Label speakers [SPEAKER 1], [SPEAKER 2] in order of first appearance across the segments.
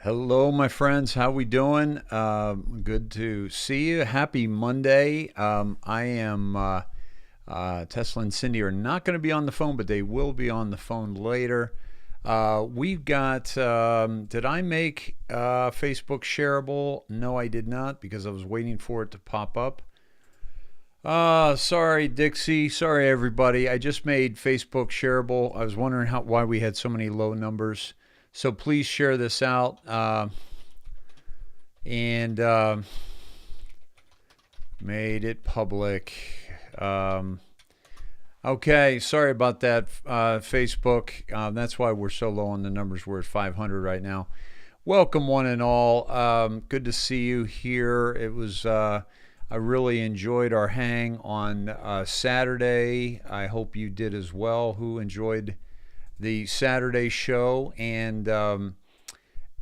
[SPEAKER 1] Hello, my friends. How we doing? Good to see you. Happy Monday. I am Tesla and Cindy are not going to be on the phone, but they will be on the phone later. We've got. Did I make Facebook shareable? No, I did not because I was waiting for it to pop up. Sorry, Dixie. Sorry, everybody. I just made Facebook shareable. I was wondering why we had so many low numbers. So please share this out and made it public. Um, okay, sorry about that, Facebook. That's why we're so low on the numbers. We're at 500 right now. Welcome, one and all. Good to see you here. I really enjoyed our hang on Saturday. I hope you did as well. Who enjoyed the Saturday show? And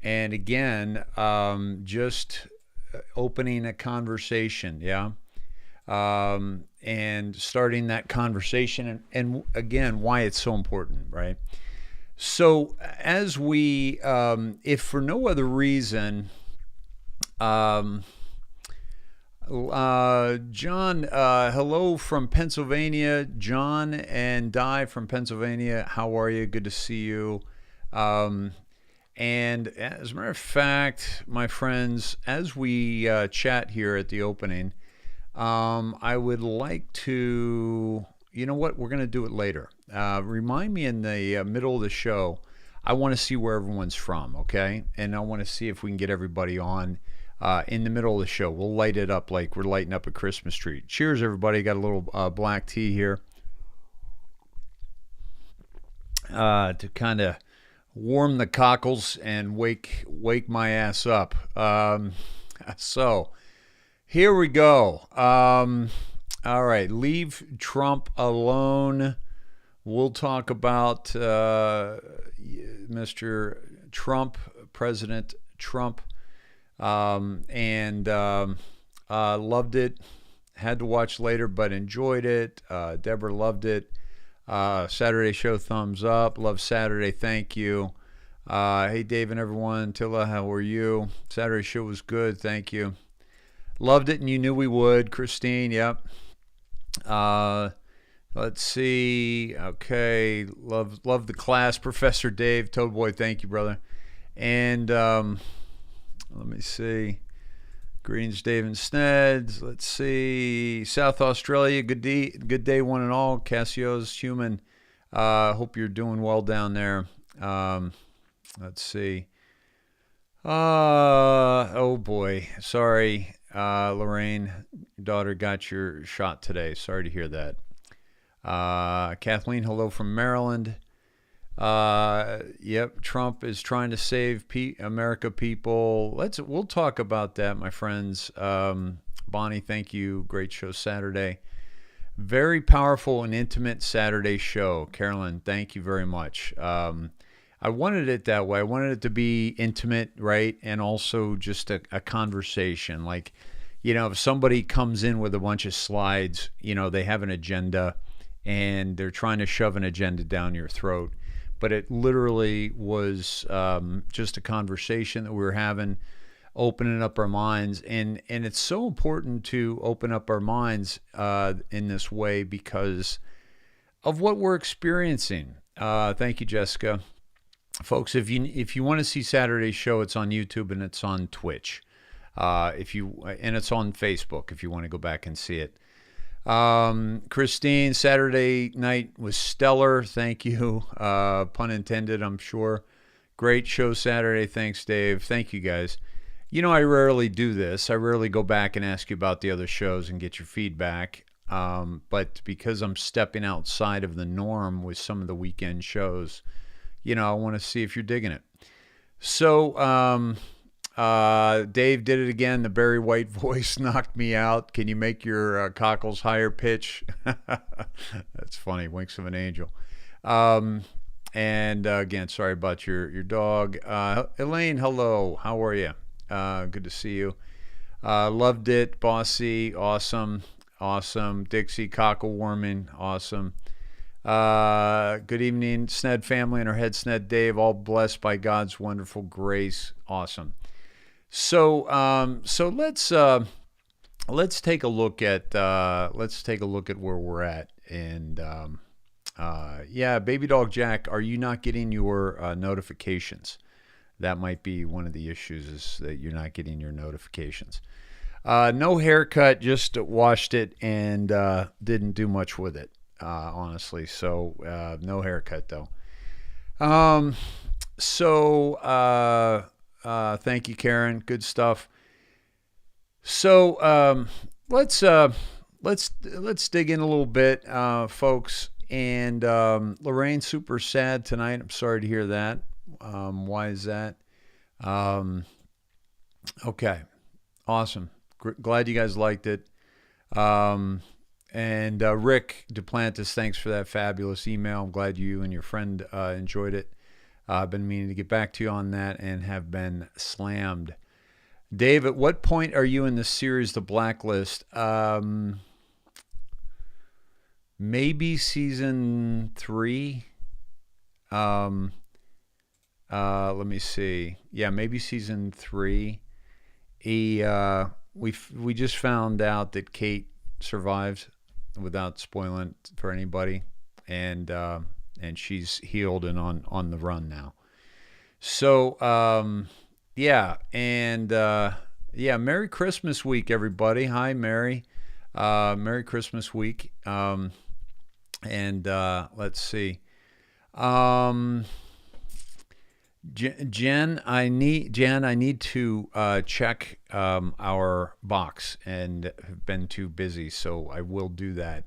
[SPEAKER 1] again, just opening a conversation, yeah, and starting that conversation, and again, why it's so important, right? So as we, if for no other reason, John, hello from Pennsylvania. John and Di from Pennsylvania. How are you? Good to see you. And as a matter of fact, my friends, as we chat here at the opening, I would like to, you know what? We're going to do it later. Remind me in the middle of the show. I want to see where everyone's from, okay? And I want to see if we can get everybody on in the middle of the show. We'll light it up like we're lighting up a Christmas tree. Cheers, everybody. Got a little black tea here to kind of warm the cockles and wake my ass up. So here we go. All right, leave Trump alone. We'll talk about Mr. Trump, President Trump. And loved it. Had to watch later, but enjoyed it. Deborah loved it. Saturday show, thumbs up. Love Saturday. Thank you. Hey, Dave and everyone. Tilla, how are you? Saturday show was good. Thank you. Loved it, and you knew we would. Christine, yep. Let's see. Okay. Love the class. Professor Dave, Toad Boy, thank you, brother. And let me see. Greens, Dave and Sneds. Let's see. South Australia. Good day, one and all. Cassio's human. Hope you're doing well down there. Let's see. Oh boy. Sorry, Lorraine. Your daughter got your shot today. Sorry to hear that. Kathleen, hello from Maryland. Yep, Trump is trying to save America people. We'll talk about that, my friends. Bonnie, thank you. Great show Saturday. Very powerful and intimate Saturday show. Carolyn, thank you very much. I wanted it that way. I wanted it to be intimate, right? And also just a conversation. Like, if somebody comes in with a bunch of slides, they have an agenda and they're trying to shove an agenda down your throat. But it literally was just a conversation that we were having, opening up our minds. And it's so important to open up our minds in this way because of what we're experiencing. Thank you, Jessica. Folks, if you want to see Saturday's show, it's on YouTube and it's on Twitch. And it's on Facebook if you want to go back and see it. Christine, Saturday night was stellar. Thank you. Pun intended, I'm sure. Great show Saturday. Thanks, Dave. Thank you, guys. I rarely do this. I rarely go back and ask you about the other shows and get your feedback. But because I'm stepping outside of the norm with some of the weekend shows, I want to see if you're digging it. So, Dave did it again. The Barry White voice knocked me out. Can you make your cockles higher pitch? That's funny. Winks of an angel. And again, sorry about your dog. Elaine, hello. How are you? Good to see you. Loved it. Bossy, awesome. Dixie, cockle warming, awesome. Good evening, Sned family and our head Sned Dave, all blessed by God's wonderful grace. Awesome. So let's take a look at where we're at. And yeah, Baby Dog Jack, are you not getting your notifications? That might be one of the issues, is that you're not getting your notifications. No haircut, just washed it and didn't do much with it, honestly. So no haircut though. Thank you, Karen. Good stuff. So let's dig in a little bit, folks. And Lorraine's super sad tonight. I'm sorry to hear that. Why is that? Okay, awesome. Glad you guys liked it. And Rick Duplantis, thanks for that fabulous email. I'm glad you and your friend enjoyed it. I've been meaning to get back to you on that and have been slammed. Dave, at what point are you in the series The Blacklist? Maybe season 3. Let me see. Yeah, maybe season 3. We just found out that Kate survived, without spoiling it for anybody, and she's healed and on the run now. So yeah, and yeah, Merry Christmas week, everybody. Hi, Merry. Merry Christmas week. And let's see. Jen, I need to check our box, and have been too busy, so I will do that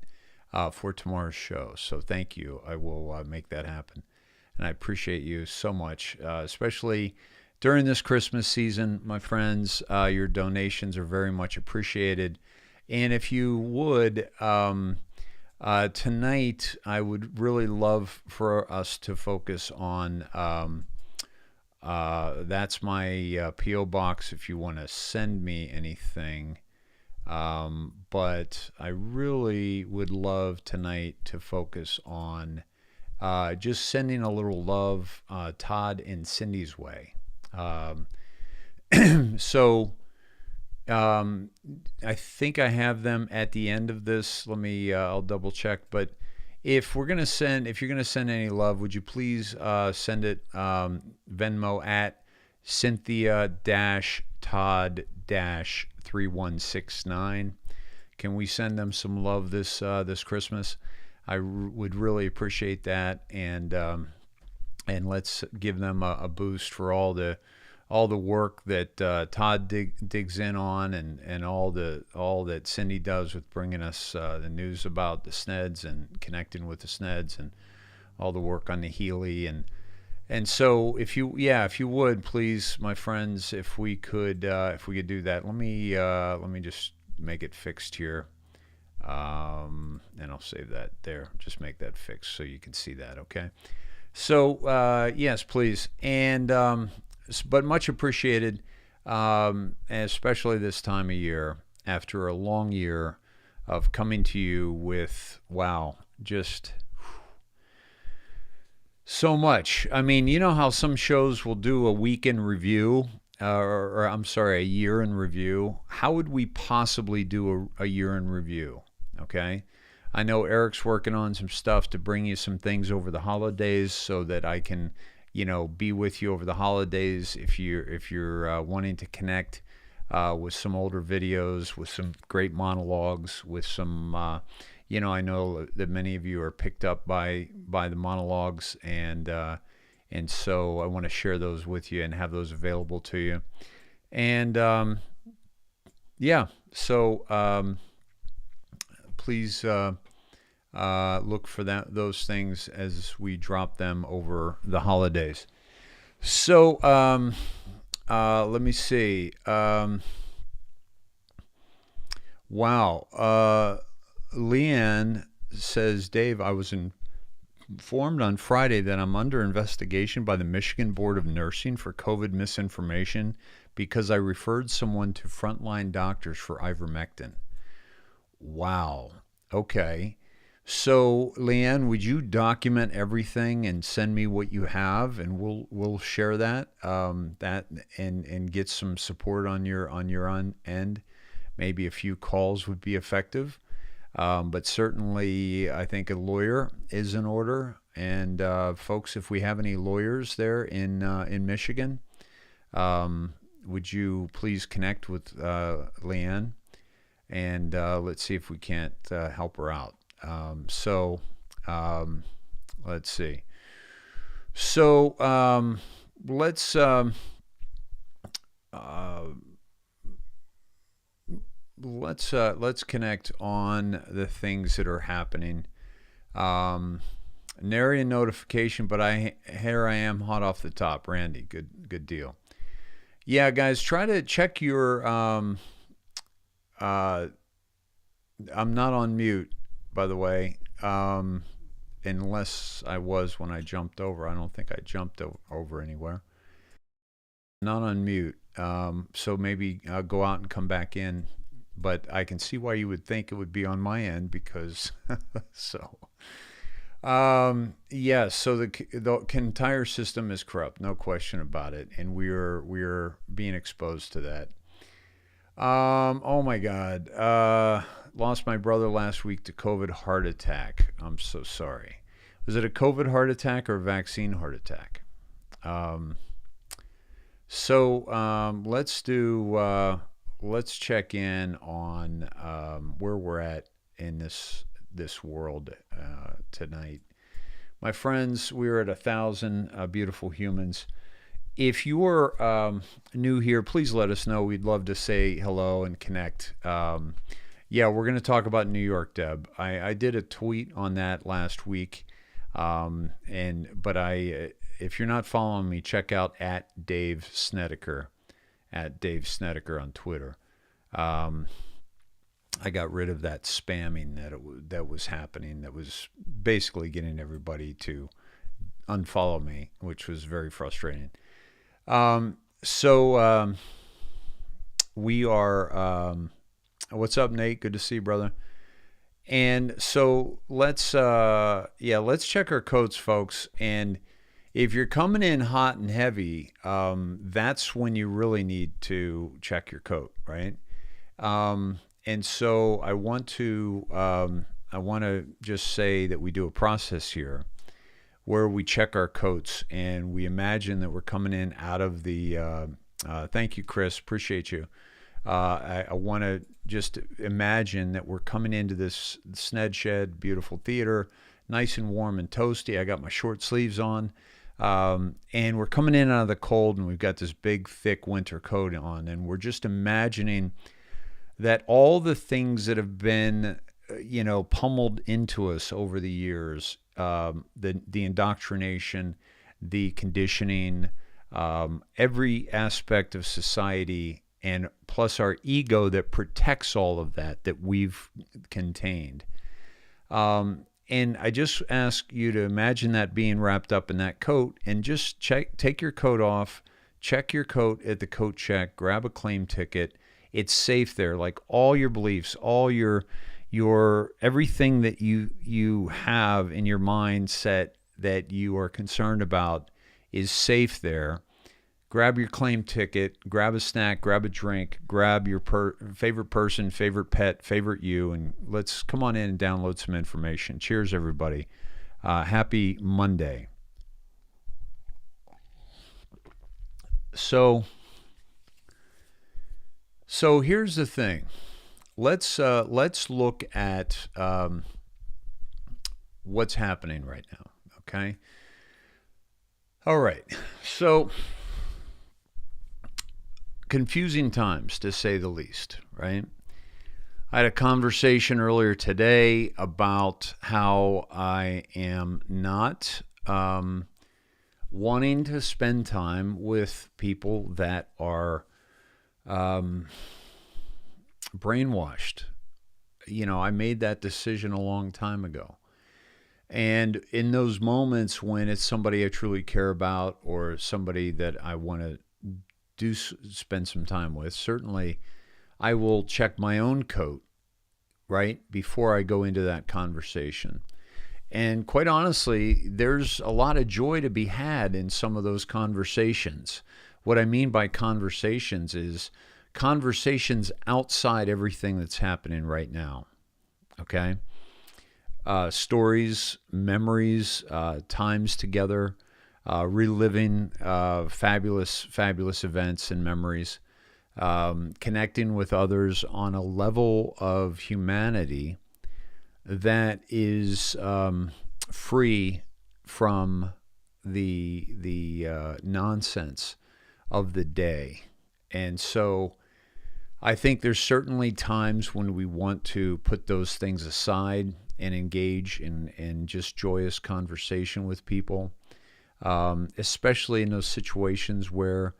[SPEAKER 1] for tomorrow's show. So thank you. I will make that happen, and I appreciate you so much, especially during this Christmas season, my friends. Your donations are very much appreciated, and if you would. Tonight, I would really love for us to focus on, that's my P.O. box if you want to send me anything. But I really would love tonight to focus on just sending a little love Todd and Cindy's way. So... I think I have them at the end of this. Let me, I'll double check. But if you're going to send any love, would you please send it Venmo at Cynthia-Todd-3169. Can we send them some love this Christmas? I would really appreciate that. And let's give them a boost for all the work that Todd digs in on, and all that Cindy does with bringing us the news about the Sneds and connecting with the Sneds, and all the work on the Healy, and so if you would please, my friends, if we could do that. Let me just make it fixed here, and I'll save that there. Just make that fixed so you can see that. Okay. So yes, please, and. But much appreciated, especially this time of year, after a long year of coming to you with, wow, just so much. I mean, you know how some shows will do a week in review, or I'm sorry, a year in review? How would we possibly do a year in review? Okay. I know Eric's working on some stuff to bring you some things over the holidays so that I can, be with you over the holidays. If you're wanting to connect with some older videos, with some great monologues, with some, I know that many of you are picked up by the monologues, and so I want to share those with you and have those available to you. And yeah, so please. Look for those things as we drop them over the holidays. So let me see. Wow. Leanne says, Dave, I was informed on Friday that I'm under investigation by the Michigan Board of Nursing for COVID misinformation because I referred someone to frontline doctors for ivermectin. Wow. Okay. So, Leanne, would you document everything and send me what you have, and we'll share that and get some support on your end. Maybe a few calls would be effective, but certainly I think a lawyer is in order. And folks, if we have any lawyers there in Michigan, would you please connect with Leanne, and let's see if we can't help her out. So let's see. So let's uh, let's connect on the things that are happening. Nary a notification, but here I am, hot off the top. Randy, good deal. Yeah, guys, try to check your. I'm not on mute, by the way. Unless I was when I jumped over. I don't think I jumped over anywhere. Not on mute. So maybe go out and come back in. But I can see why you would think it would be on my end because so. Yeah, so the entire system is corrupt, no question about it, and we're being exposed to that. Oh my God. Lost my brother last week to COVID heart attack. I'm so sorry. Was it a COVID heart attack or a vaccine heart attack? Um, let's check in on where we're at in this world tonight. My friends, we're at 1,000 beautiful humans. If you're new here, please let us know. We'd love to say hello and connect. Yeah, we're going to talk about New York, Deb. I did a tweet on that last week, if you're not following me, check out at Dave Snedeker, on Twitter. I got rid of that spamming that was happening. That was basically getting everybody to unfollow me, which was very frustrating. So we are. What's up, Nate? Good to see you, brother. And so let's check our codes, folks. And if you're coming in hot and heavy, that's when you really need to check your coat, right? And so I want to just say that we do a process here where we check our coats and we imagine that we're coming in out of the. Thank you, Chris. Appreciate you. I want to just imagine that we're coming into this Sned Shed, beautiful theater, nice and warm and toasty. I got my short sleeves on, and we're coming in out of the cold, and we've got this big, thick winter coat on, and we're just imagining that all the things that have been, pummeled into us over the years, the indoctrination, the conditioning, every aspect of society, and plus our ego that protects all of that we've contained. And I just ask you to imagine that being wrapped up in that coat, and just take your coat off, check your coat at the coat check, grab a claim ticket. It's safe there. Like all your beliefs, all your everything that you have in your mindset that you are concerned about is safe there. Grab your claim ticket, grab a snack, grab a drink, grab your favorite person, favorite pet, favorite you, and let's come on in and download some information. Cheers, everybody. Happy Monday. So here's the thing. Let's look at what's happening right now. Okay. All right. So confusing times, to say the least, right? I had a conversation earlier today about how I am not wanting to spend time with people that are brainwashed. I made that decision a long time ago. And in those moments when it's somebody I truly care about or somebody that I want to spend some time with, certainly I will check my own coat right? Before I go into that conversation. And quite honestly, there's a lot of joy to be had in some of those conversations. What I mean by conversations is conversations outside everything that's happening right now. Okay? Stories, memories, times together, reliving fabulous events and memories, connecting with others on a level of humanity that is free from the nonsense of the day. And so I think there's certainly times when we want to put those things aside and engage in just joyous conversation with people, especially in those situations where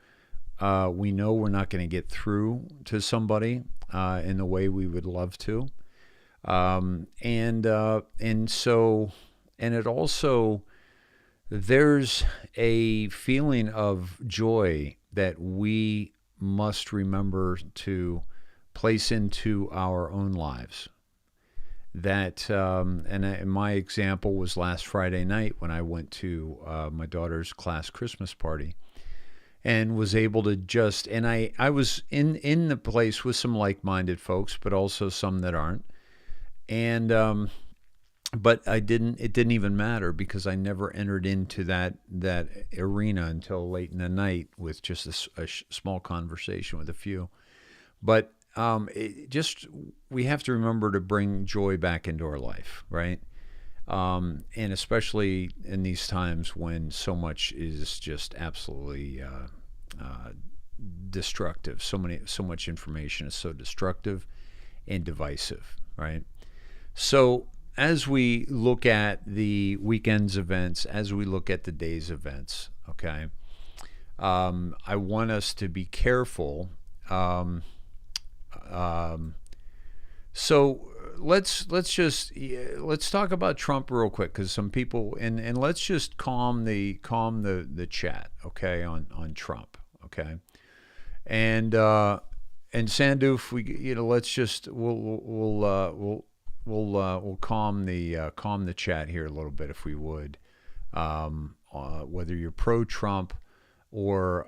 [SPEAKER 1] we know we're not going to get through to somebody in the way we would love to. And it also, there's a feeling of joy that we must remember to place into our own lives. That, and my example was last Friday night when I went to my daughter's class Christmas party and was able to just, and I was in the place with some like-minded folks, but also some that aren't. And but it didn't even matter because I never entered into that arena until late in the night with just a small conversation with a few. But we have to remember to bring joy back into our life, right? And especially in these times when so much is just absolutely destructive. So much information is so destructive and divisive, right? So as we look at the weekend's events, as we look at the day's events, okay, I want us to be careful. So let's talk about Trump real quick because some people and let's just calm the chat, okay, on Trump, okay, and Sandoof, let's just we'll calm the chat here a little bit if we would, whether you're pro Trump or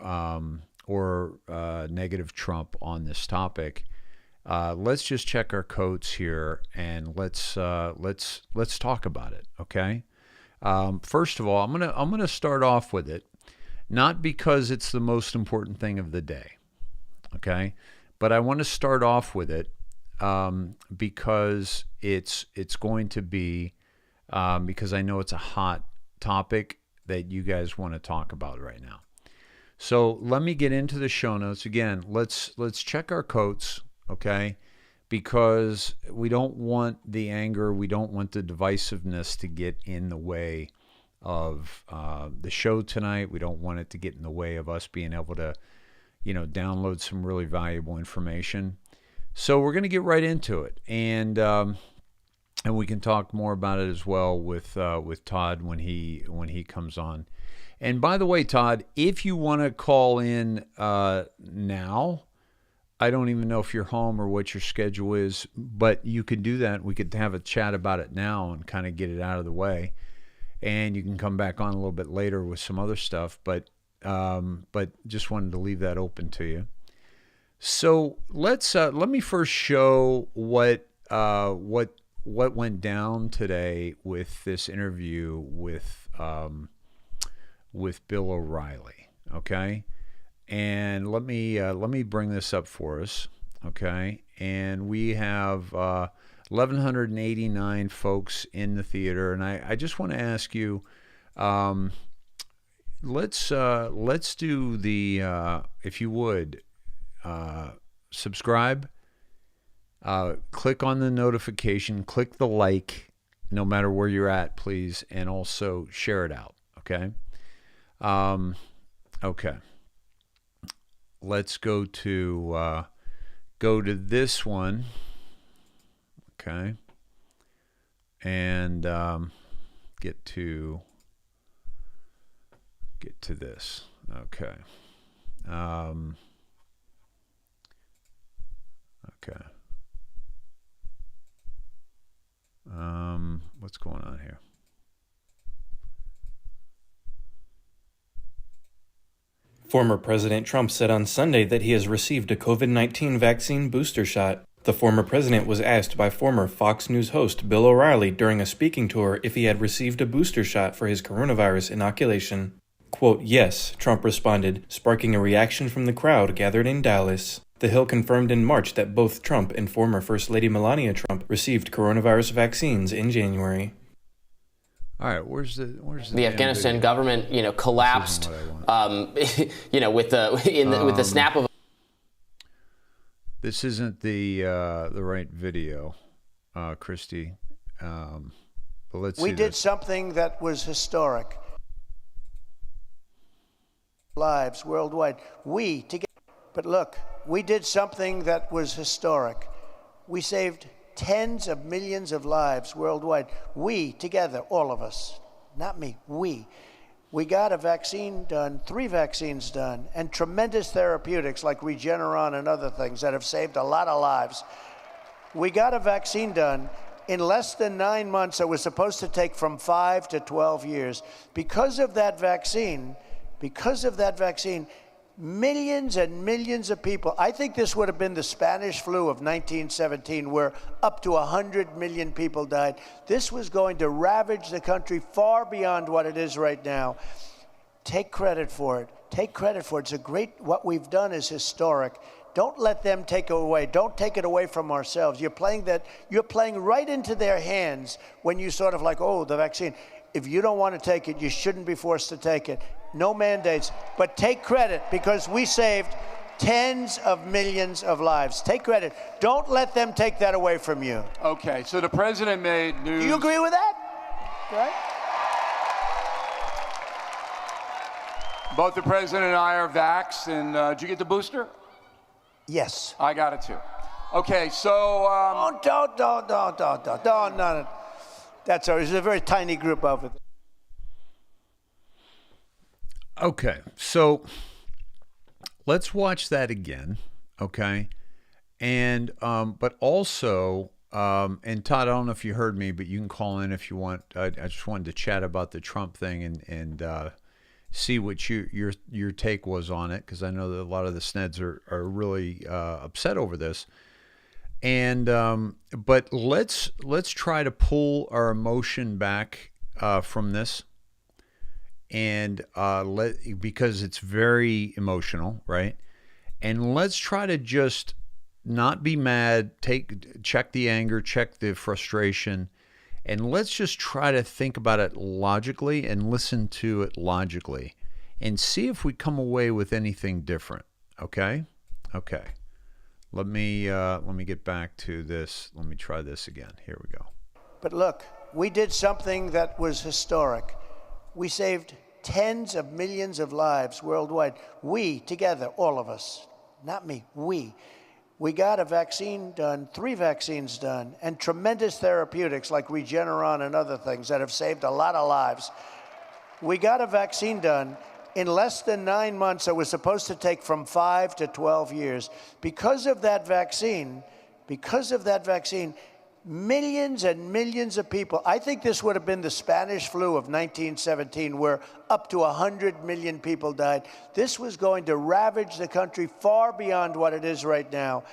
[SPEAKER 1] negative Trump on this topic. Let's just check our coats here and let's talk about it. Okay. First of all, I'm gonna start off with it, not because it's the most important thing of the day. Okay, but I want to start off with it because it's going to be because I know it's a hot topic that you guys want to talk about right now. So let me get into the show notes again. Let's check our coats, okay? Because we don't want the anger, we don't want the divisiveness to get in the way of the show tonight. We don't want it to get in the way of us being able to, download some really valuable information. So we're going to get right into it, and we can talk more about it as well with Todd when he comes on. And by the way, Todd, if you want to call in now, I don't even know if you're home or what your schedule is, but you could do that. We could have a chat about it now and kind of get it out of the way, and you can come back on a little bit later with some other stuff. But just wanted to leave that open to you. So let me first show what went down today with this interview with Bill O'Reilly. Okay, and let me bring this up for us. Okay, and we have 1,189 folks in the theater, and I just want to ask you. Let's do the if you would subscribe, click on the notification, click the like, no matter where you're at, please, and also share it out. Okay. Okay. Let's go to this one. Okay. And get to this. Okay. Okay. What's going on here?
[SPEAKER 2] Former President Trump said on Sunday that he has received a COVID-19 vaccine booster shot. The former president was asked by former Fox News host Bill O'Reilly during a speaking tour if he had received a booster shot for his coronavirus inoculation. Quote, "Yes," Trump responded, sparking a reaction from the crowd gathered in Dallas. The Hill confirmed in March that both Trump and former First Lady Melania Trump received coronavirus vaccines in January.
[SPEAKER 1] All right, where's the
[SPEAKER 3] the Afghanistan
[SPEAKER 1] video?
[SPEAKER 3] Government, collapsed, with the snap of.
[SPEAKER 1] This isn't the right video, Christy. But let's see.
[SPEAKER 4] We did something that was historic. Lives worldwide. We together. But look, we did something that was historic. We saved tens of millions of lives worldwide. We together, all of us, not me, we got a vaccine done, 3 vaccines done, and tremendous therapeutics like Regeneron and other things that have saved a lot of lives. We got a vaccine done in less than 9 months. It was supposed to take from 5 to 12 years. Because of that vaccine, millions and millions of people. I think this would have been the Spanish flu of 1917, where up to 100 million people died. This was going to ravage the country far beyond what it is right now. Take credit for it. Take credit for it. It's a great, what we've done is historic. Don't let them take it away. Don't take it away from ourselves. You're playing right into their hands when you sort of like, oh, the vaccine. If you don't want to take it, you shouldn't be forced to take it. No mandates, but take credit because we saved tens of millions of lives. Take credit. Don't let them take that away from you.
[SPEAKER 5] Okay, so the president made news.
[SPEAKER 4] Do you agree with that? Right?
[SPEAKER 5] Both the president and I are vaxxed, and did you get the booster?
[SPEAKER 4] Yes.
[SPEAKER 5] I got it too. Okay, so.
[SPEAKER 4] Don't. That's all. There's a very tiny group over there.
[SPEAKER 1] Okay, so let's watch that again, okay? And but also, and Todd, I don't know if you heard me, but you can call in if you want. I just wanted to chat about the Trump thing and see what your take was on it, because I know that a lot of the Sneds are really upset over this. And but let's try to pull our emotion back from this. And because it's very emotional, right? And let's try to just not be mad, check the anger, check the frustration, and let's just try to think about it logically and listen to it logically and see if we come away with anything different. Okay? Okay. Let me get back to this. Let me try this again. Here we go.
[SPEAKER 4] But look, we did something that was historic. We saved tens of millions of lives worldwide. We together, all of us, not me, we got a vaccine done, 3 vaccines done, and tremendous therapeutics like Regeneron and other things that have saved a lot of lives. We got a vaccine done in less than 9 months. It was supposed to take from 5 to 12 years. Because of that vaccine, millions and millions of people. I think this would have been the Spanish flu of 1917, where up to 100 million people died. This was going to ravage the country far beyond what it is right now.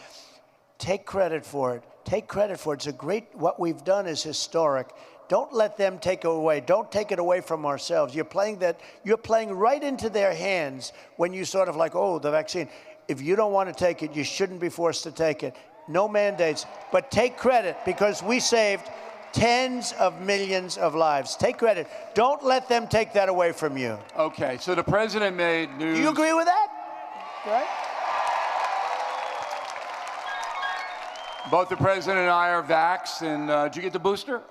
[SPEAKER 4] Take credit for it. Take credit for it. It's a great, what we've done is historic. Don't let them take it away. Don't take it away from ourselves. You're playing right into their hands when you sort of like, oh, the vaccine. If you don't want to take it, you shouldn't be forced to take it. No mandates, but take credit because we saved tens of millions of lives. Take credit. Don't let them take that away from you.
[SPEAKER 5] Okay, so the president made news.
[SPEAKER 4] Do you agree with that? Right?
[SPEAKER 5] Both the president and I are vaxxed, and did you get the booster?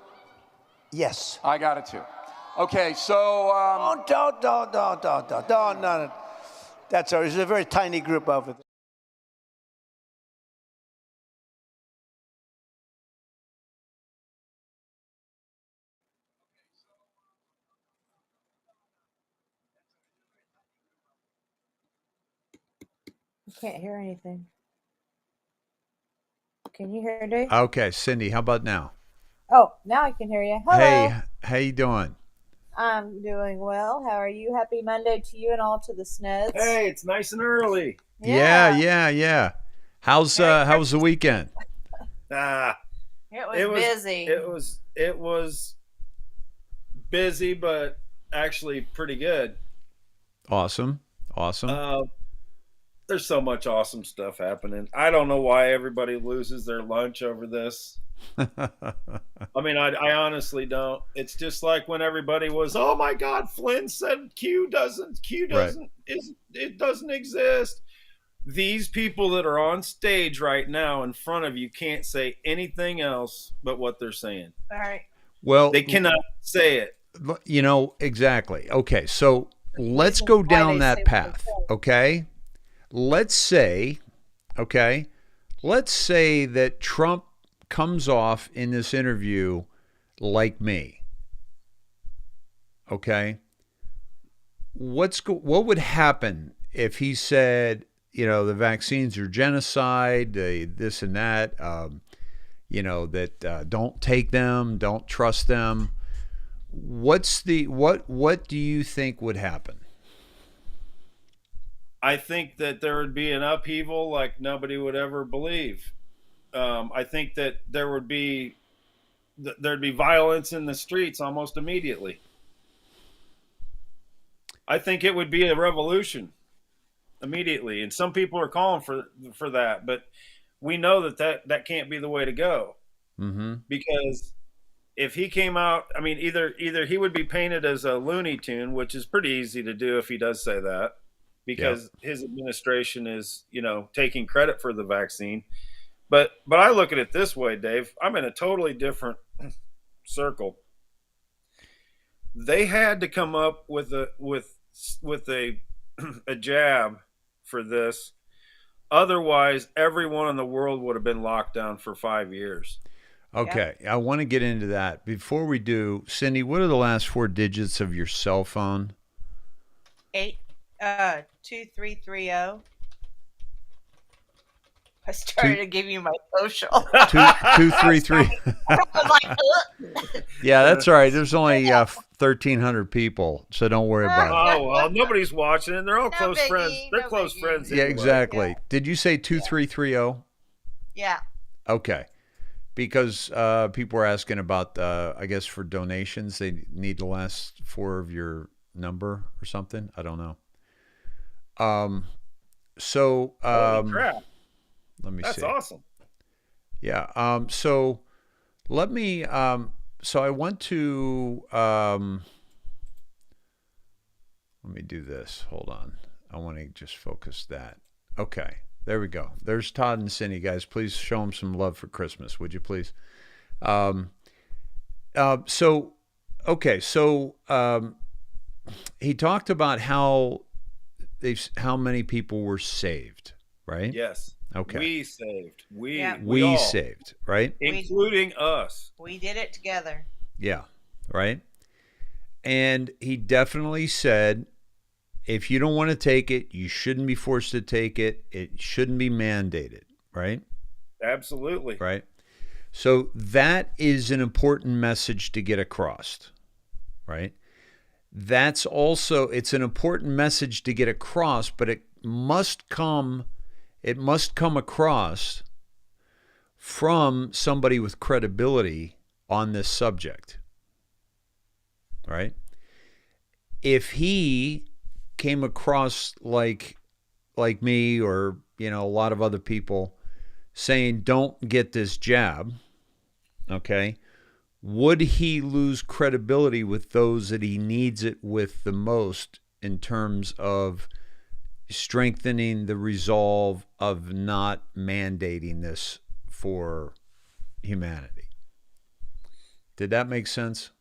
[SPEAKER 4] Yes.
[SPEAKER 5] I got it too. Okay, so.
[SPEAKER 4] Don't. That's all. There's a very tiny group over there.
[SPEAKER 6] Can't hear anything. Can you hear, Dave?
[SPEAKER 1] Okay, Cindy, how about now?
[SPEAKER 6] Oh, now I can hear you. Hello.
[SPEAKER 1] Hey, how you doing?
[SPEAKER 6] I'm doing well. How are you? Happy Monday to you and all to the Sneds.
[SPEAKER 7] Hey, it's nice and early.
[SPEAKER 1] Yeah. How's the weekend?
[SPEAKER 6] It was busy.
[SPEAKER 7] It was busy, but actually pretty good.
[SPEAKER 1] Awesome.
[SPEAKER 7] There's so much awesome stuff happening. I don't know why everybody loses their lunch over this. I mean, I honestly don't. It's just like when everybody was, oh my God, Flynn said Q doesn't it doesn't exist. These people that are on stage right now in front of you can't say anything else but what they're saying.
[SPEAKER 6] All right.
[SPEAKER 1] Well,
[SPEAKER 7] They cannot say it.
[SPEAKER 1] Exactly. Okay, so let's go down that path. Okay, let's say that Trump comes off in this interview like me. Okay, what would happen if he said, the vaccines are genocide, this and that, that don't take them, don't trust them? What do you think would happen?
[SPEAKER 7] I think that there would be an upheaval like nobody would ever believe. I think that there'd be violence in the streets almost immediately. I think it would be a revolution immediately, and some people are calling for that, but we know that can't be the way to go. Mm-hmm. Because if he came out, I mean, either he would be painted as a Looney Tune, which is pretty easy to do if he does say that, because his administration is, taking credit for the vaccine. But I look at it this way, Dave. I'm in a totally different circle. They had to come up with a jab for this. Otherwise, everyone in the world would have been locked down for 5 years.
[SPEAKER 1] Okay, I want to get into that. Before we do, Cindy, what are the last 4 digits of your cell phone?
[SPEAKER 6] 2330. I started to give you my social.
[SPEAKER 1] 233.
[SPEAKER 6] I was like,
[SPEAKER 1] yeah, that's all right. There's only 1,300 people, so don't worry about it.
[SPEAKER 7] Oh, well, nobody's watching, and they're all close
[SPEAKER 6] biggie,
[SPEAKER 7] friends. They're
[SPEAKER 6] no
[SPEAKER 7] close
[SPEAKER 6] biggie.
[SPEAKER 7] friends.
[SPEAKER 1] Yeah,
[SPEAKER 7] anyway.
[SPEAKER 1] exactly.
[SPEAKER 6] Yeah.
[SPEAKER 1] Did you say 2330?
[SPEAKER 6] Yeah.
[SPEAKER 1] Okay. Because people were asking about, I guess, for donations, they need the last 4 of your number or something. I don't know.
[SPEAKER 7] Holy crap.
[SPEAKER 1] Let me see.
[SPEAKER 7] That's awesome.
[SPEAKER 1] Yeah. So let me. So I want to. Let me do this. Hold on. I want to just focus that. Okay. There we go. There's Todd and Cindy, guys. Please show them some love for Christmas, would you please? He talked about how many people were saved, right?
[SPEAKER 7] Yes.
[SPEAKER 1] Okay.
[SPEAKER 7] We saved. We
[SPEAKER 1] all saved, right?
[SPEAKER 7] Including us.
[SPEAKER 6] We did it together.
[SPEAKER 1] Yeah, right? And he definitely said, if you don't want to take it, you shouldn't be forced to take it. It shouldn't be mandated, right?
[SPEAKER 7] Absolutely.
[SPEAKER 1] Right? So that is an important message to get across, right? It's an important message to get across, but it must come across from somebody with credibility on this subject, right? If he came across like me or, a lot of other people saying, don't get this jab, okay, would he lose credibility with those that he needs it with the most in terms of strengthening the resolve of not mandating this for humanity? Did that make sense?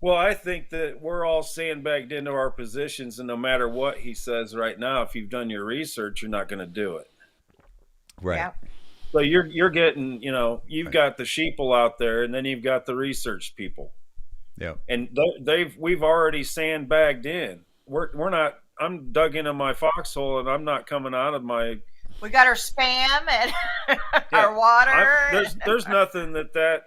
[SPEAKER 7] Well, I think that we're all sandbagged into our positions, and no matter what he says right now, if you've done your research, you're not going to do it.
[SPEAKER 1] Right.
[SPEAKER 6] Yeah.
[SPEAKER 7] So you're getting, you've got the sheeple out there, and then you've got the research people.
[SPEAKER 1] Yeah.
[SPEAKER 7] And we've already sandbagged in. We're not. I'm dug into my foxhole, and I'm not coming out of my.
[SPEAKER 6] We got our Spam and our water.
[SPEAKER 7] There's nothing that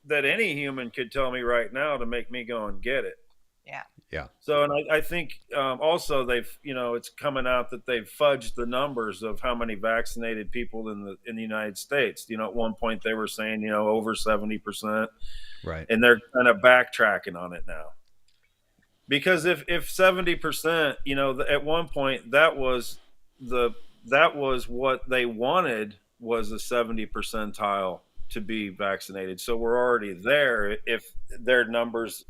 [SPEAKER 7] that any human could tell me right now to make me go and get it.
[SPEAKER 6] Yeah.
[SPEAKER 1] Yeah.
[SPEAKER 7] So, and I think also they've, it's coming out that they've fudged the numbers of how many vaccinated people in the United States. At one point they were saying, over 70%,
[SPEAKER 1] Right.
[SPEAKER 7] and they're kind of backtracking on it now. Because if 70%, at one point that was what they wanted, was a 70 percentile to be vaccinated. So we're already there if their numbers,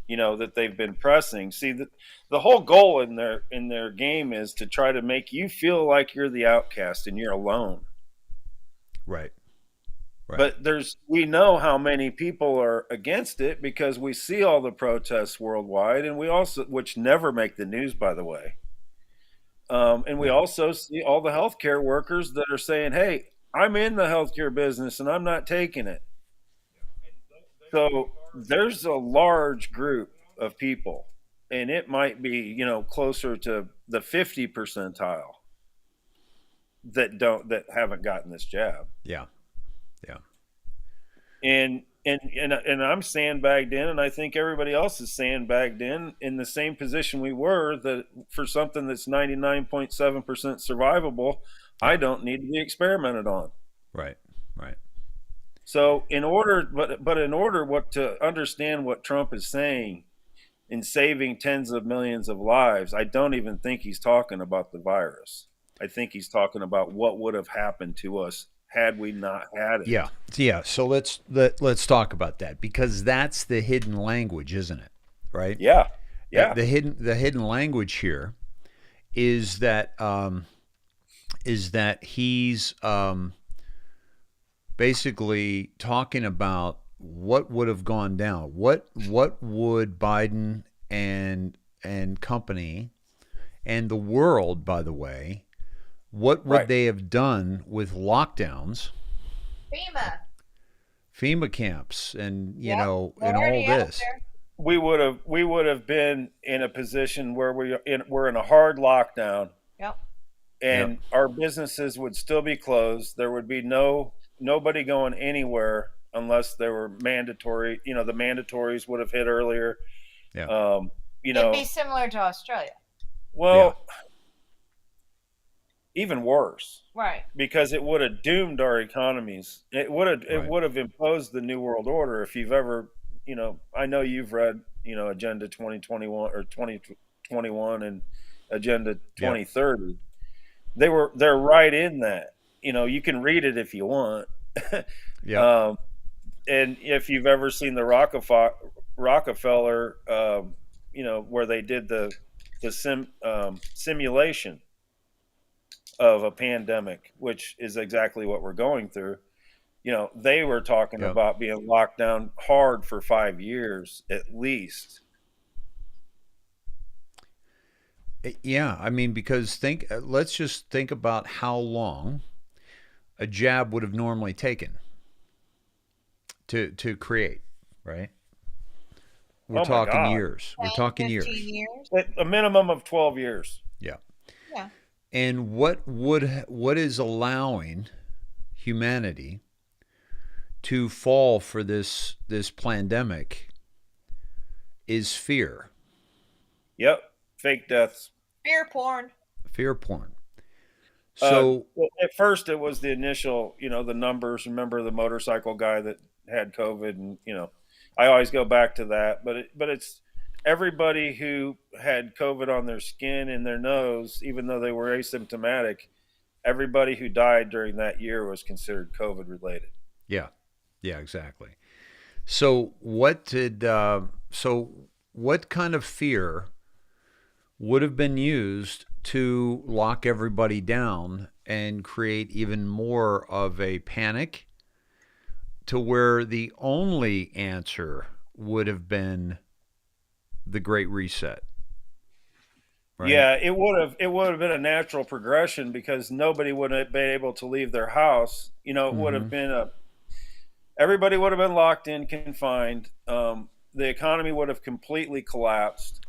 [SPEAKER 7] that they've been pressing. See, the whole goal in their game is to try to make you feel like you're the outcast and you're alone.
[SPEAKER 1] Right.
[SPEAKER 7] But we know how many people are against it because we see all the protests worldwide, and we also, which never make the news, by the way. And we also see all the healthcare workers that are saying, "Hey, I'm in the healthcare business and I'm not taking it." So there's a large group of people, and it might be, closer to the 50 percentile that haven't gotten this jab.
[SPEAKER 1] Yeah. Yeah.
[SPEAKER 7] And I'm sandbagged in, and I think everybody else is sandbagged in the same position we were, that for something that's 99.7% survivable, I don't need to be experimented on.
[SPEAKER 1] Right. Right.
[SPEAKER 7] So in order to understand what Trump is saying in saving tens of millions of lives, I don't even think he's talking about the virus. I think he's talking about what would have happened to us had we not had it.
[SPEAKER 1] Yeah. Yeah. So let's talk about that, because that's the hidden language, isn't it? Right?
[SPEAKER 7] Yeah. Yeah.
[SPEAKER 1] The hidden language here is that he's basically talking about what would have gone down. What would Biden and company and the world, by the way, what would they have done with lockdowns, FEMA camps, and and all this?
[SPEAKER 7] We would have been in a position where we're in a hard lockdown.
[SPEAKER 6] Yep.
[SPEAKER 7] And our businesses would still be closed. There would be nobody going anywhere unless there were mandatory. The mandatories would have hit earlier.
[SPEAKER 1] Yeah.
[SPEAKER 6] It'd be similar to Australia.
[SPEAKER 7] Well, even worse.
[SPEAKER 6] Right.
[SPEAKER 7] Because it would have doomed our economies. It would have imposed the New World Order. If you've ever, I know you've read, Agenda 2021 or 2021 and Agenda 2030. They're right in that. You can read it if you want.
[SPEAKER 1] Yeah.
[SPEAKER 7] And if you've ever seen the Rockefeller, where they did the simulation of a pandemic, which is exactly what we're going through. They were talking about being locked down hard for 5 years at least.
[SPEAKER 1] Yeah, I mean, because let's just think about how long a jab would have normally taken to create, right? We're talking years. We're talking years.
[SPEAKER 7] A minimum of 12 years.
[SPEAKER 1] Yeah.
[SPEAKER 6] Yeah.
[SPEAKER 1] And what is allowing humanity to fall for this pandemic is fear.
[SPEAKER 7] Yep. Fake deaths.
[SPEAKER 6] Fear porn.
[SPEAKER 1] Fear porn. So
[SPEAKER 7] at first it was the initial, the numbers. Remember the motorcycle guy that had COVID, and I always go back to that. But it's everybody who had COVID on their skin and their nose, even though they were asymptomatic. Everybody who died during that year was considered COVID related.
[SPEAKER 1] Yeah. Yeah, exactly. So what kind of fear would have been used to lock everybody down and create even more of a panic, to where the only answer would have been the Great Reset? Right?
[SPEAKER 7] Yeah, it would have been a natural progression, because nobody would have been able to leave their house. It would have been everybody would have been locked in, confined. The economy would have completely collapsed.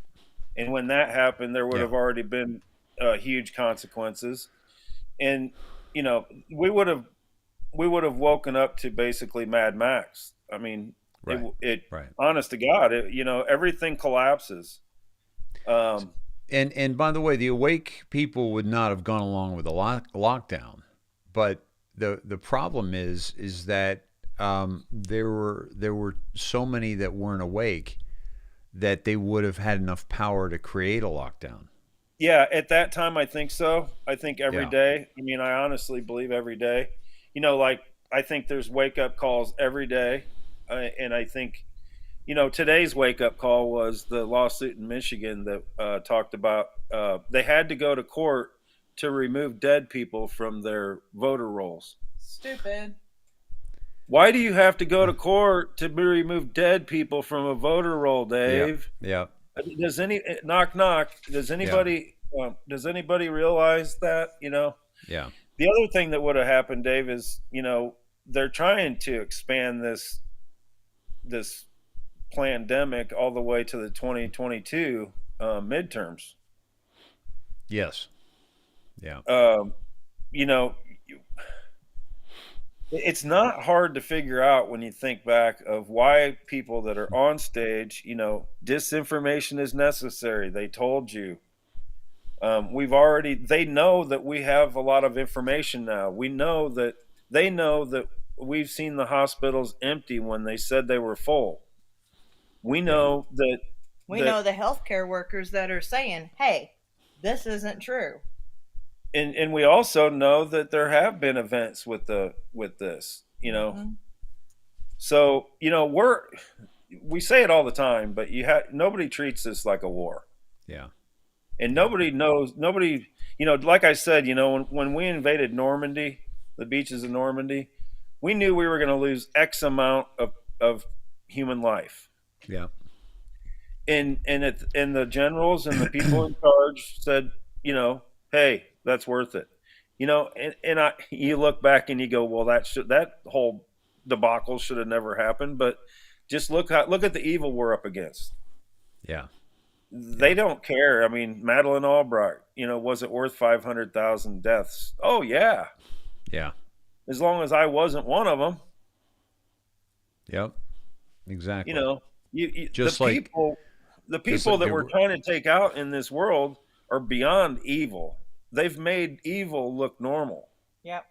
[SPEAKER 7] And when that happened, there would have already been huge consequences. And, we would have woken up to basically Mad Max. I mean,
[SPEAKER 1] Right.
[SPEAKER 7] It
[SPEAKER 1] Right.
[SPEAKER 7] honest to God, everything collapses.
[SPEAKER 1] And by the way, the awake people would not have gone along with the lockdown, but the problem is that there were so many that weren't awake that they would have had enough power to create a lockdown.
[SPEAKER 7] Yeah, at that time, I think so. I think every
[SPEAKER 1] Yeah.
[SPEAKER 7] day. I mean, I honestly believe every day. Like I think there's wake up calls every day, and I think, today's wake up call was the lawsuit in Michigan that talked about they had to go to court to remove dead people from their voter rolls.
[SPEAKER 6] Stupid.
[SPEAKER 7] Why do you have to go to court to remove dead people from a voter roll, Dave?
[SPEAKER 1] Yeah.
[SPEAKER 7] Does knock knock? Does anybody realize that?
[SPEAKER 1] Yeah.
[SPEAKER 7] The other thing that would have happened, Dave, is they're trying to expand this pandemic all the way to the 2022 midterms.
[SPEAKER 1] Yes. Yeah.
[SPEAKER 7] It's not hard to figure out when you think back of why people that are on stage, disinformation is necessary. They told you. They know that we have a lot of information now. They know that we've seen the hospitals empty when they said they were full. We know that.
[SPEAKER 6] We know the healthcare workers that are saying, hey, this isn't true.
[SPEAKER 7] And we also know that there have been events with this,
[SPEAKER 6] Mm-hmm.
[SPEAKER 7] So, we say it all the time, but nobody treats this like a war.
[SPEAKER 1] Yeah.
[SPEAKER 7] And nobody, like I said, when we invaded Normandy, the beaches of Normandy, we knew we were going to lose X amount of human life.
[SPEAKER 1] Yeah.
[SPEAKER 7] And the generals and the people in charge said, hey, that's worth it. You look back and you go, well, that whole debacle should have never happened. But just look at the evil we're up against.
[SPEAKER 1] Yeah.
[SPEAKER 7] They don't care. I mean, Madeleine Albright, was it worth 500,000 deaths? Oh yeah.
[SPEAKER 1] Yeah.
[SPEAKER 7] As long as I wasn't one of them.
[SPEAKER 1] Yep. Exactly.
[SPEAKER 7] The people that we're trying to take out in this world are beyond evil. They've made evil look normal.
[SPEAKER 6] Yep.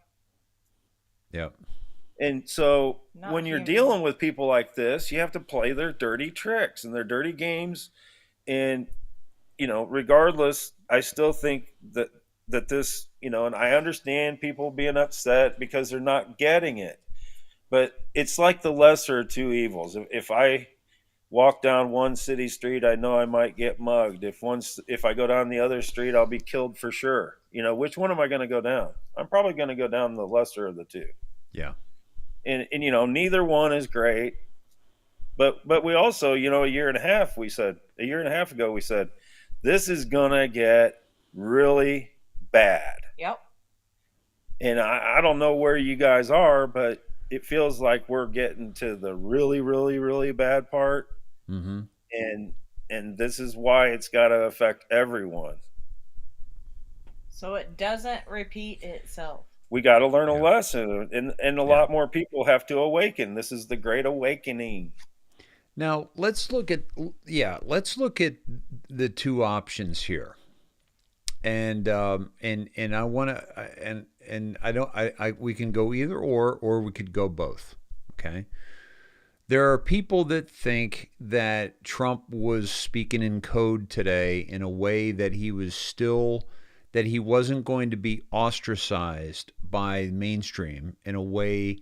[SPEAKER 1] Yep.
[SPEAKER 7] And so when you're
[SPEAKER 6] human.
[SPEAKER 7] dealing with people like this, you have to play their dirty tricks and their dirty games. And, regardless, I still think that this, and I understand people being upset because they're not getting it. But it's like the lesser of two evils. If I walk down one city street, I know I might get mugged. If I go down the other street, I'll be killed for sure. Which one am I going to go down? I'm probably going to go down the lesser of the two.
[SPEAKER 1] Yeah.
[SPEAKER 7] And neither one is great. But we also, a year and a half ago, we said, this is going to get really bad.
[SPEAKER 6] Yep. And
[SPEAKER 7] I don't know where you guys are, but it feels like we're getting to the really, really, really bad part.
[SPEAKER 1] Mm-hmm.
[SPEAKER 7] And this is why it's got to affect everyone.
[SPEAKER 6] so it doesn't repeat itself.
[SPEAKER 7] We got to learn a lesson, and a lot more people have to awaken. This is the Great Awakening.
[SPEAKER 1] Now let's look at the two options here, and I want to and I don't we can go either or we could go both. Okay. There are people that think that Trump was speaking in code today in a way that he wasn't going to be ostracized by mainstream in a way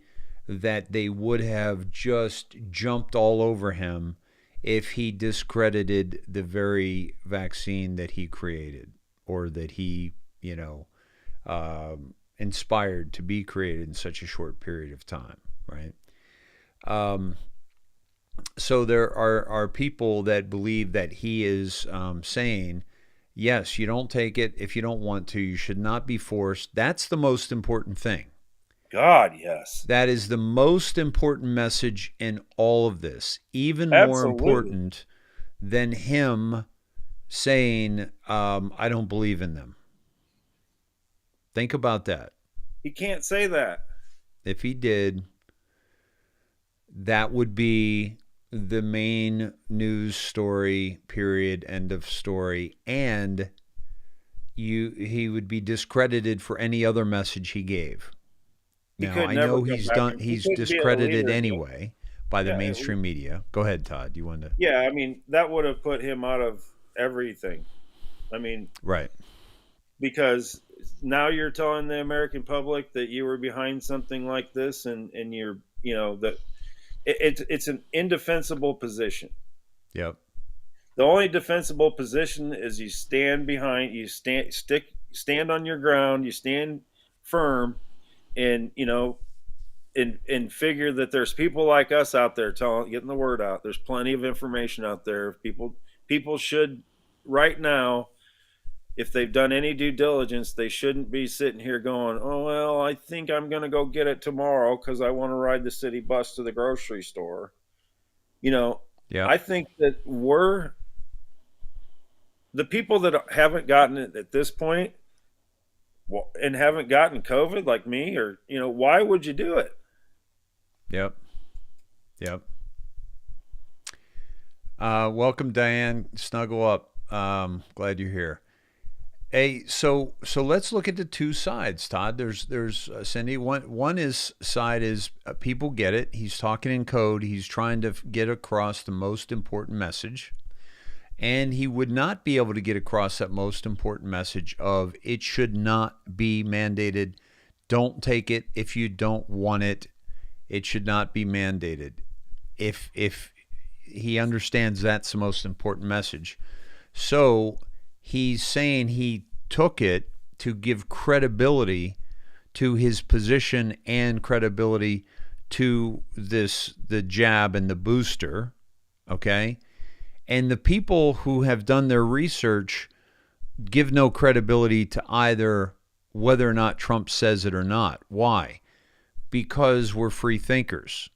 [SPEAKER 1] that they would have just jumped all over him if he discredited the very vaccine that he created or that he, inspired to be created in such a short period of time, right? So there are people that believe that he is saying, yes, you don't take it if you don't want to. You should not be forced. That's the most important thing.
[SPEAKER 7] God, yes.
[SPEAKER 1] That is the most important message in all of this. Even more important than him saying, I don't believe in them. Think about that.
[SPEAKER 7] He can't say that.
[SPEAKER 1] If he did, that would be the main news story, period, end of story. And he would be discredited for any other message he gave. Now, I know he's discredited anyway by the mainstream media. Go ahead, Todd. You want to?
[SPEAKER 7] Yeah, I mean, that would have put him out of everything. I mean,
[SPEAKER 1] right.
[SPEAKER 7] Because now you're telling the American public that you were behind something like this, and you're, that it's an indefensible position.
[SPEAKER 1] Yep.
[SPEAKER 7] The only defensible position is you stand behind, stand on your ground, you stand firm, and and figure that there's people like us out there getting the word out. There's plenty of information out there. People should right now, if they've done any due diligence, they shouldn't be sitting here going, oh, well, I think I'm going to go get it tomorrow because I want to ride the city bus to the grocery store. I think that the people that haven't gotten it at this point and haven't gotten COVID like me, or, why would you do it?
[SPEAKER 1] Yep. Welcome, Diane. Snuggle up. Glad you're here. Hey, so let's look at the two sides, Todd. There's Cindy. One side is people get it. He's talking in code. He's trying to get across the most important message, and he would not be able to get across that most important message of it should not be mandated. Don't take it if you don't want it. It should not be mandated. If he understands that's the most important message, so he's saying he took it to give credibility to his position and credibility to the jab and the booster, okay? And the people who have done their research give no credibility to either whether or not Trump says it or not. Why? Because we're free thinkers,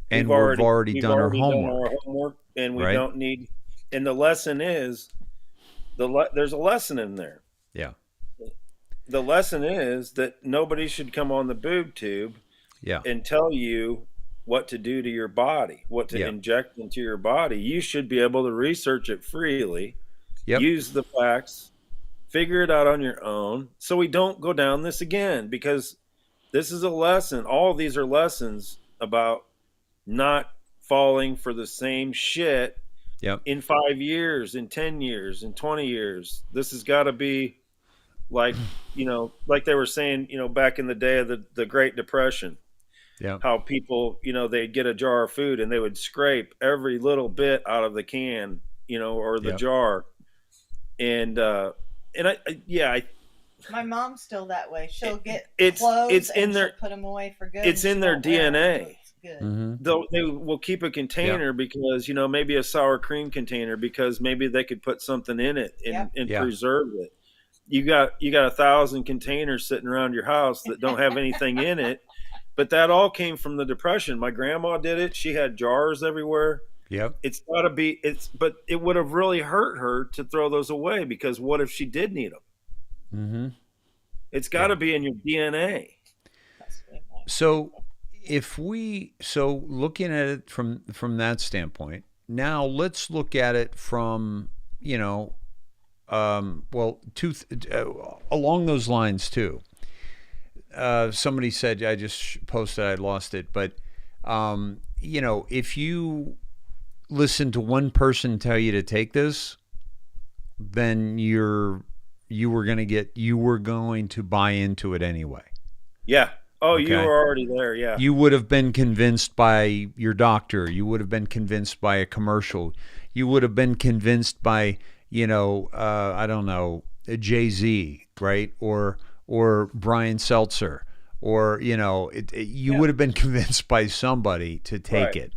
[SPEAKER 1] and we've already done our homework.
[SPEAKER 7] And we don't need. And the lesson is, there's a lesson in there.
[SPEAKER 1] Yeah.
[SPEAKER 7] The lesson is that nobody should come on the boob tube and tell you what to do to your body, what to inject into your body. You should be able to research it freely, use the facts, figure it out on your own, so we don't go down this again, because this is a lesson. All of these are lessons about not falling for the same shit in 5 years, in 10 years, in 20 years. This has got to be like, like they were saying, back in the day of the Great Depression, how people, they'd get a jar of food and they would scrape every little bit out of the can, or the jar. And
[SPEAKER 6] my mom's still that way. She'll get
[SPEAKER 7] clothes
[SPEAKER 6] and she'll put them away for good.
[SPEAKER 7] It's in their DNA.
[SPEAKER 6] Good.
[SPEAKER 7] They will keep a container because, maybe a sour cream container, because maybe they could put something in it and preserve it. You got 1,000 containers sitting around your house that don't have anything in it, but that all came from the Depression. My grandma did it. She had jars everywhere.
[SPEAKER 1] Yep.
[SPEAKER 7] But it would have really hurt her to throw those away, because what if she did need them?
[SPEAKER 1] Mm-hmm.
[SPEAKER 7] It's got to be in your DNA.
[SPEAKER 1] So looking at it from that standpoint, now let's look at it from, along those lines too. Somebody said, I just posted, I lost it, but if you listen to one person tell you to take this, then you were going to buy into it anyway.
[SPEAKER 7] Yeah. Oh,
[SPEAKER 1] okay?
[SPEAKER 7] You were already there. Yeah.
[SPEAKER 1] You would have been convinced by your doctor. You would have been convinced by a commercial. You would have been convinced by, I don't know, Jay-Z, right? Or Brian Seltzer, or, you would have been convinced by somebody to take it.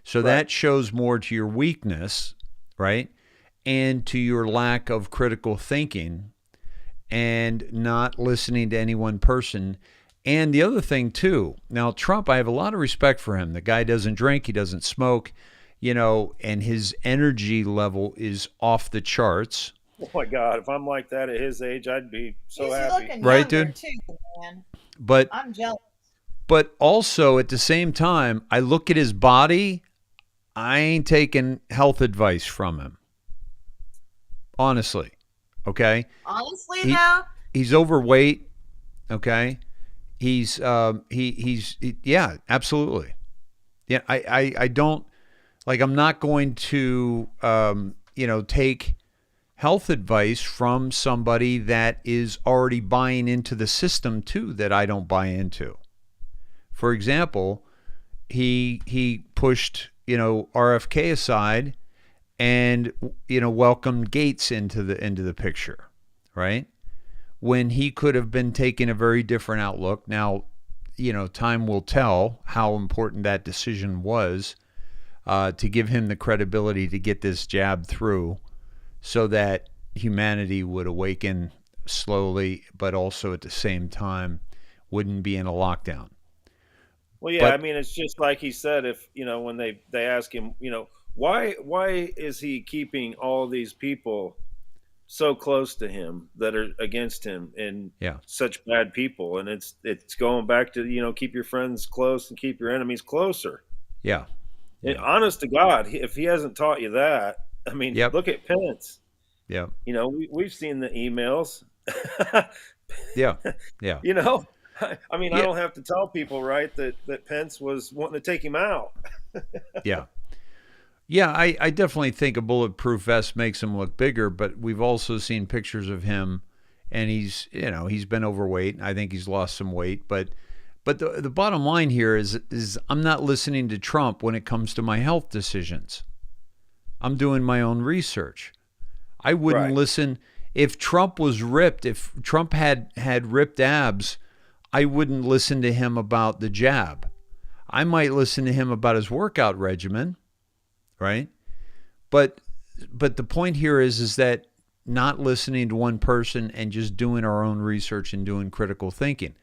[SPEAKER 1] So that shows more to your weakness, right? And to your lack of critical thinking and not listening to any one person. And the other thing too, now Trump, I have a lot of respect for him. The guy doesn't drink, he doesn't smoke, and his energy level is off the charts.
[SPEAKER 7] Oh my God, if I'm like that at his age, I'd be so happy.
[SPEAKER 6] Looking
[SPEAKER 1] right, dude?
[SPEAKER 6] Too, man.
[SPEAKER 1] But
[SPEAKER 6] I'm jealous.
[SPEAKER 1] But also at the same time, I look at his body. I ain't taking health advice from him. Honestly. Okay.
[SPEAKER 6] Honestly, now
[SPEAKER 1] He's overweight. Okay. He's yeah, absolutely. Yeah. I don't like, I'm not going to, take health advice from somebody that is already buying into the system too, that I don't buy into. For example, he pushed, RFK aside and, welcomed Gates into the picture, right? When he could have been taking a very different outlook. Now, time will tell how important that decision was to give him the credibility to get this jab through so that humanity would awaken slowly, but also at the same time wouldn't be in a lockdown.
[SPEAKER 7] Well, yeah,
[SPEAKER 1] But
[SPEAKER 7] I mean, it's just like he said. If when they ask him, why is he keeping all these people so close to him that are against him and
[SPEAKER 1] yeah,
[SPEAKER 7] such bad people? And it's going back to keep your friends close and keep your enemies closer.
[SPEAKER 1] yeah,
[SPEAKER 7] And honest to God, if he hasn't taught you that, I mean,
[SPEAKER 1] Yep.
[SPEAKER 7] look at Pence.
[SPEAKER 1] yeah,
[SPEAKER 7] We've seen the emails.
[SPEAKER 1] yeah, yeah.
[SPEAKER 7] I mean, I don't have to tell people, right, that Pence was wanting to take him out.
[SPEAKER 1] Yeah. Yeah, I definitely think a bulletproof vest makes him look bigger, but we've also seen pictures of him and he's been overweight. I think he's lost some weight, but the bottom line here is I'm not listening to Trump when it comes to my health decisions. I'm doing my own research. I wouldn't listen if Trump was ripped, if Trump had ripped abs, I wouldn't listen to him about the jab. I might listen to him about his workout regimen, right? But the point here is that not listening to one person and just doing our own research and doing critical thinking.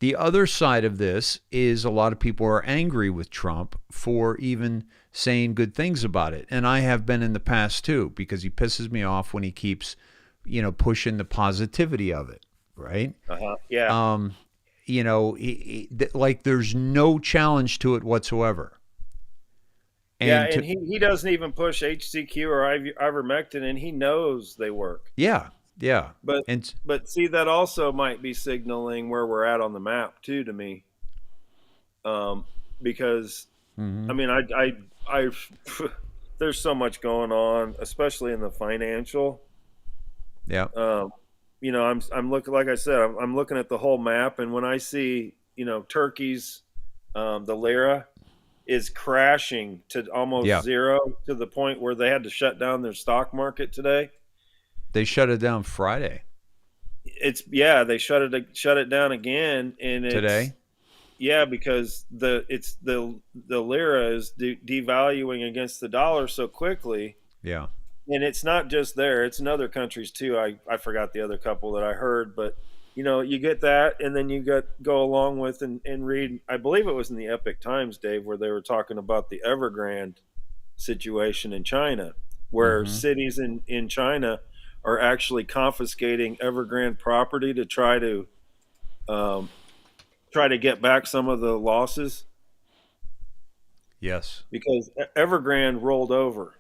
[SPEAKER 1] The other side of this is a lot of people are angry with Trump for even saying good things about it. And I have been in the past too, because he pisses me off when he keeps, pushing the positivity of it, right?
[SPEAKER 7] Yeah.
[SPEAKER 1] Like there's no challenge to it whatsoever.
[SPEAKER 7] And he doesn't even push HCQ or ivermectin, and he knows they work.
[SPEAKER 1] Yeah.
[SPEAKER 7] But see, that also might be signaling where we're at on the map too, to me. Because I mean, I there's so much going on, especially in the financial.
[SPEAKER 1] Yeah.
[SPEAKER 7] I'm looking, like I said, I'm looking at the whole map, and when I see, Turkey's, the lira is crashing to almost zero, to the point where they had to shut down their stock market today.
[SPEAKER 1] They shut it down Friday.
[SPEAKER 7] They shut it down again, and
[SPEAKER 1] today.
[SPEAKER 7] Yeah, because the lira is devaluing against the dollar so quickly.
[SPEAKER 1] Yeah.
[SPEAKER 7] And it's not just there; it's in other countries too. I forgot the other couple that I heard, but you get that, and then you go along with and read. I believe it was in the Epic Times, Dave, where they were talking about the Evergrande situation in China, where cities in China are actually confiscating Evergrande property to try to get back some of the losses.
[SPEAKER 1] Yes.
[SPEAKER 7] Because Evergrande rolled over.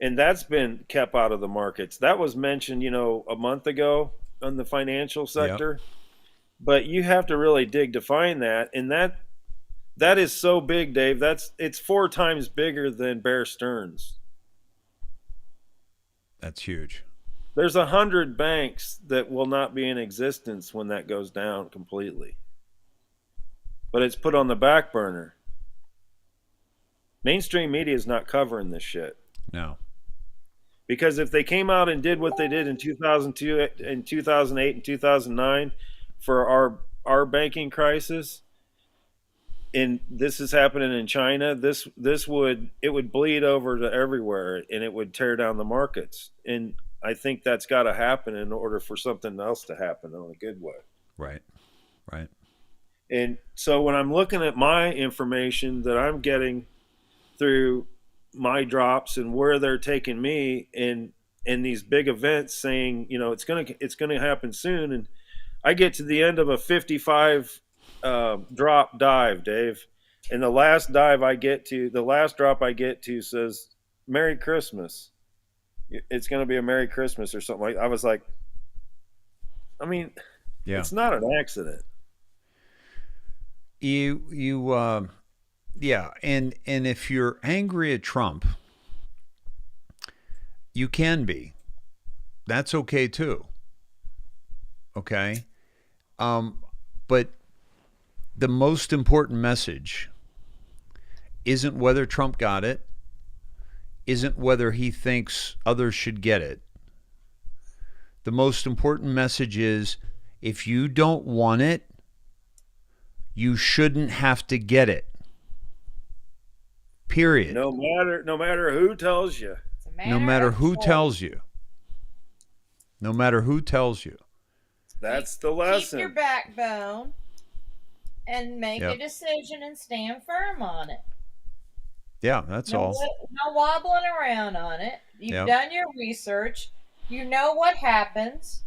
[SPEAKER 7] And that's been kept out of the markets. That was mentioned, a month ago on the financial sector. Yep. But you have to really dig to find that. And that is so big, Dave. It's 4 times bigger than Bear Stearns.
[SPEAKER 1] That's huge.
[SPEAKER 7] There's 100 banks that will not be in existence when that goes down completely. But it's put on the back burner. Mainstream media is not covering this shit.
[SPEAKER 1] No.
[SPEAKER 7] Because if they came out and did what they did in 2002 and 2008 and 2009 for our banking crisis, and this is happening in China, it would bleed over to everywhere, and it would tear down the markets. And I think that's got to happen in order for something else to happen in a good way.
[SPEAKER 1] Right.
[SPEAKER 7] And so when I'm looking at my information that I'm getting through my drops and where they're taking me in these big events, saying it's gonna happen soon, and I get to the end of a 55 drop dive, Dave. And the last drop I get to says Merry Christmas. It's going to be a Merry Christmas or something like. I was like, I mean, it's not an accident.
[SPEAKER 1] Yeah, and if you're angry at Trump, you can be. That's okay too. Okay, but the most important message isn't whether Trump got it, isn't whether he thinks others should get it. The most important message is if you don't want it, you shouldn't have to get it. Period.
[SPEAKER 7] No matter who tells you.
[SPEAKER 1] No matter who tells you. No matter who tells you.
[SPEAKER 7] That's the lesson.
[SPEAKER 6] Keep your backbone and make a decision and stand firm on it.
[SPEAKER 1] Yeah, that's all.
[SPEAKER 6] No wobbling around on it. You've done your research. You know what happens.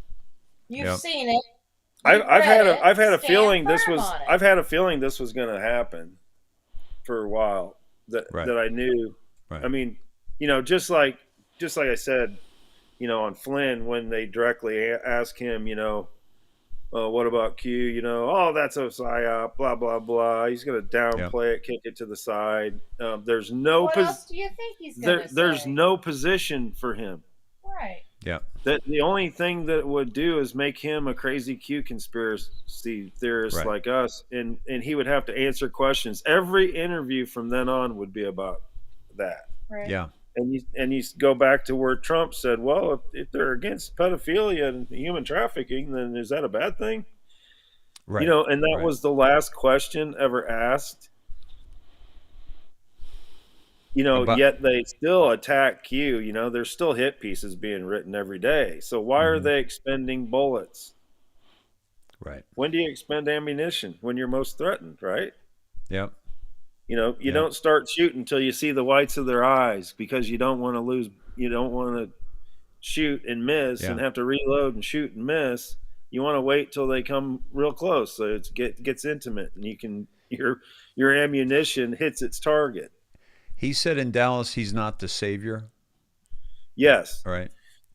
[SPEAKER 6] You've seen it.
[SPEAKER 7] I've had a feeling this was going to happen for a while. That I knew.
[SPEAKER 1] Right.
[SPEAKER 7] I mean, just like I said, on Flynn when they directly ask him, what about Q? Oh, that's a psyop, blah blah blah. He's going to downplay it, kick it to the side. There's no.
[SPEAKER 6] What else do you think he's going to say?
[SPEAKER 7] There's no position for him.
[SPEAKER 6] Right.
[SPEAKER 1] Yeah.
[SPEAKER 7] That the only thing that would do is make him a crazy Q conspiracy theorist like us, and he would have to answer questions. Every interview from then on would be about that.
[SPEAKER 6] Right.
[SPEAKER 1] Yeah.
[SPEAKER 7] And you go back to where Trump said, well, if they're against pedophilia and human trafficking, then is that a bad thing?
[SPEAKER 1] Right.
[SPEAKER 7] And that was the last question ever asked. Yet they still attack Q. There's still hit pieces being written every day. So why are they expending bullets?
[SPEAKER 1] Right.
[SPEAKER 7] When do you expend ammunition? When you're most threatened, right?
[SPEAKER 1] Yep.
[SPEAKER 7] You don't start shooting until you see the whites of their eyes because you don't want to lose. You don't want to shoot and miss and have to reload and shoot and miss. You want to wait till they come real close so it gets intimate and your ammunition hits its target.
[SPEAKER 1] He said in Dallas he's not the savior.
[SPEAKER 7] Yes.
[SPEAKER 1] Right.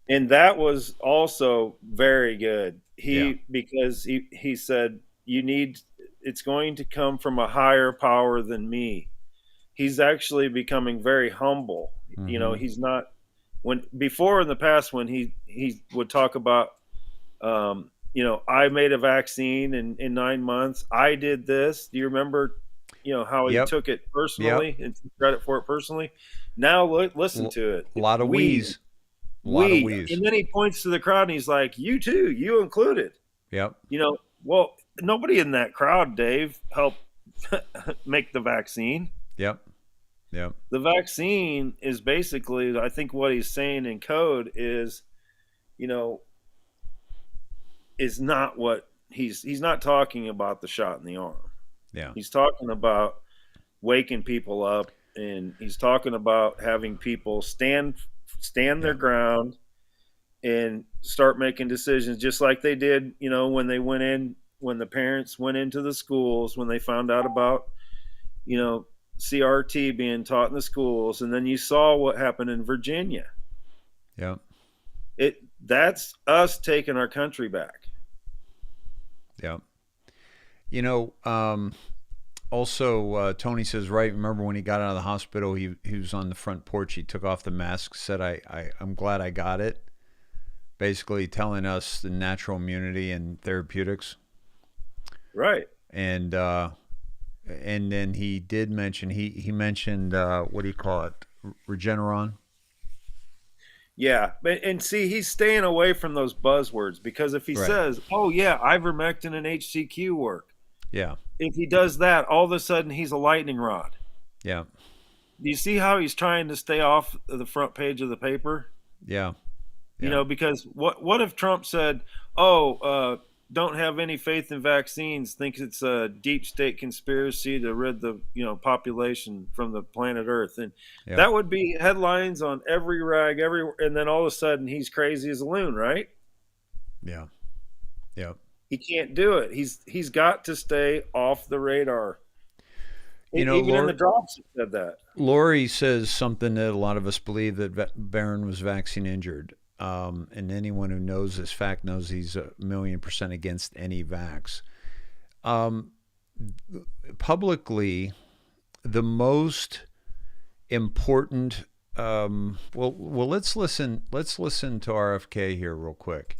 [SPEAKER 7] And that was also very good. Because he said it's going to come from a higher power than me. He's actually becoming very humble.
[SPEAKER 1] Mm-hmm.
[SPEAKER 7] He's not before in the past when he would talk about I made a vaccine in 9 months. I did this. Do you remember how he took it personally and took credit for it personally? Now listen to it.
[SPEAKER 1] A lot of wheeze.
[SPEAKER 7] And then he points to the crowd and he's like, you too, you included.
[SPEAKER 1] Yep.
[SPEAKER 7] Well, nobody in that crowd, Dave, helped make the vaccine.
[SPEAKER 1] Yep.
[SPEAKER 7] The vaccine is basically, I think what he's saying in code is, is not what he's not talking about the shot in the arm.
[SPEAKER 1] Yeah.
[SPEAKER 7] He's talking about waking people up, and he's talking about having people stand their ground and start making decisions just like they did, when the parents went into the schools, when they found out about, CRT being taught in the schools. And then you saw what happened in Virginia.
[SPEAKER 1] Yeah.
[SPEAKER 7] That's us taking our country back.
[SPEAKER 1] Yeah. Also, Tony says, right, remember when he got out of the hospital, he was on the front porch, he took off the mask, said, I'm glad I got it. Basically telling us the natural immunity and therapeutics.
[SPEAKER 7] Right.
[SPEAKER 1] And then he did mention, he mentioned, what do you call it? Regeneron.
[SPEAKER 7] Yeah. And see, he's staying away from those buzzwords because if he says, oh yeah, ivermectin and HCQ work.
[SPEAKER 1] Yeah.
[SPEAKER 7] If he does that, all of a sudden he's a lightning rod.
[SPEAKER 1] Yeah.
[SPEAKER 7] Do you see how he's trying to stay off the front page of the paper?
[SPEAKER 1] Yeah.
[SPEAKER 7] Because what if Trump said, don't have any faith in vaccines, thinks it's a deep state conspiracy to rid the population from the planet Earth, and that would be headlines on every rag, everywhere, and then all of a sudden he's crazy as a loon, right?
[SPEAKER 1] Yeah.
[SPEAKER 7] He can't do it. He's got to stay off the radar.
[SPEAKER 1] You know,
[SPEAKER 7] even in the drops it said that.
[SPEAKER 1] Lori says something that a lot of us believe, that Barron was vaccine injured. And anyone who knows this fact knows he's 1,000,000% against any vax. Publicly, the most important. Well, let's listen to RFK here real quick,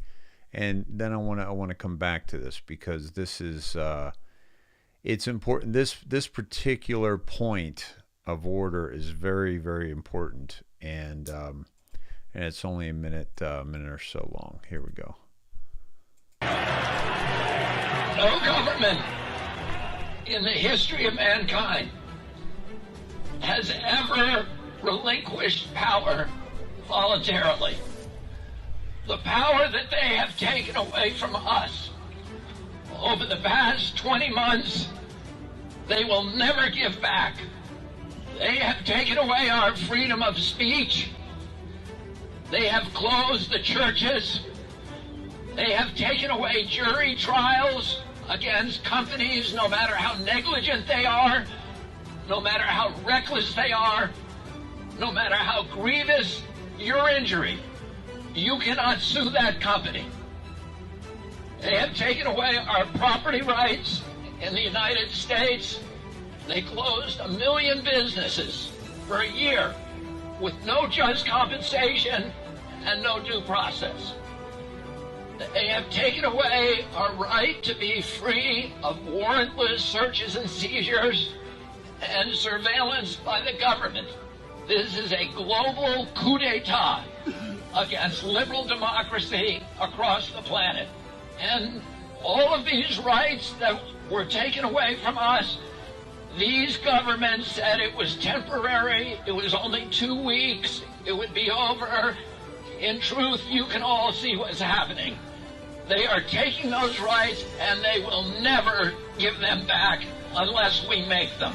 [SPEAKER 1] and then I want to come back to this, because this is it's important. This particular point of order is very, very important, and it's only a minute or so long. Here we go.
[SPEAKER 8] No government in the history of mankind has ever relinquished power voluntarily. The power that they have taken away from us over the past 20 months, they will never give back. They have taken away our freedom of speech. They have closed the churches. They have taken away jury trials against companies, no matter how negligent they are, no matter how reckless they are, no matter how grievous your injury. You cannot sue that company. They have taken away our property rights in the United States. They closed 1 million businesses for a year with no just compensation and no due process. They have taken away our right to be free of warrantless searches and seizures and surveillance by the government. This is a global coup d'etat against liberal democracy across the planet. And all of these rights that were taken away from us, these governments said it was temporary, it was only 2 weeks, it would be over. In truth, you can all see what's happening. They are taking those rights, and they will never give them back unless we make them.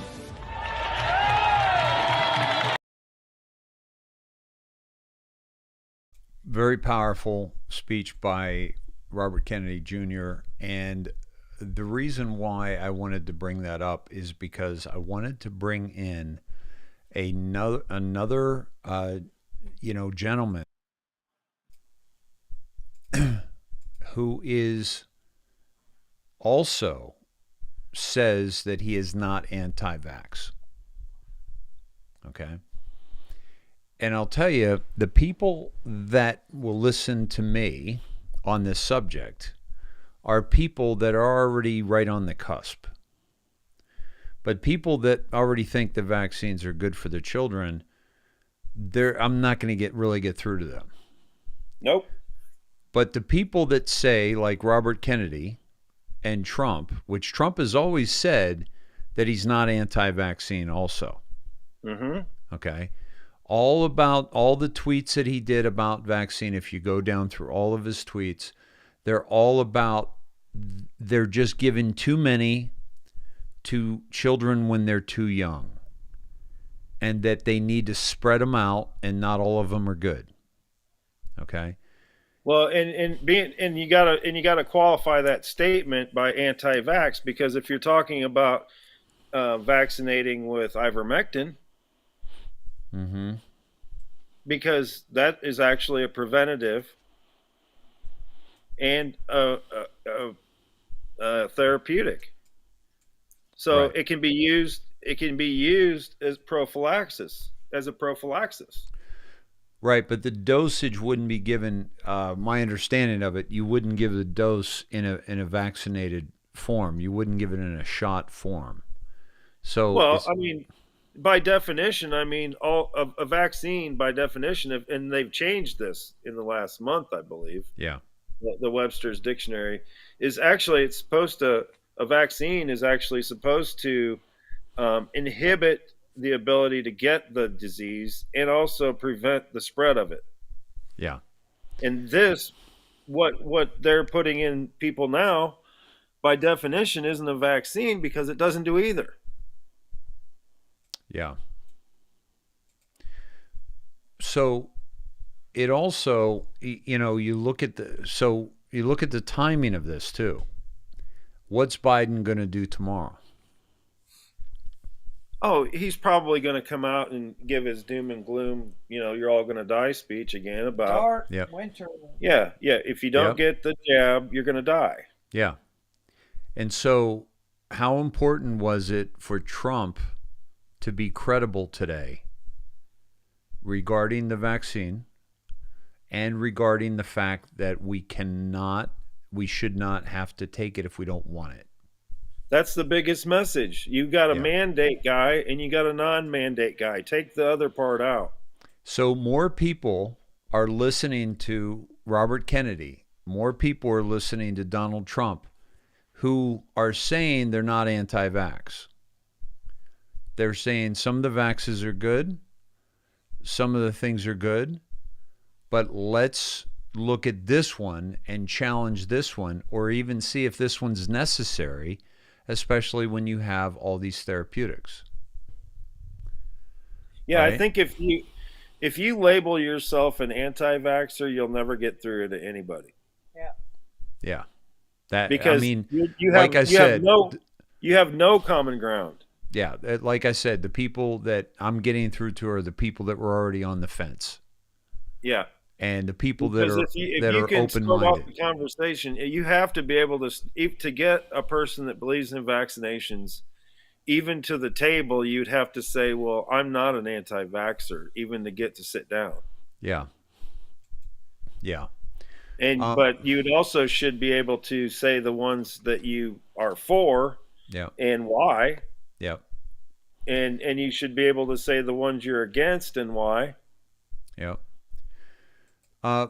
[SPEAKER 1] Very powerful speech by Robert Kennedy Jr. And the reason why I wanted to bring that up is because I wanted to bring in another gentleman who is also says that he is not anti-vax. Okay. And I'll tell you, the people that will listen to me on this subject are people that are already right on the cusp. But people that already think the vaccines are good for their children, I'm not going to really get through to them.
[SPEAKER 7] Nope.
[SPEAKER 1] But the people that say, like Robert Kennedy and Trump, which Trump has always said that he's not anti-vaccine also.
[SPEAKER 7] Mm-hmm.
[SPEAKER 1] Okay. All about all the tweets that he did about vaccine, if you go down through all of his tweets, they're just giving too many to children when they're too young, and that they need to spread them out, and not all of them are good. Okay.
[SPEAKER 7] Well, and you gotta qualify that statement by anti-vax, because if you're talking about vaccinating with ivermectin,
[SPEAKER 1] mm-hmm.
[SPEAKER 7] because that is actually a preventative and a therapeutic, so
[SPEAKER 1] right.
[SPEAKER 7] It can be used as prophylaxis,
[SPEAKER 1] Right, but the dosage wouldn't be given. My understanding of it, you wouldn't give the dose in a vaccinated form. You wouldn't give it in a shot form. So,
[SPEAKER 7] well, I mean, by definition, a vaccine by definition, and they've changed this in the last month, I believe.
[SPEAKER 1] Yeah.
[SPEAKER 7] The Webster's Dictionary is actually a vaccine is actually supposed to inhibit the ability to get the disease and also prevent the spread of it.
[SPEAKER 1] Yeah.
[SPEAKER 7] And this, what they're putting in people now, by definition, isn't a vaccine, because it doesn't do either.
[SPEAKER 1] Yeah. So it also, you look at the timing of this too. What's Biden going to do tomorrow?
[SPEAKER 7] Oh, he's probably going to come out and give his doom and gloom, you're all going to die speech again about
[SPEAKER 6] Dark
[SPEAKER 1] Yep.
[SPEAKER 6] winter.
[SPEAKER 7] Yeah. If you don't get the jab, you're going to die.
[SPEAKER 1] Yeah. And so how important was it for Trump to be credible today regarding the vaccine and regarding the fact that we should not have to take it if we don't want it?
[SPEAKER 7] That's the biggest message. You got a mandate guy and you got a non-mandate guy. Take the other part out.
[SPEAKER 1] So more people are listening to Robert Kennedy. More people are listening to Donald Trump, who are saying they're not anti-vax. They're saying some of the vaxes are good, some of the things are good, but let's look at this one and challenge this one, or even see if this one's necessary, especially when you have all these therapeutics.
[SPEAKER 7] Yeah,
[SPEAKER 1] Right?
[SPEAKER 7] I think if you label yourself an anti-vaxxer, you'll never get through to anybody.
[SPEAKER 1] Yeah. That,
[SPEAKER 7] Because
[SPEAKER 1] I mean,
[SPEAKER 7] you have,
[SPEAKER 1] like I said,
[SPEAKER 7] you have no common ground.
[SPEAKER 1] yeah, like I said, the people that I'm getting through to are the people that were already on the fence.
[SPEAKER 7] Yeah.
[SPEAKER 1] And the people
[SPEAKER 7] Because
[SPEAKER 1] that are
[SPEAKER 7] can scope out
[SPEAKER 1] open-minded.
[SPEAKER 7] the conversation, you have to be able to get a person that believes in vaccinations, even to the table. You'd have to say, "Well, I'm not an anti-vaxxer," even to get to sit down.
[SPEAKER 1] Yeah. Yeah.
[SPEAKER 7] And but you also should be able to say the ones that you are for,
[SPEAKER 1] Yeah.
[SPEAKER 7] and why.
[SPEAKER 1] Yeah.
[SPEAKER 7] And you should be able to say the ones you're against and why.
[SPEAKER 1] Yeah.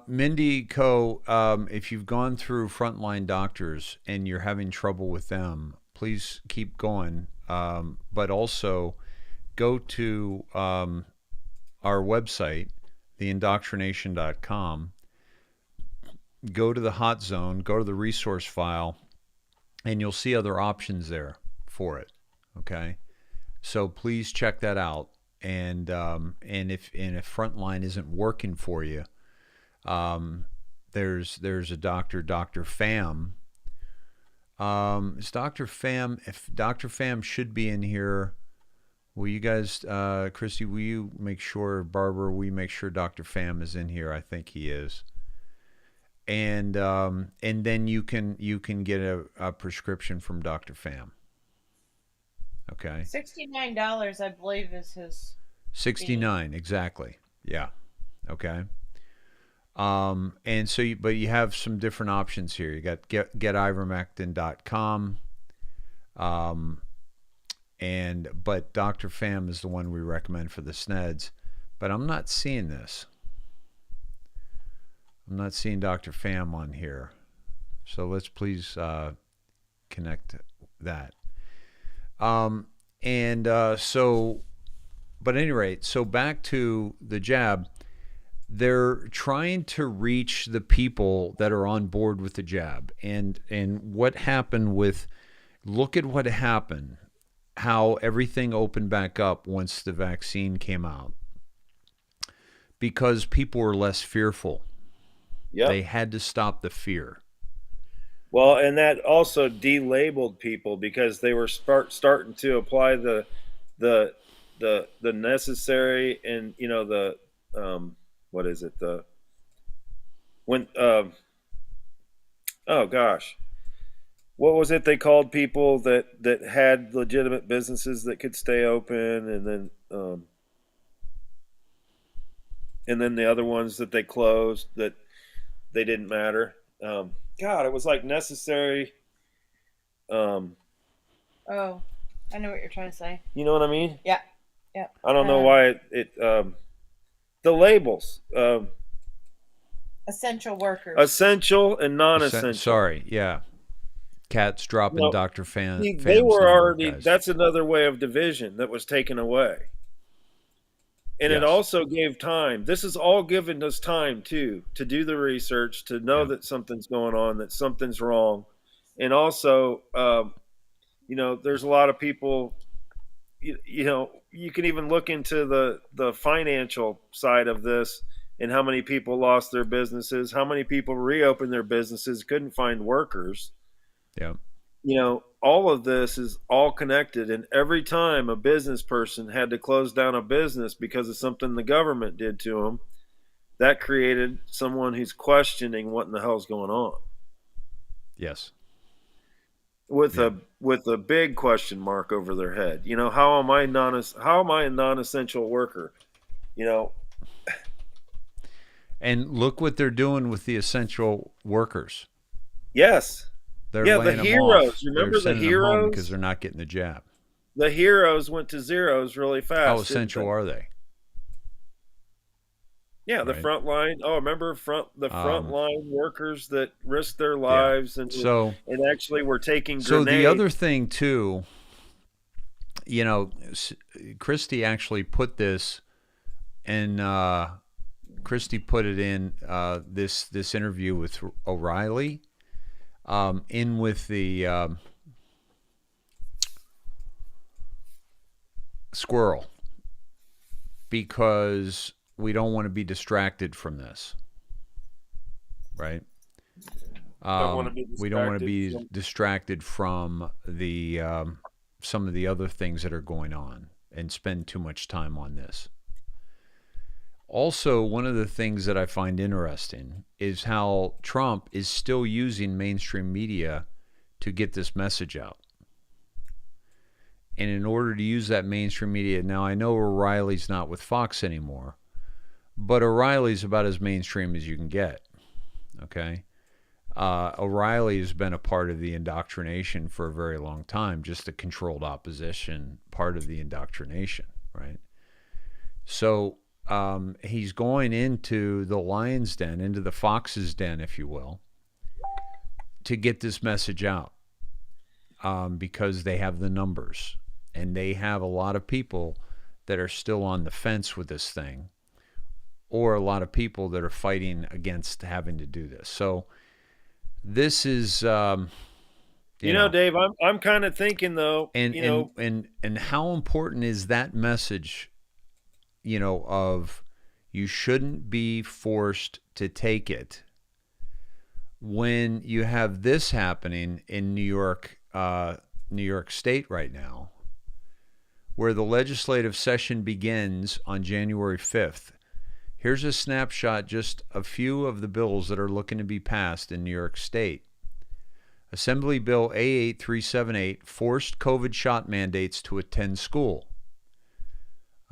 [SPEAKER 1] Mindy Coe, if you've gone through frontline doctors and you're having trouble with them, please keep going. But also go to our website, theindoctrination.com. Go to the hot zone, go to the resource file, and you'll see other options there for it. Okay, so please check that out. And if frontline isn't working for you, there's a doctor, Dr. Pham. Is Dr. Pham? If Dr. Pham should be in here, will you guys, Christy? Will you make sure, Barbara? Will you make sure Dr. Pham is in here? I think he is. And then you can get a prescription from Dr. Pham. Okay.
[SPEAKER 6] $69, I believe, is his.
[SPEAKER 1] 69, exactly. Yeah. Okay. And so, but you have some different options here. You got getivermectin.com. But Dr. Pham is the one we recommend for the SNEDs. But I'm not seeing this. I'm not seeing Dr. Pham on here. So let's please connect that. But at any rate, so back to the jab. They're trying to reach the people that are on board with the jab. And what happened with, look at what happened, how everything opened back up once the vaccine came out. Because people were less fearful.
[SPEAKER 7] Yep.
[SPEAKER 1] They had to stop the fear.
[SPEAKER 7] Well, and that also delabeled people because they were starting to apply the necessary and the what is it oh gosh, what was it they called people that had legitimate businesses that could stay open, and then the other ones that they closed that they didn't matter. God, it was like necessary.
[SPEAKER 6] Oh, I know what you're trying to say.
[SPEAKER 7] You know what I mean?
[SPEAKER 6] Yeah. Yeah.
[SPEAKER 7] I don't know why the labels.
[SPEAKER 6] Essential workers.
[SPEAKER 7] Essential and non-essential.
[SPEAKER 1] Sorry, yeah. Cat's dropping Dr. Pham.
[SPEAKER 7] They were already, that's another way of division that was taken away. And
[SPEAKER 1] Yes.
[SPEAKER 7] it also gave time. This has all given us time, too, to do the research, to know that something's going on, that something's wrong. And also, there's a lot of people, you can even look into the financial side of this and how many people lost their businesses, how many people reopened their businesses, couldn't find workers.
[SPEAKER 1] Yeah.
[SPEAKER 7] all of this is all connected. And every time a business person had to close down a business because of something the government did to them, that created someone who's questioning what in the hell's going on.
[SPEAKER 1] Yes.
[SPEAKER 7] With a big question mark over their head. How am I a non-essential worker?
[SPEAKER 1] And look what they're doing with the essential workers.
[SPEAKER 7] Yes.
[SPEAKER 1] They're
[SPEAKER 7] the
[SPEAKER 1] laying them
[SPEAKER 7] heroes.
[SPEAKER 1] off.
[SPEAKER 7] Remember
[SPEAKER 1] they're
[SPEAKER 7] the heroes?
[SPEAKER 1] because they're not getting the jab.
[SPEAKER 7] The heroes went to zeros really fast.
[SPEAKER 1] How essential are they?
[SPEAKER 7] Yeah, the front line. Oh, remember the front line workers that risked their lives and actually were taking grenades.
[SPEAKER 1] So the other thing too, Christie actually put this, and Christie put it in this interview with O'Reilly, in with the squirrel, because we don't want to be distracted from this, right? We don't want to be distracted from the some of the other things that are going on and spend too much time on this. Also, one of the things that I find interesting is how Trump is still using mainstream media to get this message out. And in order to use that mainstream media, now I know O'Reilly's not with Fox anymore, but O'Reilly's about as mainstream as you can get, okay? O'Reilly has been a part of the indoctrination for a very long time, just a controlled opposition part of the indoctrination, right? So he's going into the lion's den, into the fox's den, if you will, to get this message out, because they have the numbers, and they have a lot of people that are still on the fence with this thing, or a lot of people that are fighting against having to do this. So this is,
[SPEAKER 7] Dave, I'm kind of thinking though,
[SPEAKER 1] and how important is that message, of you shouldn't be forced to take it, when you have this happening in New York State right now, where the legislative session begins on January 5th. Here's a snapshot, just a few of the bills that are looking to be passed in New York State. Assembly Bill A8378, forced COVID shot mandates to attend school.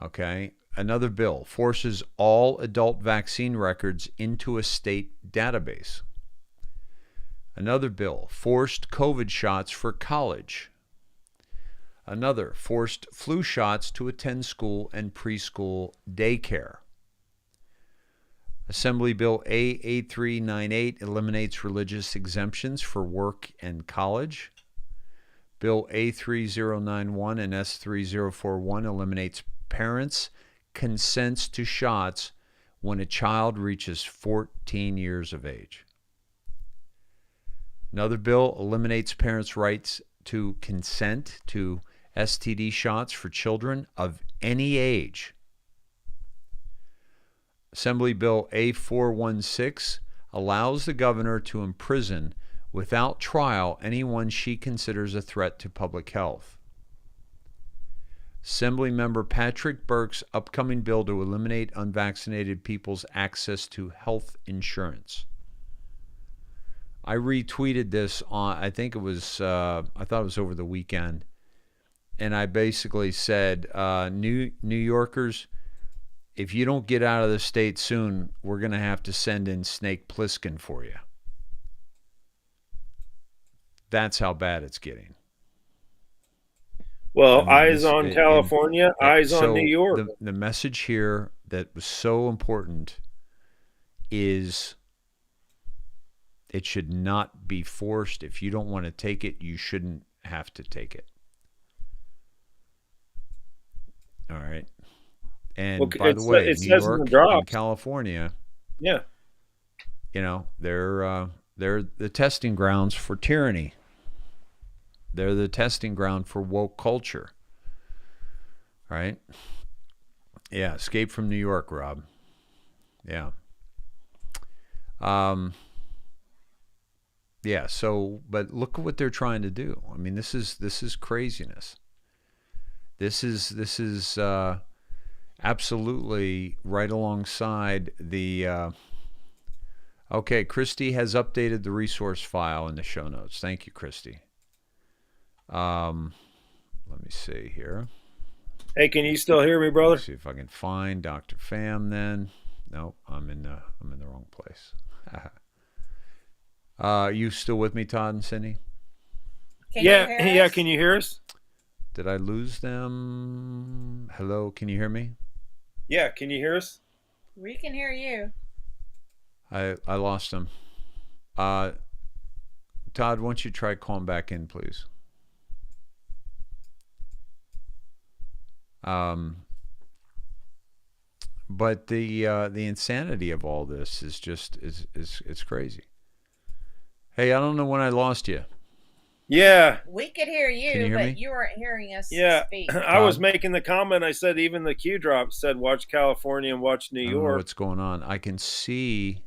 [SPEAKER 1] Okay. Another bill forces all adult vaccine records into a state database. Another bill, forced COVID shots for college. Another, forced flu shots to attend school and preschool daycare. Assembly Bill A8398 eliminates religious exemptions for work and college. Bill A3091 and S3041 eliminates parents' consents to shots when a child reaches 14 years of age. Another bill eliminates parents' rights to consent to STD shots for children of any age. Assembly Bill A416 allows the governor to imprison without trial anyone she considers a threat to public health. Assemblymember Patrick Burke's upcoming bill to eliminate unvaccinated people's access to health insurance. I retweeted this on, I thought it was over the weekend, and I basically said, New Yorkers, if you don't get out of the state soon, we're going to have to send in Snake Plissken for you. That's how bad it's getting.
[SPEAKER 7] Well, eyes on California, eyes on New York.
[SPEAKER 1] The message here that was so important is it should not be forced. If you don't want to take it, you shouldn't have to take it. All right. And by the way, New York and California, they're the testing grounds for tyranny. They're the testing ground for woke culture. Right? Yeah, Escape from New York, Rob. Yeah. Yeah. So, but look at what they're trying to do. I mean, this is craziness. This is absolutely right alongside the. Okay, Christy has updated the resource file in the show notes. Thank you, Christy. Let me see here.
[SPEAKER 7] Hey, can you still hear me, brother?
[SPEAKER 1] Let's see if I can find Dr. Pham then. Nope, I'm in the wrong place. You still with me, Todd and Cindy?
[SPEAKER 7] Yeah, can you hear us?
[SPEAKER 1] Did I lose them? Hello, can you hear me?
[SPEAKER 7] Yeah, can you hear us?
[SPEAKER 6] We can hear you.
[SPEAKER 1] I lost them. Todd, why don't you try calling back in, please? But the insanity of all this is just it's crazy. Hey, I don't know when I lost you.
[SPEAKER 7] Yeah.
[SPEAKER 6] We could hear you,
[SPEAKER 1] Can you hear
[SPEAKER 6] but
[SPEAKER 1] me?
[SPEAKER 6] you weren't hearing us
[SPEAKER 7] Yeah,
[SPEAKER 6] speak.
[SPEAKER 7] I was making the comment. I said even the Q drop said watch California and watch New
[SPEAKER 1] I don't know
[SPEAKER 7] York.
[SPEAKER 1] what's going on. I can see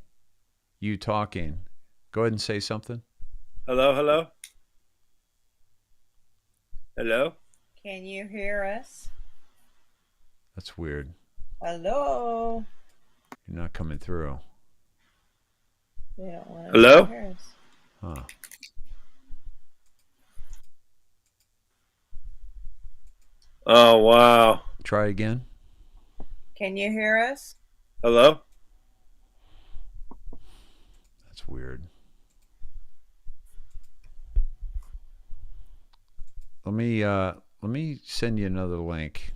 [SPEAKER 1] you talking. Go ahead and say something.
[SPEAKER 7] Hello, hello, hello.
[SPEAKER 6] Can you hear us?
[SPEAKER 1] That's weird.
[SPEAKER 6] Hello.
[SPEAKER 1] You're not coming through.
[SPEAKER 6] They don't want
[SPEAKER 7] Hello?
[SPEAKER 6] to hear us.
[SPEAKER 1] Huh.
[SPEAKER 7] Oh wow.
[SPEAKER 1] Try again.
[SPEAKER 6] Can you hear us?
[SPEAKER 7] Hello.
[SPEAKER 1] That's weird. Let me send you another link.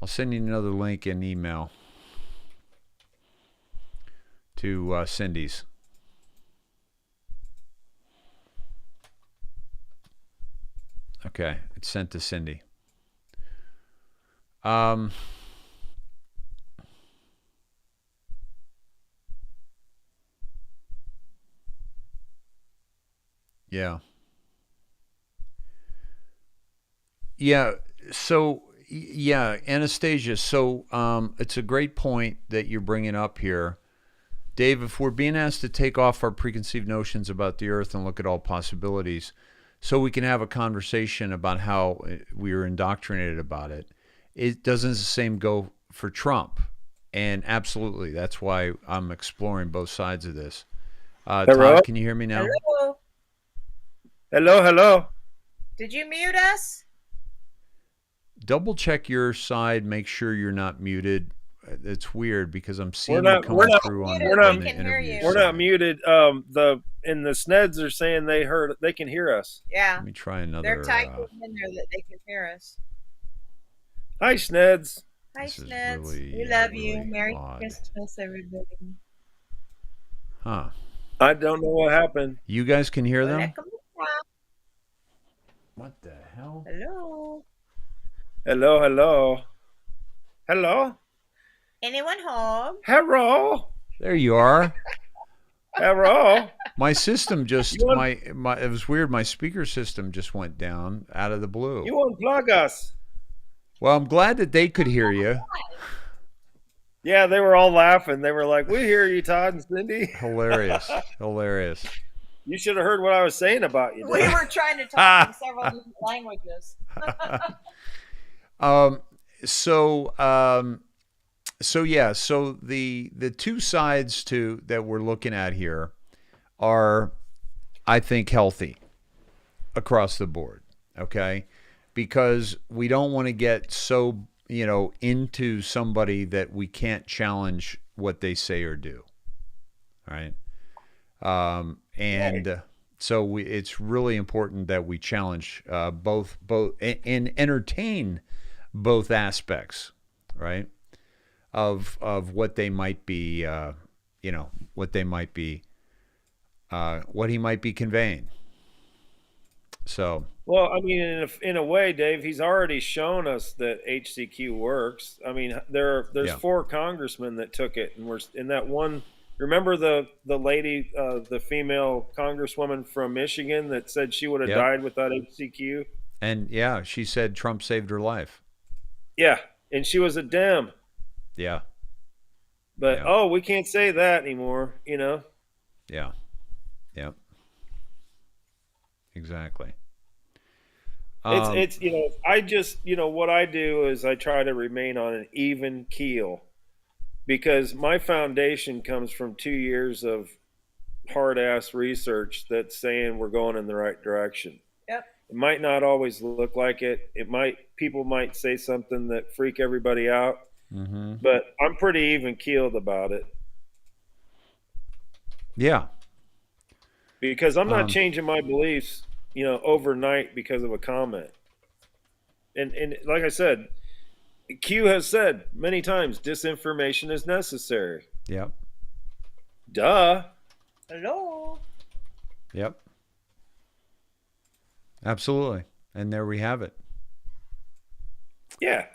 [SPEAKER 1] I'll send you another link in email to Cindy's. Okay, it's sent to Cindy. Yeah. Yeah. So, yeah, Anastasia. So, it's a great point that you're bringing up here. Dave, if we're being asked to take off our preconceived notions about the earth and look at all possibilities so we can have a conversation about how we are indoctrinated about it, it doesn't the same go for Trump. And absolutely, that's why I'm exploring both sides of this. Todd, can you hear me now?
[SPEAKER 6] Hello.
[SPEAKER 7] Hello, hello.
[SPEAKER 6] Did you mute us?
[SPEAKER 1] Double check your side. Make sure you're not muted. It's weird because I'm seeing you coming through on the interview.
[SPEAKER 7] We're not muted. The Sneds are saying they can hear us.
[SPEAKER 6] Yeah.
[SPEAKER 1] Let me try another.
[SPEAKER 6] They're typing in there that they can hear us.
[SPEAKER 7] Hi, Sneds.
[SPEAKER 6] Hi,
[SPEAKER 1] This is
[SPEAKER 6] Sneds.
[SPEAKER 1] really,
[SPEAKER 6] We love you.
[SPEAKER 1] really
[SPEAKER 6] Merry
[SPEAKER 1] odd.
[SPEAKER 6] Christmas, everybody.
[SPEAKER 1] Huh.
[SPEAKER 7] I don't know what happened.
[SPEAKER 1] You guys can hear them?
[SPEAKER 6] What
[SPEAKER 1] the hell?
[SPEAKER 6] Hello.
[SPEAKER 7] Hello, hello. Hello?
[SPEAKER 6] Anyone home?
[SPEAKER 7] Hello?
[SPEAKER 1] There you are.
[SPEAKER 7] Hello?
[SPEAKER 1] My system just it was weird. My speaker system just went down out of the blue.
[SPEAKER 7] You unplug us.
[SPEAKER 1] Well, I'm glad that they could hear you.
[SPEAKER 7] Yeah, they were all laughing. They were like, "We hear you, Todd and Cindy."
[SPEAKER 1] Hilarious. Hilarious.
[SPEAKER 7] You should have heard what I was saying about you.
[SPEAKER 6] We were trying to talk in several different languages.
[SPEAKER 1] So yeah, so the two sides that we're looking at here are, I think, healthy across the board. Okay, because we don't want to get so into somebody that we can't challenge what they say or do. Right. So it's really important that we challenge both and entertain both aspects, right? Of what they might be, what they might be, what he might be conveying. So.
[SPEAKER 7] Well, I mean, in a way, Dave, he's already shown us that HCQ works. I mean, there's 4 congressmen that took it, and we're in that one. Remember the lady, the female congresswoman from Michigan that said she would have died without HCQ?
[SPEAKER 1] And yeah, she said Trump saved her life.
[SPEAKER 7] Yeah, and she was a Dem.
[SPEAKER 1] Yeah.
[SPEAKER 7] But we can't say that anymore,
[SPEAKER 1] Yeah. Yep. Exactly.
[SPEAKER 7] It's I just what I do is I try to remain on an even keel, because my foundation comes from 2 years of hard ass research that's saying we're going in the right direction.
[SPEAKER 6] Yep.
[SPEAKER 7] It might not always look like it. People might say something that freak everybody out, but I'm pretty even keeled about it.
[SPEAKER 1] Yeah.
[SPEAKER 7] Because I'm not changing my beliefs, overnight because of a comment. And like I said, Q has said many times, disinformation is necessary.
[SPEAKER 1] Yep.
[SPEAKER 7] Duh.
[SPEAKER 6] Hello.
[SPEAKER 1] Yep. Absolutely. And there we have it.
[SPEAKER 7] Yeah.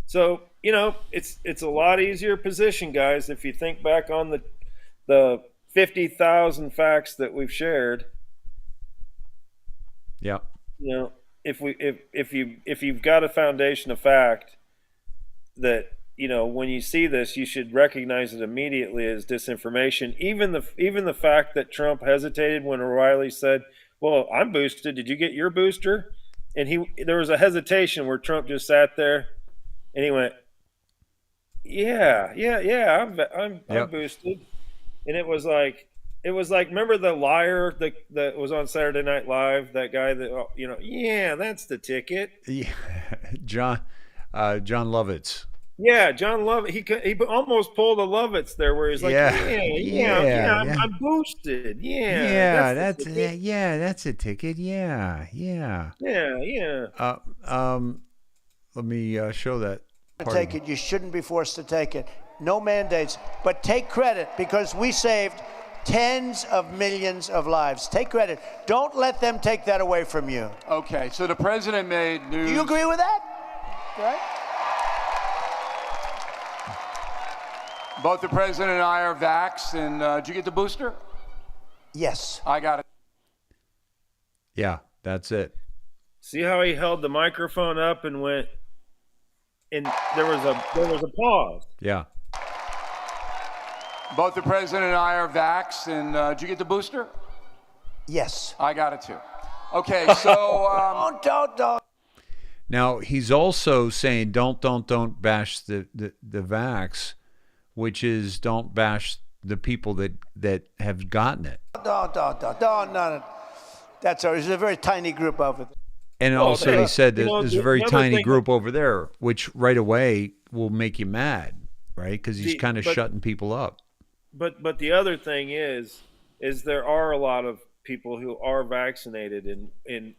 [SPEAKER 7] So, it's a lot easier position, guys, if you think back on the 50,000 facts that we've shared.
[SPEAKER 1] Yeah.
[SPEAKER 7] If you've got a foundation of fact that, when you see this, you should recognize it immediately as disinformation. Even the fact that Trump hesitated when O'Reilly said, "Well, I'm boosted. Did you get your booster?" And there was a hesitation where Trump just sat there and he went, "Yeah, I'm boosted." And it was like, remember the liar that was on Saturday Night Live, that guy that, yeah, that's the ticket.
[SPEAKER 1] Yeah. John Lovitz.
[SPEAKER 7] Yeah, John Lovitz. He almost pulled a Lovitz there, where he's like, I'm boosted. Yeah,
[SPEAKER 1] that's a ticket. Yeah. Let me show that.
[SPEAKER 4] Take it. You shouldn't be forced to take it. No mandates, but take credit, because we saved tens of millions of lives. Take credit. Don't let them take that away from you.
[SPEAKER 5] Okay, so the president made news.
[SPEAKER 4] Do you agree with that? Right?
[SPEAKER 5] Both the president and I are vaxxed, and did you get the booster?
[SPEAKER 4] Yes.
[SPEAKER 5] I got it.
[SPEAKER 1] Yeah, that's it.
[SPEAKER 7] See how he held the microphone up and went, and there was a pause.
[SPEAKER 1] Yeah.
[SPEAKER 5] Both the president and I are vaxxed, and did you get the booster?
[SPEAKER 4] Yes.
[SPEAKER 5] I got it too. Okay, so
[SPEAKER 4] Don't.
[SPEAKER 1] Now he's also saying don't bash the vax, which is don't bash the people that have gotten it.
[SPEAKER 4] No. That's all. There's a very tiny group of it.
[SPEAKER 1] And also he said that there's a very tiny group over there, which right away will make you mad, right? Because he's kind of shutting people up.
[SPEAKER 7] But the other thing is there are a lot of people who are vaccinated, and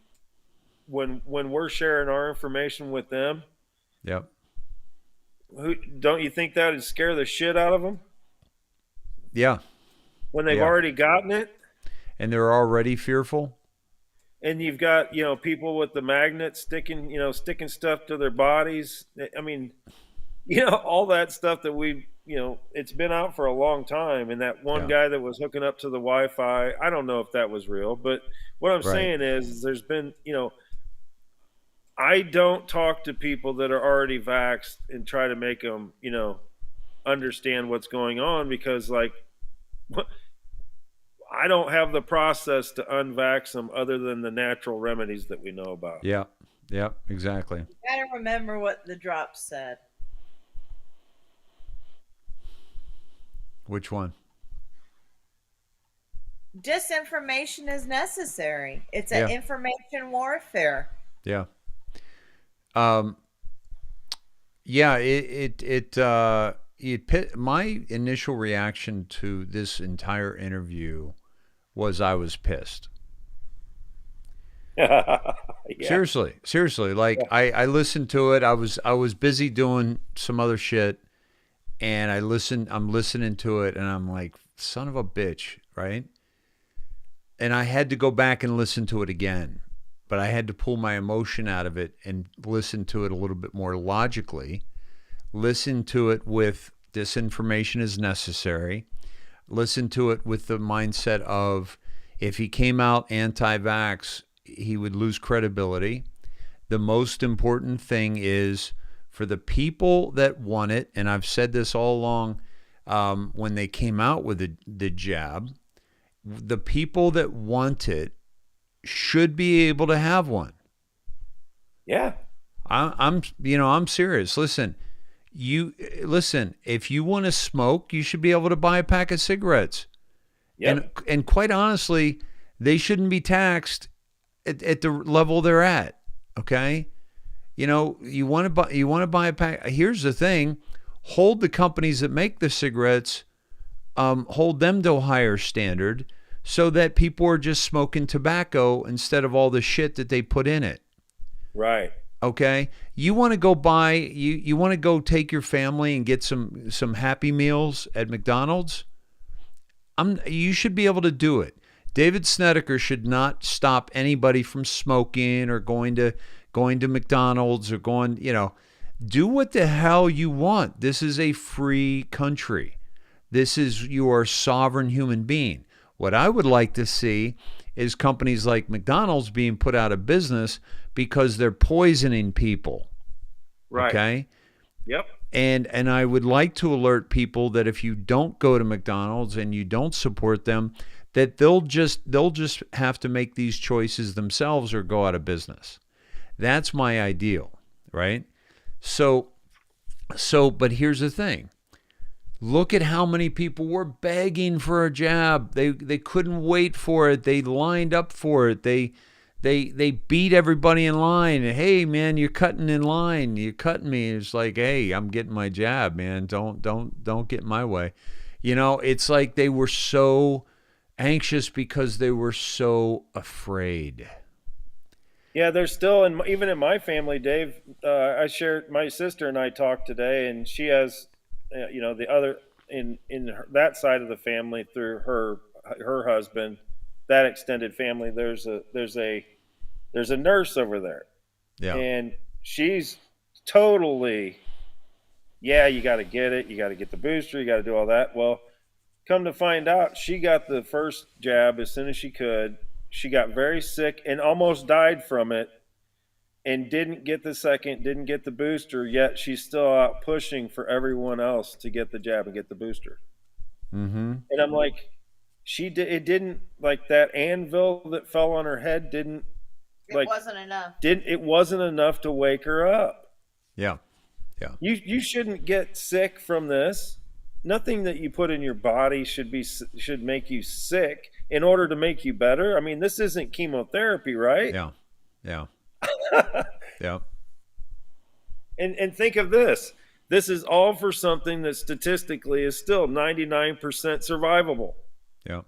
[SPEAKER 7] when we're sharing our information with them,
[SPEAKER 1] yep.
[SPEAKER 7] Don't you think that would scare the shit out of them?
[SPEAKER 1] Yeah.
[SPEAKER 7] When they've already gotten it,
[SPEAKER 1] and they're already fearful.
[SPEAKER 7] And you've got people with the magnets sticking stuff to their bodies. I mean, all that stuff that it's been out for a long time. And that one guy that was hooking up to the Wi-Fi, I don't know if that was real, but what I'm saying is there's been, I don't talk to people that are already vaxxed and try to make them, understand what's going on, because I don't have the process to unvax them other than the natural remedies that we know about.
[SPEAKER 1] Yeah, exactly.
[SPEAKER 6] You gotta remember what the drop said.
[SPEAKER 1] Which one?
[SPEAKER 6] Disinformation is necessary. It's an information warfare.
[SPEAKER 1] Yeah. My initial reaction to this entire interview was I was pissed. Seriously. Like I listened to it. I was busy doing some other shit, and I'm listening to it, and I'm like, son of a bitch, right? And I had to go back and listen to it again, but I had to pull my emotion out of it and listen to it a little bit more logically. Listen to it with disinformation is necessary. Listen to it with the mindset of if he came out anti-vax, he would lose credibility. The most important thing is for the people that want it, and I've said this all along when they came out with the jab, the people that want it should be able to have one.
[SPEAKER 7] Yeah.
[SPEAKER 1] I'm serious. Listen, if you want to smoke, you should be able to buy a pack of cigarettes.
[SPEAKER 7] Yep.
[SPEAKER 1] And quite honestly, they shouldn't be taxed at the level they're at. Okay? You want to buy a pack. Here's the thing. Hold the companies that make the cigarettes, hold them to a higher standard so that people are just smoking tobacco instead of all the shit that they put in it.
[SPEAKER 7] Right.
[SPEAKER 1] Okay? You want to go buy, you want to go take your family and get some Happy Meals at McDonald's? You should be able to do it. David Snedeker should not stop anybody from smoking or going to McDonald's or do what the hell you want. This is a free country. You are a sovereign human being. What I would like to see is companies like McDonald's being put out of business because they're poisoning people.
[SPEAKER 7] Right.
[SPEAKER 1] Okay?
[SPEAKER 7] Yep.
[SPEAKER 1] And I would like to alert people that if you don't go to McDonald's and you don't support them, that they'll just have to make these choices themselves or go out of business. That's my ideal, right? So but here's the thing. Look at how many people were begging for a jab. They couldn't wait for it. They lined up for it. They beat everybody in line. Hey man, you're cutting in line. You're cutting me. It's like, hey, I'm getting my jab, man. Don't get in my way. It's like they were so anxious because they were so afraid.
[SPEAKER 7] Yeah, there's still, even in my family, Dave, I shared, my sister and I talked today, and she has, the other, in that side of the family through her husband, that extended family, there's a nurse over there.
[SPEAKER 1] Yeah.
[SPEAKER 7] And she's totally, you got to get it. You got to get the booster. You got to do all that. Well, come to find out, she got the first jab as soon as she could. She got very sick and almost died from it and didn't get the second, didn't get the booster, yet she's still out pushing for everyone else to get the jab and get the booster.
[SPEAKER 1] Mm-hmm.
[SPEAKER 7] And I'm like, it didn't, like that anvil that fell on her head didn't,
[SPEAKER 6] it wasn't enough.
[SPEAKER 7] It wasn't enough to wake her up.
[SPEAKER 1] Yeah. Yeah.
[SPEAKER 7] You shouldn't get sick from this. Nothing that you put in your body should make you sick in order to make you better. I mean, this isn't chemotherapy, right?
[SPEAKER 1] Yeah. Yeah. Yeah.
[SPEAKER 7] And think of this. This is all for something that statistically is still 99% survivable.
[SPEAKER 1] Yeah.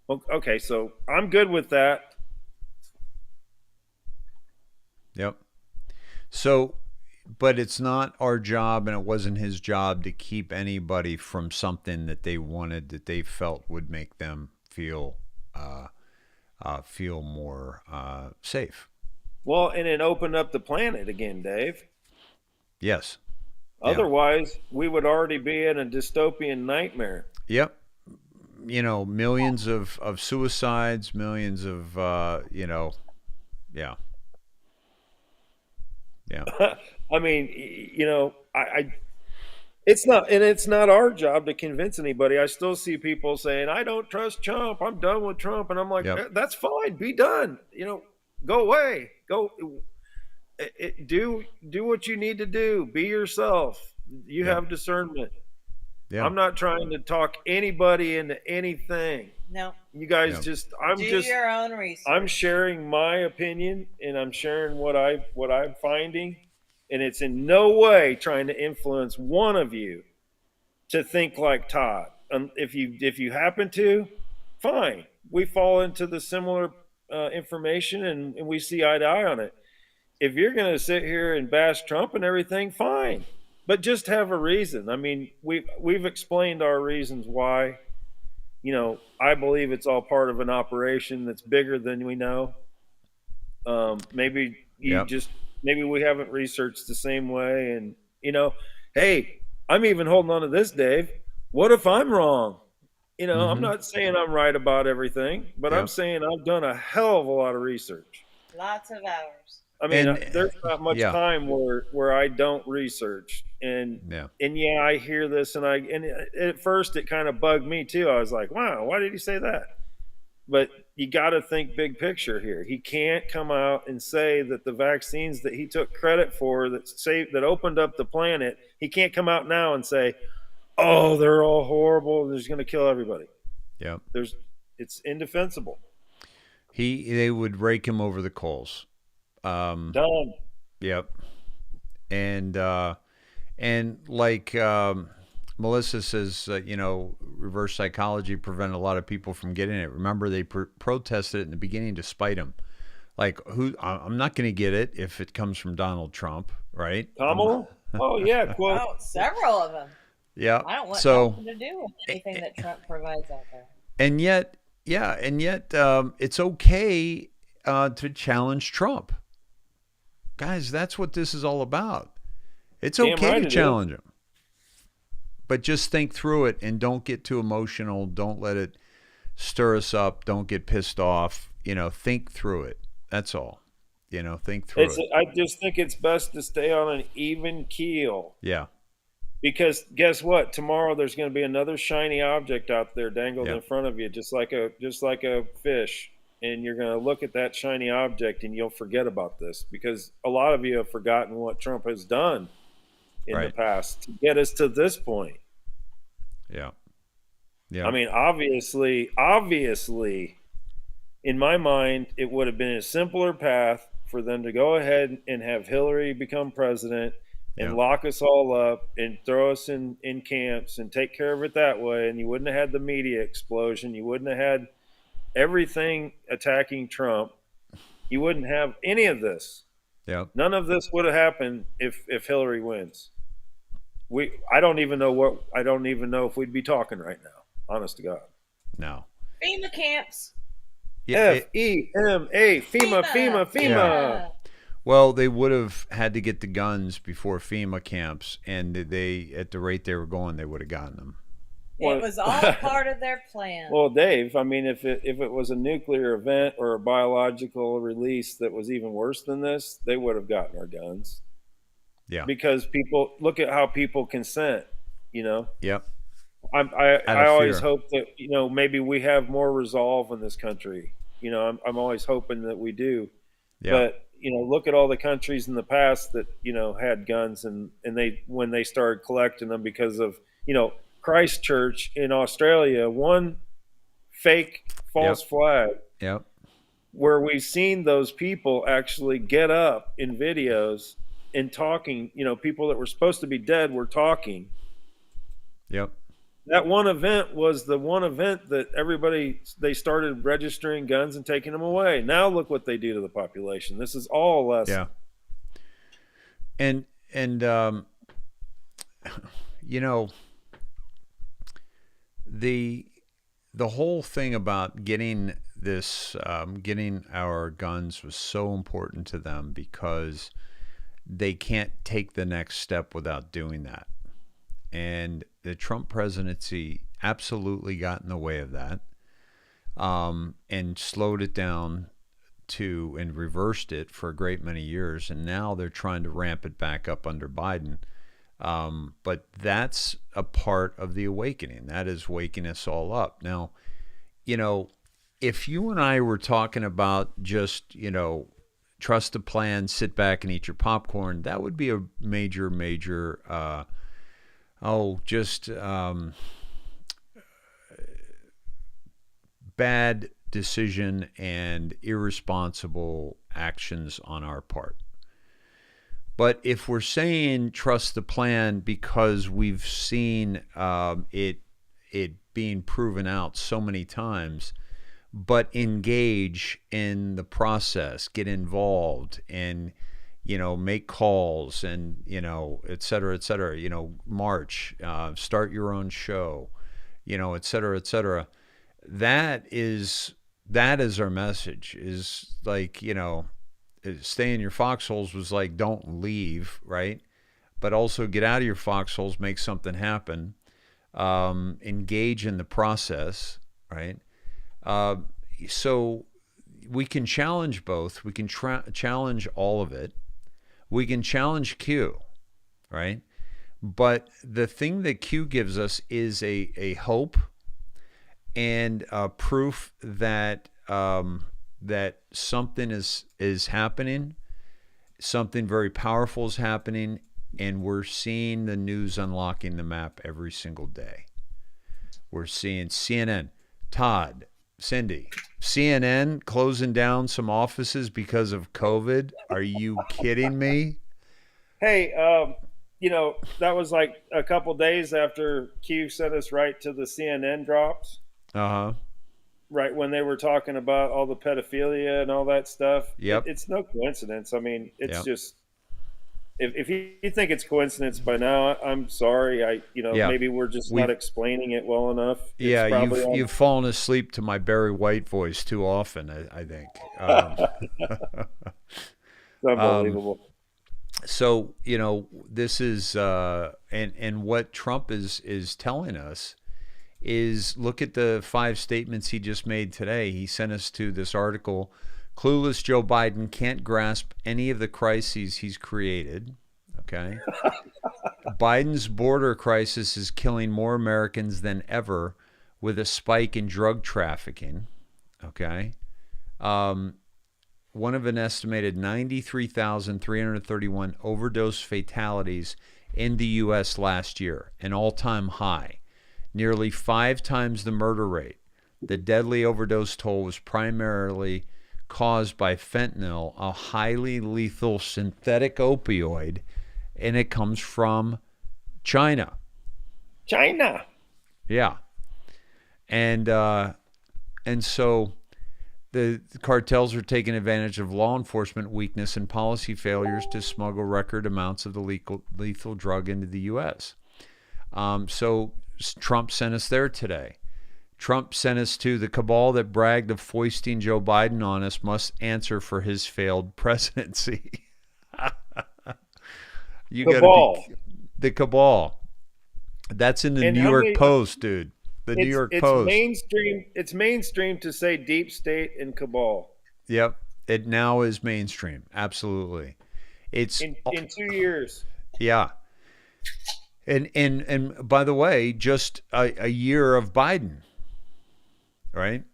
[SPEAKER 7] Okay, so I'm good with that.
[SPEAKER 1] Yep. So, but it's not our job, and it wasn't his job to keep anybody from something that they wanted, that they felt would make them feel more safe.
[SPEAKER 7] Well, and it opened up the planet again, Dave.
[SPEAKER 1] Yes.
[SPEAKER 7] Otherwise, we would already be in a dystopian nightmare.
[SPEAKER 1] Yep. Millions of suicides, millions of, yeah. Yeah.
[SPEAKER 7] I mean, it's not our job to convince anybody. I still see people saying, I don't trust Trump. I'm done with Trump. And I'm like, That's fine. Be done. Go away. Go do what you need to do. Be yourself. You have discernment. Yeah. I'm not trying to talk anybody into anything.
[SPEAKER 6] No.
[SPEAKER 7] You guys do
[SPEAKER 6] your own research.
[SPEAKER 7] I'm sharing my opinion, and I'm sharing what I'm finding, and it's in no way trying to influence one of you to think like Todd. If you happen to, fine. We fall into the similar information, and we see eye to eye on it. If you're going to sit here and bash Trump and everything, fine. But just have a reason. I mean, we've explained our reasons why. I believe it's all part of an operation that's bigger than we know. Maybe we haven't researched the same way. And, hey, I'm even holding on to this, Dave. What if I'm wrong? I'm not saying I'm right about everything, but I'm saying I've done a hell of a lot of research.
[SPEAKER 6] Lots of hours.
[SPEAKER 7] I mean,
[SPEAKER 1] And
[SPEAKER 7] there's not much
[SPEAKER 1] yeah,
[SPEAKER 7] time where I don't research, and
[SPEAKER 1] yeah,
[SPEAKER 7] I hear this, and at first it kind of bugged me too. I was like, wow, why did he say that? But you got to think big picture here. He can't come out and say that the vaccines that he took credit for that opened up the planet. He can't come out now and say, oh, they're all horrible. They're just going to kill everybody.
[SPEAKER 1] yeah.
[SPEAKER 7] It's indefensible.
[SPEAKER 1] They would rake him over the coals.
[SPEAKER 7] Done.
[SPEAKER 1] Yep. And like Melissa says, reverse psychology prevented a lot of people from getting it. Remember, they protested it in the beginning to spite him. Like, I'm not going to get it if it comes from Donald Trump, right?
[SPEAKER 7] Kamala? Oh, yeah. Quote.
[SPEAKER 6] Oh, several of them.
[SPEAKER 1] Yeah.
[SPEAKER 6] I don't want nothing to do with anything that Trump provides out there.
[SPEAKER 1] And yet, it's okay to challenge Trump. Guys, that's what this is all about. It's okay to challenge him. But just think through it and don't get too emotional. Don't let it stir us up. Don't get pissed off. Think through it. That's all. Think through it.
[SPEAKER 7] I just think it's best to stay on an even keel.
[SPEAKER 1] Yeah.
[SPEAKER 7] Because guess what? Tomorrow there's going to be another shiny object out there dangled in front of you, just like a fish. And you're going to look at that shiny object and you'll forget about this, because a lot of you have forgotten what Trump has done in the past to get us to this point.
[SPEAKER 1] Yeah. Yeah.
[SPEAKER 7] I mean, obviously, in my mind, it would have been a simpler path for them to go ahead and have Hillary become president and lock us all up and throw us in camps and take care of it that way. And you wouldn't have had the media explosion. You wouldn't have had everything attacking Trump. You wouldn't have any of this.
[SPEAKER 1] Yeah.
[SPEAKER 7] None of this would have happened if Hillary wins. I don't even know if we'd be talking right now. Honest to God.
[SPEAKER 1] No.
[SPEAKER 6] FEMA camps.
[SPEAKER 1] Yeah,
[SPEAKER 7] FEMA, FEMA.
[SPEAKER 1] Yeah. Well, they would have had to get the guns before FEMA camps, and at the rate they were going, they would have gotten them.
[SPEAKER 6] It was all part of their plan.
[SPEAKER 7] Well, Dave, I mean, if it was a nuclear event or a biological release that was even worse than this, they would have gotten our guns.
[SPEAKER 1] Yeah.
[SPEAKER 7] Because look at how people consent,
[SPEAKER 1] Yep.
[SPEAKER 7] I always hope that, maybe we have more resolve in this country. I'm always hoping that we do.
[SPEAKER 1] Yeah.
[SPEAKER 7] But, look at all the countries in the past that, had guns and when they started collecting them because of, Christchurch in Australia, one fake false flag.
[SPEAKER 1] Yep.
[SPEAKER 7] Where we've seen those people actually get up in videos and talking, people that were supposed to be dead were talking.
[SPEAKER 1] Yep.
[SPEAKER 7] That one event was the one event that they started registering guns and taking them away. Now look what they do to the population. This is all a lesson.
[SPEAKER 1] Yeah. And the whole thing about getting our guns was so important to them because they can't take the next step without doing that. And the Trump presidency absolutely got in the way of that, and slowed it down and reversed it for a great many years. And now they're trying to ramp it back up under Biden. But that's a part of the awakening. That is waking us all up. Now, if you and I were talking about just, trust the plan, sit back and eat your popcorn, that would be a major, bad decision and irresponsible actions on our part. But if we're saying trust the plan because we've seen it being proven out so many times, but engage in the process, get involved, and make calls, and et cetera, march, start your own show, et cetera. That is our message. Is like, stay in your foxholes was like, don't leave, right? But also get out of your foxholes, make something happen, engage in the process, right? So, we can challenge both. We can challenge all of it. We can challenge Q, right? But the thing that Q gives us is a hope and proof that that something is happening, something very powerful is happening, and we're seeing the news unlocking the map every single day. We're seeing CNN, Todd, Cindy, CNN closing down some offices because of COVID. Are you kidding me?
[SPEAKER 7] Hey, that was like a couple days after Q sent us right to the CNN drops.
[SPEAKER 1] Uh-huh.
[SPEAKER 7] Right when they were talking about all the pedophilia and all that stuff.
[SPEAKER 1] Yep.
[SPEAKER 7] It's no coincidence. I mean, it's
[SPEAKER 1] Yep.
[SPEAKER 7] just if you think it's coincidence by now, I'm sorry. Maybe we're just not explaining it well enough. It's
[SPEAKER 1] You've fallen asleep to my Barry White voice too often, I think.
[SPEAKER 7] It's unbelievable.
[SPEAKER 1] So, this is and what Trump is telling us is, look at the 5 statements he just made today. He sent us to this article. Clueless Joe Biden can't grasp any of the crises he's created. Okay. Biden's border crisis is killing more Americans than ever, with a spike in drug trafficking. Okay. One of an estimated 93,331 overdose fatalities in the U.S. last year, an all-time high. Nearly 5 times the murder rate. The deadly overdose toll was primarily caused by fentanyl, a highly lethal synthetic opioid, and it comes from China.
[SPEAKER 7] China.
[SPEAKER 1] Yeah. And so the cartels are taking advantage of law enforcement weakness and policy failures to smuggle record amounts of the lethal drug into the U.S. So Trump sent us there today. Trump sent us to the cabal that bragged of foisting Joe Biden on us must answer for his failed presidency. The cabal. That's in the New York Post, dude. The New York Post.
[SPEAKER 7] It's mainstream to say deep state and cabal.
[SPEAKER 1] Yep. It now is mainstream. Absolutely. It's
[SPEAKER 7] in 2 years.
[SPEAKER 1] Yeah. And by the way, just a year of Biden, right?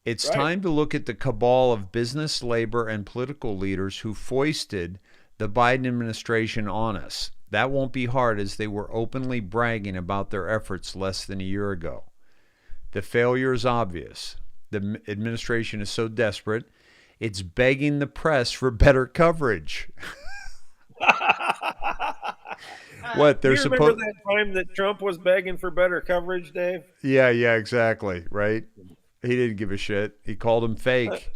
[SPEAKER 1] It's time to look at the cabal of business, labor, and political leaders who foisted the Biden administration on us. That won't be hard, as they were openly bragging about their efforts less than a year ago. The failure is obvious. The administration is so desperate, it's begging the press for better coverage. What they're supposed?
[SPEAKER 7] Remember that time that Trump was begging for better coverage, Dave?
[SPEAKER 1] Yeah, exactly. Right. He didn't give a shit. He called him fake.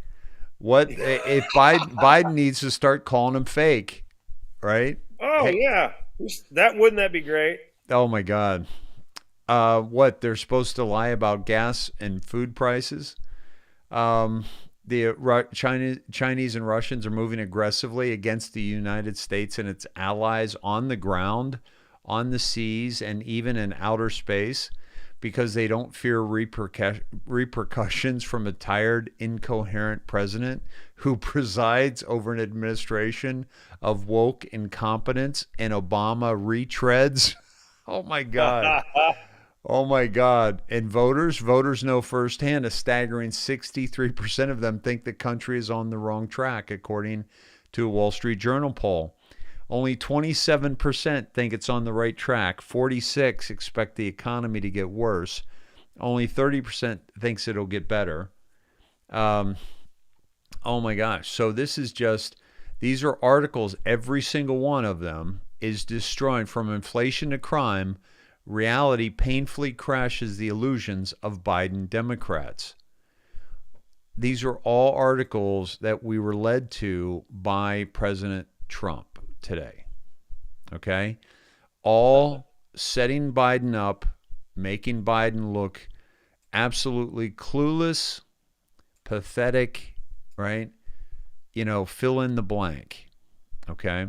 [SPEAKER 1] What if Biden needs to start calling him fake? Right.
[SPEAKER 7] Oh yeah, wouldn't that be great?
[SPEAKER 1] Oh my God. What they're supposed to lie about gas and food prices? The Chinese and Russians are moving aggressively against the United States and its allies on the ground, on the seas, and even in outer space, because they don't fear repercussions from a tired, incoherent president who presides over an administration of woke incompetence and Obama retreads. Oh my God. Oh my God. And voters know firsthand. A staggering 63% of them think the country is on the wrong track, according to a Wall Street Journal poll. Only 27% think it's on the right track. 46% expect the economy to get worse. Only 30% thinks it'll get better. Oh my gosh. So these are articles, every single one of them is destroying, from inflation to crime. Reality painfully crashes the illusions of Biden Democrats. These are all articles that we were led to by President Trump today. Okay? All setting Biden up, making Biden look absolutely clueless, pathetic, right? Fill in the blank. Okay?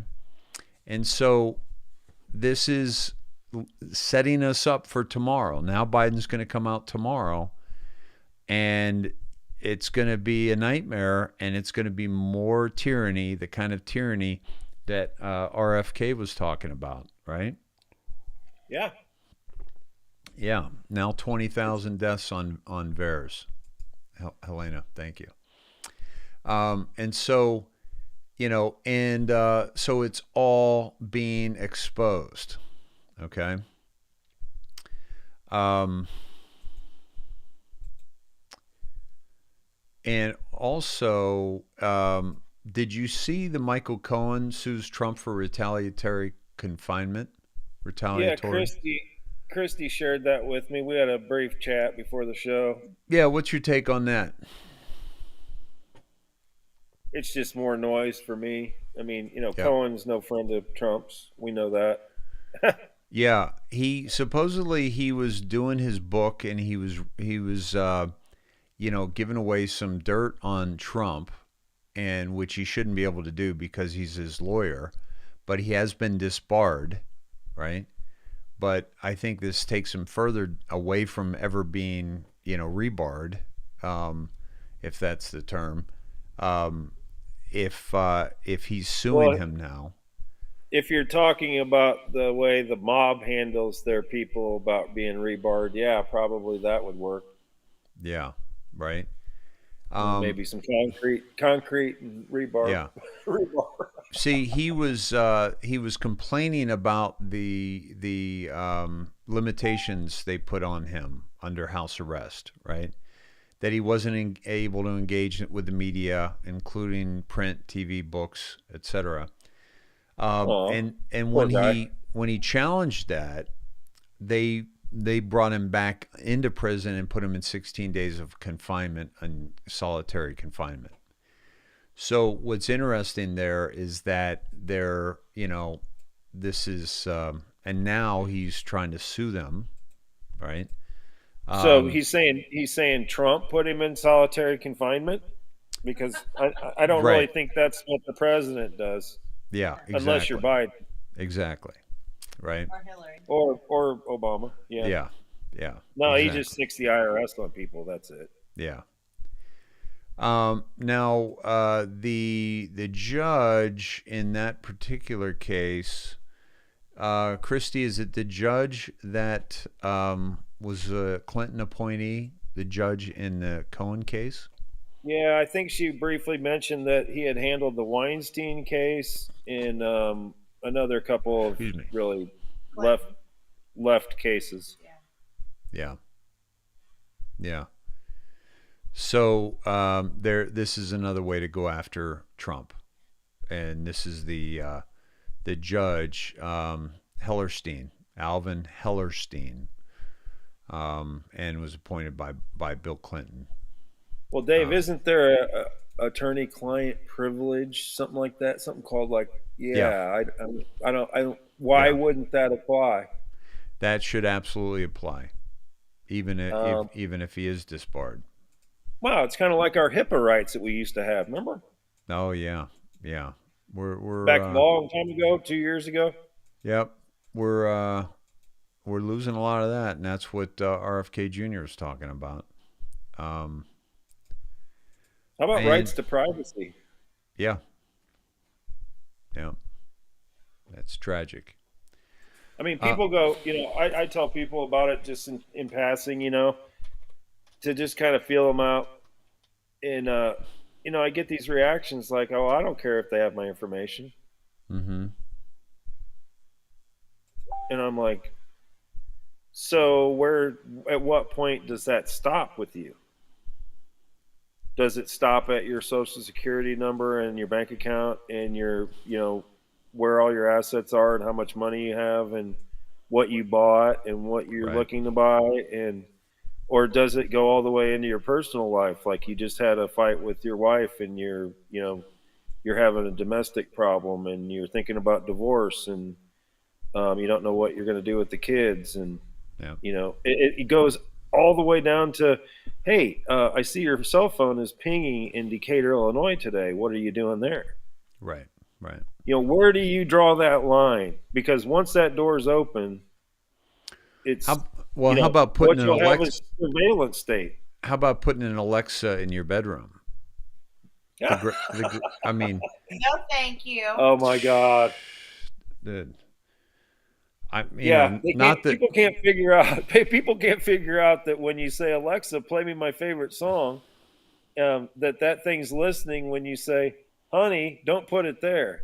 [SPEAKER 1] And so this is setting us up for tomorrow. Now Biden's going to come out tomorrow, and it's going to be a nightmare, and it's going to be more tyranny, the kind of tyranny that RFK was talking about, right?
[SPEAKER 7] Yeah.
[SPEAKER 1] Yeah. Now 20,000 deaths on VAERS. Helena, thank you. And so, so it's all being exposed. Okay. And also, did you see the Michael Cohen sues Trump for retaliatory confinement? Retaliatory.
[SPEAKER 7] Yeah, Christy shared that with me. We had a brief chat before the show.
[SPEAKER 1] Yeah, what's your take on that?
[SPEAKER 7] It's just more noise for me. I mean, Cohen's no friend of Trump's. We know that.
[SPEAKER 1] Yeah, he was doing his book, and he was giving away some dirt on Trump, and which he shouldn't be able to do because he's his lawyer, but he has been disbarred, right? But I think this takes him further away from ever being, rebarred, if that's the term. If he's suing him now.
[SPEAKER 7] If you're talking about the way the mob handles their people about being rebarred, yeah, probably that would work.
[SPEAKER 1] Yeah, right.
[SPEAKER 7] Maybe some concrete and rebar.
[SPEAKER 1] Yeah.
[SPEAKER 7] Rebar.
[SPEAKER 1] See, he was complaining about the limitations they put on him under house arrest, right? That he wasn't able to engage with the media, including print, TV, books, etc. And when he challenged that, they brought him back into prison and put him in 16 days of confinement and solitary confinement. So what's interesting there is that this is, and now he's trying to sue them, right?
[SPEAKER 7] So he's saying Trump put him in solitary confinement, because I don't really think that's what the president does.
[SPEAKER 1] Yeah, exactly.
[SPEAKER 7] Unless you're Biden.
[SPEAKER 1] Exactly. Right.
[SPEAKER 6] Or Hillary.
[SPEAKER 7] Or Obama. Yeah.
[SPEAKER 1] Yeah. Yeah.
[SPEAKER 7] No,
[SPEAKER 1] exactly.
[SPEAKER 7] he just sticks the IRS on people. That's it.
[SPEAKER 1] Yeah. Now, the judge in that particular case, Christy, is it the judge that was a Clinton appointee, the judge in the Cohen case?
[SPEAKER 7] Yeah, I think she briefly mentioned that he had handled the Weinstein case and another couple of really left cases.
[SPEAKER 1] Yeah. Yeah. So this is another way to go after Trump, and this is the judge Hellerstein, Alvin Hellerstein, and was appointed by Bill Clinton.
[SPEAKER 7] Well, Dave, isn't there a attorney-client privilege, something like that? Something called I don't. Why wouldn't that apply?
[SPEAKER 1] That should absolutely apply, even if he is disbarred.
[SPEAKER 7] Wow, it's kind of like our HIPAA rights that we used to have. Remember?
[SPEAKER 1] Oh yeah. We're
[SPEAKER 7] back a long time ago, 2 years ago.
[SPEAKER 1] Yep, we're losing a lot of that, and that's what RFK Jr. is talking about.
[SPEAKER 7] How about rights to privacy?
[SPEAKER 1] Yeah. That's tragic.
[SPEAKER 7] I mean, people go, I tell people about it just in passing, to just kind of feel them out. And, I get these reactions like, oh, I don't care if they have my information.
[SPEAKER 1] Mm-hmm.
[SPEAKER 7] And I'm like, so at what point does that stop with you? Does it stop at your social security number and your bank account and your, where all your assets are and how much money you have and what you bought and what you're looking to buy? Or does it go all the way into your personal life? Like you just had a fight with your wife and you're having a domestic problem and you're thinking about divorce and you don't know what you're going to do with the kids. And, it goes all the way down to, hey, I see your cell phone is pinging in Decatur, Illinois today. What are you doing there?
[SPEAKER 1] Right.
[SPEAKER 7] Where do you draw that line? Because once that door is open, it's
[SPEAKER 1] how about putting an
[SPEAKER 7] Alexa surveillance state?
[SPEAKER 1] how about putting an Alexa in your bedroom? I mean,
[SPEAKER 6] No, thank you.
[SPEAKER 7] Oh my God.
[SPEAKER 1] the
[SPEAKER 7] People can't figure out. People can't figure out that when you say Alexa, play me my favorite song, that thing's listening when you say, "Honey, don't put it there."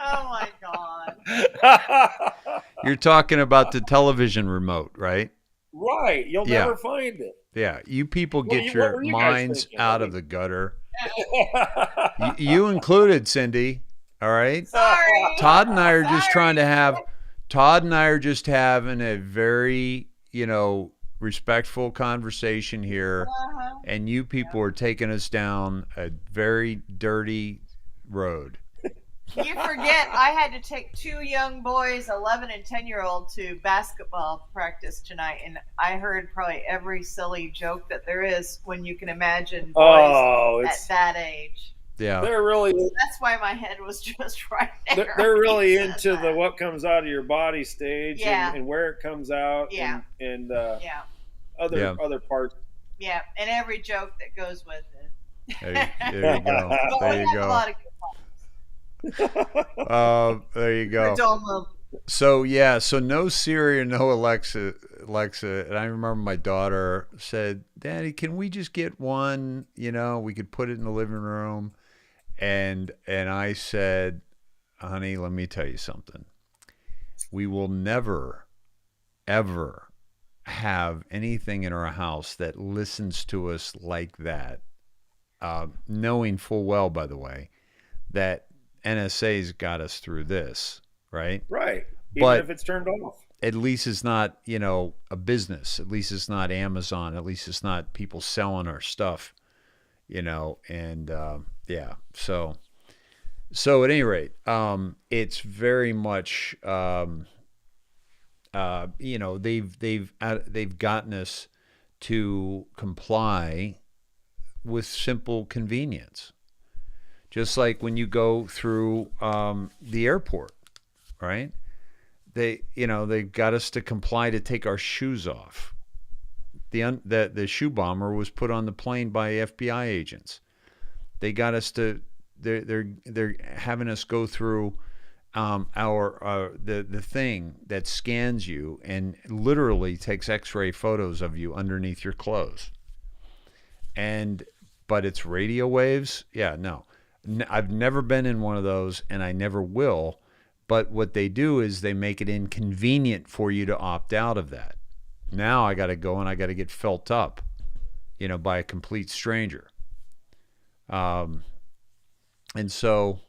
[SPEAKER 6] Oh my God.
[SPEAKER 1] You're talking about the television remote, right?
[SPEAKER 7] Right. You'll never find it.
[SPEAKER 1] Yeah. You people
[SPEAKER 7] What
[SPEAKER 1] get your
[SPEAKER 7] were you guys
[SPEAKER 1] minds
[SPEAKER 7] thinking?
[SPEAKER 1] out of the gutter. You included, Cindy. All right.
[SPEAKER 6] Sorry.
[SPEAKER 1] Todd and I are just having a very, respectful conversation here. And you people are taking us down a very dirty road.
[SPEAKER 6] You forget I had to take 2 young boys, 11 and 10-year-old, to basketball practice tonight, and I heard probably every silly joke that there is when you can imagine boys at that age.
[SPEAKER 1] Yeah,
[SPEAKER 7] they're really.
[SPEAKER 6] That's why my head was just right there.
[SPEAKER 7] They're really into the what comes out of your body stage,
[SPEAKER 6] Yeah.
[SPEAKER 7] and where it comes out,
[SPEAKER 6] Yeah.
[SPEAKER 7] and
[SPEAKER 6] Yeah.
[SPEAKER 7] other parts.
[SPEAKER 6] Yeah, and every joke that goes with it.
[SPEAKER 1] there you go.
[SPEAKER 6] But
[SPEAKER 1] There
[SPEAKER 6] we
[SPEAKER 1] you
[SPEAKER 6] have a
[SPEAKER 1] go.
[SPEAKER 6] lot of good
[SPEAKER 1] There you go. So no Siri and no Alexa. And I remember my daughter said, "Daddy, can we just get one? We could put it in the living room." And I said, "Honey, let me tell you something. We will never, ever have anything in our house that listens to us like that, knowing full well, by the way, that NSA's got us through this, right?
[SPEAKER 7] Right. Even
[SPEAKER 1] But
[SPEAKER 7] if it's turned off.
[SPEAKER 1] At least it's not, a business. At least it's not Amazon. At least it's not people selling our stuff, and yeah. So at any rate, it's very much, they've gotten us to comply with simple convenience. Just like when you go through the airport, right? They got us to comply to take our shoes off. The shoe bomber was put on the plane by FBI agents. They got us to. They're having us go through the thing that scans you and literally takes X-ray photos of you underneath your clothes. But it's radio waves. Yeah, no. I've never been in one of those, and I never will. But what they do is they make it inconvenient for you to opt out of that. Now I got to go and I got to get felt up, by a complete stranger. And so,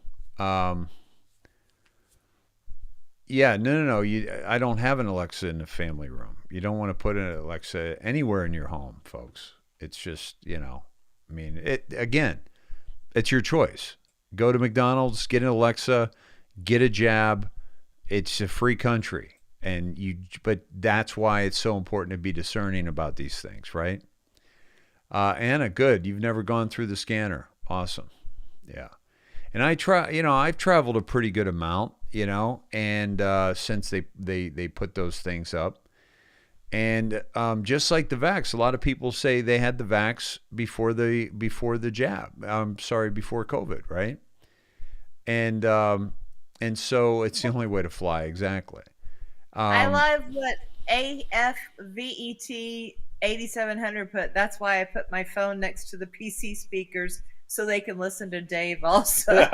[SPEAKER 1] yeah, no. I don't have an Alexa in the family room. You don't want to put an Alexa anywhere in your home, folks. It's just, it's your choice. Go to McDonald's, get an Alexa, get a jab. It's a free country, but that's why it's so important to be discerning about these things, right? Anna, good. You've never gone through the scanner. Awesome. Yeah. And I've traveled a pretty good amount, and since they put those things up. And just like the vax, a lot of people say they had the vax before the jab. Before COVID, right? And so it's the only way to fly. Exactly.
[SPEAKER 6] I love what AFVET 8700 put. That's why I put my phone next to the PC speakers so they can listen to Dave also. That's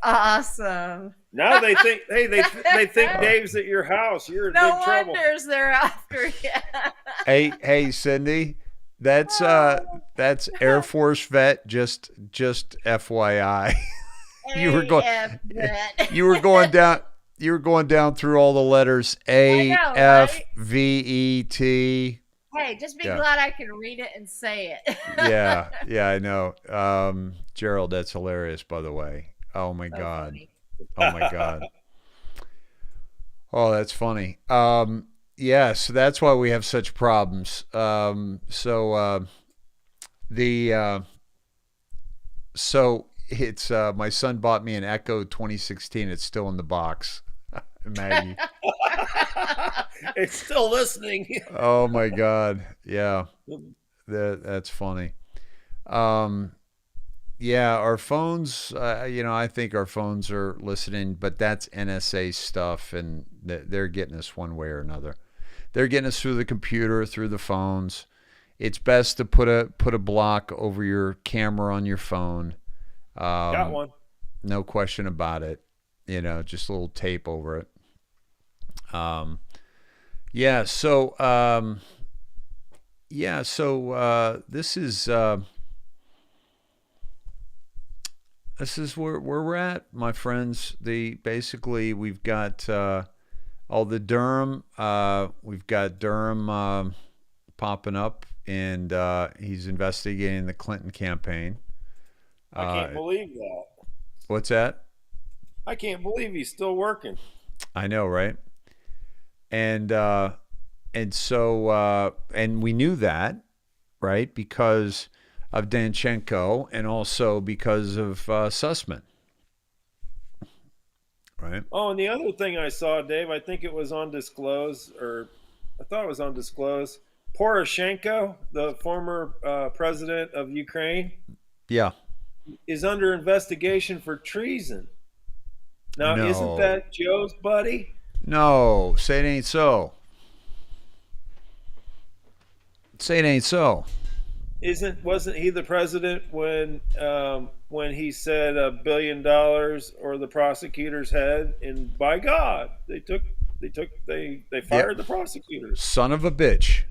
[SPEAKER 6] awesome.
[SPEAKER 7] Now they think, they think Dave's at your house. You're in big trouble.
[SPEAKER 6] No wonders they're after you.
[SPEAKER 1] Hey, Cindy, that's Air Force vet. Just FYI, you were going down through all the letters AFVET.
[SPEAKER 6] Hey, just be glad I can read it and say it.
[SPEAKER 1] Yeah, I know. Gerald, that's hilarious, by the way. Oh my God.
[SPEAKER 6] Funny.
[SPEAKER 1] Oh my God. Oh, that's funny. So that's why we have such problems. So it's my son bought me an Echo 2016. It's still in the box. Maggie.
[SPEAKER 7] It's still listening.
[SPEAKER 1] Oh my God. Yeah. That's funny. Yeah, our phones, I think our phones are listening, but that's NSA stuff, and they're getting us one way or another. They're getting us through the computer, through the phones. It's best to put a block over your camera on your phone.
[SPEAKER 7] Got one.
[SPEAKER 1] No question about it. Just a little tape over it. Yeah. So this is where we're at, my friends. Basically we've got all the Durham. We've got Durham popping up, and he's investigating the Clinton campaign.
[SPEAKER 7] I can't believe that.
[SPEAKER 1] What's that?
[SPEAKER 7] I can't believe he's still working.
[SPEAKER 1] I know, right? And so we knew that, right? Because of Danchenko, and also because of Sussman, right?
[SPEAKER 7] Oh, and the other thing I saw, Dave, I think it was on Disclose, or I thought it was on Disclose. Poroshenko, the former president of Ukraine,
[SPEAKER 1] Yeah.
[SPEAKER 7] is under investigation for treason. Now,
[SPEAKER 1] No.
[SPEAKER 7] Isn't that Joe's buddy?
[SPEAKER 1] No, say it ain't so. Say it ain't so.
[SPEAKER 7] Wasn't he the president when he said $1 billion or the prosecutor's head? And by God, they fired the prosecutors.
[SPEAKER 1] Son of a bitch.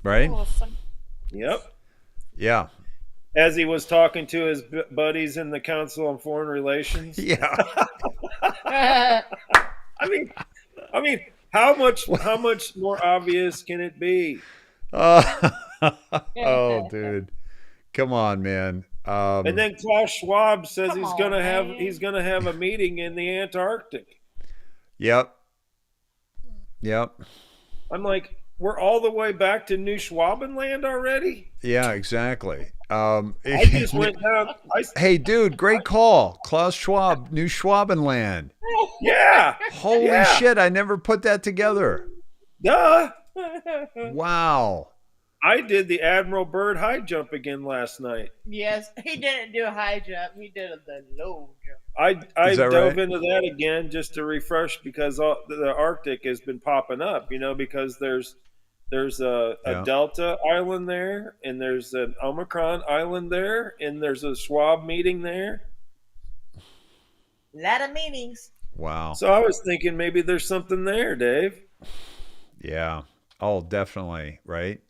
[SPEAKER 1] Right?
[SPEAKER 7] Yep.
[SPEAKER 1] Yeah.
[SPEAKER 7] As he was talking to his buddies in the Council on Foreign Relations.
[SPEAKER 1] Yeah.
[SPEAKER 7] I mean, how much more obvious can it be?
[SPEAKER 1] Oh, dude, come on, man.
[SPEAKER 7] And then Klaus Schwab says
[SPEAKER 6] Come
[SPEAKER 7] he's
[SPEAKER 6] on,
[SPEAKER 7] gonna
[SPEAKER 6] man.
[SPEAKER 7] have a meeting in the Antarctic.
[SPEAKER 1] Yep.
[SPEAKER 7] I'm like, we're all the way back to New Schwabenland already.
[SPEAKER 1] Yeah, exactly.
[SPEAKER 7] I just went down.
[SPEAKER 1] Hey, dude, great call, Klaus Schwab, New Schwabenland.
[SPEAKER 7] Yeah.
[SPEAKER 1] Holy shit! I never put that together.
[SPEAKER 7] Duh.
[SPEAKER 1] Wow.
[SPEAKER 7] I did the Admiral Byrd high jump again last night.
[SPEAKER 6] Yes, he didn't do a high jump. He did the low jump.
[SPEAKER 7] I
[SPEAKER 1] Is that
[SPEAKER 7] dove
[SPEAKER 1] right?
[SPEAKER 7] into that again just to refresh, because the Arctic has been popping up, because there's a
[SPEAKER 1] Yeah.
[SPEAKER 7] Delta island there, and there's an Omicron island there, and there's a Schwab meeting there.
[SPEAKER 6] A lot of meetings.
[SPEAKER 1] Wow.
[SPEAKER 7] So I was thinking maybe there's something there, Dave.
[SPEAKER 1] Yeah. Oh, definitely. Right.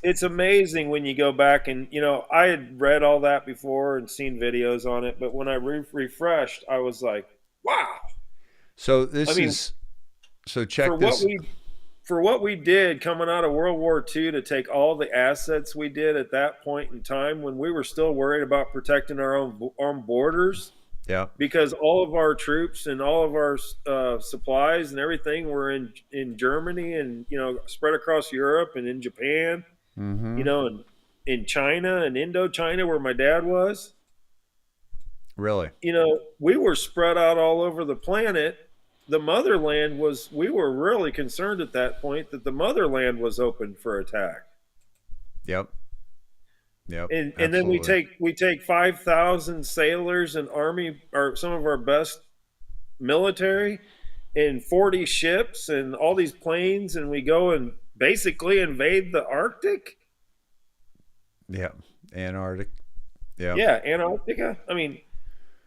[SPEAKER 7] It's amazing when you go back and, I had read all that before and seen videos on it, but when I refreshed, I was like, wow.
[SPEAKER 1] So check
[SPEAKER 7] For
[SPEAKER 1] this.
[SPEAKER 7] what we did coming out of World War II, to take all the assets we did at that point in time when we were still worried about protecting our own borders,
[SPEAKER 1] Yeah.
[SPEAKER 7] because all of our troops and all of our supplies and everything were in Germany, and spread across Europe and in Japan,
[SPEAKER 1] Mm-hmm.
[SPEAKER 7] and in China and Indochina, where my dad was.
[SPEAKER 1] Really.
[SPEAKER 7] We were spread out all over the planet. The motherland we were really concerned at that point that the motherland was open for attack.
[SPEAKER 1] Yep.
[SPEAKER 7] And then we take 5,000 sailors and army, or some of our best military, and 40 ships and all these planes, and we go and basically invade the Arctic.
[SPEAKER 1] Yeah. Antarctic. Yeah.
[SPEAKER 7] Yeah, Antarctica. I mean,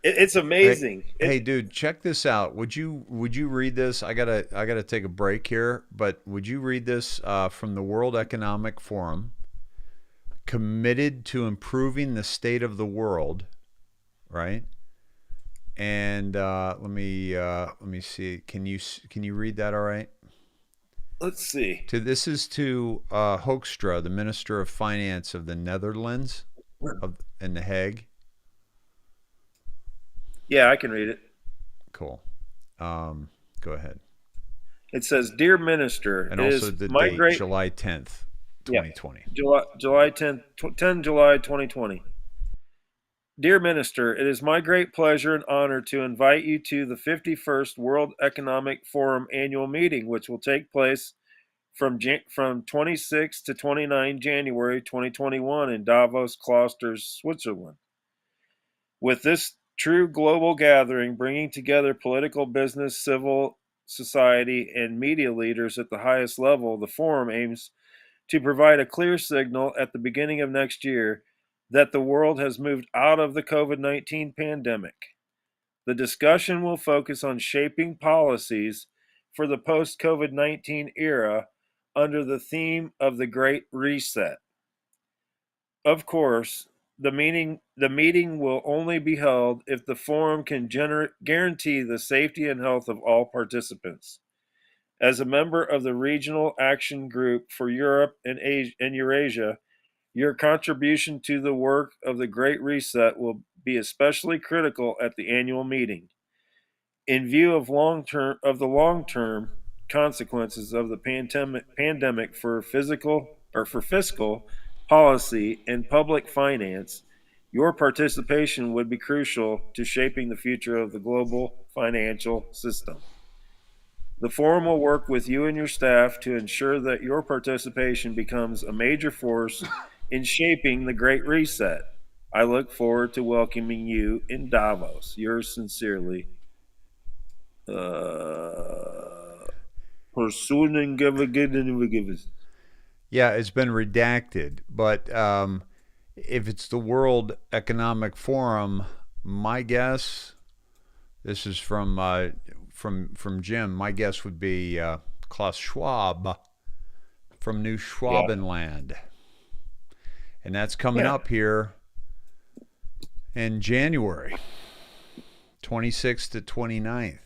[SPEAKER 7] it's amazing.
[SPEAKER 1] Hey, dude, check this out. Would you read this? I gotta take a break here, but would you read this from the World Economic Forum? Committed to improving the state of the world, right? And let me see. Can you read that? All right.
[SPEAKER 7] Let's see.
[SPEAKER 1] This is to Hoekstra, the Minister of Finance of the Netherlands, in The Hague.
[SPEAKER 7] Yeah, I can read it.
[SPEAKER 1] Cool. Go ahead.
[SPEAKER 7] It says, "Dear Minister,"
[SPEAKER 1] And
[SPEAKER 7] it
[SPEAKER 1] also
[SPEAKER 7] is
[SPEAKER 1] the
[SPEAKER 7] my
[SPEAKER 1] date,
[SPEAKER 7] great
[SPEAKER 1] July 10th, 2020.
[SPEAKER 7] July 10th, 2020. Dear Minister, it is my great pleasure and honor to invite you to the 51st World Economic Forum annual meeting, which will take place from 26 to 29 January 2021 in Davos Cloisters, Switzerland. With this true global gathering bringing together political, business, civil society, and media leaders at the highest level, the forum aims to provide a clear signal at the beginning of next year that the world has moved out of the COVID-19 pandemic. The discussion will focus on shaping policies for the post-COVID-19 era under the theme of the Great Reset. Of course, the meeting will only be held if the forum can guarantee the safety and health of all participants. As a member of the Regional Action Group for Europe and Eurasia, your contribution to the work of the Great Reset will be especially critical at the annual meeting. In view of the long-term consequences of the pandemic for fiscal policy and public finance, your participation would be crucial to shaping the future of the global financial system. The forum will work with you and your staff to ensure that your participation becomes a major force in shaping the Great Reset. I look forward to welcoming you in Davos. Yours sincerely, Pursuing.
[SPEAKER 1] Yeah, it's been redacted, but if it's the World Economic Forum, my guess, this is from Jim. My guess would be Klaus Schwab from New Schwabenland, and that's coming up here in January 26th to 29th.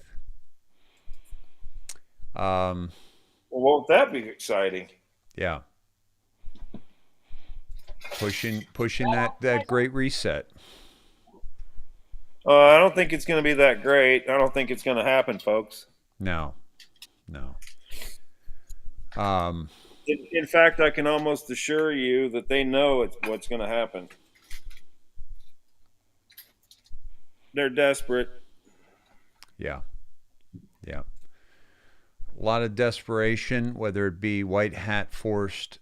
[SPEAKER 7] Well, won't that be exciting?
[SPEAKER 1] Yeah. Pushing that Great Reset.
[SPEAKER 7] I don't think it's going to be that great. I don't think it's going to happen, folks.
[SPEAKER 1] No.
[SPEAKER 7] In fact, I can almost assure you that they know what's going to happen. They're desperate.
[SPEAKER 1] Yeah. A lot of desperation, whether it be white hat choreographed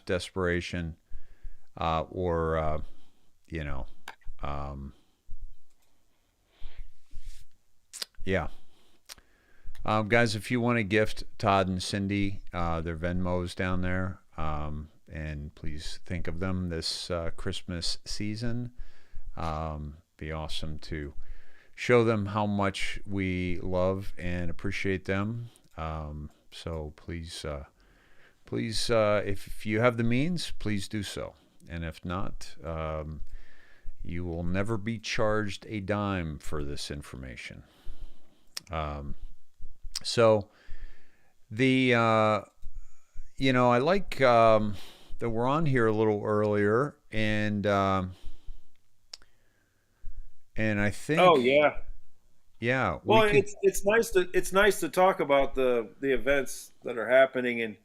[SPEAKER 1] desperation, or guys, if you want to gift Todd and Cindy their Venmos down there, and please think of them this Christmas season. Be awesome to show them how much we love and appreciate them. So please, if you have the means, please do so. And if not, you will never be charged a dime for this information. So the, I like that we're on here a little earlier, and I think.
[SPEAKER 7] Oh yeah.
[SPEAKER 1] Yeah.
[SPEAKER 7] Well, it's nice to talk about the events that are happening and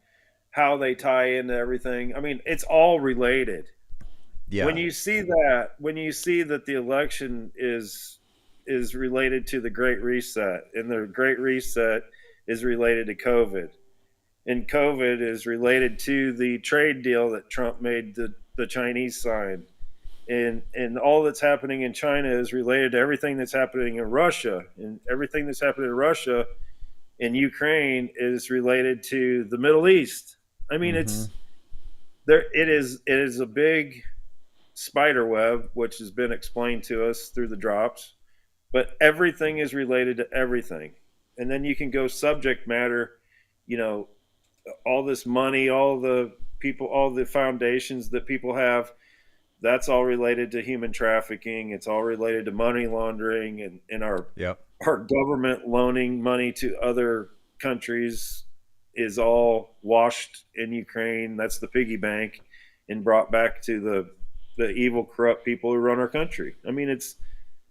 [SPEAKER 7] how they tie into everything. I mean, it's all related.
[SPEAKER 1] Yeah.
[SPEAKER 7] When you see that the election is related to the Great Reset, and the Great Reset is related to COVID, and COVID is related to the trade deal that Trump made the Chinese sign. And all that's happening in China is related to everything that's happening in Russia, and everything that's happening in Russia and Ukraine is related to the Middle East. I mean, it's there. It is a big spider web, which has been explained to us through the drops, but everything is related to everything. And then you can go subject matter, all this money, all the people, all the foundations that people have. That's all related to human trafficking. It's all related to money laundering, and our government loaning money to other countries is all washed in Ukraine. That's the piggy bank, and brought back to the evil, corrupt people who run our country. I mean,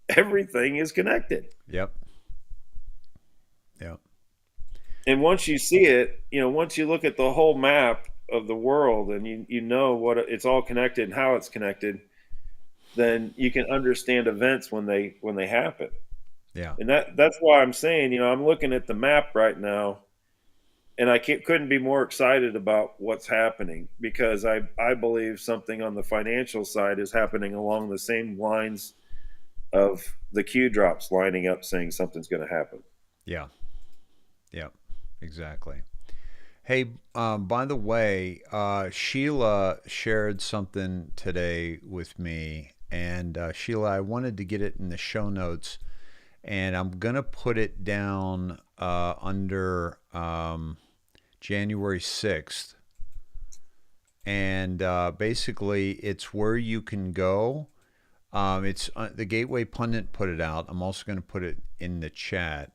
[SPEAKER 7] everything is connected.
[SPEAKER 1] Yep.
[SPEAKER 7] And once you see it, once you look at the whole map of the world, and you know what it's all connected and how it's connected, then you can understand events when they happen.
[SPEAKER 1] Yeah.
[SPEAKER 7] And that's why I'm saying, I'm looking at the map right now, and I couldn't be more excited about what's happening, because I believe something on the financial side is happening along the same lines of the Q drops lining up saying something's going to happen.
[SPEAKER 1] Yeah. Yeah, exactly. Hey, by the way, Sheila shared something today with me, and Sheila, I wanted to get it in the show notes, and I'm gonna put it down under January 6th, and basically it's where you can go. It's the Gateway Pundit put it out. I'm also going to put it in the chat.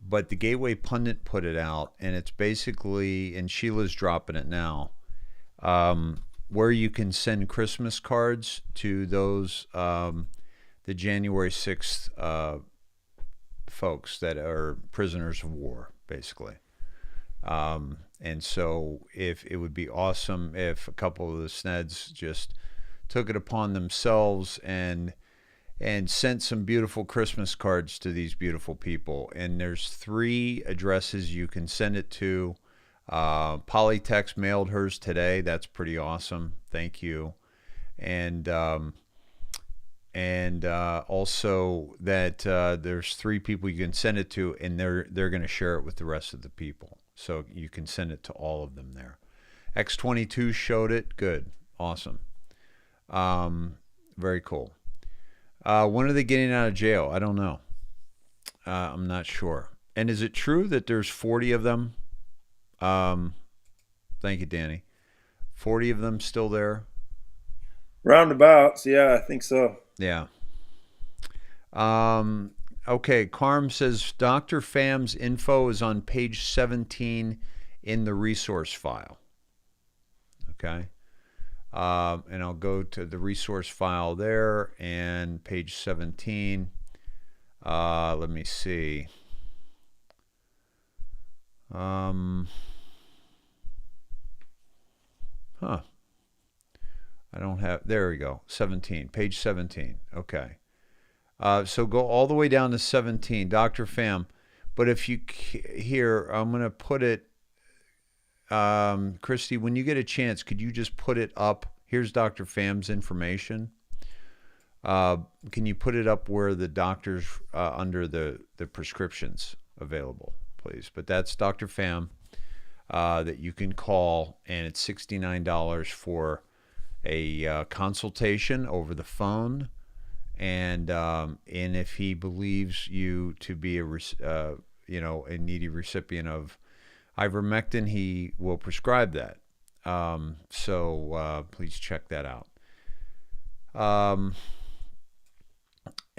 [SPEAKER 1] But the Gateway Pundit put it out, and it's basically, and Sheila's dropping it now, where you can send Christmas cards to those, the January 6th folks that are prisoners of war, basically. And so if it would be awesome if a couple of the Sneds just took it upon themselves and sent some beautiful Christmas cards to these beautiful people. And there's 3 addresses you can send it to. Polytext mailed hers today. That's pretty awesome. Thank you. And also that there's 3 people you can send it to, and they're going to share it with the rest of the people. So you can send it to all of them there. X22 showed it. Good. Awesome. Very cool. When are they getting out of jail? I don't know. I'm not sure. And is it true that there's 40 of them? Thank you, Danny. 40 of them still there?
[SPEAKER 7] Roundabouts, yeah, I think so.
[SPEAKER 1] Yeah. Okay, Carm says Dr. Pham's info is on page 17 in the resource file. Okay. And I'll go to the resource file there and page 17. Let me see. I don't have, there we go, 17, page 17. Okay. So go all the way down to 17, Dr. Pham. But if you, here, I'm going to put it, Christy, when you get a chance, could you just put it up? Here's Dr. Pham's information. Can you put it up where the doctors, under the prescriptions available, please? But that's Dr. Pham, that you can call, and it's $69 for a consultation over the phone. And if he believes you to be a needy recipient of ivermectin, he will prescribe that. So please check that out.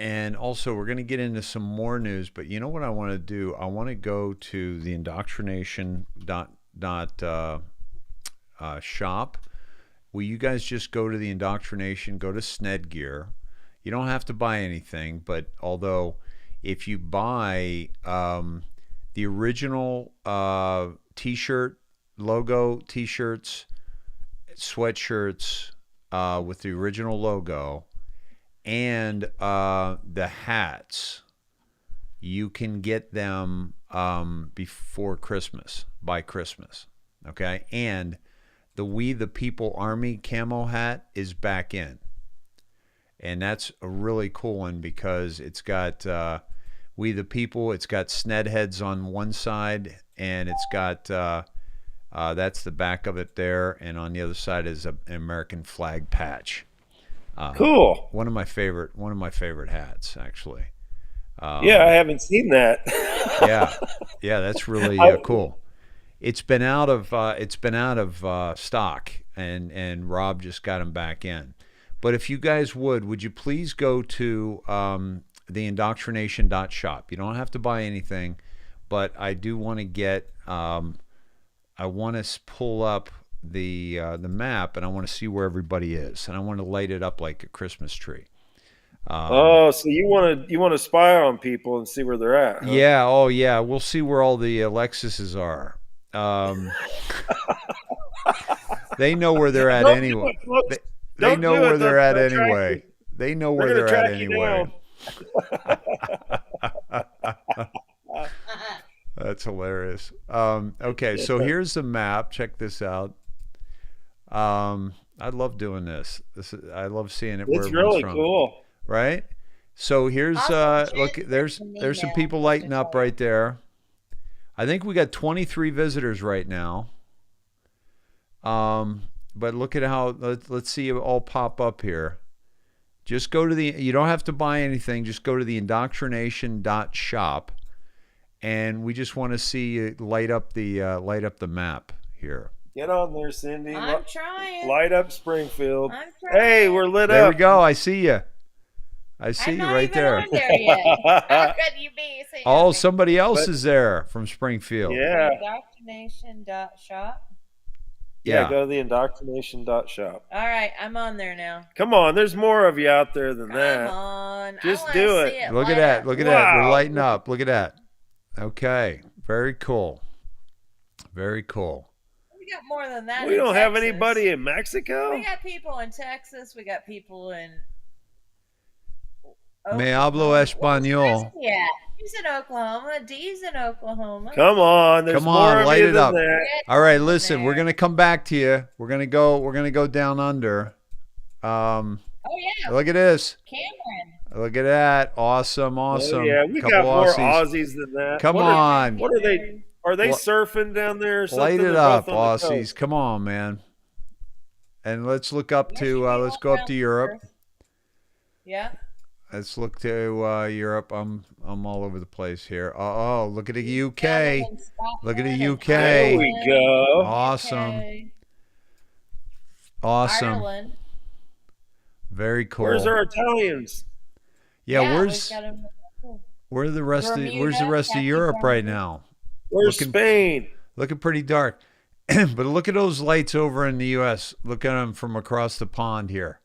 [SPEAKER 1] And also, we're going to get into some more news, but you know what I want to do? I want to go to the IndoctriNATION shop. Will you guys just go to the IndoctriNATION, go to Snedeker. You don't have to buy anything, but although if you buy the original t-shirt, logo t-shirts, sweatshirts with the original logo, and the hats, you can get them before Christmas, by Christmas, okay? And the We the People Army camo hat is back in. And that's a really cool one because it's got We the People, it's got Sned heads on one side, and it's got that's the back of it there, and on the other side is an American flag patch.
[SPEAKER 7] Cool.
[SPEAKER 1] One of my favorite hats, actually.
[SPEAKER 7] Yeah, I haven't seen that.
[SPEAKER 1] yeah, that's really cool. It's been out of stock, and Rob just got them back in. But if you guys would you please go to the IndoctriNATION.shop. You don't have to buy anything, but I do want to get I want to pull up the map, and I want to see where everybody is, and I want to light it up like a Christmas tree.
[SPEAKER 7] So you want to spy on people and see where they're at? Huh?
[SPEAKER 1] Yeah. Oh yeah. We'll see where all the Alexis's are. They know where they're at anyway. They know where they're at anyway. They know
[SPEAKER 7] They're
[SPEAKER 1] where
[SPEAKER 7] gonna
[SPEAKER 1] they're at
[SPEAKER 7] track you
[SPEAKER 1] anyway.
[SPEAKER 7] down.
[SPEAKER 1] That's hilarious. Okay, so here's the map. Check this out. I love doing this. I love seeing it where
[SPEAKER 7] It's
[SPEAKER 1] everyone's
[SPEAKER 7] really
[SPEAKER 1] from.
[SPEAKER 7] cool.
[SPEAKER 1] Right? So here's
[SPEAKER 6] Also,
[SPEAKER 1] look.
[SPEAKER 6] Jen
[SPEAKER 1] There's
[SPEAKER 6] sent an
[SPEAKER 1] some
[SPEAKER 6] email
[SPEAKER 1] people
[SPEAKER 6] just
[SPEAKER 1] lighting
[SPEAKER 6] to
[SPEAKER 1] up
[SPEAKER 6] tell you.
[SPEAKER 1] right there. I think we got 23 visitors right now. But look at how let's see it all pop up here. Just go to you don't have to buy anything. Just go to the IndoctriNATION.shop, and we just want to see you light up the map here.
[SPEAKER 7] Get on there, Cindy.
[SPEAKER 6] I'm trying.
[SPEAKER 7] Light up Springfield.
[SPEAKER 6] I'm trying.
[SPEAKER 7] Hey, we're lit
[SPEAKER 1] There
[SPEAKER 7] up.
[SPEAKER 1] we go. I see you. I see
[SPEAKER 6] I'm
[SPEAKER 1] you
[SPEAKER 6] not
[SPEAKER 1] right
[SPEAKER 6] even
[SPEAKER 1] there.
[SPEAKER 6] on there yet. How could you be? Say
[SPEAKER 1] Oh,
[SPEAKER 6] nothing.
[SPEAKER 1] somebody else is there from Springfield.
[SPEAKER 7] Yeah.
[SPEAKER 6] IndoctriNATION.shop.
[SPEAKER 1] Yeah.
[SPEAKER 7] Go to the IndoctriNATION.shop.
[SPEAKER 6] All right, I'm on there now.
[SPEAKER 7] Come on, there's more of you out there than
[SPEAKER 6] Come
[SPEAKER 7] that.
[SPEAKER 6] on.
[SPEAKER 7] Just
[SPEAKER 6] I
[SPEAKER 7] do
[SPEAKER 6] wanna
[SPEAKER 7] it.
[SPEAKER 6] see it.
[SPEAKER 1] Look at
[SPEAKER 6] light
[SPEAKER 1] that.
[SPEAKER 6] up.
[SPEAKER 1] Look at that. We're
[SPEAKER 7] Wow.
[SPEAKER 1] lighting up. Look at that. Okay. Very cool. Very cool.
[SPEAKER 6] We got more than that.
[SPEAKER 7] We
[SPEAKER 6] in
[SPEAKER 7] don't have
[SPEAKER 6] Texas.
[SPEAKER 7] anybody in Mexico.
[SPEAKER 6] We got people in Texas. We got people in.
[SPEAKER 1] Me hablo español.
[SPEAKER 6] Yeah, he's in Oklahoma. Dee's in Oklahoma.
[SPEAKER 7] Come on, there's
[SPEAKER 1] Come on,
[SPEAKER 7] more of
[SPEAKER 1] light
[SPEAKER 7] you
[SPEAKER 1] it
[SPEAKER 7] than
[SPEAKER 1] up.
[SPEAKER 7] that.
[SPEAKER 1] All right, listen, we're gonna come back to you. We're gonna go down under.
[SPEAKER 6] Oh yeah,
[SPEAKER 1] Look at this.
[SPEAKER 6] Cameron.
[SPEAKER 1] Look at that. Awesome.
[SPEAKER 7] Oh,
[SPEAKER 1] Awesome.
[SPEAKER 7] yeah, we
[SPEAKER 1] Couple
[SPEAKER 7] got more
[SPEAKER 1] Aussies.
[SPEAKER 7] Aussies than that.
[SPEAKER 1] Come
[SPEAKER 7] What
[SPEAKER 1] on.
[SPEAKER 7] What are they? Are they
[SPEAKER 1] Well,
[SPEAKER 7] surfing down there or something?
[SPEAKER 1] Light it
[SPEAKER 7] They're
[SPEAKER 1] up,
[SPEAKER 7] both on the
[SPEAKER 1] Aussies.
[SPEAKER 7] coast.
[SPEAKER 1] Come on, man. And let's look up to let's go up to Europe.
[SPEAKER 6] Yeah.
[SPEAKER 1] Let's look to Europe. I'm all over the place here. Oh, look at the UK. Look at the UK.
[SPEAKER 7] There we go.
[SPEAKER 1] Awesome.
[SPEAKER 6] UK,
[SPEAKER 1] Awesome.
[SPEAKER 6] Ireland.
[SPEAKER 1] Very cool.
[SPEAKER 7] Where's our Italians?
[SPEAKER 1] Yeah,
[SPEAKER 6] we've
[SPEAKER 1] where's
[SPEAKER 6] got 'em-
[SPEAKER 1] where's the rest
[SPEAKER 6] Bermuda,
[SPEAKER 1] where's the rest of
[SPEAKER 6] Captain
[SPEAKER 1] Europe right
[SPEAKER 6] Bermuda.
[SPEAKER 1] now?
[SPEAKER 7] Where's
[SPEAKER 1] Looking-
[SPEAKER 7] Spain?
[SPEAKER 1] Looking pretty dark. But look at those lights over in the US. Look at them from across the pond here.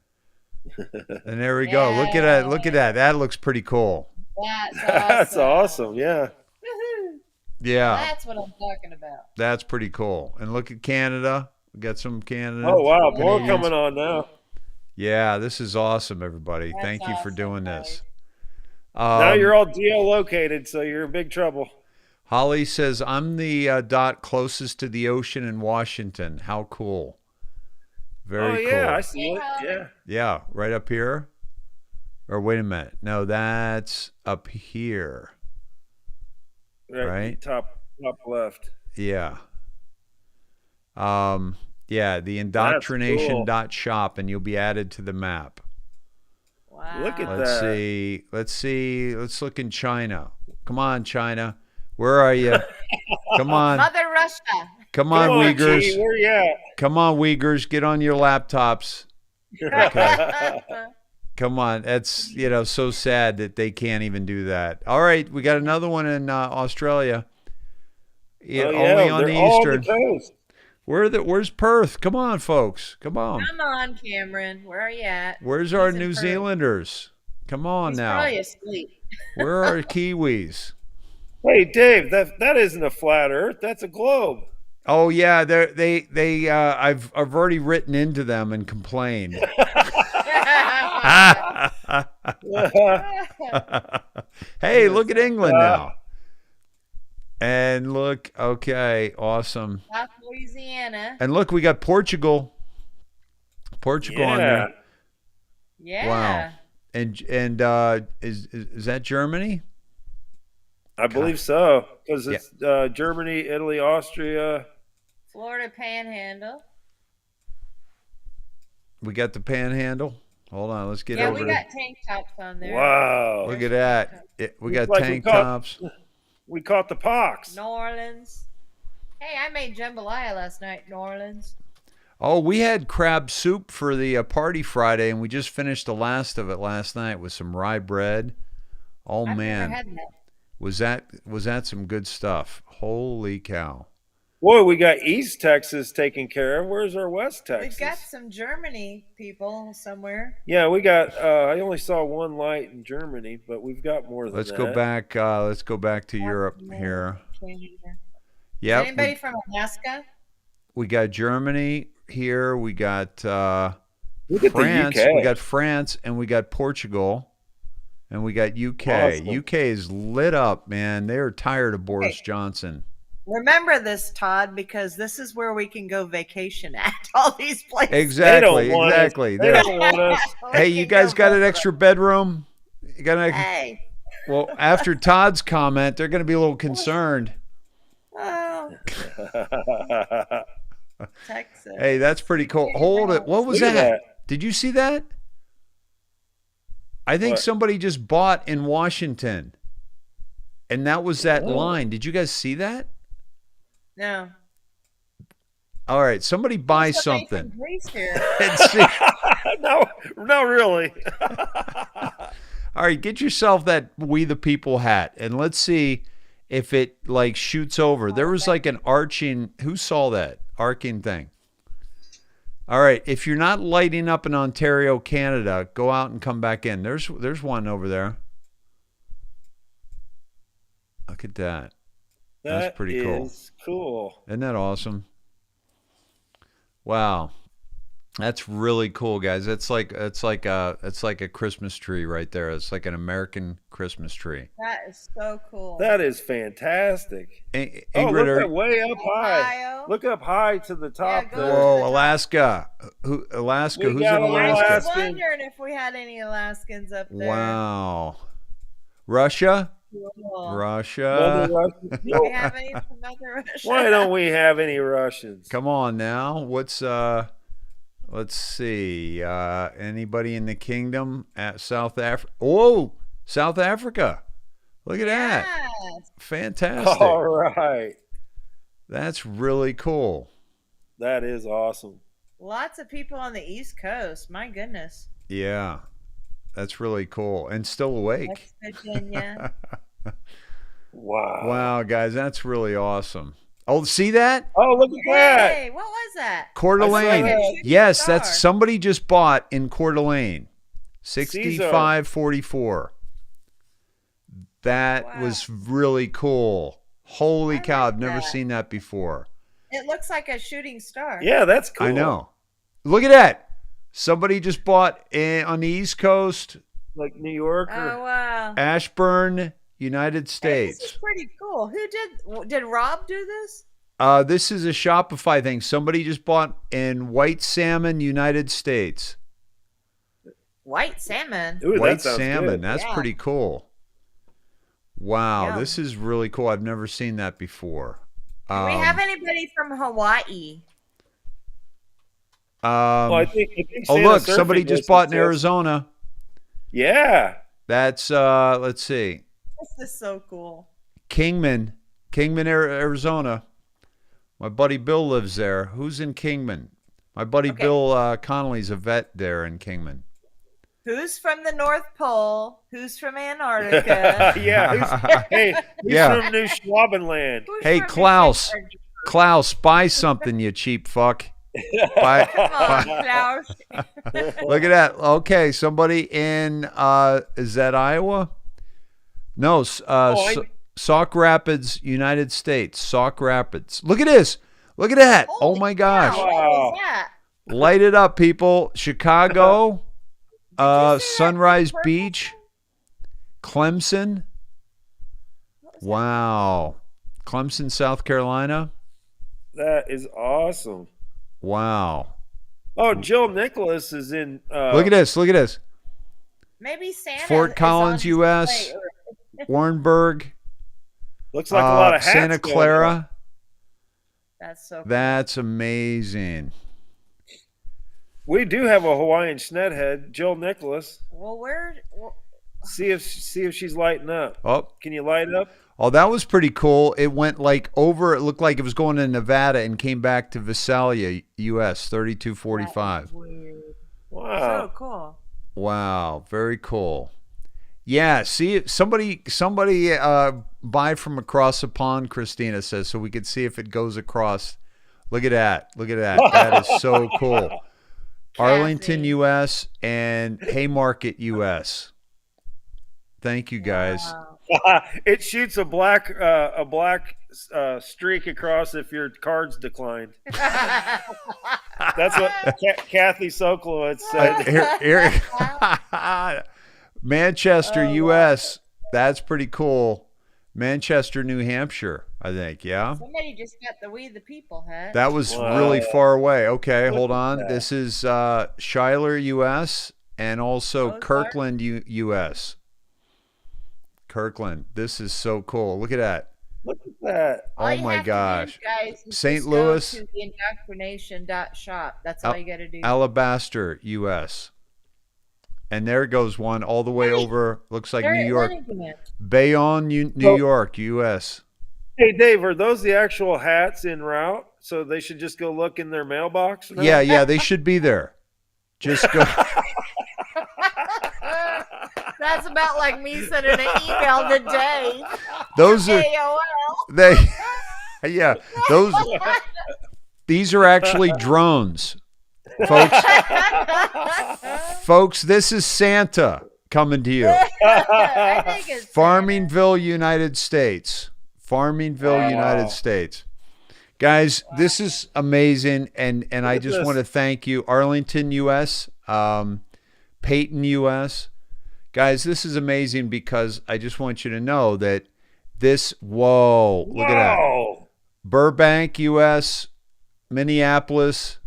[SPEAKER 1] And there we go. Look at that. Look at that. That looks pretty cool.
[SPEAKER 6] That's awesome.
[SPEAKER 7] That's awesome. Yeah.
[SPEAKER 6] Woohoo.
[SPEAKER 1] Yeah.
[SPEAKER 6] That's what I'm talking about.
[SPEAKER 1] That's pretty cool. And look at Canada. We got some Canada.
[SPEAKER 7] Oh wow, more
[SPEAKER 1] Canadians.
[SPEAKER 7] coming on now.
[SPEAKER 1] Yeah, this is awesome, everybody.
[SPEAKER 6] That's
[SPEAKER 1] Thank you for
[SPEAKER 6] awesome,
[SPEAKER 1] doing this.
[SPEAKER 7] Now you're all geolocated, so you're in big trouble.
[SPEAKER 1] Holly says, I'm the dot closest to the ocean in Washington. How cool. Very
[SPEAKER 7] oh yeah,
[SPEAKER 1] cool.
[SPEAKER 7] I see it. Yeah.
[SPEAKER 1] Yeah, right up here. Or wait a minute. No, that's up here. Right?
[SPEAKER 7] Top left.
[SPEAKER 1] Yeah. Yeah, the IndoctriNATION.shop, and you'll be added to the map.
[SPEAKER 6] Wow.
[SPEAKER 7] Look at
[SPEAKER 1] Let's
[SPEAKER 7] that.
[SPEAKER 1] see. Let's see. Let's look in China. Come on, China. Where are you? Come on.
[SPEAKER 6] Mother Russia.
[SPEAKER 1] Come on,
[SPEAKER 7] Come on,
[SPEAKER 1] Uyghurs.
[SPEAKER 7] G, where you at?
[SPEAKER 1] Come on, Uyghurs. Get on your laptops. Come on. That's, so sad that they can't even do that. All right. We got another one in Australia. Yeah,
[SPEAKER 7] Oh, yeah,
[SPEAKER 1] only on
[SPEAKER 7] they're
[SPEAKER 1] the
[SPEAKER 7] all
[SPEAKER 1] eastern.
[SPEAKER 7] on the coast.
[SPEAKER 1] Where's Perth? Come on, folks. Come on.
[SPEAKER 6] Come on, Cameron. Where are you at?
[SPEAKER 1] Where's our
[SPEAKER 6] He's in
[SPEAKER 1] New
[SPEAKER 6] Perth.
[SPEAKER 1] Zealanders? Come on
[SPEAKER 6] He's
[SPEAKER 1] now.
[SPEAKER 6] probably asleep.
[SPEAKER 1] Where are our Kiwis?
[SPEAKER 7] Hey, Dave, that isn't a flat Earth. That's a globe.
[SPEAKER 1] Oh yeah, I've already written into them and complained. Hey, look at England now. And look, okay, awesome.
[SPEAKER 6] South Louisiana.
[SPEAKER 1] And look, we got Portugal. Portugal on
[SPEAKER 7] Yeah.
[SPEAKER 1] there.
[SPEAKER 6] Yeah.
[SPEAKER 1] Wow. And is that Germany?
[SPEAKER 7] I believe so, because it's Germany, Italy, Austria.
[SPEAKER 6] Florida Panhandle.
[SPEAKER 1] We got the Panhandle. Hold on, let's get
[SPEAKER 6] Yeah,
[SPEAKER 1] over
[SPEAKER 6] we
[SPEAKER 1] to.
[SPEAKER 6] got tank tops on there.
[SPEAKER 7] Wow.
[SPEAKER 1] Look at that. We got
[SPEAKER 7] Like we
[SPEAKER 1] tank
[SPEAKER 7] caught-
[SPEAKER 1] tops.
[SPEAKER 7] We caught the pox.
[SPEAKER 6] New Orleans. Hey, I made jambalaya last night, New Orleans.
[SPEAKER 1] Oh, we had crab soup for the party Friday, and we just finished the last of it last night with some rye bread. Oh
[SPEAKER 6] I've
[SPEAKER 1] man,
[SPEAKER 6] never had that.
[SPEAKER 1] was that some good stuff? Holy cow!
[SPEAKER 7] Boy, we got East Texas taken care of. Where's our West Texas?
[SPEAKER 6] We've got some Germany people somewhere.
[SPEAKER 7] Yeah, we got. I only saw one light in Germany, but we've got more than
[SPEAKER 1] Let's
[SPEAKER 7] that.
[SPEAKER 1] go back. Let's go back to Europe here.
[SPEAKER 6] Yep.
[SPEAKER 1] Yep,
[SPEAKER 6] Anybody from Alaska?
[SPEAKER 1] we got Germany here. We got
[SPEAKER 7] Look at
[SPEAKER 1] France.
[SPEAKER 7] the UK.
[SPEAKER 1] We got France, and we got Portugal, and we got UK.
[SPEAKER 7] Awesome.
[SPEAKER 1] UK is lit up, man. They are tired of Boris Johnson.
[SPEAKER 6] Remember this, Todd, because this is where we can go vacation at all these places.
[SPEAKER 1] Exactly,
[SPEAKER 7] They don't want
[SPEAKER 1] exactly.
[SPEAKER 7] Us. They don't want us.
[SPEAKER 1] Hey, you guys got an extra bedroom? You got an extra?
[SPEAKER 6] Hey.
[SPEAKER 1] Well, after Todd's comment, they're going to be a little concerned.
[SPEAKER 6] Oh. Texas.
[SPEAKER 1] Hey, that's pretty cool. Hold it. What was
[SPEAKER 7] Look at
[SPEAKER 1] that?
[SPEAKER 7] that.
[SPEAKER 1] Did you see that? I think
[SPEAKER 7] What?
[SPEAKER 1] somebody just bought in Washington. And that was that line. Did you guys see that?
[SPEAKER 6] No.
[SPEAKER 1] All right, somebody buy
[SPEAKER 6] Somebody from
[SPEAKER 1] something.
[SPEAKER 6] Greece here.
[SPEAKER 1] And see.
[SPEAKER 7] No, not really.
[SPEAKER 1] All right, get yourself that We the People hat, and let's see if it like shoots over. There was like an arching. Who saw that arcing thing? All right, if you're not lighting up in Ontario, Canada, go out and come back in. There's one over there. Look at that. That's pretty cool.
[SPEAKER 7] That is cool.
[SPEAKER 1] Isn't that awesome? Wow. That's really cool, guys. It's like a Christmas tree right there. It's like an American Christmas tree.
[SPEAKER 6] That is so cool.
[SPEAKER 7] That is fantastic.
[SPEAKER 1] Ingrid,
[SPEAKER 7] Look way up high.
[SPEAKER 6] Ohio.
[SPEAKER 7] Look up high to the top
[SPEAKER 6] go
[SPEAKER 7] there.
[SPEAKER 6] to
[SPEAKER 1] whoa, Alaska. Alaska.
[SPEAKER 7] We
[SPEAKER 1] Who's
[SPEAKER 7] got
[SPEAKER 1] in
[SPEAKER 6] I was
[SPEAKER 1] Alaska?
[SPEAKER 7] Alaska.
[SPEAKER 6] wondering if we had any Alaskans up there.
[SPEAKER 1] Wow. Russia?
[SPEAKER 6] Cool.
[SPEAKER 1] Russia.
[SPEAKER 6] Do we have any from Mother Russia?
[SPEAKER 7] Why don't we have any Russians?
[SPEAKER 1] Come on now. What's let's see. Anybody in the kingdom at South Africa? Oh, South Africa. Look at that.
[SPEAKER 6] Yes.
[SPEAKER 1] Fantastic.
[SPEAKER 7] All right.
[SPEAKER 1] That's really cool.
[SPEAKER 7] That is awesome.
[SPEAKER 6] Lots of people on the East Coast. My goodness.
[SPEAKER 1] Yeah. That's really cool. And still awake.
[SPEAKER 6] West Virginia.
[SPEAKER 7] Wow.
[SPEAKER 1] Wow, guys, that's really awesome. Oh, see that?
[SPEAKER 7] Oh, look at that.
[SPEAKER 6] Hey, what was that?
[SPEAKER 1] Coeur
[SPEAKER 7] I saw
[SPEAKER 1] d'Alene.
[SPEAKER 7] that.
[SPEAKER 1] Yes,
[SPEAKER 6] Star.
[SPEAKER 1] that's somebody just bought in Coeur d'Alene. 6544. That was really cool. Holy cow, I've never
[SPEAKER 6] that.
[SPEAKER 1] seen that before.
[SPEAKER 6] It looks like a shooting star.
[SPEAKER 7] Yeah, that's cool.
[SPEAKER 1] I know. Look at that. Somebody just bought on the East Coast,
[SPEAKER 7] Like New York.
[SPEAKER 6] Oh wow.
[SPEAKER 1] Ashburn, United
[SPEAKER 6] Hey, this
[SPEAKER 1] States.
[SPEAKER 6] is pretty cool. Who did Rob do this?
[SPEAKER 1] This is a Shopify thing. Somebody just bought in White Salmon, United States.
[SPEAKER 6] White salmon.
[SPEAKER 7] Ooh,
[SPEAKER 1] White
[SPEAKER 7] that sounds
[SPEAKER 1] salmon.
[SPEAKER 7] good.
[SPEAKER 1] That's
[SPEAKER 6] Yeah.
[SPEAKER 1] pretty cool. Wow,
[SPEAKER 6] Yeah.
[SPEAKER 1] this is really cool. I've never seen that before.
[SPEAKER 6] Do we have anybody from Hawaii?
[SPEAKER 7] I think
[SPEAKER 1] oh,
[SPEAKER 7] Santa
[SPEAKER 1] look,
[SPEAKER 7] Surfing
[SPEAKER 1] somebody just
[SPEAKER 7] List
[SPEAKER 1] bought in
[SPEAKER 7] says-
[SPEAKER 1] Arizona.
[SPEAKER 7] Yeah.
[SPEAKER 1] That's let's see,
[SPEAKER 6] This is so cool.
[SPEAKER 1] Kingman, Arizona. My buddy Bill lives there. Who's in Kingman? My buddy
[SPEAKER 6] Okay.
[SPEAKER 1] Bill Connolly's a vet there in Kingman.
[SPEAKER 6] Who's from the North Pole? Who's from Antarctica?
[SPEAKER 7] Yeah. Who's
[SPEAKER 1] Yeah.
[SPEAKER 7] from New Schwabenland?
[SPEAKER 6] Who's
[SPEAKER 1] Hey,
[SPEAKER 6] from
[SPEAKER 1] Klaus.
[SPEAKER 6] Antarctica?
[SPEAKER 1] Klaus, buy something, you cheap fuck. Buy,
[SPEAKER 6] Come on, Klaus.
[SPEAKER 1] look at that. Okay, somebody in is that Iowa? No, Sauk Rapids, United States. Sauk Rapids. Look at this. Look at that.
[SPEAKER 6] Holy
[SPEAKER 1] Oh my gosh.
[SPEAKER 6] cow, what was that?
[SPEAKER 1] Light it up, people. Chicago,
[SPEAKER 6] see that
[SPEAKER 1] Sunrise
[SPEAKER 6] purple
[SPEAKER 1] Beach, Clemson. Wow. Clemson, South Carolina.
[SPEAKER 7] That is awesome.
[SPEAKER 1] Wow.
[SPEAKER 7] Oh, Jill Nicholas is in.
[SPEAKER 1] Look at this. Look at this.
[SPEAKER 6] Maybe Santa.
[SPEAKER 1] Fort
[SPEAKER 6] is
[SPEAKER 1] Collins,
[SPEAKER 6] on his
[SPEAKER 1] U.S.
[SPEAKER 6] way.
[SPEAKER 1] Warrenburg,
[SPEAKER 7] Looks like a lot of hats.
[SPEAKER 1] Santa
[SPEAKER 7] going
[SPEAKER 1] Clara.
[SPEAKER 7] on.
[SPEAKER 6] That's so cool.
[SPEAKER 1] That's amazing.
[SPEAKER 7] We do have a Hawaiian Snedhead, Jill Nicholas.
[SPEAKER 6] Well,
[SPEAKER 7] See if she's lighting up.
[SPEAKER 1] Oh,
[SPEAKER 7] Can you light up?
[SPEAKER 1] oh, that was pretty cool. It went like over. It looked like it was going to Nevada and came back to Visalia, U.S. 3245.
[SPEAKER 6] weird.
[SPEAKER 7] Wow.
[SPEAKER 6] So cool.
[SPEAKER 1] Wow, very cool. Yeah, see, somebody buy from across the pond, Christina says, so we could see if it goes across. Look at that. Look at that. That is so cool. Arlington, U.S. and Haymarket, U.S. Thank you, guys.
[SPEAKER 6] Wow.
[SPEAKER 7] It shoots a black streak across if your card's declined. That's what Kathy Sokolowitz said.
[SPEAKER 1] Manchester, U.S. That's pretty cool. Manchester, New Hampshire, I think. Yeah.
[SPEAKER 6] Somebody just got the We the People hat.
[SPEAKER 1] That was
[SPEAKER 7] Wow.
[SPEAKER 1] really far away. Okay, hold on.
[SPEAKER 7] that.
[SPEAKER 1] This is Schuyler, U.S. and also
[SPEAKER 6] Oh,
[SPEAKER 1] Kirkland, U.S. Kirkland. This is so cool. Look at that.
[SPEAKER 7] Look at that.
[SPEAKER 6] All
[SPEAKER 1] Oh
[SPEAKER 6] you
[SPEAKER 1] my
[SPEAKER 6] have to do,
[SPEAKER 1] gosh.
[SPEAKER 6] guys, is
[SPEAKER 1] St.
[SPEAKER 6] just
[SPEAKER 1] Louis.
[SPEAKER 6] go to the IndoctriNATION.shop. That's all you got to do.
[SPEAKER 1] Alabaster, U.S. And there goes one all the way over. Looks like
[SPEAKER 6] They're
[SPEAKER 1] New
[SPEAKER 6] at
[SPEAKER 1] York.
[SPEAKER 6] Lenington.
[SPEAKER 1] Bayonne, New York, U.S.
[SPEAKER 7] Hey, Dave, are those the actual hats en route? So they should just go look in their mailbox now?
[SPEAKER 1] Yeah, they should be there. Just go.
[SPEAKER 6] That's about like me sending an email today.
[SPEAKER 1] Those are
[SPEAKER 6] AOL.
[SPEAKER 1] they. Yeah, those. These are actually drones, folks. Folks, this is Santa coming to you.
[SPEAKER 6] I think it's
[SPEAKER 1] Farmingville, United States. Farmingville, United States. Guys, this is amazing, and I just want to thank you, Arlington, U.S., Peyton, U.S. Guys, this is amazing because I just want you to know that this. Whoa! Look at that. Burbank, U.S., Minneapolis,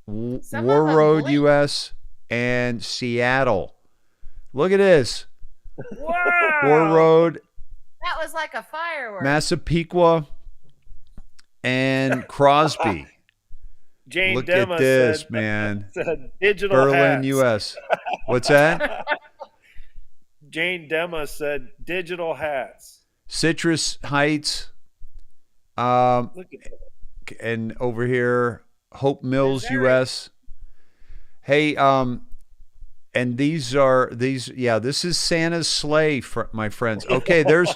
[SPEAKER 6] Some
[SPEAKER 1] War
[SPEAKER 6] of them
[SPEAKER 1] Road,
[SPEAKER 6] blink.
[SPEAKER 1] U.S., and Seattle. Look at this.
[SPEAKER 7] Wow.
[SPEAKER 1] War Road,
[SPEAKER 6] That was like a firework.
[SPEAKER 1] Massapequa, and Crosby.
[SPEAKER 7] Jane
[SPEAKER 1] Look
[SPEAKER 7] Dema
[SPEAKER 1] at this,
[SPEAKER 7] said,
[SPEAKER 1] man.
[SPEAKER 7] said digital
[SPEAKER 1] Berlin,
[SPEAKER 7] hats.
[SPEAKER 1] U.S. What's that?
[SPEAKER 7] Jane Dema said digital hats.
[SPEAKER 1] Citrus Heights.
[SPEAKER 7] Look at that.
[SPEAKER 1] And over here, Hope Mills,
[SPEAKER 6] Missouri.
[SPEAKER 1] U.S. Hey, and these, this is Santa's sleigh, my friends. Okay, there's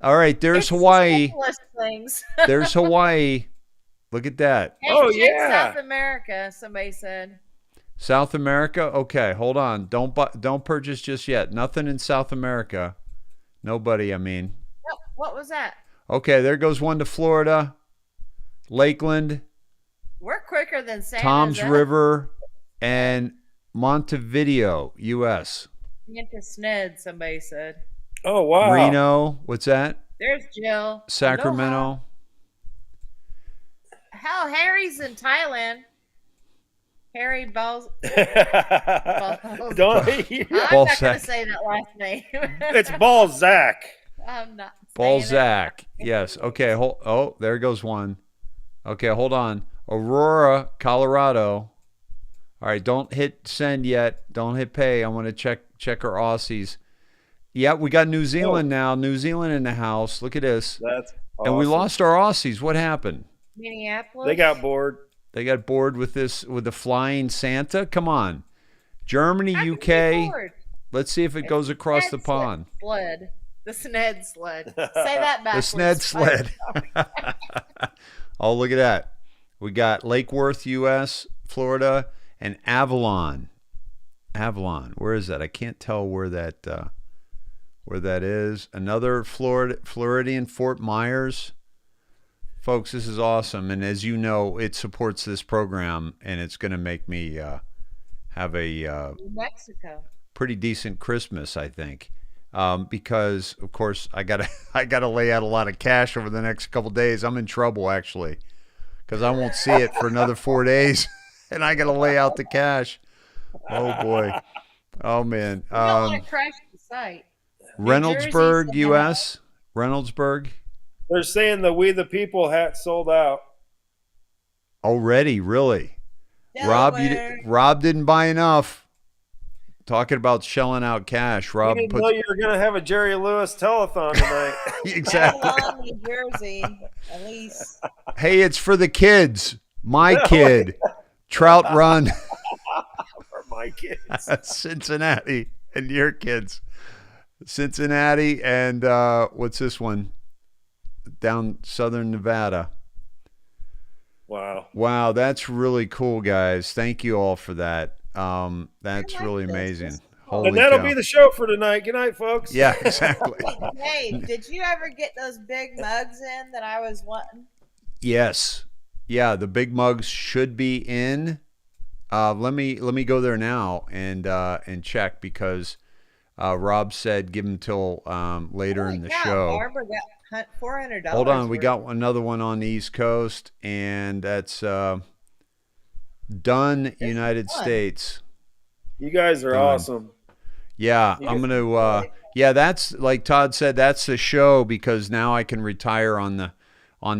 [SPEAKER 6] It's
[SPEAKER 1] Hawaii.
[SPEAKER 6] simplest things.
[SPEAKER 1] There's Hawaii. Look at that.
[SPEAKER 6] Hey,
[SPEAKER 7] Oh,
[SPEAKER 6] check
[SPEAKER 7] yeah.
[SPEAKER 6] South America, somebody said.
[SPEAKER 1] South America? Okay, hold on. Don't purchase just yet. Nothing in South America. Nobody, I mean.
[SPEAKER 6] What was that?
[SPEAKER 1] Okay, there goes one to Florida, Lakeland,
[SPEAKER 6] We're quicker than Santa.
[SPEAKER 1] Tom's River, and Montevideo, U.S.
[SPEAKER 6] Into Sned, somebody said.
[SPEAKER 7] Oh, wow.
[SPEAKER 1] Reno, what's that?
[SPEAKER 6] There's Jill.
[SPEAKER 1] Sacramento.
[SPEAKER 6] Hell, Harry's in Thailand. Harry Balls.
[SPEAKER 7] Don't,
[SPEAKER 6] I'm not going to
[SPEAKER 1] Balzac.
[SPEAKER 6] say that last name.
[SPEAKER 7] it's Balzac.
[SPEAKER 6] I'm not. saying
[SPEAKER 1] Balzac. Yes. Okay. There goes one. Okay, hold on. Aurora, Colorado. All right, don't hit send yet. Don't hit pay. I want to check our Aussies. Yeah, we got New Zealand now. New Zealand in the house. Look at this.
[SPEAKER 7] That's awesome.
[SPEAKER 1] And we lost our Aussies. What happened?
[SPEAKER 6] Minneapolis.
[SPEAKER 7] They got bored.
[SPEAKER 1] They got bored with the flying Santa. Come on, Germany,
[SPEAKER 6] How can
[SPEAKER 1] UK.
[SPEAKER 6] they be bored?
[SPEAKER 1] Let's see if it goes across the
[SPEAKER 6] Sned
[SPEAKER 1] pond.
[SPEAKER 6] Sled. The Sned sled. Say that
[SPEAKER 1] The
[SPEAKER 6] backwards.
[SPEAKER 1] Sned sled. Oh, look at that. We got Lake Worth, U.S., Florida, and Avalon. Avalon. Where is that? I can't tell where that is. Another Floridian, Fort Myers. Folks, this is awesome. And as you know, it supports this program, and it's going to make me have a
[SPEAKER 6] New Mexico.
[SPEAKER 1] pretty decent Christmas, I think. Because, of course, I gotta lay out a lot of cash over the next couple days. I'm in trouble, actually, because I won't see it for another 4 days, and I gotta lay out the cash. Oh boy, oh man.
[SPEAKER 6] You don't want to crash the site.
[SPEAKER 1] Reynoldsburg,
[SPEAKER 6] Jersey's
[SPEAKER 1] U.S. Reynoldsburg
[SPEAKER 7] They're saying the We the People hat sold out.
[SPEAKER 1] already, really.
[SPEAKER 6] Delaware.
[SPEAKER 1] Rob didn't buy enough. Talking about shelling out cash, Rob
[SPEAKER 7] You didn't
[SPEAKER 1] puts
[SPEAKER 7] know you were going to have a Jerry Lewis telethon tonight.
[SPEAKER 1] exactly.
[SPEAKER 6] Avalon, New Jersey, at least.
[SPEAKER 1] Hey, it's for the kids. My kid, Trout Run.
[SPEAKER 7] For my kids.
[SPEAKER 1] Cincinnati and your kids. Cincinnati and what's this one? Down southern Nevada.
[SPEAKER 7] Wow.
[SPEAKER 1] Wow, that's really cool, guys. Thank you all for that. That's
[SPEAKER 6] I like
[SPEAKER 1] really
[SPEAKER 6] this.
[SPEAKER 1] amazing.
[SPEAKER 6] This is
[SPEAKER 1] Holy
[SPEAKER 7] And that'll
[SPEAKER 1] cow.
[SPEAKER 7] be the show for tonight. Good night, folks.
[SPEAKER 1] Yeah, exactly.
[SPEAKER 6] Hey, did you ever get those big mugs in that I was wanting?
[SPEAKER 1] Yes. Yeah, the big mugs should be in. Let me go there now and check because Rob said give him till later in the show.
[SPEAKER 6] Barbara got $400.
[SPEAKER 1] Hold on, we got another one on the East Coast, and that's done. United States.
[SPEAKER 7] You guys are awesome.
[SPEAKER 1] Yeah, I'm gonna. Yeah, that's like Todd said. That's the show because now I can retire on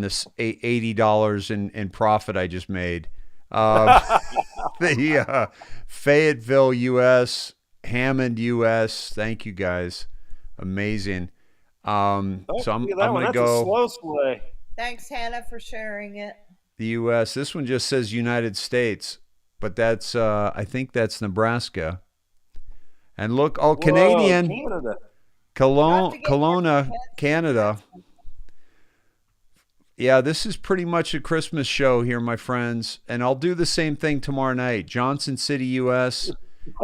[SPEAKER 1] this $80 in profit I just made. The Fayetteville, U.S., Hammond, U.S. Thank you guys, amazing. So I'm gonna go.
[SPEAKER 7] Slow sway.
[SPEAKER 6] Thanks, Hannah, for sharing it.
[SPEAKER 1] The U.S. This one just says United States, but that's I think that's Nebraska. And look, Canadian, Kelowna, Canada. Yeah, this is pretty much a Christmas show here, my friends. And I'll do the same thing tomorrow night. Johnson City, U.S.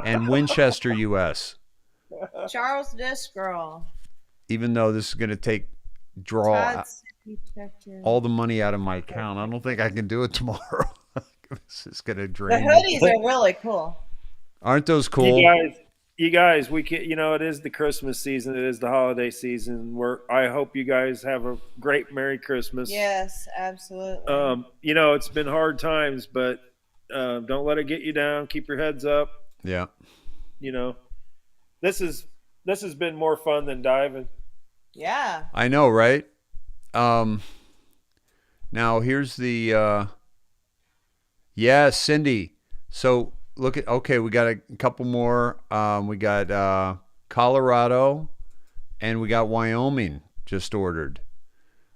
[SPEAKER 1] and Winchester, U.S.
[SPEAKER 6] Charles Discroll.
[SPEAKER 1] Even though this is going to draw all the money out of my account. I don't think I can do it tomorrow. This is going to drain.
[SPEAKER 6] The hoodies are really cool.
[SPEAKER 1] Aren't those cool?
[SPEAKER 7] You guys, we can, it is the Christmas season. It is the holiday season. I hope you guys have a great Merry Christmas.
[SPEAKER 6] Yes, absolutely.
[SPEAKER 7] It's been hard times, but don't let it get you down. Keep your heads up.
[SPEAKER 1] Yeah.
[SPEAKER 7] This has been more fun than diving.
[SPEAKER 6] Yeah.
[SPEAKER 1] I know, right? Now here's the Cindy. So look at we got a couple more. We got Colorado and we got Wyoming just ordered.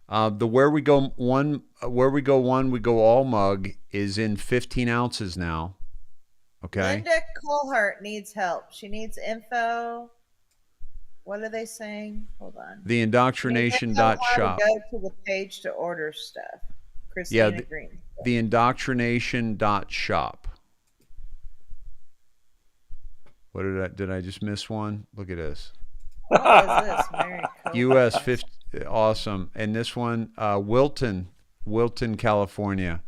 [SPEAKER 1] The where we go one we go all mug is in 15 ounces now. Okay.
[SPEAKER 6] Linda Colhart needs help. She needs info. What are they saying? Hold on.
[SPEAKER 1] The IndoctriNATION.shop.
[SPEAKER 6] Go to the page to order stuff. Christina Green.
[SPEAKER 1] The IndoctriNATION.shop. What did I just miss one? Look at this.
[SPEAKER 6] What is this? Mary
[SPEAKER 1] U.S. 50, awesome. And this one, Wilton, California.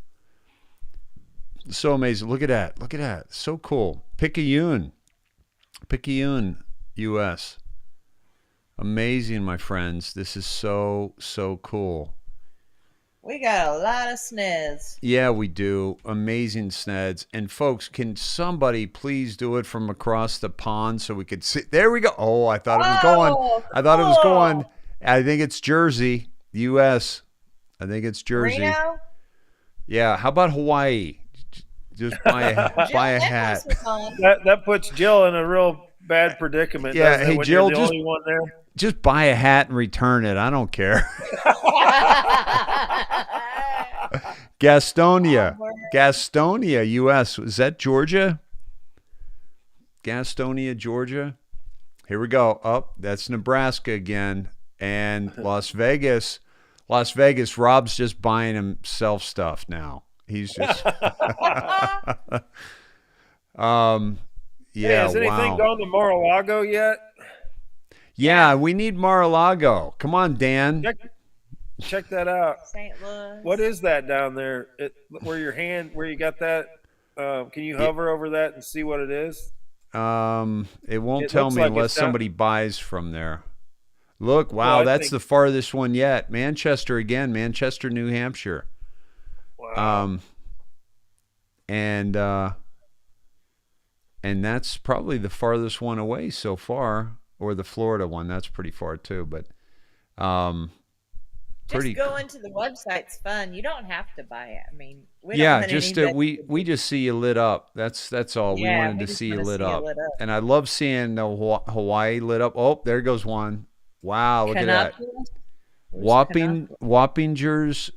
[SPEAKER 1] So amazing. Look at that. So cool. Picayune, U.S. Amazing, my friends. This is so cool.
[SPEAKER 6] We got a lot of sneds.
[SPEAKER 1] Yeah, we do. Amazing sneds. And folks, can somebody please do it from across the pond so we could see? There we go. Oh, I thought it was going. I thought it was going. I think it's Jersey, U.S. I think it's Jersey.
[SPEAKER 6] Reno?
[SPEAKER 1] Yeah. How about Hawaii? Just buy a hat.
[SPEAKER 7] That puts Jill in a real bad predicament.
[SPEAKER 1] Yeah. Hey, Jill,
[SPEAKER 7] just only one there.
[SPEAKER 1] Just buy a hat and return it. I don't care. Gastonia, U.S. Is that Georgia? Gastonia, Georgia. Here we go. That's Nebraska again. And Las Vegas. Rob's just buying himself stuff now. He's just. Yeah.
[SPEAKER 7] Hey, has anything gone to Mar-a-Lago yet?
[SPEAKER 1] Yeah, we need Mar-a-Lago. Come on, Dan.
[SPEAKER 7] Check that out.
[SPEAKER 6] St. Louis.
[SPEAKER 7] What is that down there? Where you got that? Can you hover over that and see what it is?
[SPEAKER 1] It won't tell me unless somebody buys from there. Look, wow, that's the farthest one yet. Manchester again, New Hampshire.
[SPEAKER 7] Wow.
[SPEAKER 1] And that's probably the farthest one away so far. Or the Florida one, that's pretty far too. But
[SPEAKER 6] just go into the website. It's fun. You don't have to buy it. I mean, we
[SPEAKER 1] just see you lit up. That's all.
[SPEAKER 6] Yeah,
[SPEAKER 1] we wanted to see you lit up. And I love seeing the Hawaii lit up. Oh, there goes one. Wow, look at that. Wappingers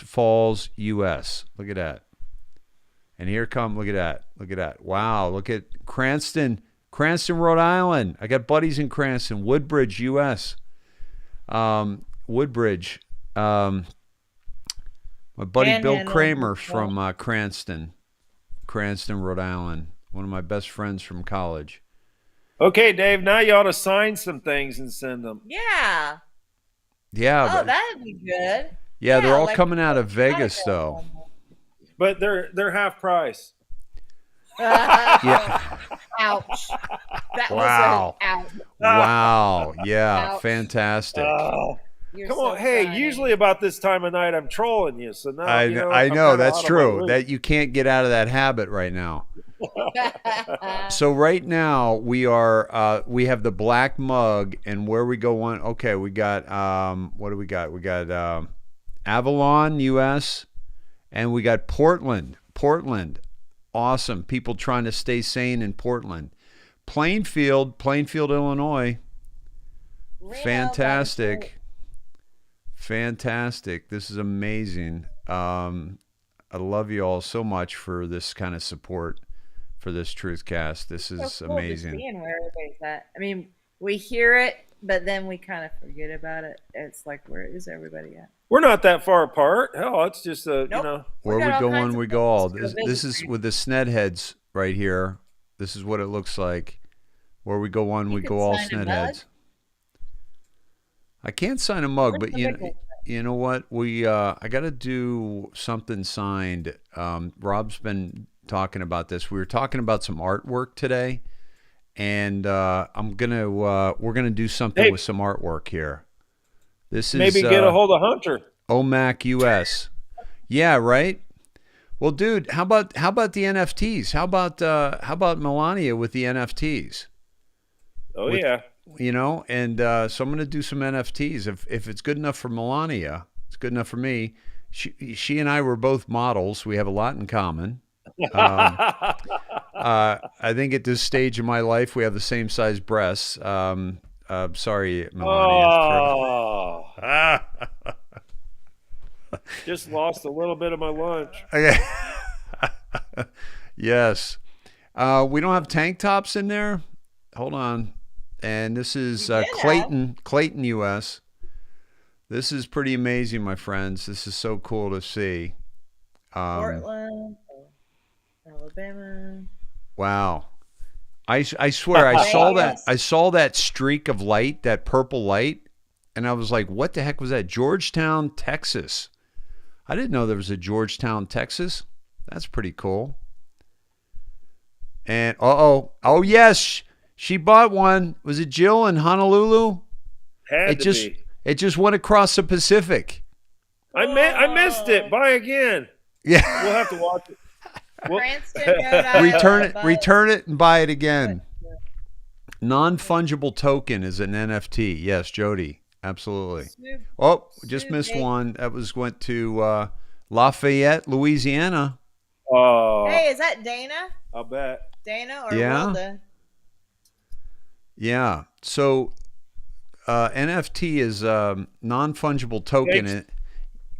[SPEAKER 1] Falls, U.S. Look at that. And here come. Look at that. Wow, look at Cranston, Rhode Island. I got buddies in Cranston. Woodbridge, U.S. Woodbridge. My buddy Bill Kramer from Cranston, Rhode Island. One of my best friends from college.
[SPEAKER 7] Okay, Dave, now you ought to sign some things and send them.
[SPEAKER 6] Yeah.
[SPEAKER 1] Yeah.
[SPEAKER 6] Oh, that'd be good.
[SPEAKER 1] Yeah, they're all coming out of Vegas, though.
[SPEAKER 7] But they're half price.
[SPEAKER 1] Yeah.
[SPEAKER 6] Ouch. That
[SPEAKER 1] Wow.
[SPEAKER 6] was an ouch.
[SPEAKER 1] Wow. Yeah.
[SPEAKER 6] Ouch.
[SPEAKER 1] Fantastic.
[SPEAKER 6] You're
[SPEAKER 7] Come
[SPEAKER 6] so
[SPEAKER 7] on, hey!
[SPEAKER 6] funny.
[SPEAKER 7] Usually about this time of night, I'm trolling you. So now
[SPEAKER 1] I
[SPEAKER 7] you know.
[SPEAKER 1] I
[SPEAKER 7] I'm
[SPEAKER 1] know
[SPEAKER 7] kinda
[SPEAKER 1] that's
[SPEAKER 7] out of my
[SPEAKER 1] true.
[SPEAKER 7] loop.
[SPEAKER 1] That you can't get out of that habit right now. So right now we have the black mug, and where we go on. Okay, we got what do we got? We got Avalon, U.S., and we got Portland. Portland, awesome. People trying to stay sane in Portland. Plainfield, Illinois. Fantastic. Fantastic. This is amazing. I love you all so much for this kind of support for this Truthcast. This is
[SPEAKER 6] So cool
[SPEAKER 1] amazing.
[SPEAKER 6] Seeing where everybody's at. I mean, we hear it, but then we kind of forget about it. It's like, where is everybody at?
[SPEAKER 7] We're not that far apart. Hell, it's just you
[SPEAKER 6] Nope.
[SPEAKER 7] know.
[SPEAKER 1] Where
[SPEAKER 6] got
[SPEAKER 1] we
[SPEAKER 6] all
[SPEAKER 1] go
[SPEAKER 6] kinds
[SPEAKER 1] on,
[SPEAKER 6] of
[SPEAKER 1] we go all.
[SPEAKER 6] places to
[SPEAKER 1] This
[SPEAKER 6] visit.
[SPEAKER 1] is with the Snedheads right here. This is what it looks like. Where we go on,
[SPEAKER 6] You
[SPEAKER 1] we
[SPEAKER 6] could
[SPEAKER 1] go all
[SPEAKER 6] sign a mug.
[SPEAKER 1] Snedheads. I can't sign a mug,
[SPEAKER 6] Where's
[SPEAKER 1] but
[SPEAKER 6] the big one?
[SPEAKER 1] you know what? I got to do something signed. Rob's been talking about this. We were talking about some artwork today, and we're gonna do something
[SPEAKER 7] Hey.
[SPEAKER 1] with some artwork here. This is
[SPEAKER 7] Maybe get a hold of Hunter.
[SPEAKER 1] OMAC US. Yeah, right. Well, dude, how about the NFTs? How about Melania with the NFTs?
[SPEAKER 7] Oh yeah.
[SPEAKER 1] You know, and so I'm going to do some NFTs. If it's good enough for Melania, it's good enough for me. She and I were both models. We have a lot in common. I think at this stage of my life, we have the same size breasts. Sorry, Melania.
[SPEAKER 7] Oh. Just lost a little bit of my lunch.
[SPEAKER 1] Okay. Yes. We don't have tank tops in there. Hold on. And this is Clayton, U.S. This is pretty amazing, my friends. This is so cool to see.
[SPEAKER 6] Portland, Alabama.
[SPEAKER 1] Wow. I swear I saw that streak of light, that purple light, and I was like, what the heck was that? Georgetown, Texas. I didn't know there was a Georgetown, Texas. That's pretty cool. And oh yes, she bought one. Was it Jill in Honolulu?
[SPEAKER 7] Had to be.
[SPEAKER 1] It just went across the Pacific.
[SPEAKER 7] I missed it. Buy again.
[SPEAKER 1] Yeah.
[SPEAKER 7] We'll have to watch it.
[SPEAKER 6] Cranston, Rhode Island,
[SPEAKER 1] return it and buy it again. Non-fungible token is an NFT. Yes, Jody. Absolutely. Oh, just missed one. That went to Lafayette, Louisiana.
[SPEAKER 7] Oh.
[SPEAKER 6] Hey, is that Dana?
[SPEAKER 7] I'll bet.
[SPEAKER 6] Dana or
[SPEAKER 1] Yeah.
[SPEAKER 6] Wilda?
[SPEAKER 1] Yeah. So NFT is non-fungible token.
[SPEAKER 7] Thanks.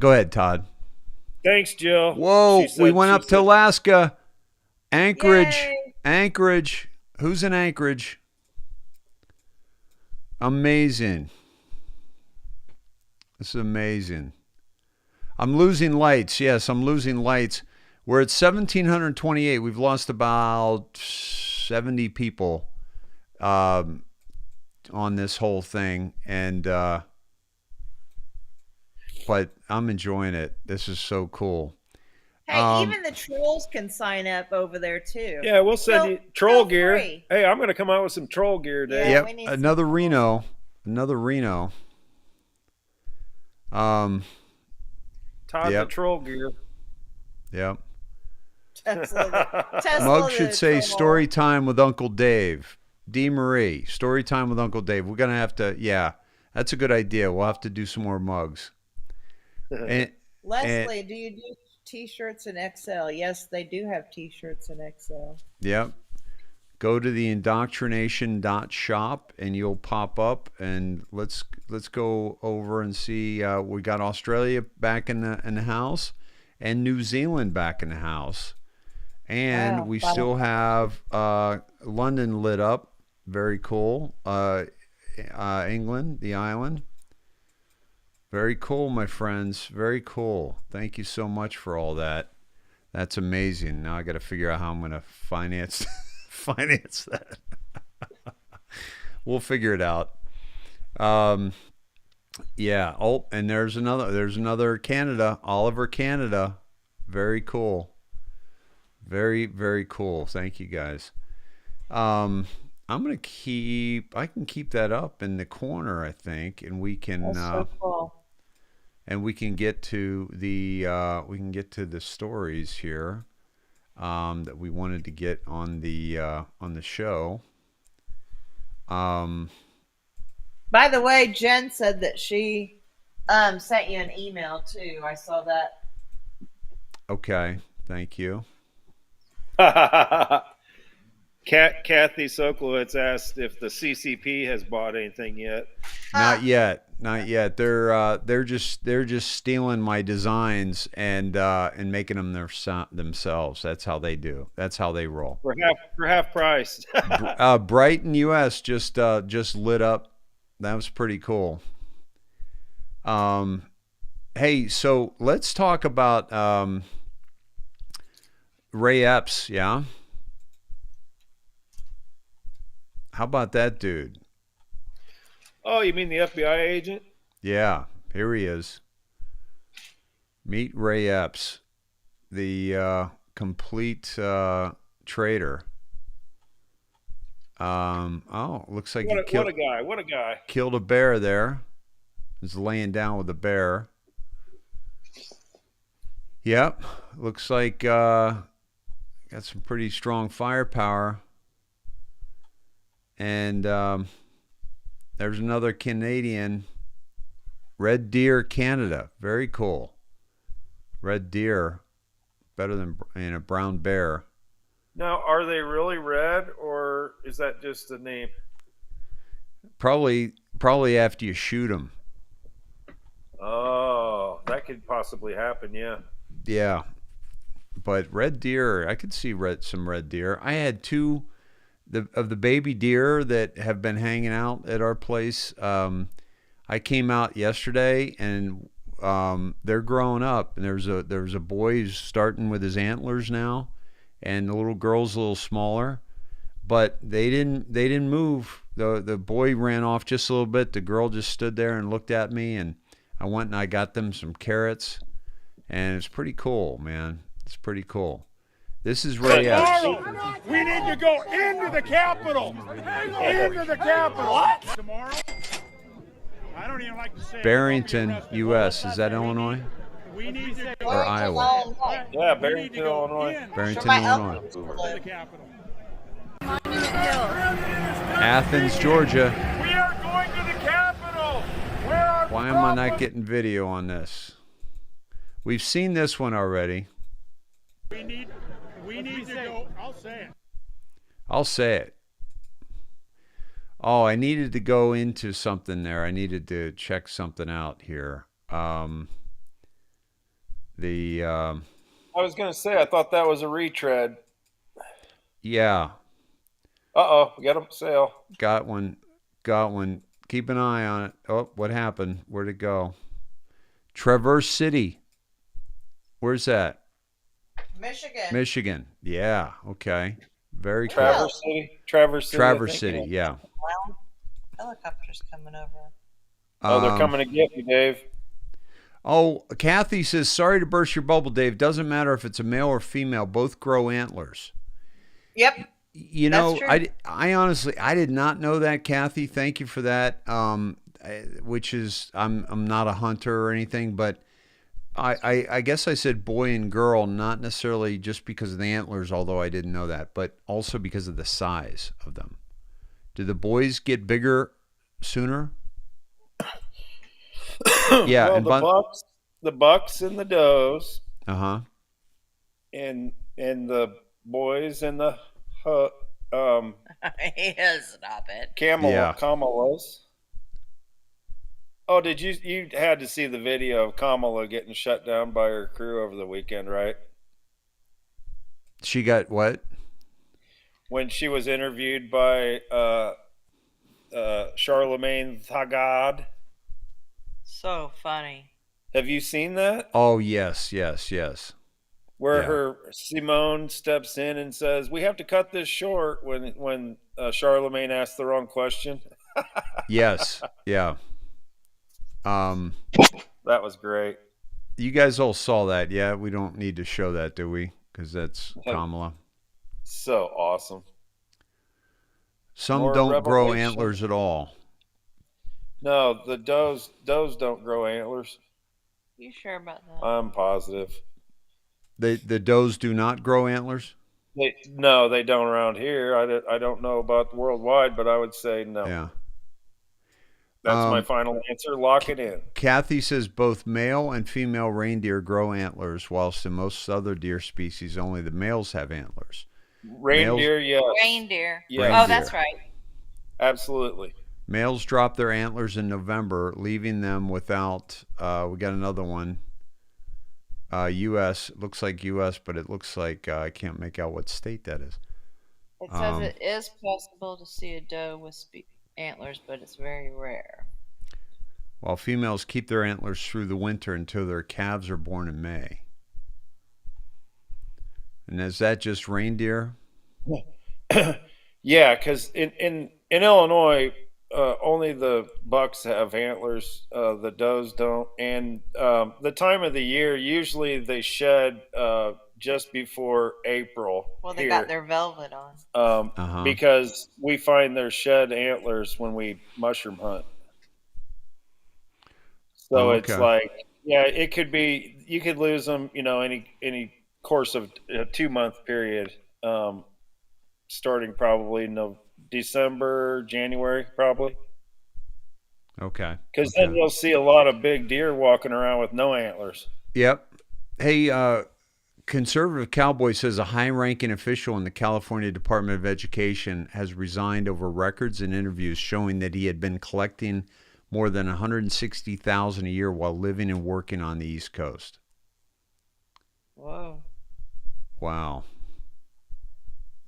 [SPEAKER 1] Go ahead, Todd.
[SPEAKER 7] Thanks, Jill.
[SPEAKER 1] Whoa, we went up to Alaska. Anchorage.
[SPEAKER 6] Yay.
[SPEAKER 1] Anchorage. Who's in Anchorage? Amazing. This is amazing. I'm losing lights. Yes, I'm losing lights. We're at 1,728. We've lost about 70 people on this whole thing. And but I'm enjoying it. This is so cool.
[SPEAKER 6] Hey, even the trolls can sign up over there too.
[SPEAKER 7] Yeah, we'll send you troll gear.
[SPEAKER 6] Free.
[SPEAKER 7] Hey, I'm going to come out with some troll gear today.
[SPEAKER 6] Yeah,
[SPEAKER 1] Yep, another Reno.
[SPEAKER 7] Todd
[SPEAKER 1] Yep.
[SPEAKER 7] the troll gear.
[SPEAKER 1] Yep.
[SPEAKER 6] Tesla
[SPEAKER 1] Mug
[SPEAKER 6] the
[SPEAKER 1] should say
[SPEAKER 6] troll.
[SPEAKER 1] story time with Uncle Dave. D. Marie, story time with Uncle Dave. We're going to have to, yeah, that's a good idea. We'll have to do some more mugs. And,
[SPEAKER 6] Leslie, do you do T-shirts in XL? Yes, they do have T-shirts in XL.
[SPEAKER 1] yep. Go to the IndoctriNATION.shop and you'll pop up, and let's go over and see. We got Australia back in the house, and New Zealand back in the house, and
[SPEAKER 6] Wow,
[SPEAKER 1] we
[SPEAKER 6] wow.
[SPEAKER 1] still have London lit up. Very cool. England, the island. Very cool, my friends. Very cool. Thank you so much for all that. That's amazing. Now I got to figure out how I'm going to finance that. We'll figure it out. Yeah. Oh, and there's another Canada, Oliver Canada. Very cool. Very, very cool. Thank you guys. I can keep that up in the corner, I think, and we can
[SPEAKER 6] That's so cool.
[SPEAKER 1] and we can get to the stories here that we wanted to get on the show.
[SPEAKER 6] By the way, Jen said that she sent you an email too. I saw that.
[SPEAKER 1] Okay, thank you.
[SPEAKER 7] Kathy Sokolowitz asked if the CCP has bought anything yet.
[SPEAKER 1] Not yet. They're just stealing my designs and making them themselves. That's how they do. That's how they roll.
[SPEAKER 7] For half price.
[SPEAKER 1] Brighton, U.S. just lit up. That was pretty cool. Hey, so let's talk about Ray Epps. Yeah. How about that dude?
[SPEAKER 7] Oh, you mean the FBI agent?
[SPEAKER 1] Yeah, here he is. Meet Ray Epps, the complete traitor. Looks like
[SPEAKER 7] what a guy! What a guy!
[SPEAKER 1] Killed a bear there. He's laying down with a bear. Yep, looks like got some pretty strong firepower. And there's another Canadian, Red Deer, Canada. Very cool. Red deer, better than a brown bear.
[SPEAKER 7] Now, are they really red, or is that just a name?
[SPEAKER 1] Probably after you shoot them.
[SPEAKER 7] Oh, that could possibly happen. Yeah.
[SPEAKER 1] Yeah, but red deer, I could see some red deer. I had two. Of the baby deer that have been hanging out at our place, I came out yesterday and they're growing up. And there's a boy who's starting with his antlers now, and the little girl's a little smaller, but they didn't move. The boy ran off just a little bit. The girl just stood there and looked at me, and I went and I got them some carrots, and it's pretty cool, man. It's pretty cool. This is Ray Epps.
[SPEAKER 9] We need to go into the Capitol. Into the Capitol. What? Tomorrow? I don't even like to say.
[SPEAKER 1] Barrington, U.S. Is that Illinois?
[SPEAKER 9] We need to
[SPEAKER 1] or Iowa?
[SPEAKER 7] Yeah, Barrington, Illinois.
[SPEAKER 1] Barrington, Illinois.
[SPEAKER 9] the Capitol.
[SPEAKER 1] Athens, Georgia.
[SPEAKER 9] We are going to the Capitol. Where are
[SPEAKER 1] Why am I not getting video on this? We've seen this one already.
[SPEAKER 9] We need to go.
[SPEAKER 1] I'll say it. Oh, I needed to go into something there. I needed to check something out here.
[SPEAKER 7] I was going to say, I thought that was a retread.
[SPEAKER 1] Yeah.
[SPEAKER 7] We got a sale.
[SPEAKER 1] Got one. Keep an eye on it. Oh, what happened? Where'd it go? Traverse City. Where's that? Michigan. Yeah. Okay. Very cool.
[SPEAKER 7] Traverse
[SPEAKER 1] City. Yeah.
[SPEAKER 6] Helicopters coming over.
[SPEAKER 7] Oh, they're coming to get you, Dave.
[SPEAKER 1] Oh, Kathy says, sorry to burst your bubble, Dave. Doesn't matter if it's a male or female. Both grow antlers.
[SPEAKER 6] Yep.
[SPEAKER 1] You know, I honestly, I did not know that, Kathy. Thank you for that. Which is, I'm not a hunter or anything, but I guess I said boy and girl, not necessarily just because of the antlers, although I didn't know that, but also because of the size of them. Do the boys get bigger sooner? Yeah.
[SPEAKER 7] Well, the bucks and the does.
[SPEAKER 1] Uh-huh.
[SPEAKER 7] And the boys and the
[SPEAKER 6] Stop it.
[SPEAKER 7] Kamalas. Oh, did you had to see the video of Kamala getting shut down by her crew over the weekend, right?
[SPEAKER 1] She got what?
[SPEAKER 7] When she was interviewed by Charlemagne Thagad.
[SPEAKER 6] So funny.
[SPEAKER 7] Have you seen that?
[SPEAKER 1] Oh, yes.
[SPEAKER 7] Where her Simone steps in and says, "We have to cut this short," when Charlemagne asked the wrong question.
[SPEAKER 1] Yes. Yeah.
[SPEAKER 7] That was great.
[SPEAKER 1] You guys all saw that, yeah? We don't need to show that, do we? because that's Kamala.
[SPEAKER 7] So awesome.
[SPEAKER 1] Some
[SPEAKER 7] More
[SPEAKER 1] don't grow
[SPEAKER 7] revelation.
[SPEAKER 1] antlers at all.
[SPEAKER 7] No, the does don't grow antlers.
[SPEAKER 6] You sure about that?
[SPEAKER 7] I'm positive.
[SPEAKER 1] The does do not grow antlers?
[SPEAKER 7] No, they don't around here. I don't know about worldwide, but I would say no.
[SPEAKER 1] Yeah.
[SPEAKER 7] That's my final answer. Lock it in.
[SPEAKER 1] Kathy says both male and female reindeer grow antlers, whilst in most other deer species, only the males have antlers.
[SPEAKER 7] Reindeer, yes.
[SPEAKER 6] Reindeer.
[SPEAKER 7] Yeah.
[SPEAKER 6] Oh, that's right.
[SPEAKER 7] Absolutely.
[SPEAKER 1] Males drop their antlers in November, leaving them without, we got another one, U.S. It looks like U.S., but it looks like I can't make out what state that is.
[SPEAKER 6] It says it is possible to see a doe with antlers, but it's very rare.
[SPEAKER 1] While females keep their antlers through the winter until their calves are born in May. And is that just reindeer?
[SPEAKER 7] Yeah, because in Illinois, only the bucks have antlers. The does don't. And the time of the year, usually they shed just before April.
[SPEAKER 6] Well, they
[SPEAKER 7] here.
[SPEAKER 6] got their velvet on.
[SPEAKER 7] Because we find their shed antlers when we mushroom hunt. So it's like, yeah, it could be, you could lose them, any course of a 2-month period, starting probably December, January, probably.
[SPEAKER 1] Okay.
[SPEAKER 7] Because then you'll see a lot of big deer walking around with no antlers.
[SPEAKER 1] Yep. Hey, Conservative Cowboy says a high-ranking official in the California Department of Education has resigned over records and interviews showing that he had been collecting more than $160,000 a year while living and working on the East Coast.
[SPEAKER 6] Whoa.
[SPEAKER 1] Wow.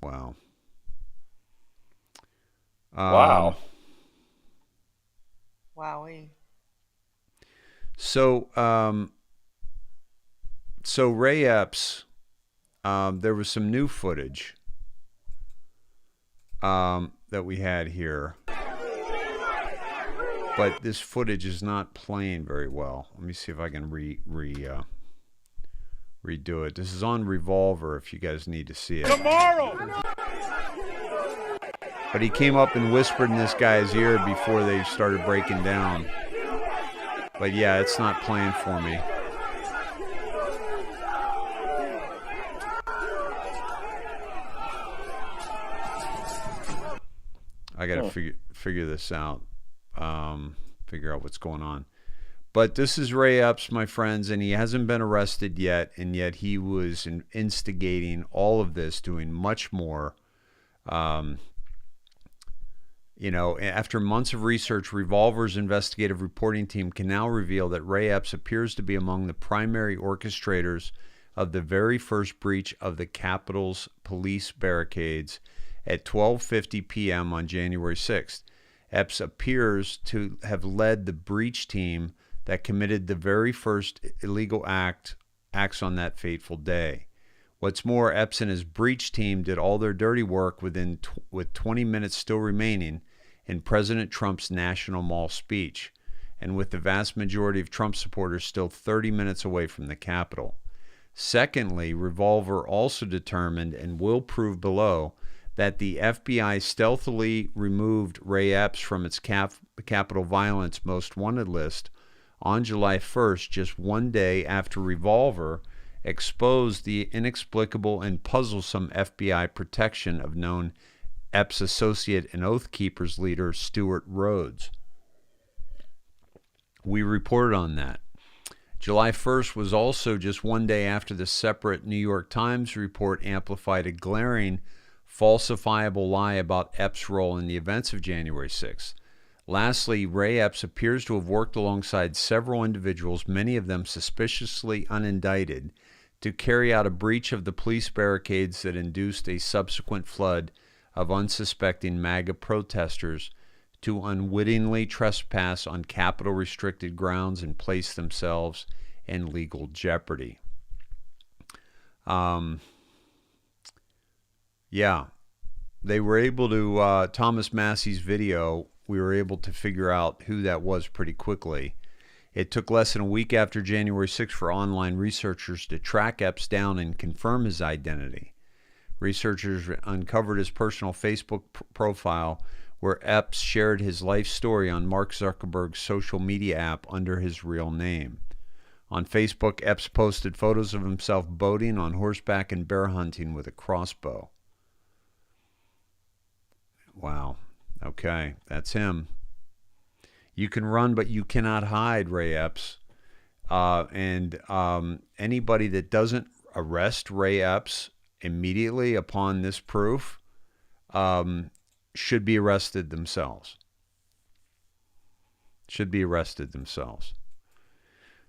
[SPEAKER 7] Wow.
[SPEAKER 6] Wowee.
[SPEAKER 1] So Ray Epps, there was some new footage that we had here, but this footage is not playing very well. Let me see if I can redo it. This is on Revolver if you guys need to see it.
[SPEAKER 9] Tomorrow.
[SPEAKER 1] But he came up and whispered in this guy's ear before they started breaking down. But yeah, it's not playing for me. I got to figure this out. Figure out what's going on. But this is Ray Epps, my friends, and he hasn't been arrested yet, and yet he was instigating all of this, doing much more. After months of research, Revolver's investigative reporting team can now reveal that Ray Epps appears to be among the primary orchestrators of the very first breach of the Capitol's police barricades at 12:50 p.m. on January 6th. Epps appears to have led the breach team that committed the very first illegal acts on that fateful day. What's more, Epps and his breach team did all their dirty work with 20 minutes still remaining in President Trump's National Mall speech, and with the vast majority of Trump supporters still 30 minutes away from the Capitol. Secondly, Revolver also determined, and will prove below, that the FBI stealthily removed Ray Epps from its Capitol violence most wanted list on July 1st, just one day after Revolver exposed the inexplicable and puzzlesome FBI protection of known Epps associate and Oath Keepers leader Stuart Rhodes. We reported on that. July 1st was also just one day after the separate New York Times report amplified a glaring, falsifiable lie about Epps' role in the events of January 6th. Lastly, Ray Epps appears to have worked alongside several individuals, many of them suspiciously unindicted, to carry out a breach of the police barricades that induced a subsequent flood of unsuspecting MAGA protesters to unwittingly trespass on Capitol-restricted grounds and place themselves in legal jeopardy. They were able to, Thomas Massey's video, we were able to figure out who that was pretty quickly. It took less than a week after January 6th for online researchers to track Epps down and confirm his identity. Researchers uncovered his personal Facebook profile where Epps shared his life story on Mark Zuckerberg's social media app under his real name. On Facebook, Epps posted photos of himself boating, on horseback, and bear hunting with a crossbow. Wow. Okay, that's him. You can run, but you cannot hide, Ray Epps. And anybody that doesn't arrest Ray Epps immediately upon this proof should be arrested themselves. Should be arrested themselves.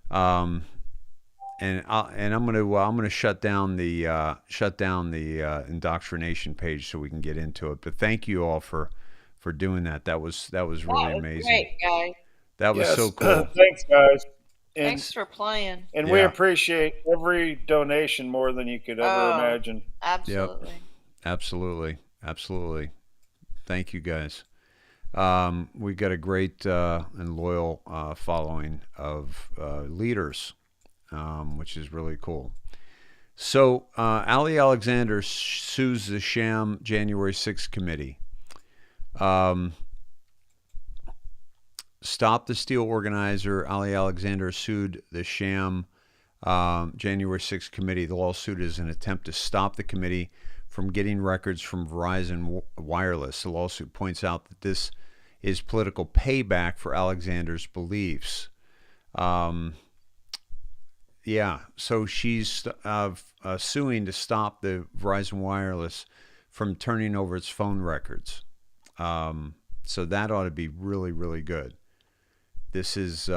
[SPEAKER 1] And I'm gonna shut down the Indoctrination page so we can get into it. But thank you all for doing that. That was really amazing.
[SPEAKER 6] Great, guys.
[SPEAKER 1] That was so cool.
[SPEAKER 7] Thanks, guys. And,
[SPEAKER 6] Thanks for playing.
[SPEAKER 7] And we appreciate every donation more than you could ever imagine.
[SPEAKER 6] Absolutely.
[SPEAKER 1] Yep. Absolutely. Thank you, guys. We got a great and loyal following of leaders, which is really cool. So Ali Alexander sues the sham January 6th committee. Stop the Steal organizer Ali Alexander sued the sham January 6th committee. The lawsuit is an attempt to stop the committee from getting records from Verizon Wireless. The lawsuit points out that this is political payback for Alexander's beliefs. So she's suing to stop the Verizon Wireless from turning over its phone records. So that ought to be really, really good. This is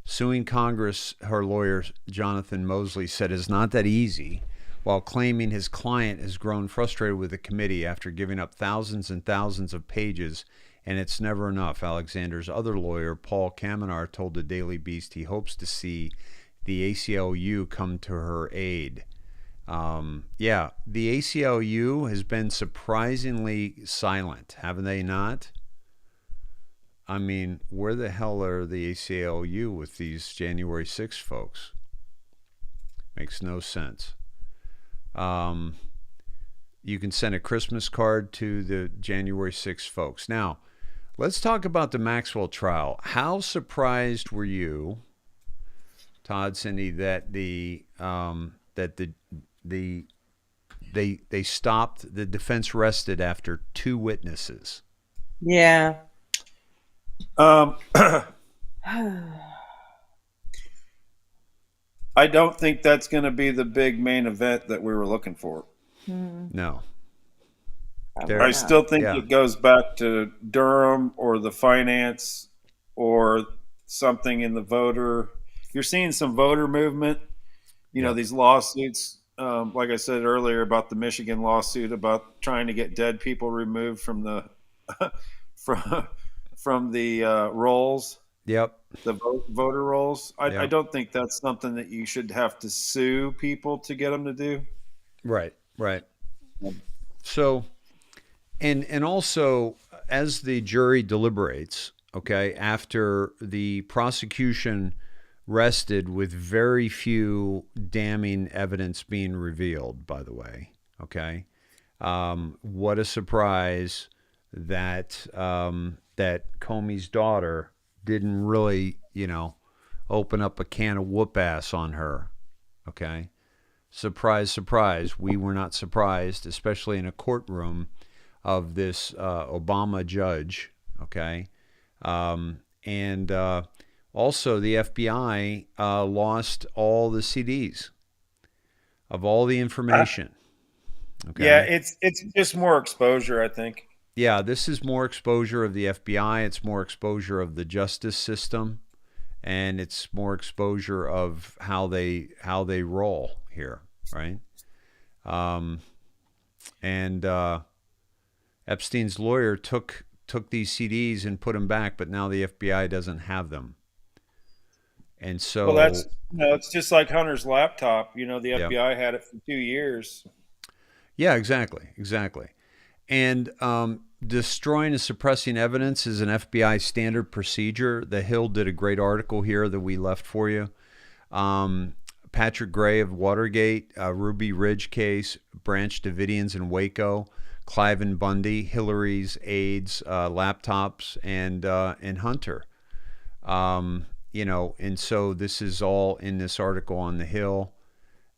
[SPEAKER 1] suing Congress, her lawyer, Jonathan Mosley, said is not that easy, while claiming his client has grown frustrated with the committee after giving up thousands and thousands of pages, and it's never enough. Alexander's other lawyer, Paul Kamenar, told the Daily Beast he hopes to see the ACLU come to her aid. The ACLU has been surprisingly silent, haven't they not? I mean, where the hell are the ACLU with these January 6 folks? Makes no sense. You can send a Christmas card to the January 6 folks. Now, let's talk about the Maxwell trial. How surprised were you, Todd, Cindy, that they stopped, the defense rested after 2 witnesses?
[SPEAKER 6] Yeah.
[SPEAKER 7] I don't think that's going to be the big main event that we were looking for.
[SPEAKER 1] No.
[SPEAKER 7] I still think it goes back to Durham or the finance or something in the voter. You're seeing some voter movement, you know, these lawsuits. Like I said earlier about the Michigan lawsuit about trying to get dead people removed from the from the rolls.
[SPEAKER 1] Yep.
[SPEAKER 7] The voter rolls. I don't think that's something that you should have to sue people to get them to do.
[SPEAKER 1] Right. So, and also as the jury deliberates, okay, after the prosecution rested with very few damning evidence being revealed, by the way, okay, what a surprise that that Comey's daughter didn't really, open up a can of whoop ass on her. Okay. Surprise, surprise. We were not surprised, especially in a courtroom of this Obama judge. Okay. And also the FBI lost all the CDs of all the information. Okay.
[SPEAKER 7] Yeah. It's just more exposure, I think.
[SPEAKER 1] Yeah, this is more exposure of the FBI. It's more exposure of the justice system, and it's more exposure of how they roll here, right? And Epstein's lawyer took these CDs and put them back, but now the FBI doesn't have them. And so,
[SPEAKER 7] well, it's just like Hunter's laptop. The FBI had it for 2 years.
[SPEAKER 1] Yeah, exactly. And destroying and suppressing evidence is an FBI standard procedure. The Hill did a great article here that we left for you. Patrick Gray of Watergate, Ruby Ridge case, Branch Davidians in Waco, Clive and Bundy, Hillary's aides, laptops, and Hunter. And so this is all in this article on the Hill,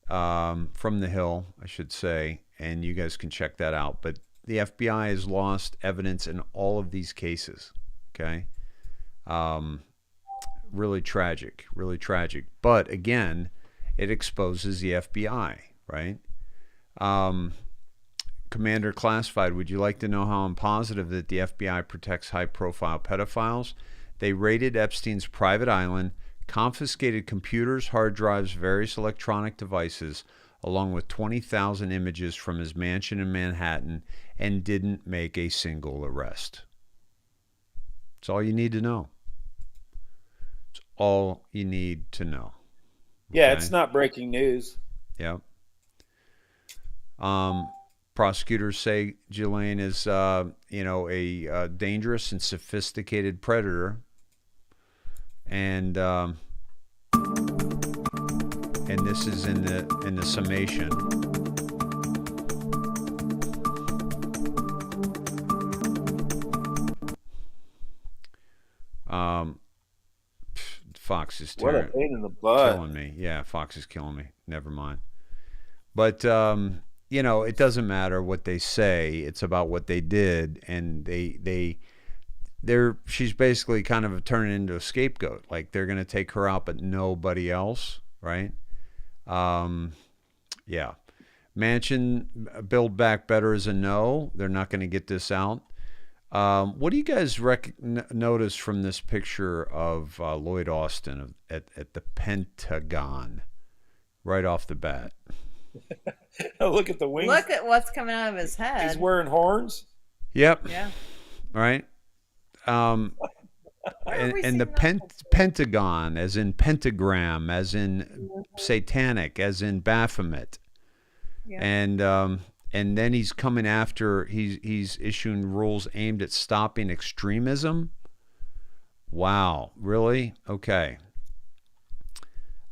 [SPEAKER 1] from the Hill, I should say, and you guys can check that out. But the FBI has lost evidence in all of these cases. Okay. Really tragic, really tragic. But again, it exposes the FBI, right? Commander Classified, would you like to know how I'm positive that the FBI protects high-profile pedophiles? They raided Epstein's private island, confiscated computers, hard drives, various electronic devices, along with 20,000 images from his mansion in Manhattan, and didn't make a single arrest. That's all you need to know. It's all you need to know.
[SPEAKER 7] Yeah,
[SPEAKER 1] Okay?
[SPEAKER 7] it's not breaking news.
[SPEAKER 1] Yeah. Prosecutors say Ghislaine is, a dangerous and sophisticated predator, and this is in the summation. Fox is
[SPEAKER 7] What a pain in the butt.
[SPEAKER 1] killing me. Yeah, Fox is killing me. Never mind. But it doesn't matter what they say. It's about what they did, and she's basically kind of turning into a scapegoat. Like they're going to take her out, but nobody else, right? Yeah. Mansion Build Back Better is a no. They're not going to get this out. What do you guys notice from this picture of Lloyd Austin at the Pentagon right off the bat?
[SPEAKER 7] Look at the wings.
[SPEAKER 6] Look at what's coming out of his head.
[SPEAKER 7] He's wearing horns.
[SPEAKER 1] Yep.
[SPEAKER 6] Yeah.
[SPEAKER 1] Right. And the Pentagon, as in pentagram, as in satanic, as in Baphomet. Yeah. And then he's coming after, he's issuing rules aimed at stopping extremism. Wow, really? Okay.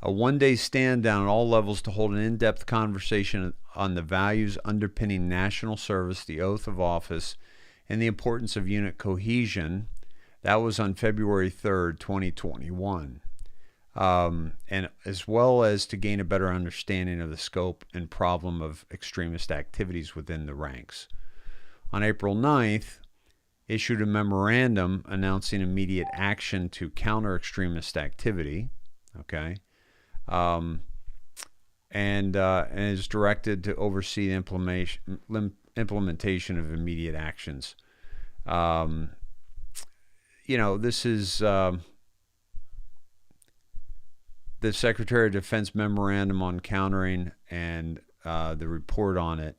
[SPEAKER 1] A one-day stand down at all levels to hold an in-depth conversation on the values underpinning national service, the oath of office, and the importance of unit cohesion. That was on February 3rd, 2021. And as well as to gain a better understanding of the scope and problem of extremist activities within the ranks. On April 9th, issued a memorandum announcing immediate action to counter extremist activity. Okay. And is directed to oversee the implementation of immediate actions. This is the Secretary of Defense memorandum on countering, and the report on it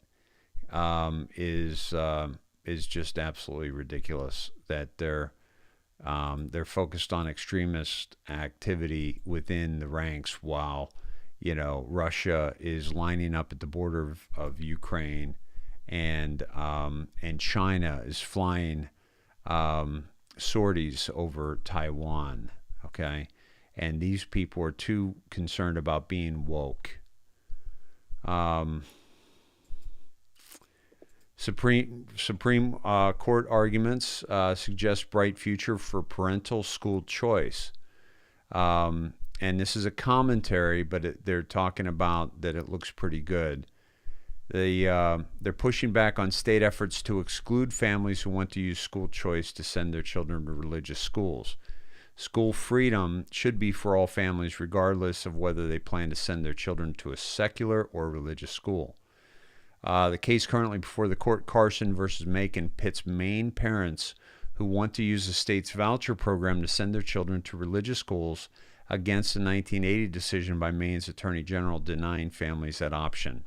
[SPEAKER 1] is just absolutely ridiculous. That they're focused on extremist activity within the ranks, while Russia is lining up at the border of Ukraine, and China is flying sorties over Taiwan. Okay. And these people are too concerned about being woke. Supreme Court arguments suggest bright future for parental school choice. And this is a commentary, but they're talking about that it looks pretty good. They're pushing back on state efforts to exclude families who want to use school choice to send their children to religious schools. School freedom should be for all families, regardless of whether they plan to send their children to a secular or religious school. The case currently before the court, Carson versus Macon, pits Maine parents who want to use the state's voucher program to send their children to religious schools against a 1980 decision by Maine's Attorney General denying families that option.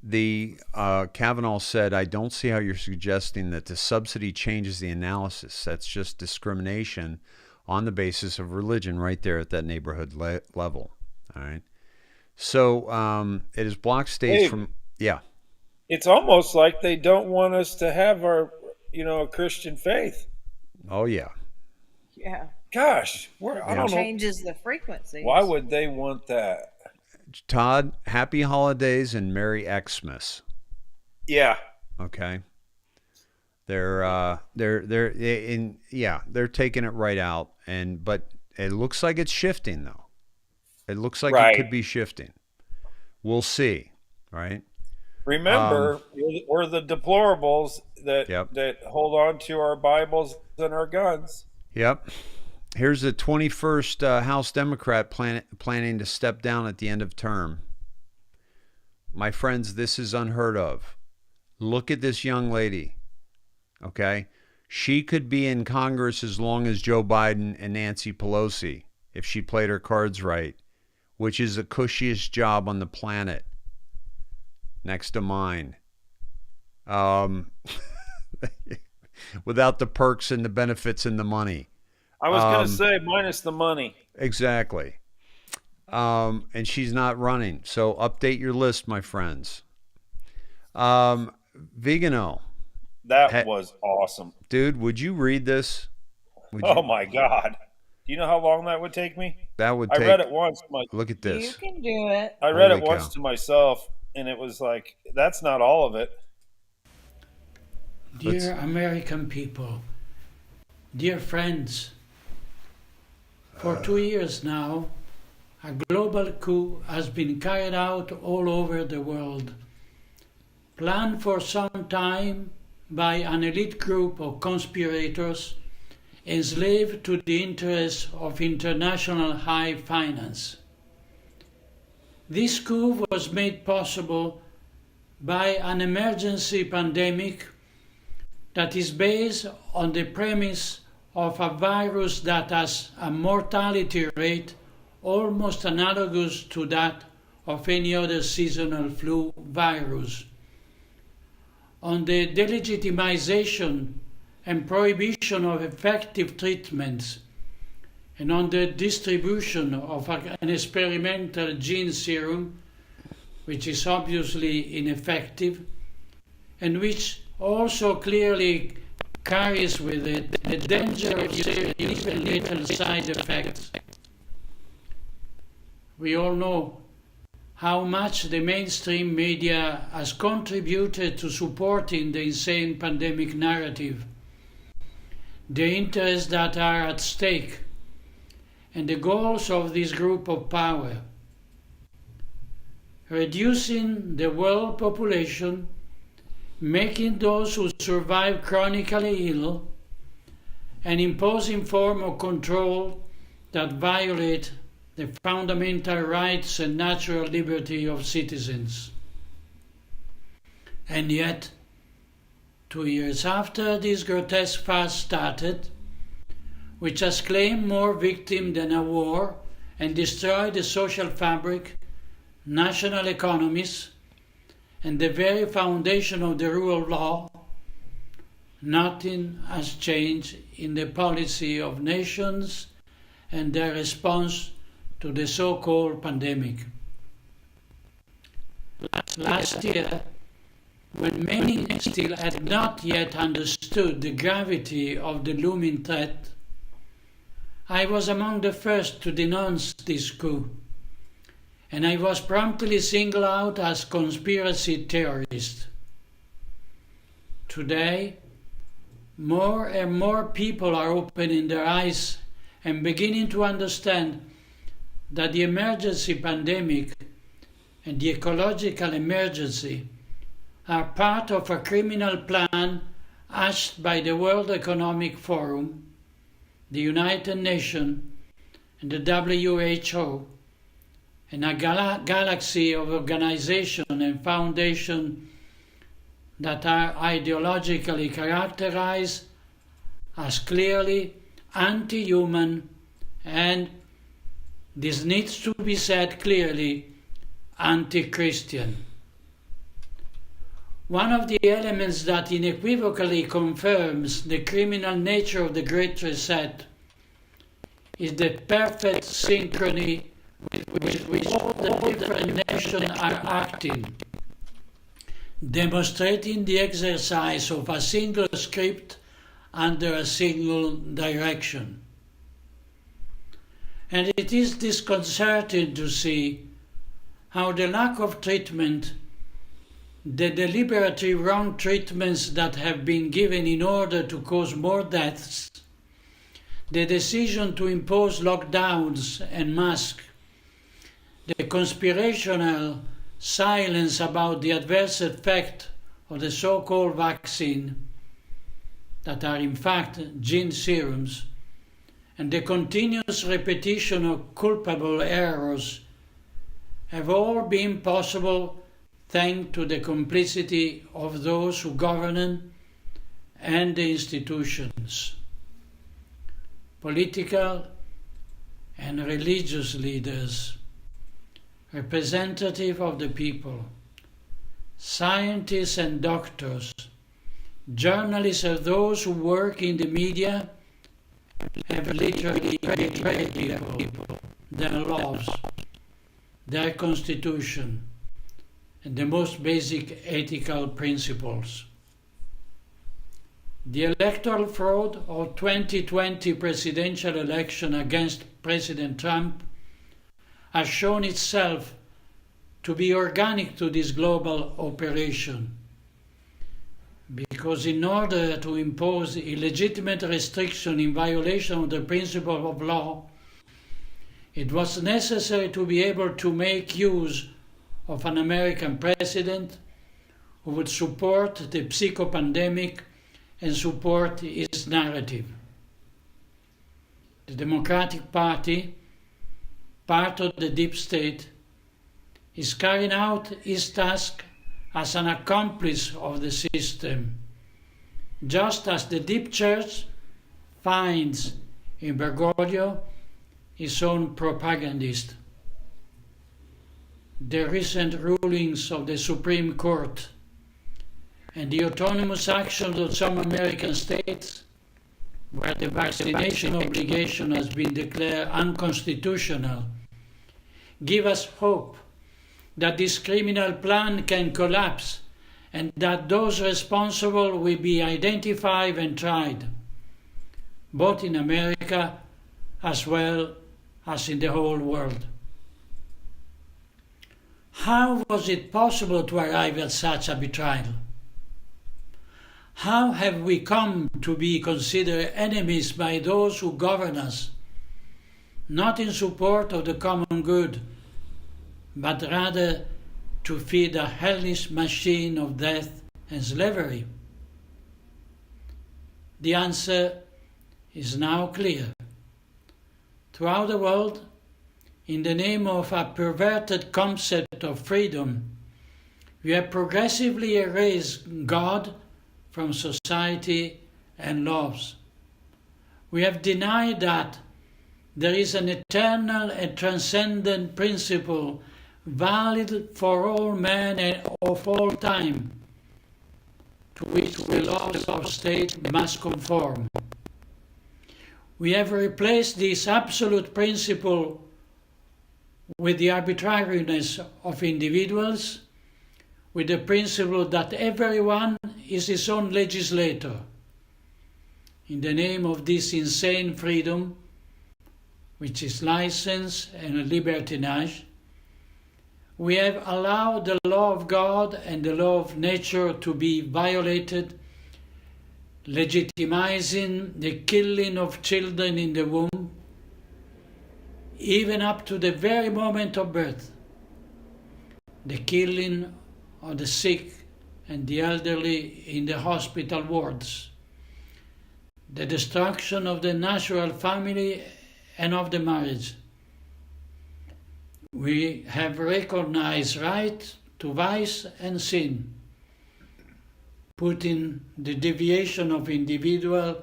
[SPEAKER 1] The Kavanaugh said, I don't see how you're suggesting that the subsidy changes the analysis. That's just discrimination on the basis of religion right there at that neighborhood level. All right. So it is blocked states from... Yeah.
[SPEAKER 7] It's almost like they don't want us to have our, Christian faith.
[SPEAKER 1] Oh yeah.
[SPEAKER 6] Yeah.
[SPEAKER 7] Gosh, I don't know.
[SPEAKER 6] Changes the frequency.
[SPEAKER 7] Why would they want that?
[SPEAKER 1] Todd, happy holidays and Merry Xmas.
[SPEAKER 7] Yeah.
[SPEAKER 1] Okay. They're taking it right out, but it looks like it's shifting though. It looks like it could be shifting. We'll see, right?
[SPEAKER 7] Remember, we're the deplorables that hold on to our Bibles and our guns.
[SPEAKER 1] Yep. Here's the 21st House Democrat planning to step down at the end of term. My friends, this is unheard of. Look at this young lady, okay? She could be in Congress as long as Joe Biden and Nancy Pelosi if she played her cards right, which is the cushiest job on the planet next to mine. Without the perks and the benefits and the money.
[SPEAKER 7] I was going to say minus the money.
[SPEAKER 1] Exactly. And she's not running. So update your list, my friends. Vigano.
[SPEAKER 7] That was awesome.
[SPEAKER 1] Dude, would you read this?
[SPEAKER 7] My God. Do you know how long that would take me?
[SPEAKER 1] That would take...
[SPEAKER 7] I read it once.
[SPEAKER 1] Look at this.
[SPEAKER 6] You can do it.
[SPEAKER 7] I read it once to myself, and it was like, that's not all of it.
[SPEAKER 10] Dear American people, dear friends, for 2 years now, a global coup has been carried out all over the world, planned for some time by an elite group of conspirators enslaved to the interests of international high finance. This coup was made possible by an emergency pandemic that is based on the premise of a virus that has a mortality rate almost analogous to that of any other seasonal flu virus, on the delegitimization and prohibition of effective treatments, and on the distribution of an experimental gene serum, which is obviously ineffective, and which also clearly carries with it the danger of serious, even little side effects. We all know how much the mainstream media has contributed to supporting the insane pandemic narrative, the interests that are at stake, and the goals of this group of power. Reducing the world population, making those who survive chronically ill, and imposing forms of control that violate the fundamental rights and natural liberty of citizens. And yet, 2 years after this grotesque farce started, which has claimed more victims than a war and destroyed the social fabric, national economies, and the very foundation of the rule of law, nothing has changed in the policy of nations and their response to the so-called pandemic. Last year, when many still had not yet understood the gravity of the looming threat, I was among the first to denounce this coup, and I was promptly singled out as conspiracy terrorist. Today, more and more people are opening their eyes and beginning to understand that the emergency pandemic and the ecological emergency are part of a criminal plan hatched by the World Economic Forum, the United Nations, and the WHO, and a galaxy of organizations and foundations that are ideologically characterized as clearly anti-human and, this needs to be said clearly, anti-Christian. One of the elements that unequivocally confirms the criminal nature of the Great Reset is the perfect synchrony with which all the different nations are acting. demonstrating the exercise of a single script under a single direction. And it is disconcerting to see how the lack of treatment, the deliberately wrong treatments that have been given in order to cause more deaths, the decision to impose lockdowns and masks, the conspiratorial silence about the adverse effect of the so-called vaccine, that are in fact gene serums, and the continuous repetition of culpable errors have all been possible thanks to the complicity of those who govern and the institutions. Political and religious leaders, representatives of the people, scientists and doctors, journalists and those who work in the media have literally betrayed people, their laws, their constitution, and the most basic ethical principles. The electoral fraud of 2020 presidential election against President Trump has shown itself to be organic to this global operation, because in order to impose illegitimate restriction in violation of the principle of law, it was necessary to be able to make use of an American president who would support the psychopandemic and support his narrative. The Democratic Party, part of the deep state, is carrying out its task as an accomplice of the system, just as the deep church finds in Bergoglio its own propagandist. The recent rulings of the Supreme Court and the autonomous actions of some American states, where the vaccination obligation has been declared unconstitutional, give us hope that this criminal plan can collapse and that those responsible will be identified and tried, both in America as well as in the whole world. How was it possible to arrive at such a betrayal? How have we come to be considered enemies by those who govern us, not in support of the common good, but rather to feed a hellish machine of death and slavery? The answer is now clear. Throughout the world, in the name of a perverted concept of freedom, we have progressively erased God from society and laws. We have denied that there is an eternal and transcendent principle valid for all men and of all time, to which the laws of state must conform. We have replaced this absolute principle with the arbitrariness of individuals, with the principle that everyone is his own legislator. In the name of this insane freedom, which is license and libertinage, we have allowed the law of God and the law of nature to be violated, legitimizing the killing of children in the womb, even up to the very moment of birth, the killing of the sick and the elderly in the hospital wards, the destruction of the natural family and of the marriage. We have recognized right to vice and sin, putting the deviation of individual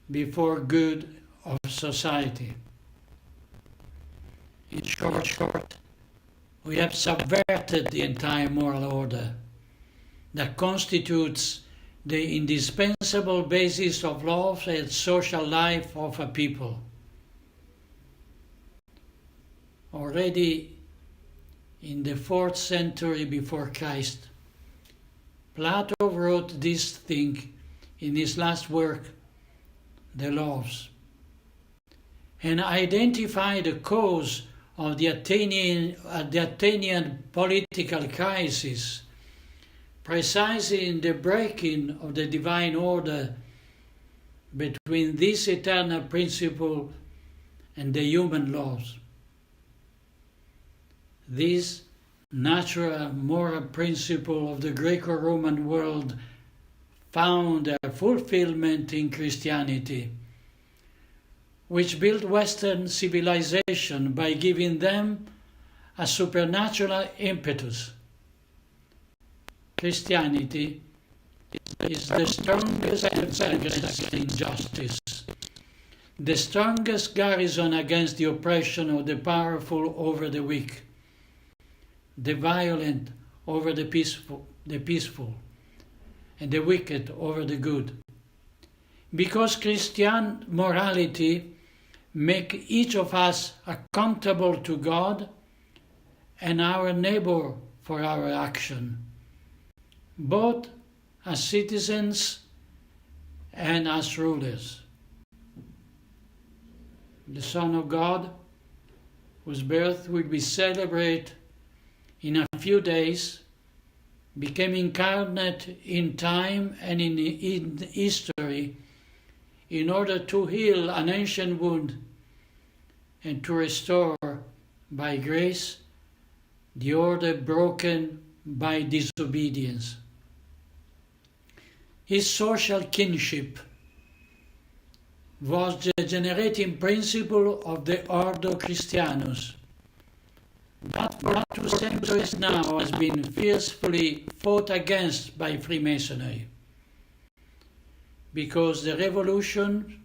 [SPEAKER 10] before good of society. In short, we have subverted the entire moral order that constitutes the indispensable basis of love and social life of a people. Already in the 4th century before Christ, Plato wrote this thing in his last work, The Laws, and identified the cause of the Athenian political crisis precisely in the breaking of the divine order between this eternal principle and the human laws. This natural moral principle of the Greco-Roman world found a fulfillment in Christianity, which built Western civilization by giving them a supernatural impetus. Christianity is the strongest defense against injustice, the strongest garrison against the oppression of the powerful over the weak, the violent over the peaceful, and the wicked over the good. Because Christian morality makes each of us accountable to God and our neighbor for our action, both as citizens and as rulers. The Son of God, whose birth will be celebrated in a few days, became incarnate in time and in history in order to heal an ancient wound and to restore by grace the order broken by disobedience. His social kinship was the generating principle of the Ordo Christianus, that for 2 centuries now has been fiercely fought against by Freemasonry, because the revolution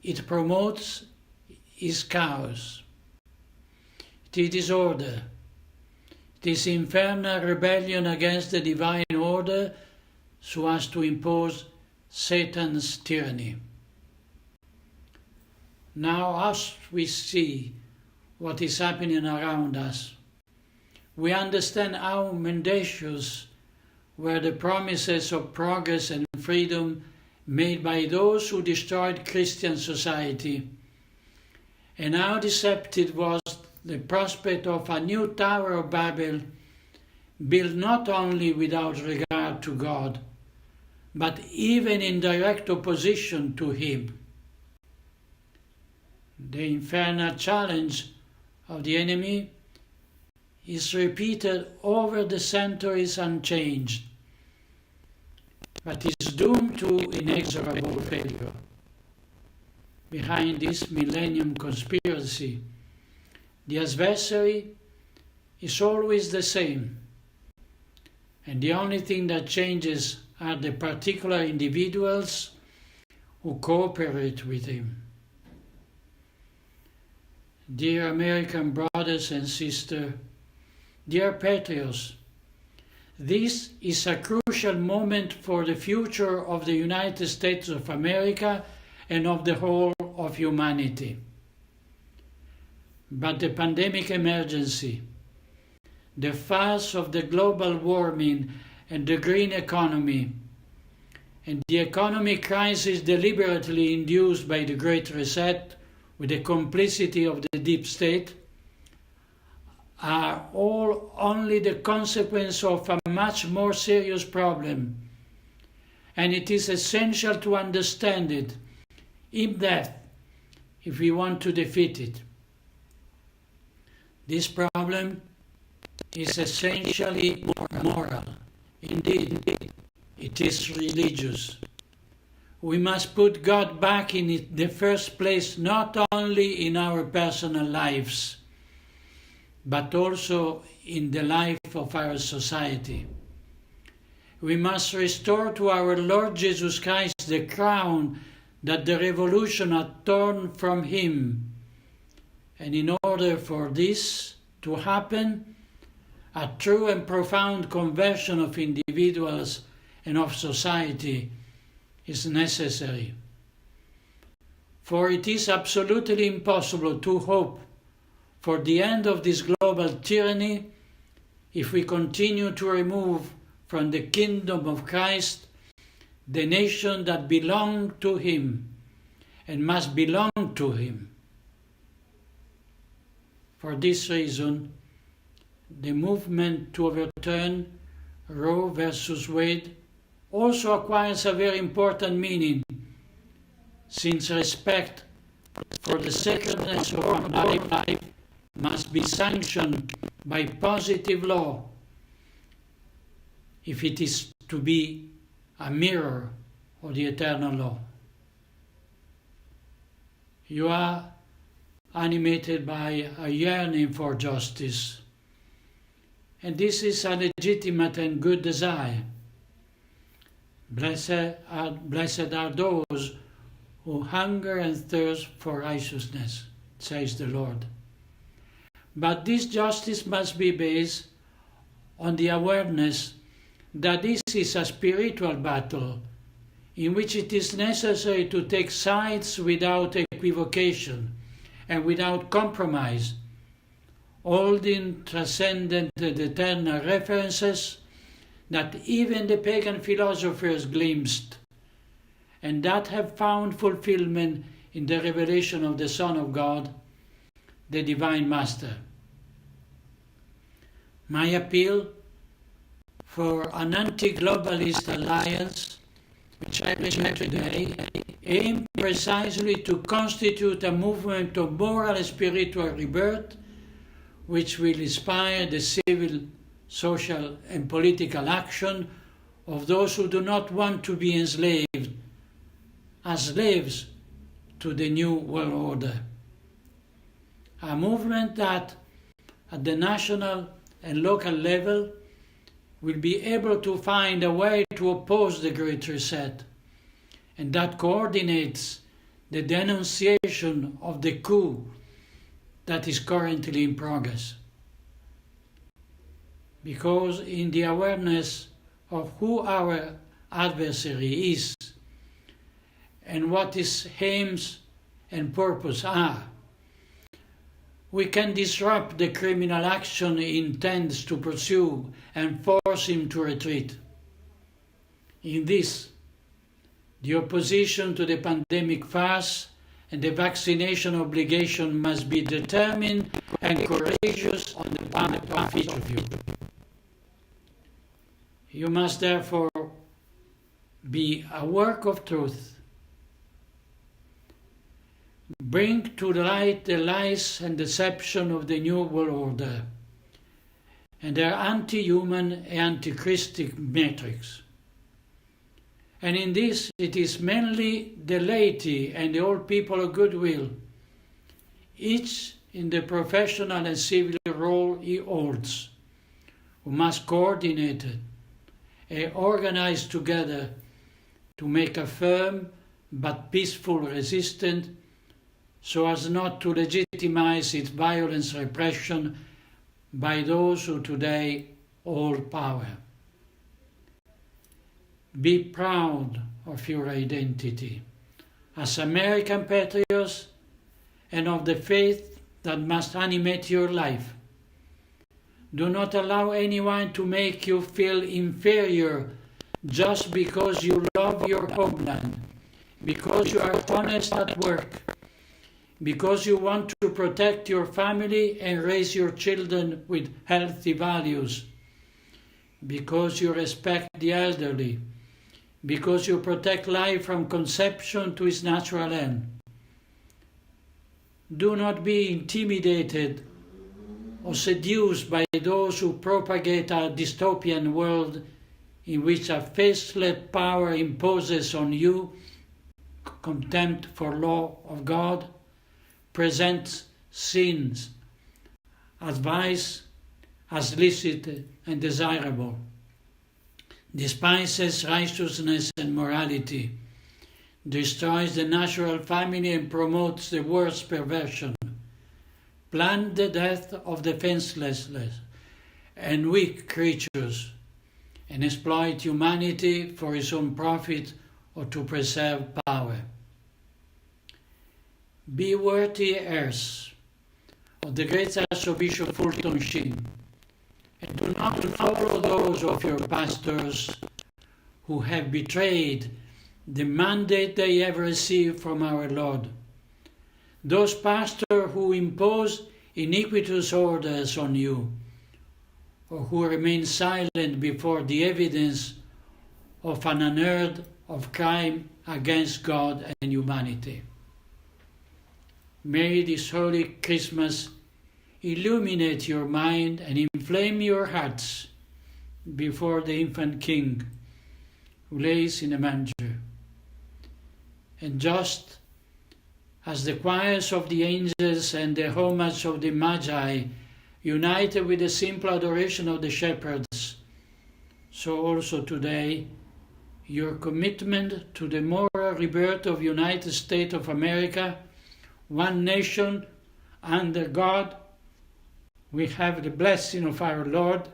[SPEAKER 10] it promotes is chaos, it is disorder, it is infernal rebellion against the divine order so as to impose Satan's tyranny. Now, as we see what is happening around us, we understand how mendacious were the promises of progress and freedom made by those who destroyed Christian society, and how deceptive was the prospect of a new Tower of Babel built not only without regard to God, but even in direct opposition to Him. The infernal challenge of the enemy is repeated over the centuries unchanged, but is doomed to inexorable failure. Behind this millennium conspiracy, the adversary is always the same, and the only thing that changes are the particular individuals who cooperate with him. Dear American brothers and sisters, dear patriots, this is a crucial moment for the future of the United States of America and of the whole of humanity. But the pandemic emergency, the farce of the global warming and the green economy, and the economic crisis deliberately induced by the Great Reset with the complicity of the deep state, are all only the consequence of a much more serious problem, and it is essential to understand it in depth if we want to defeat it. This problem is essentially moral. Indeed, it is religious. We must put God back in the first place, not only in our personal lives, but also in the life of our society. We must restore to our Lord Jesus Christ the crown that the revolution had torn from him. And in order for this to happen, a true and profound conversion of individuals and of society is necessary. For it is absolutely impossible to hope for the end of this global tyranny if we continue to remove from the kingdom of Christ, the nation that belong to him and must belong to him. For this reason, the movement to overturn Roe versus Wade also acquires a very important meaning, since respect for the sacredness of our life must be sanctioned by positive law if it is to be a mirror of the eternal law. You are animated by a yearning for justice, and this is a legitimate and good desire. Blessed are those who hunger and thirst for righteousness, says the Lord. But this justice must be based on the awareness that this is a spiritual battle in which it is necessary to take sides without equivocation and without compromise, holding transcendent and eternal references that even the pagan philosophers glimpsed, and that have found fulfillment in the revelation of the Son of God, the Divine Master. My appeal for an anti-globalist alliance, which I present today, aims precisely to constitute a movement of moral and spiritual rebirth, which will inspire the civil, social, and political action of those who do not want to be enslaved as slaves to the new world order. A movement that, at the national and local level, will be able to find a way to oppose the Great Reset, and that coordinates the denunciation of the coup that is currently in progress. Because in the awareness of who our adversary is and what his aims and purpose are, we can disrupt the criminal action he intends to pursue and force him to retreat. In this, the opposition to the pandemic farce and the vaccination obligation must be determined and courageous on the part of each of you. You must therefore be a work of truth. Bring to light the lies and deception of the New World Order and their anti-human and anti-Christic metrics. And in this, it is mainly the laity and the old people of goodwill, each in the professional and civil role he holds, who must coordinate and organize together to make a firm but peaceful resistance so as not to legitimize its violence repression by those who today hold power. Be proud of your identity as American patriots and of the faith that must animate your life. Do not allow anyone to make you feel inferior just because you love your homeland, because you are honest at work, because you want to protect your family and raise your children with healthy values, because you respect the elderly, because you protect life from conception to its natural end. Do not be intimidated or seduced by those who propagate a dystopian world in which a faceless power imposes on you contempt for law of God, presents sins as vice, as licit and desirable, despises righteousness and morality, destroys the natural family and promotes the worst perversion, plans the death of defenseless and weak creatures, and exploit humanity for his own profit or to preserve power. Be worthy heirs of the great Archbishop Fulton Sheen, and do not follow those of your pastors who have betrayed the mandate they have received from our Lord. Those pastors who impose iniquitous orders on you, or who remain silent before the evidence of an unearthed of crime against God and humanity. May this holy Christmas illuminate your mind and inflame your hearts before the infant King who lays in a manger. And just as the choirs of the angels and the homage of the Magi united with the simple adoration of the shepherds, so also today your commitment to the moral rebirth of United States of America, one nation under God, we have the blessing of our Lord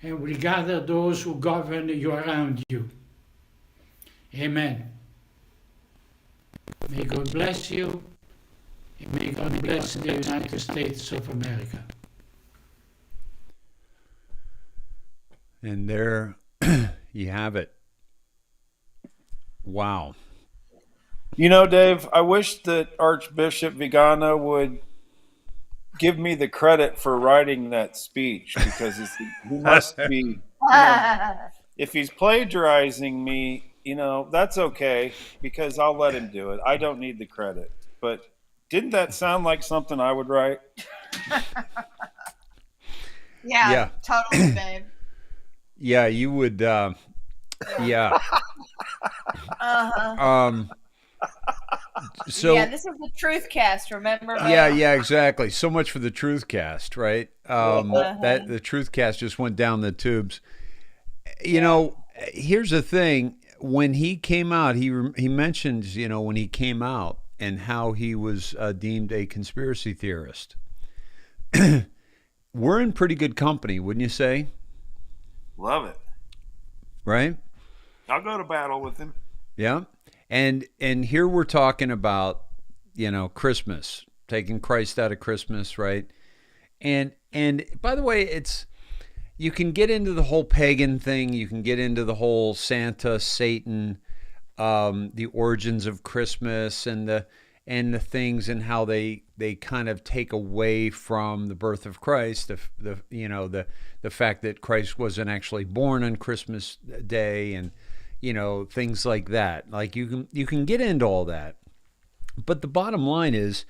[SPEAKER 10] and will gather those who govern you around you. Amen. May God bless you, and may God bless the United States of America.
[SPEAKER 1] And there you have it. Wow.
[SPEAKER 7] You know, Dave, I wish that Archbishop Vigano would give me the credit for writing that speech, because he must be, you know, if he's plagiarizing me, you know, that's okay, because I'll let him do it. I don't need the credit. But didn't that sound like something I would write?
[SPEAKER 6] Yeah, totally, babe.
[SPEAKER 1] Yeah, you would. Yeah. So
[SPEAKER 6] yeah, this is the Truth Cast. Remember?
[SPEAKER 1] Yeah, exactly. So much for the Truth Cast, right? That the Truth Cast just went down the tubes. You know, here's the thing: when he came out, he mentions, you know, when he came out and how he was deemed a conspiracy theorist. We're in pretty good company, wouldn't you say?
[SPEAKER 7] Love it.
[SPEAKER 1] Right?
[SPEAKER 7] I'll go to battle with him.
[SPEAKER 1] Yeah. And here we're talking about, you know, Christmas, taking Christ out of Christmas, right? And by the way, you can get into the whole pagan thing, you can get into the whole Santa, Satan, the origins of Christmas and the things and how they kind of take away from the birth of Christ, the fact that Christ wasn't actually born on Christmas Day, and you know, things like that. Like you can get into all that, but the bottom line is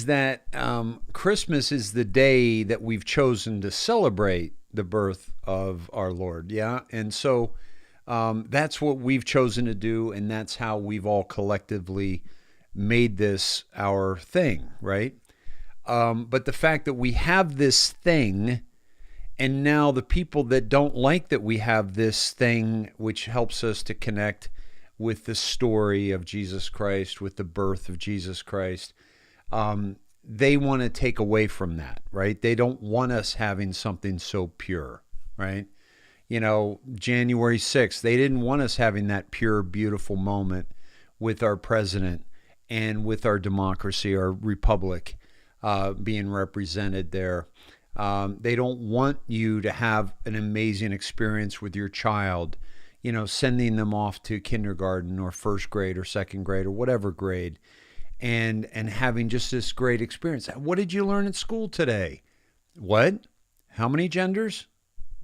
[SPEAKER 1] that Christmas is the day that we've chosen to celebrate the birth of our Lord. Yeah, and so that's what we've chosen to do, and that's how we've all collectively made this our thing, right? But the fact that we have this thing, and now the people that don't like that we have this thing, which helps us to connect with the story of Jesus Christ, with the birth of Jesus Christ, they want to take away from that, right? They don't want us having something so pure, right? You know, January 6th, they didn't want us having that pure, beautiful moment with our president and with our democracy, our republic being represented there. They don't want you to have an amazing experience with your child, you know, sending them off to kindergarten or first grade or second grade or whatever grade, and having just this great experience. What did you learn at school today? What? How many genders?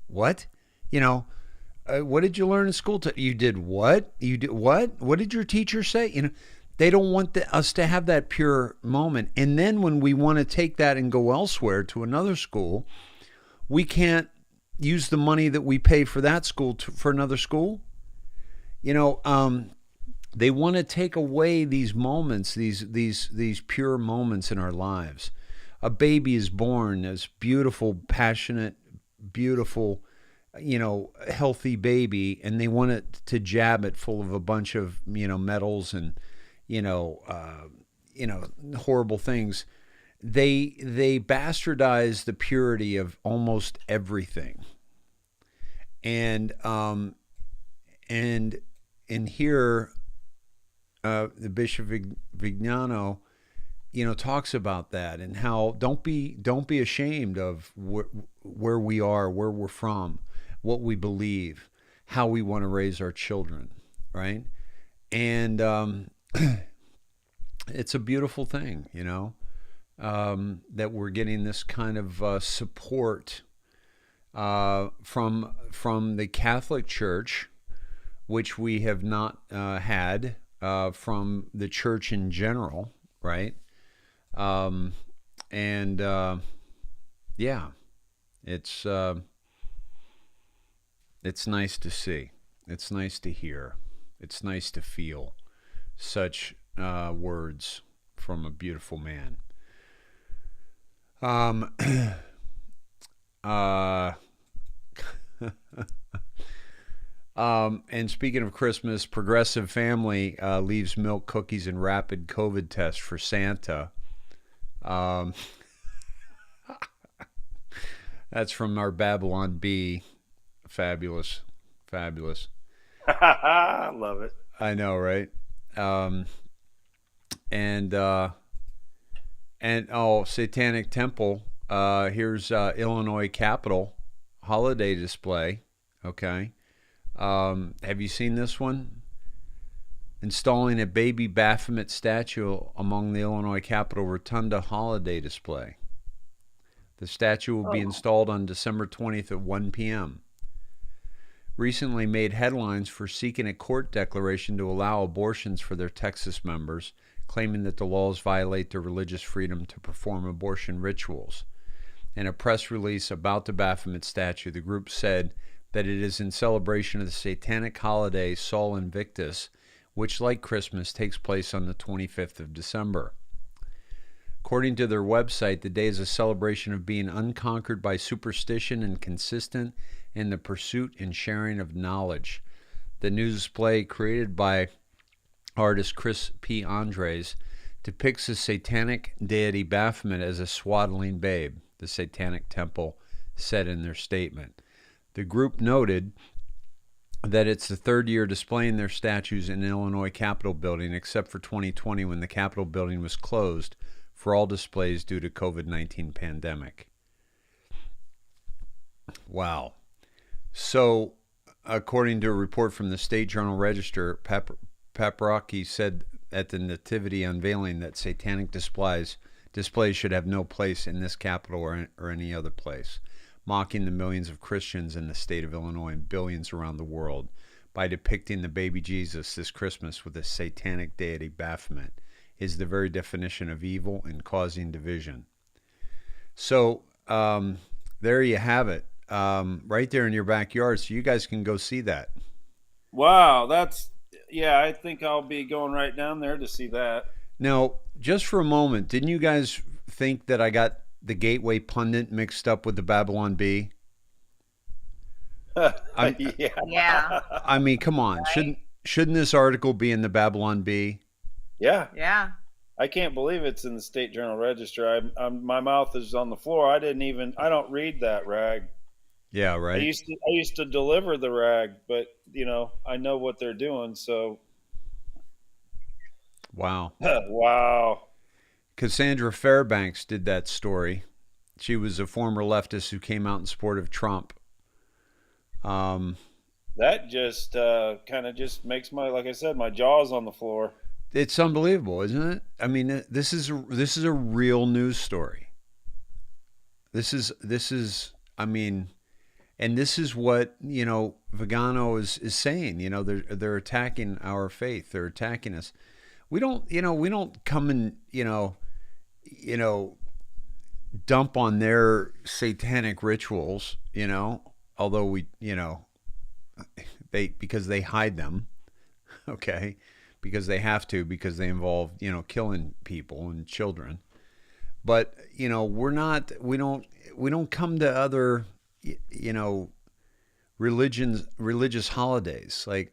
[SPEAKER 1] What? You know, what did you learn in school? You did what? You did what? What did your teacher say? You know, they don't want us to have that pure moment. And then when we want to take that and go elsewhere to another school, we can't use the money that we pay for that school for another school. You know, they want to take away these moments, these pure moments in our lives. A baby is born as beautiful, passionate, beautiful, you know, healthy baby, and they want it to jab it full of a bunch of, you know, metals and, horrible things. They bastardize the purity of almost everything. And here, the Bishop Vignano talks about that and how don't be ashamed of where we are, where we're from, what we believe, how we want to raise our children, right? And it's a beautiful thing, that we're getting this kind of support from the Catholic Church, which we have not had from the church in general, right? Yeah, it's nice to see. It's nice to hear. It's nice to feel such words from a beautiful man. And speaking of Christmas, Progressive Family leaves milk, cookies, and rapid COVID test for Santa. That's from our Babylon Bee. Fabulous.
[SPEAKER 7] I love it.
[SPEAKER 1] I know, right? Satanic Temple. Here's Illinois Capitol holiday display. Okay. Have you seen this one? Installing a baby Baphomet statue among the Illinois Capitol Rotunda holiday display. The statue will be installed on December 20th at 1 p.m. Recently made headlines for seeking a court declaration to allow abortions for their Texas members, claiming that the laws violate their religious freedom to perform abortion rituals. In a press release about the Baphomet statue, the group said that it is in celebration of the satanic holiday Sol Invictus, which, like Christmas, takes place on the 25th of December. According to their website, the day is a celebration of being unconquered by superstition and consistent in the pursuit and sharing of knowledge. The new display, created by artist Chris P. Andres, depicts the satanic deity Baphomet as a swaddling babe, the Satanic Temple said in their statement. The group noted that it's the third year displaying their statues in Illinois Capitol Building, except for 2020 when the Capitol Building was closed for all displays due to COVID-19 pandemic. Wow. So, according to a report from the State Journal Register, Paprocki said at the Nativity unveiling that satanic displays should have no place in this capital or any other place, mocking the millions of Christians in the state of Illinois and billions around the world by depicting the baby Jesus this Christmas with a satanic deity Baphomet is the very definition of evil and causing division. So there you have it, right there in your backyard, so you guys can go see that.
[SPEAKER 7] Wow, I think I'll be going right down there to see that.
[SPEAKER 1] Now, just for a moment, didn't you guys think that I got the Gateway Pundit mixed up with the Babylon Bee?
[SPEAKER 6] Yeah.
[SPEAKER 1] I mean, come on. Right? Shouldn't this article be in the Babylon Bee?
[SPEAKER 7] Yeah. I can't believe it's in the State Journal Register. My mouth is on the floor. I don't read that rag.
[SPEAKER 1] Yeah, right.
[SPEAKER 7] I used to deliver the rag, but I know what they're doing, so.
[SPEAKER 1] Wow.
[SPEAKER 7] Wow.
[SPEAKER 1] Cassandra Fairbanks did that story. She was a former leftist who came out in support of Trump.
[SPEAKER 7] That just kind of just makes like I said, my jaw's on the floor.
[SPEAKER 1] It's unbelievable, isn't it? I mean, this is a real news story. This is I mean, and this is what, Vigano is saying. They're attacking our faith. They're attacking us. We don't come and, dump on their satanic rituals, although we, because they hide them, okay, because they have to, because they involve, killing people and children. But, we don't come to other, religious holidays. Like,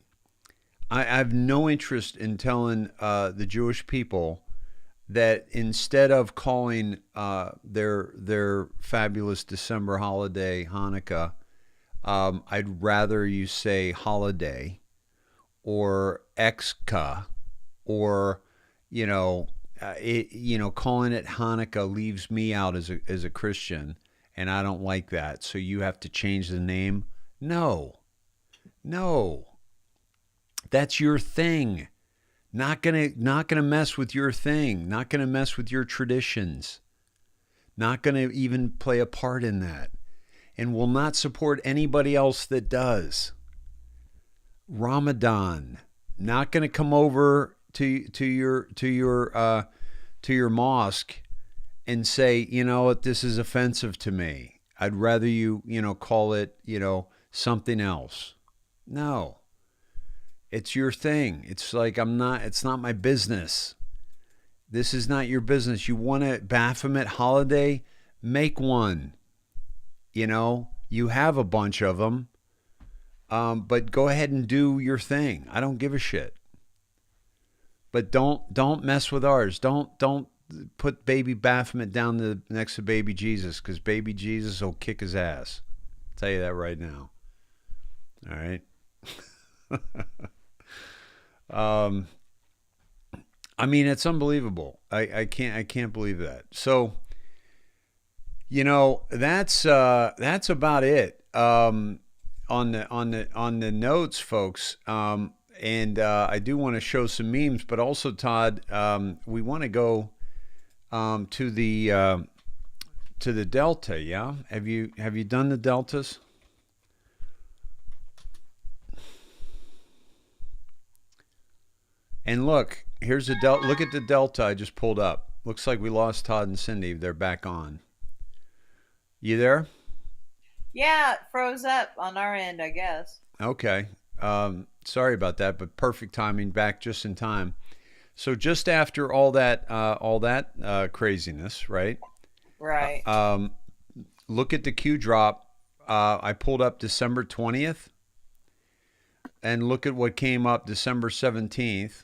[SPEAKER 1] I have no interest in telling the Jewish people that instead of calling their fabulous December holiday Hanukkah, I'd rather you say holiday or Xka or calling it Hanukkah leaves me out as a Christian, and I don't like that. So you have to change the name. No, that's your thing. Not gonna mess with your thing. Not gonna mess with your traditions. Not gonna even play a part in that, and will not support anybody else that does. Ramadan. Not gonna come over to your mosque and say, you know what, this is offensive to me. I'd rather you call it, something else. No. It's your thing. It's like it's not my business. This is not your business. You want a Baphomet holiday? Make one. You have a bunch of them. But go ahead and do your thing. I don't give a shit. But don't mess with ours. Don't put baby Baphomet down next to baby Jesus, because baby Jesus will kick his ass. I'll tell you that right now. All right. I mean, it's unbelievable. I can't believe that. So, that's about it. On the notes, folks. And I do want to show some memes, but also, Todd, we want to go to the Delta. Yeah, have you done the Deltas? And look, here's the Delta. Look at the Delta I just pulled up. Looks like we lost Todd and Cindy. They're back on. You there?
[SPEAKER 6] Yeah, it froze up on our end, I guess.
[SPEAKER 1] Okay. Sorry about that, but perfect timing, back just in time. So just after all that craziness, right?
[SPEAKER 6] Right.
[SPEAKER 1] Look at the Q drop. I pulled up December 20th, and look at what came up December 17th.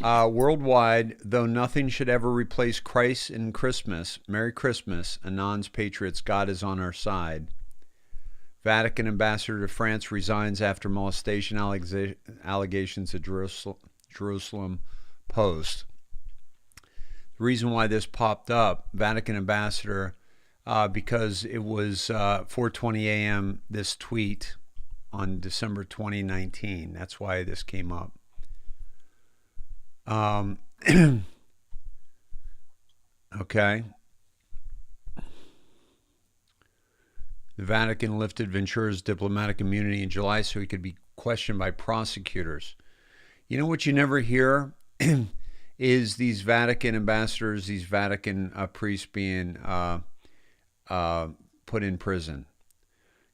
[SPEAKER 1] Worldwide, though nothing should ever replace Christ and Christmas, Merry Christmas, Anons Patriots, God is on our side. Vatican ambassador to France resigns after molestation allegations at Jerusalem Post. The reason why this popped up, Vatican ambassador, because it was 4:20 a.m. this tweet on December 2019. That's why this came up. Okay. The Vatican lifted Ventura's diplomatic immunity in July so he could be questioned by prosecutors. You know what you never hear is these Vatican ambassadors, these Vatican priests being put in prison.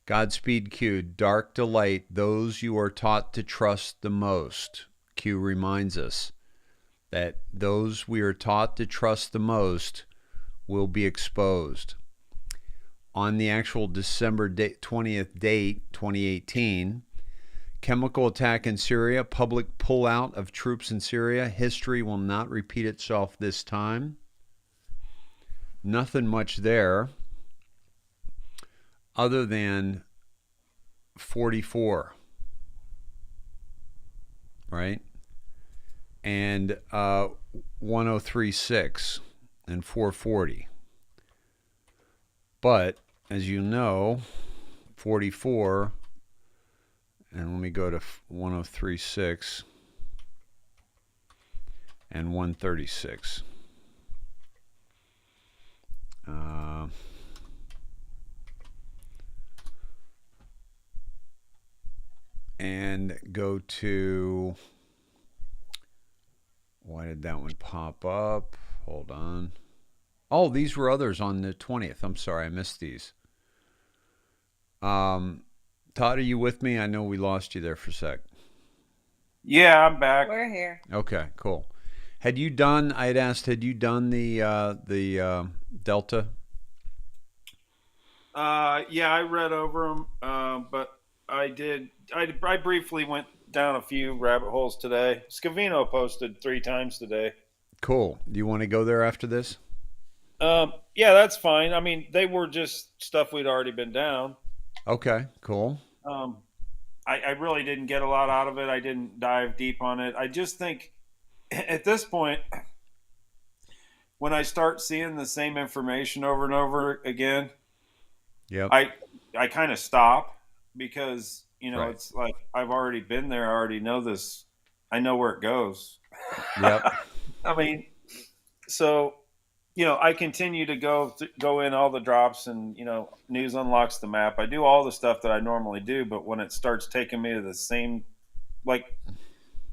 [SPEAKER 1] Godspeed Q, dark delight, those you are taught to trust the most. Q reminds us that those we are taught to trust the most will be exposed. On the actual December 20th date, 2018, chemical attack in Syria, public pullout of troops in Syria. History will not repeat itself this time. Nothing much there other than 44, right? And 1036 and 440. But as you know, 44, and let me go to 1036 and 136. And go to, why did that one pop up? Hold on. Oh, these were others on the 20th. I'm sorry, I missed these. Todd, are you with me? I know we lost you there for a sec.
[SPEAKER 7] Yeah, I'm back.
[SPEAKER 6] We're here.
[SPEAKER 1] Okay, cool. I had asked, had you done the Delta?
[SPEAKER 7] Yeah, I read over them, but I briefly went down a few rabbit holes today. Scavino posted 3 times today.
[SPEAKER 1] Cool. Do you want to go there after this?
[SPEAKER 7] Yeah, that's fine. I mean, they were just stuff we'd already been down.
[SPEAKER 1] Okay, cool.
[SPEAKER 7] I really didn't get a lot out of it. I didn't dive deep on it. I just think at this point, when I start seeing the same information over and over again,
[SPEAKER 1] Yep.
[SPEAKER 7] I kind of stop because,
[SPEAKER 1] Right.
[SPEAKER 7] it's like I've already been there. I already know this. I know where it goes.
[SPEAKER 1] Yep.
[SPEAKER 7] I mean, so, I continue to go in all the drops and, news unlocks the map. I do all the stuff that I normally do, but when it starts taking me to the same, like,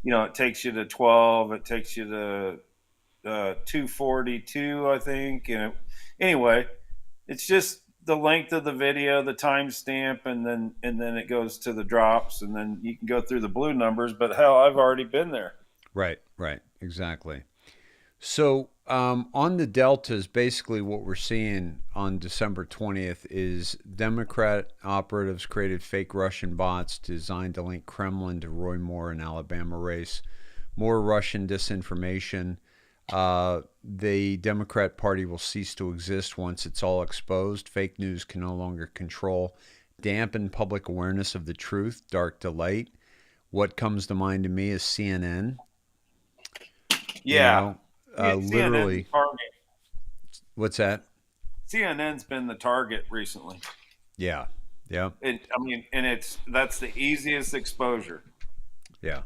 [SPEAKER 7] it takes you to 12, it takes you to 242, I think. Anyway, it's just the length of the video, the timestamp, and then it goes to the drops, and then you can go through the blue numbers. But hell, I've already been there.
[SPEAKER 1] Right. Exactly. So on the deltas, basically what we're seeing on December 20th is Democrat operatives created fake Russian bots designed to link Kremlin to Roy Moore in Alabama race. More Russian disinformation. The Democrat Party will cease to exist once it's all exposed. Fake news can no longer control, dampen public awareness of the truth. Dark delight. What comes to mind to me is CNN.
[SPEAKER 7] Yeah.
[SPEAKER 1] Literally. What's that?
[SPEAKER 7] CNN's been the target recently.
[SPEAKER 1] Yeah.
[SPEAKER 7] That's the easiest exposure.
[SPEAKER 1] Yeah.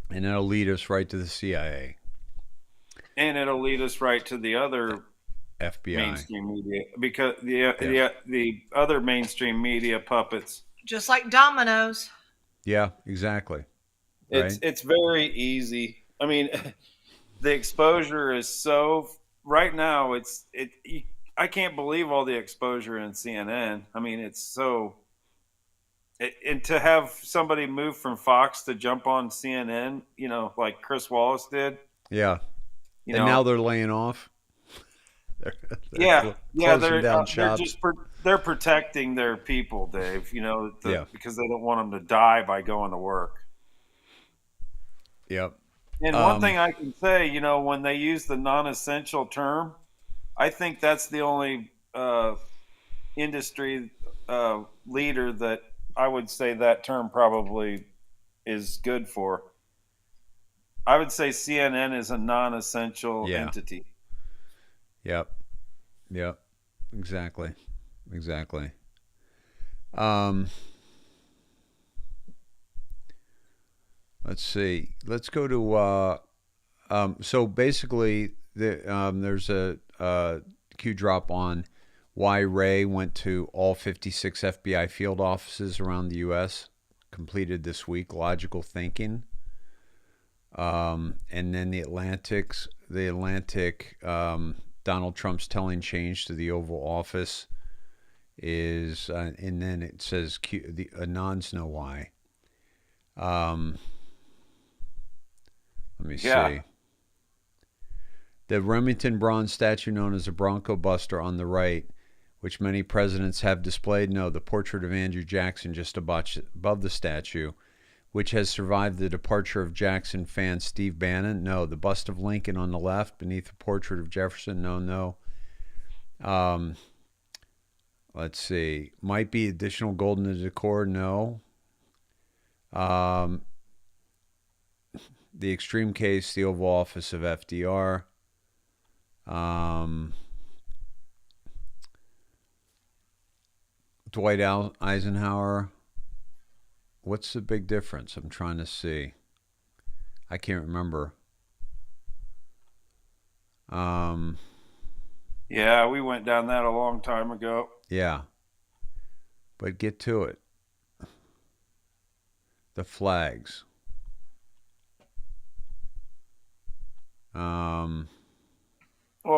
[SPEAKER 1] And it'll lead us right to the CIA.
[SPEAKER 7] And it'll lead us right to the other
[SPEAKER 1] FBI.
[SPEAKER 7] Mainstream media, because the other mainstream media puppets.
[SPEAKER 6] Just like dominoes.
[SPEAKER 1] Yeah, exactly.
[SPEAKER 7] It's very easy. I mean, the exposure is so right now. I can't believe all the exposure in CNN. I mean, it's so. And to have somebody move from Fox to jump on CNN, like Chris Wallace did.
[SPEAKER 1] Yeah. Now they're laying off.
[SPEAKER 7] They're they're protecting their people, Dave. Because they don't want them to die by going to work.
[SPEAKER 1] Yep.
[SPEAKER 7] And one thing I can say, when they use the non-essential term, I think that's the only industry leader that I would say that term probably is good for. I would say CNN is a non-essential entity.
[SPEAKER 1] Yep. Exactly. Let's see. Let's go to. So basically, there's a Q drop on why Wray went to all 56 FBI field offices around the U.S. completed this week. Logical thinking. And then the Atlantic. Donald Trump's telling change to the Oval Office is, and then it says the Anons know why. Let me see. The Remington bronze statue known as the Bronco Buster on the right, which many presidents have displayed. No, the portrait of Andrew Jackson just above the statue, which has survived the departure of Jackson fan Steve Bannon. No, the bust of Lincoln on the left beneath the portrait of Jefferson. No. Let's see. Might be additional gold in the decor. No. The extreme case, the Oval Office of FDR. Dwight Eisenhower. What's the big difference? I'm trying to see. I can't remember.
[SPEAKER 7] Yeah, we went down that a long time ago.
[SPEAKER 1] Yeah. But get to it. The flags.
[SPEAKER 7] Well,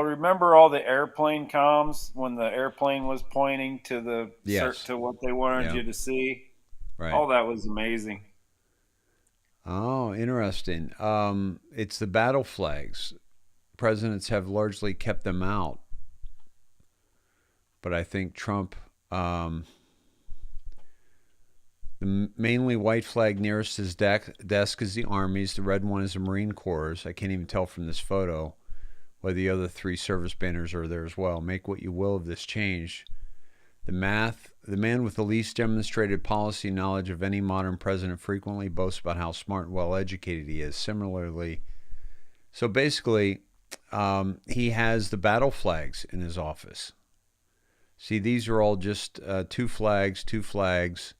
[SPEAKER 7] remember all the airplane comms when the airplane was pointing to to what they wanted you to see?
[SPEAKER 1] Right.
[SPEAKER 7] All that was amazing.
[SPEAKER 1] Oh, interesting. It's the battle flags. Presidents have largely kept them out. But I think Trump, the mainly white flag nearest his desk is the Army's. The red one is the Marine Corps. I can't even tell from this photo whether the other three service banners are there as well. Make what you will of this change. The man with the least demonstrated policy knowledge of any modern president frequently boasts about how smart and well-educated he is. Similarly, so basically, he has the battle flags in his office. See, these are all just two flags,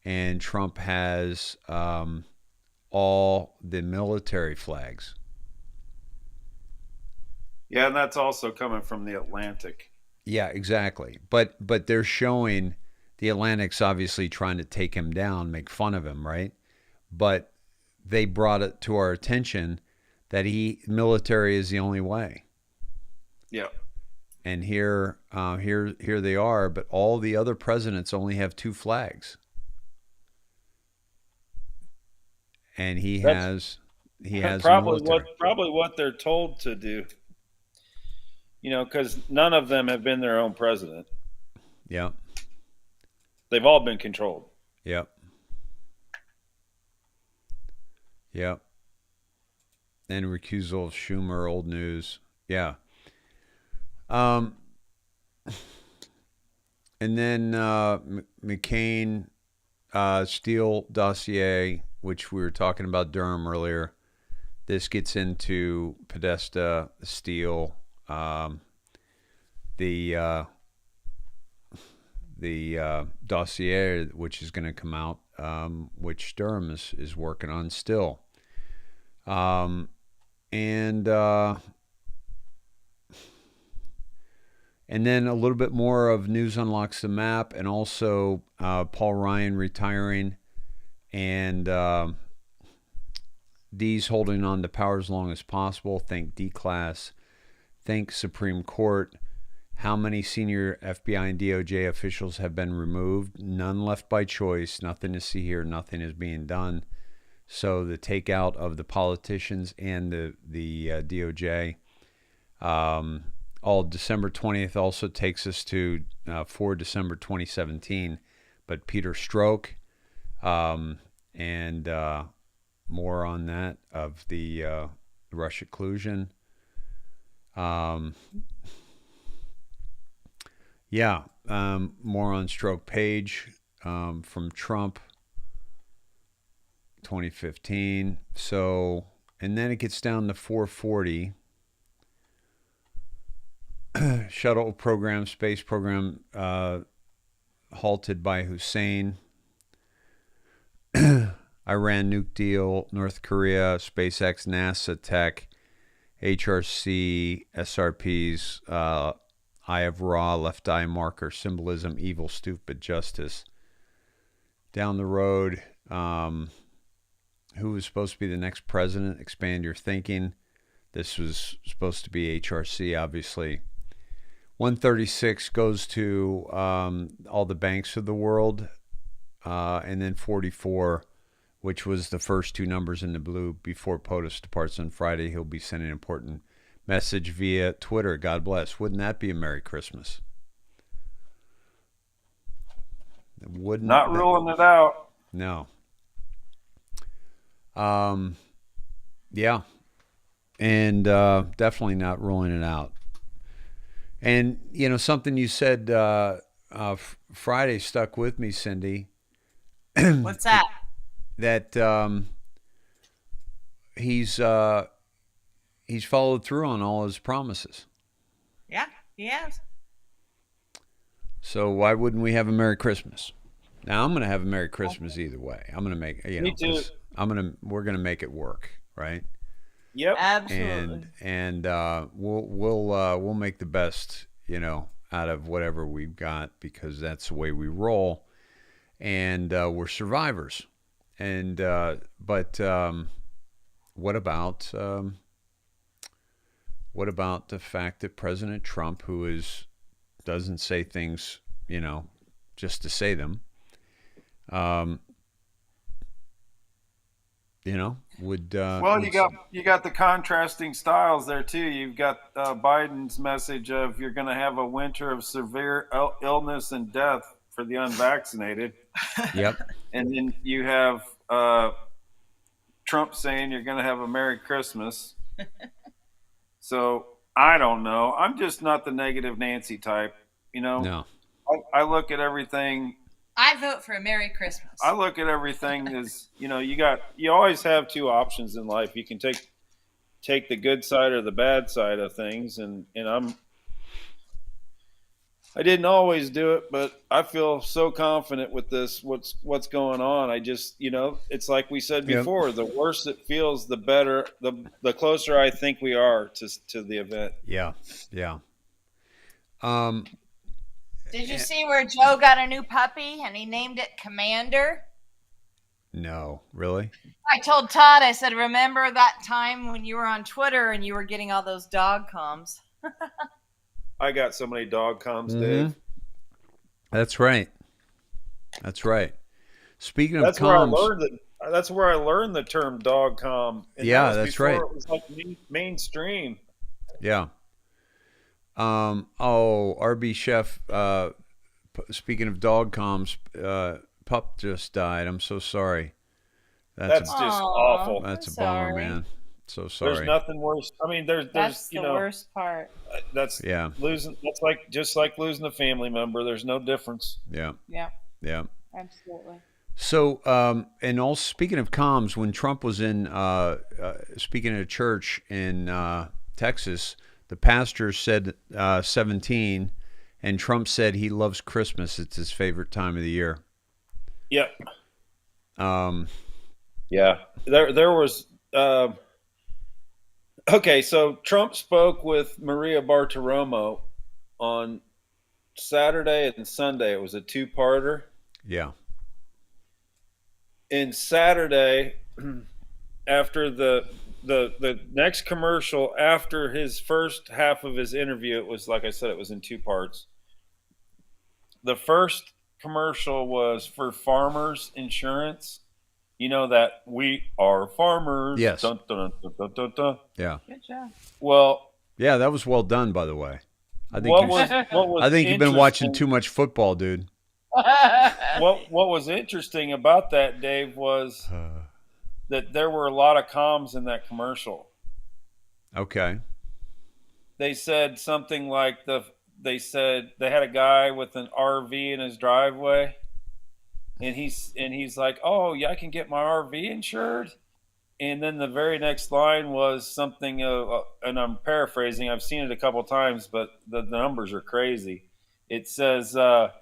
[SPEAKER 1] and Trump has all the military flags.
[SPEAKER 7] Yeah, and that's also coming from the Atlantic.
[SPEAKER 1] Yeah, exactly. But they're showing the Atlantic's obviously trying to take him down, make fun of him, right? But they brought it to our attention that military is the only way.
[SPEAKER 7] Yeah.
[SPEAKER 1] And here they are, but all the other presidents only have two flags. And he has
[SPEAKER 7] probably
[SPEAKER 1] military.
[SPEAKER 7] what they're told to do. Because none of them have been their own president.
[SPEAKER 1] Yeah.
[SPEAKER 7] They've all been controlled.
[SPEAKER 1] Yep. Yep. And recusal of Schumer, old news. Yeah. And then McCain Steele dossier, which we were talking about Durham earlier. This gets into Podesta, Steele, the dossier, which is going to come out, which Durham is working on still. And then a little bit more of News Unlocks the Map, and also Paul Ryan retiring, and D's holding on to power as long as possible. Think D-Class. Think Supreme Court. How many senior FBI and DOJ officials have been removed? None left by choice. Nothing to see here. Nothing is being done. So the takeout of the politicians and the DOJ. All December 20th also takes us to 4 December 2017. But Peter Strzok, and more on that of the Russia collusion. More on Strzok page from Trump 2015. So, and then it gets down to 440. Shuttle program, space program halted by Hussein. Iran nuke deal, North Korea, SpaceX, NASA tech, HRC, SRP's Eye of Ra, left eye marker, symbolism, evil, stupid, justice. Down the road, who was supposed to be the next president? Expand your thinking. This was supposed to be HRC, obviously. 136 goes to all the banks of the world. And then 44, which was the first two numbers in the blue before POTUS departs on Friday. He'll be sending an important message via Twitter. God bless. Wouldn't that be a Merry Christmas?
[SPEAKER 7] Not ruling it out.
[SPEAKER 1] No. Yeah. And definitely not ruling it out. And, something you said Friday stuck with me, Cindy.
[SPEAKER 6] What's that?
[SPEAKER 1] That he's followed through on all his promises.
[SPEAKER 6] Yeah, he has.
[SPEAKER 1] So why wouldn't we have a Merry Christmas? Now I'm going to have a Merry Christmas either way. I'm going to make
[SPEAKER 7] Me too.
[SPEAKER 1] We're going to make it work, right?
[SPEAKER 7] Yep.
[SPEAKER 6] Absolutely.
[SPEAKER 1] And we'll make the best, out of whatever we've got, because that's the way we roll. And we're survivors. And but what about the fact that President Trump, who doesn't say things, just to say them, would
[SPEAKER 7] well, you got the contrasting styles there too. You've got Biden's message of you're going to have a winter of severe illness and death for the unvaccinated.
[SPEAKER 1] Yep.
[SPEAKER 7] And then you have Trump saying you're going to have a Merry Christmas. So I don't know. I'm just not the negative Nancy type,
[SPEAKER 1] No.
[SPEAKER 7] I look at everything.
[SPEAKER 6] I vote for a Merry Christmas.
[SPEAKER 7] I look at everything as, you always have two options in life. You can take take the good side or the bad side of things, and I didn't always do it, but I feel so confident with this. What's going on? I just, it's like we said before. The worse it feels, the better. The closer I think we are to the event.
[SPEAKER 1] Yeah.
[SPEAKER 6] Did you see where Joe got a new puppy and he named it Commander?
[SPEAKER 1] No, really?
[SPEAKER 6] I told Todd, I said, remember that time when you were on Twitter and you were getting all those dog comms?
[SPEAKER 7] I got so many dog comms, Dave.
[SPEAKER 1] That's right. Speaking of
[SPEAKER 7] that's
[SPEAKER 1] comms,
[SPEAKER 7] that's where I learned the term dog comm. And
[SPEAKER 1] that's right.
[SPEAKER 7] It was like mainstream.
[SPEAKER 1] Yeah. RB Chef. Speaking of dog comms, pup just died. I'm so sorry.
[SPEAKER 7] That's just awful.
[SPEAKER 1] That's a bummer, man. So sorry.
[SPEAKER 7] There's nothing worse. I mean,
[SPEAKER 6] that's the worst part.
[SPEAKER 7] That's losing. That's just like losing a family member. There's no difference.
[SPEAKER 1] Yeah.
[SPEAKER 6] Absolutely.
[SPEAKER 1] So, and speaking of comms, when Trump was in speaking at a church in Texas, the pastor said 17, and Trump said he loves Christmas. It's his favorite time of the year.
[SPEAKER 7] Yep. Yeah. There was. Okay, so Trump spoke with Maria Bartiromo on Saturday and Sunday. It was a two-parter.
[SPEAKER 1] Yeah.
[SPEAKER 7] And Saturday, after the next commercial, after his first half of his interview, it was, like I said, it was in two parts. The first commercial was for farmers insurance. You know that we are farmers.
[SPEAKER 1] Yes.
[SPEAKER 7] Dun, dun, dun, dun, dun, dun.
[SPEAKER 1] Yeah.
[SPEAKER 6] Good job.
[SPEAKER 7] Well,
[SPEAKER 1] yeah, that was well done, by the way. I think
[SPEAKER 7] I
[SPEAKER 1] think you've been watching too much football, dude.
[SPEAKER 7] What was interesting about that, Dave, was that there were a lot of comms in that commercial.
[SPEAKER 1] Okay.
[SPEAKER 7] They said something like they said they had a guy with an RV in his driveway. And he's like, oh, yeah, I can get my RV insured. And then the very next line was something, and I'm paraphrasing. I've seen it a couple times, but the numbers are crazy. It says, 33%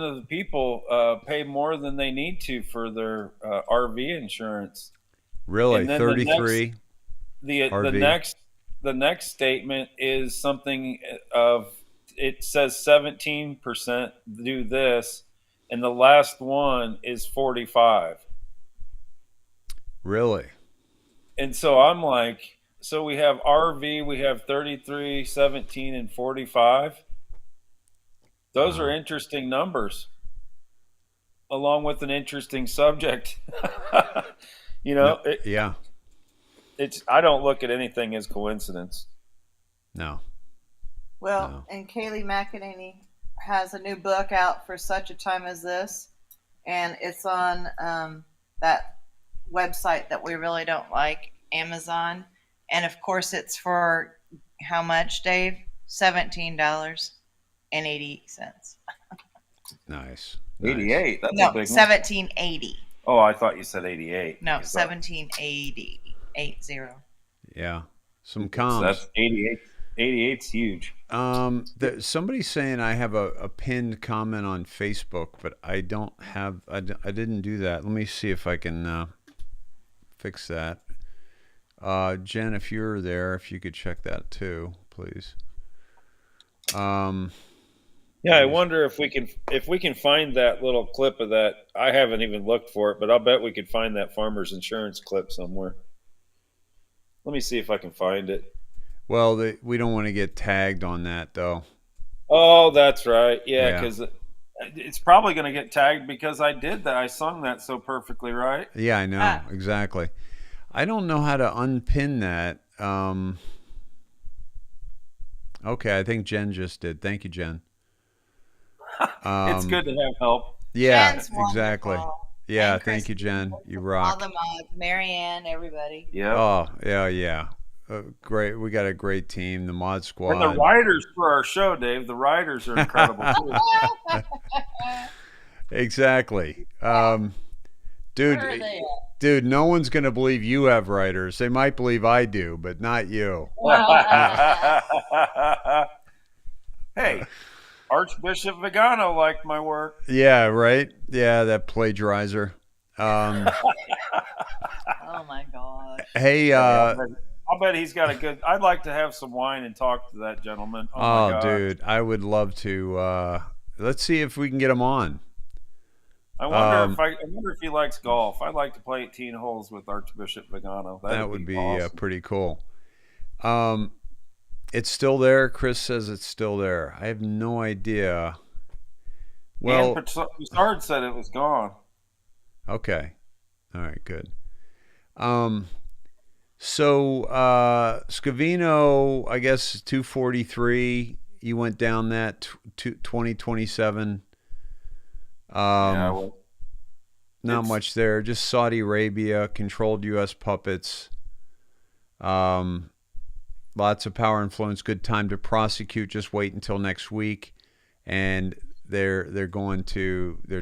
[SPEAKER 7] of the people pay more than they need to for their RV insurance.
[SPEAKER 1] Really, 33.
[SPEAKER 7] The next statement is something of, it says 17% do this. And the last one is 45.
[SPEAKER 1] Really?
[SPEAKER 7] And so I'm like, so we have RV, we have 33, 17, and 45. Those are interesting numbers, along with an interesting subject.
[SPEAKER 1] Yeah.
[SPEAKER 7] I don't look at anything as coincidence.
[SPEAKER 1] No.
[SPEAKER 6] Well,
[SPEAKER 1] No.
[SPEAKER 6] and Kayleigh McEnany has a new book out for such a time as this, and it's on that website that we really don't like, Amazon, and of course it's for how much, Dave? $17.88.
[SPEAKER 1] Nice.
[SPEAKER 7] 88. That's
[SPEAKER 6] No,
[SPEAKER 7] a big
[SPEAKER 6] $17.80.
[SPEAKER 7] Oh, I thought you said 88.
[SPEAKER 6] No, $17.80. 80.
[SPEAKER 1] Yeah. Some comms.
[SPEAKER 7] That's 88. 88's huge.
[SPEAKER 1] Somebody's saying I have a pinned comment on Facebook, but I don't have. I didn't do that. Let me see if I can fix that. Jen, if you're there, if you could check that too, please.
[SPEAKER 7] Yeah, I wonder if we can find that little clip of that. I haven't even looked for it, but I'll bet we could find that farmer's insurance clip somewhere. Let me see if I can find it.
[SPEAKER 1] Well, we don't want to get tagged on that, though.
[SPEAKER 7] Oh, that's right. Yeah, because it's probably going to get tagged because I did that. I sung that so perfectly, right?
[SPEAKER 1] Yeah, I know. Exactly. I don't know how to unpin that. Okay, I think Jen just did. Thank you, Jen.
[SPEAKER 7] It's good to have help.
[SPEAKER 1] Yeah,
[SPEAKER 6] Jen's
[SPEAKER 1] exactly.
[SPEAKER 6] wonderful.
[SPEAKER 1] Yeah,
[SPEAKER 6] And
[SPEAKER 1] thank you, Jen. You
[SPEAKER 6] All
[SPEAKER 1] rock.
[SPEAKER 6] the mods, Marianne, everybody.
[SPEAKER 7] Yeah.
[SPEAKER 1] Oh, yeah. Great. We got a great team, the Mod Squad.
[SPEAKER 7] And the writers for our show, Dave. The writers are incredible too.
[SPEAKER 1] Exactly. Dude,
[SPEAKER 6] Where are they at?
[SPEAKER 1] Dude, no one's going to believe you have writers. They might believe I do, but not you.
[SPEAKER 7] Hey, Archbishop Vigano liked my work.
[SPEAKER 1] Yeah, right? Yeah, that plagiarizer.
[SPEAKER 6] Oh my gosh.
[SPEAKER 1] Hey,
[SPEAKER 7] I'll bet he's got a good. I'd like to have some wine and talk to that gentleman. Oh my God.
[SPEAKER 1] Dude, I would love to. Let's see if we can get him on.
[SPEAKER 7] I wonder if he likes golf. I'd like to play 18 holes with Archbishop Vigano.
[SPEAKER 1] That would be
[SPEAKER 7] awesome.
[SPEAKER 1] pretty cool. It's still there. Chris says it's still there. I have no idea. Well,
[SPEAKER 7] and Broussard said it was gone.
[SPEAKER 1] Okay. All right, good. So Scavino, I guess 243. You went down that 2027.
[SPEAKER 7] Yeah, well,
[SPEAKER 1] not much there. Just Saudi Arabia, controlled U.S. puppets. Lots of power influence. Good time to prosecute. Just wait until next week, and they're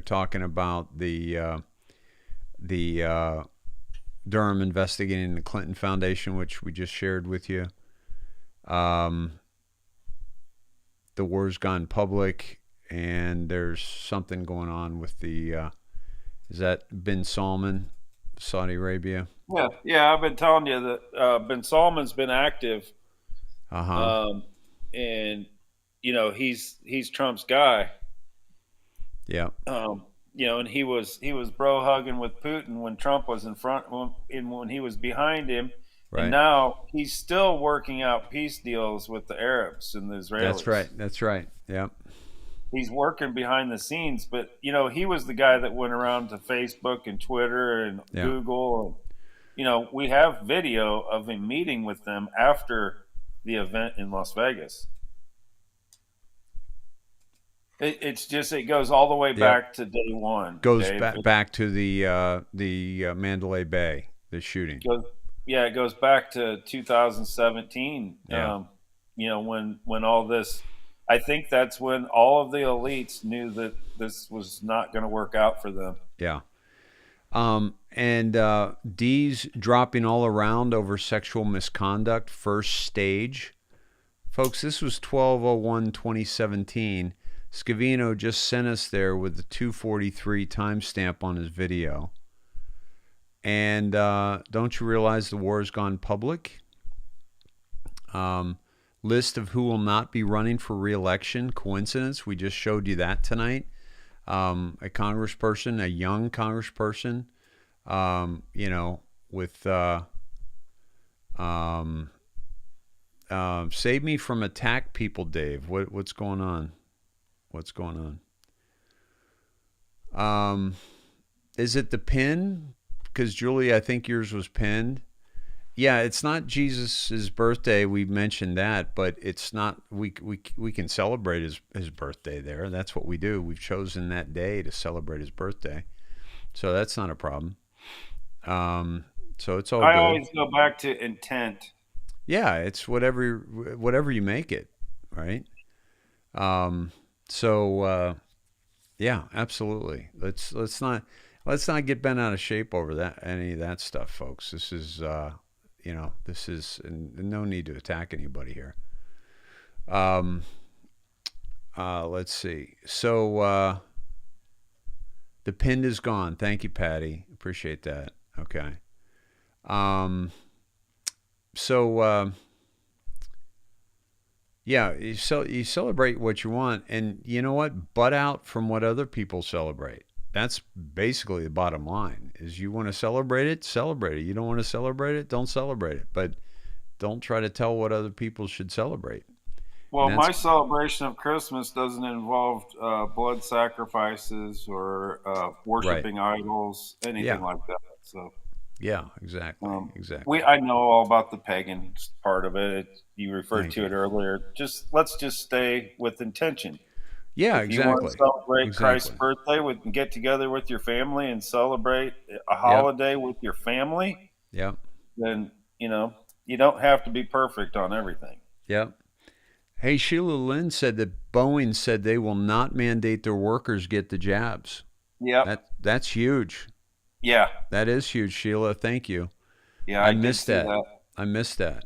[SPEAKER 1] talking about the Durham investigating the Clinton Foundation, which we just shared with you. The war's gone public, and there's something going on with the is that bin Salman, Saudi Arabia?
[SPEAKER 7] Yeah. I've been telling you that bin Salman's been active, and he's Trump's guy.
[SPEAKER 1] Yeah.
[SPEAKER 7] And he was bro hugging with Putin when Trump was in front, when he was behind him.
[SPEAKER 1] Right.
[SPEAKER 7] And now he's still working out peace deals with the Arabs and the Israelis.
[SPEAKER 1] That's right. Yeah.
[SPEAKER 7] He's working behind the scenes, but he was the guy that went around to Facebook and Twitter and Google. And, we have video of him meeting with them after the event in Las Vegas. It goes all the way back to day one.
[SPEAKER 1] Goes back to the Mandalay Bay, the shooting.
[SPEAKER 7] It goes back to 2017.
[SPEAKER 1] Yeah.
[SPEAKER 7] When all this, I think that's when all of the elites knew that this was not going to work out for them.
[SPEAKER 1] Yeah. And D's dropping all around over sexual misconduct, first stage. Folks, this was 12/01/2017. Scavino just sent us there with the 243 timestamp on his video. And don't you realize the war has gone public? List of who will not be running for re-election. Coincidence? We just showed you that tonight. A congressperson, a young congressperson, with save me from attack people, Dave. What's going on? What's going on? Is it the pin? Because Julie, I think yours was pinned. Yeah, it's not Jesus's birthday. We mentioned that, but it's not. We can celebrate his birthday there. That's what we do. We've chosen that day to celebrate his birthday, so that's not a problem. So it's all good.
[SPEAKER 7] I always go back to intent.
[SPEAKER 1] Yeah, it's whatever you make it, right? Yeah, absolutely. Let's not get bent out of shape over any of that stuff, folks. This is no need to attack anybody here. Let's see. So the pin is gone. Thank you, Patty. Appreciate that. Okay. Yeah, you celebrate what you want, and you know what? Butt out from what other people celebrate. That's basically the bottom line. Is you want to celebrate it, celebrate it. You don't want to celebrate it, don't celebrate it. But don't try to tell what other people should celebrate.
[SPEAKER 7] Well, my celebration of Christmas doesn't involve blood sacrifices or worshiping idols, anything like that. So.
[SPEAKER 1] Yeah, exactly. Exactly.
[SPEAKER 7] I know all about the pagan part of it. You referred to it earlier. Let's just stay with intention.
[SPEAKER 1] Yeah,
[SPEAKER 7] if you want to celebrate Christ's birthday, get together with your family and celebrate a holiday with your family.
[SPEAKER 1] Yep.
[SPEAKER 7] Then you don't have to be perfect on everything.
[SPEAKER 1] Yep. Hey, Sheila Lynn said that Boeing said they will not mandate their workers get the jabs.
[SPEAKER 7] Yeah.
[SPEAKER 1] That's huge.
[SPEAKER 7] Yeah.
[SPEAKER 1] That is huge, Sheila. Thank you.
[SPEAKER 7] Yeah,
[SPEAKER 1] I
[SPEAKER 7] did
[SPEAKER 1] missed
[SPEAKER 7] see
[SPEAKER 1] that. I missed that.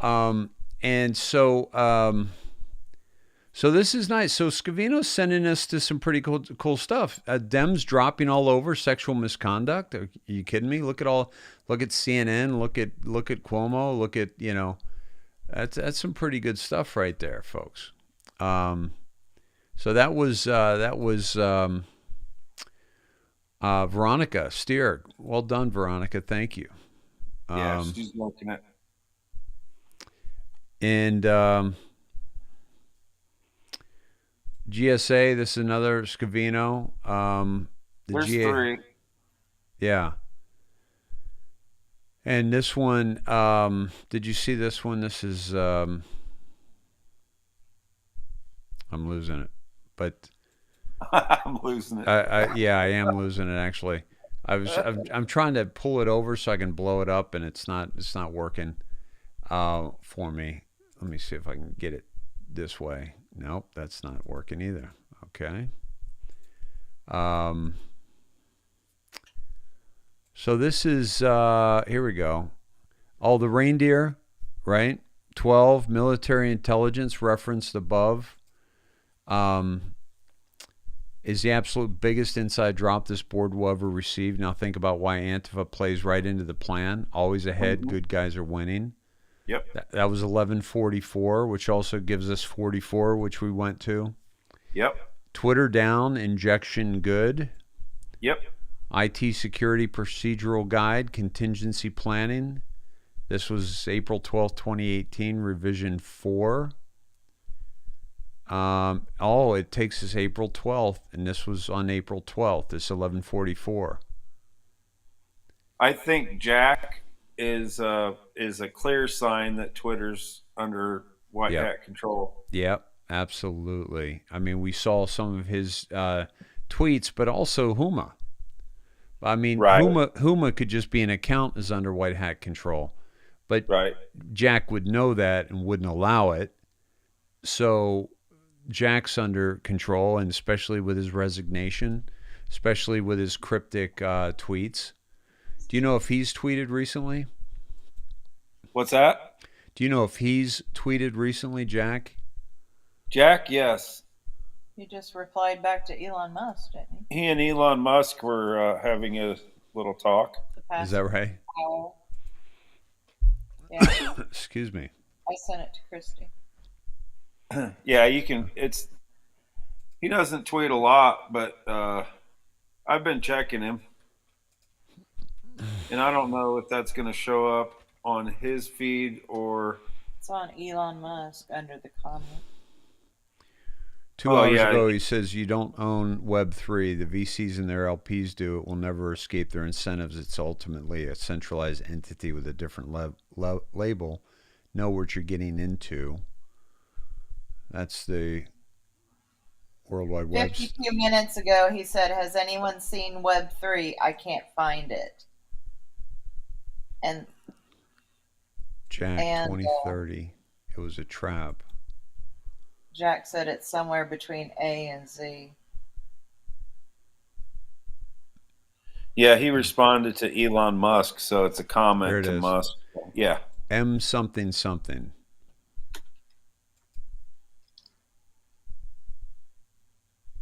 [SPEAKER 1] And so this is nice. So Scavino's sending us to some pretty cool stuff. Dems dropping all over sexual misconduct. Are you kidding me? Look at CNN. Look at Cuomo. Look at, that's some pretty good stuff right there, folks. So that was Veronica Steer. Well done, Veronica. Thank you.
[SPEAKER 7] Yeah, she's looking at.
[SPEAKER 1] And GSA, this is another Scavino.
[SPEAKER 7] There's 3.
[SPEAKER 1] Yeah. And this one, did you see this one? This is, I'm losing it, but
[SPEAKER 7] I'm losing it.
[SPEAKER 1] I am losing it actually. I'm trying to pull it over so I can blow it up, and it's not working for me. Let me see if I can get it this way. Nope, that's not working either. Okay. So this is, here we go. All the reindeer, right? 12 military intelligence referenced above. Is the absolute biggest inside drop this board will ever receive. Now think about why Antifa plays right into the plan. Always ahead, good guys are winning.
[SPEAKER 7] Yep.
[SPEAKER 1] That was 1144, which also gives us 44, which we went to.
[SPEAKER 7] Yep.
[SPEAKER 1] Twitter down, injection good.
[SPEAKER 7] Yep.
[SPEAKER 1] IT security procedural guide, contingency planning. This was April 12th, 2018, revision 4. It takes us April 12th, and this was on April 12th. This 1144.
[SPEAKER 7] I think Jack is a clear sign that Twitter's under white hat control.
[SPEAKER 1] Yep, absolutely. I mean, we saw some of his tweets, but also Huma. I mean, right. Huma could just be an account is under white hat control, but Jack would know that and wouldn't allow it. So Jack's under control, and especially with his resignation, especially with his cryptic tweets. Do you know if he's tweeted recently?
[SPEAKER 7] What's that?
[SPEAKER 1] Do you know if he's tweeted recently, Jack?
[SPEAKER 7] Jack, yes.
[SPEAKER 6] He just replied back to Elon Musk, didn't he?
[SPEAKER 7] He and Elon Musk were having a little talk.
[SPEAKER 1] Is that right?
[SPEAKER 6] Hour. Yeah.
[SPEAKER 1] Excuse me.
[SPEAKER 6] I sent it to Christy.
[SPEAKER 7] Yeah, you can. He doesn't tweet a lot, but I've been checking him, and I don't know if that's going to show up on his feed or.
[SPEAKER 6] It's on Elon Musk under the comment.
[SPEAKER 1] 2 hours ago, he says you don't own Web3. The VCs and their LPs do. It will never escape their incentives. It's ultimately a centralized entity with a different label. Know what you're getting into. That's the World Wide Web.
[SPEAKER 6] 52 minutes ago, he said, has anyone seen Web3? I can't find it. And
[SPEAKER 1] Jack, 2030. It was a trap.
[SPEAKER 6] Jack said it's somewhere between A and Z.
[SPEAKER 7] Yeah, he responded to Elon Musk, so it's a comment to Musk. Yeah.
[SPEAKER 1] M something something.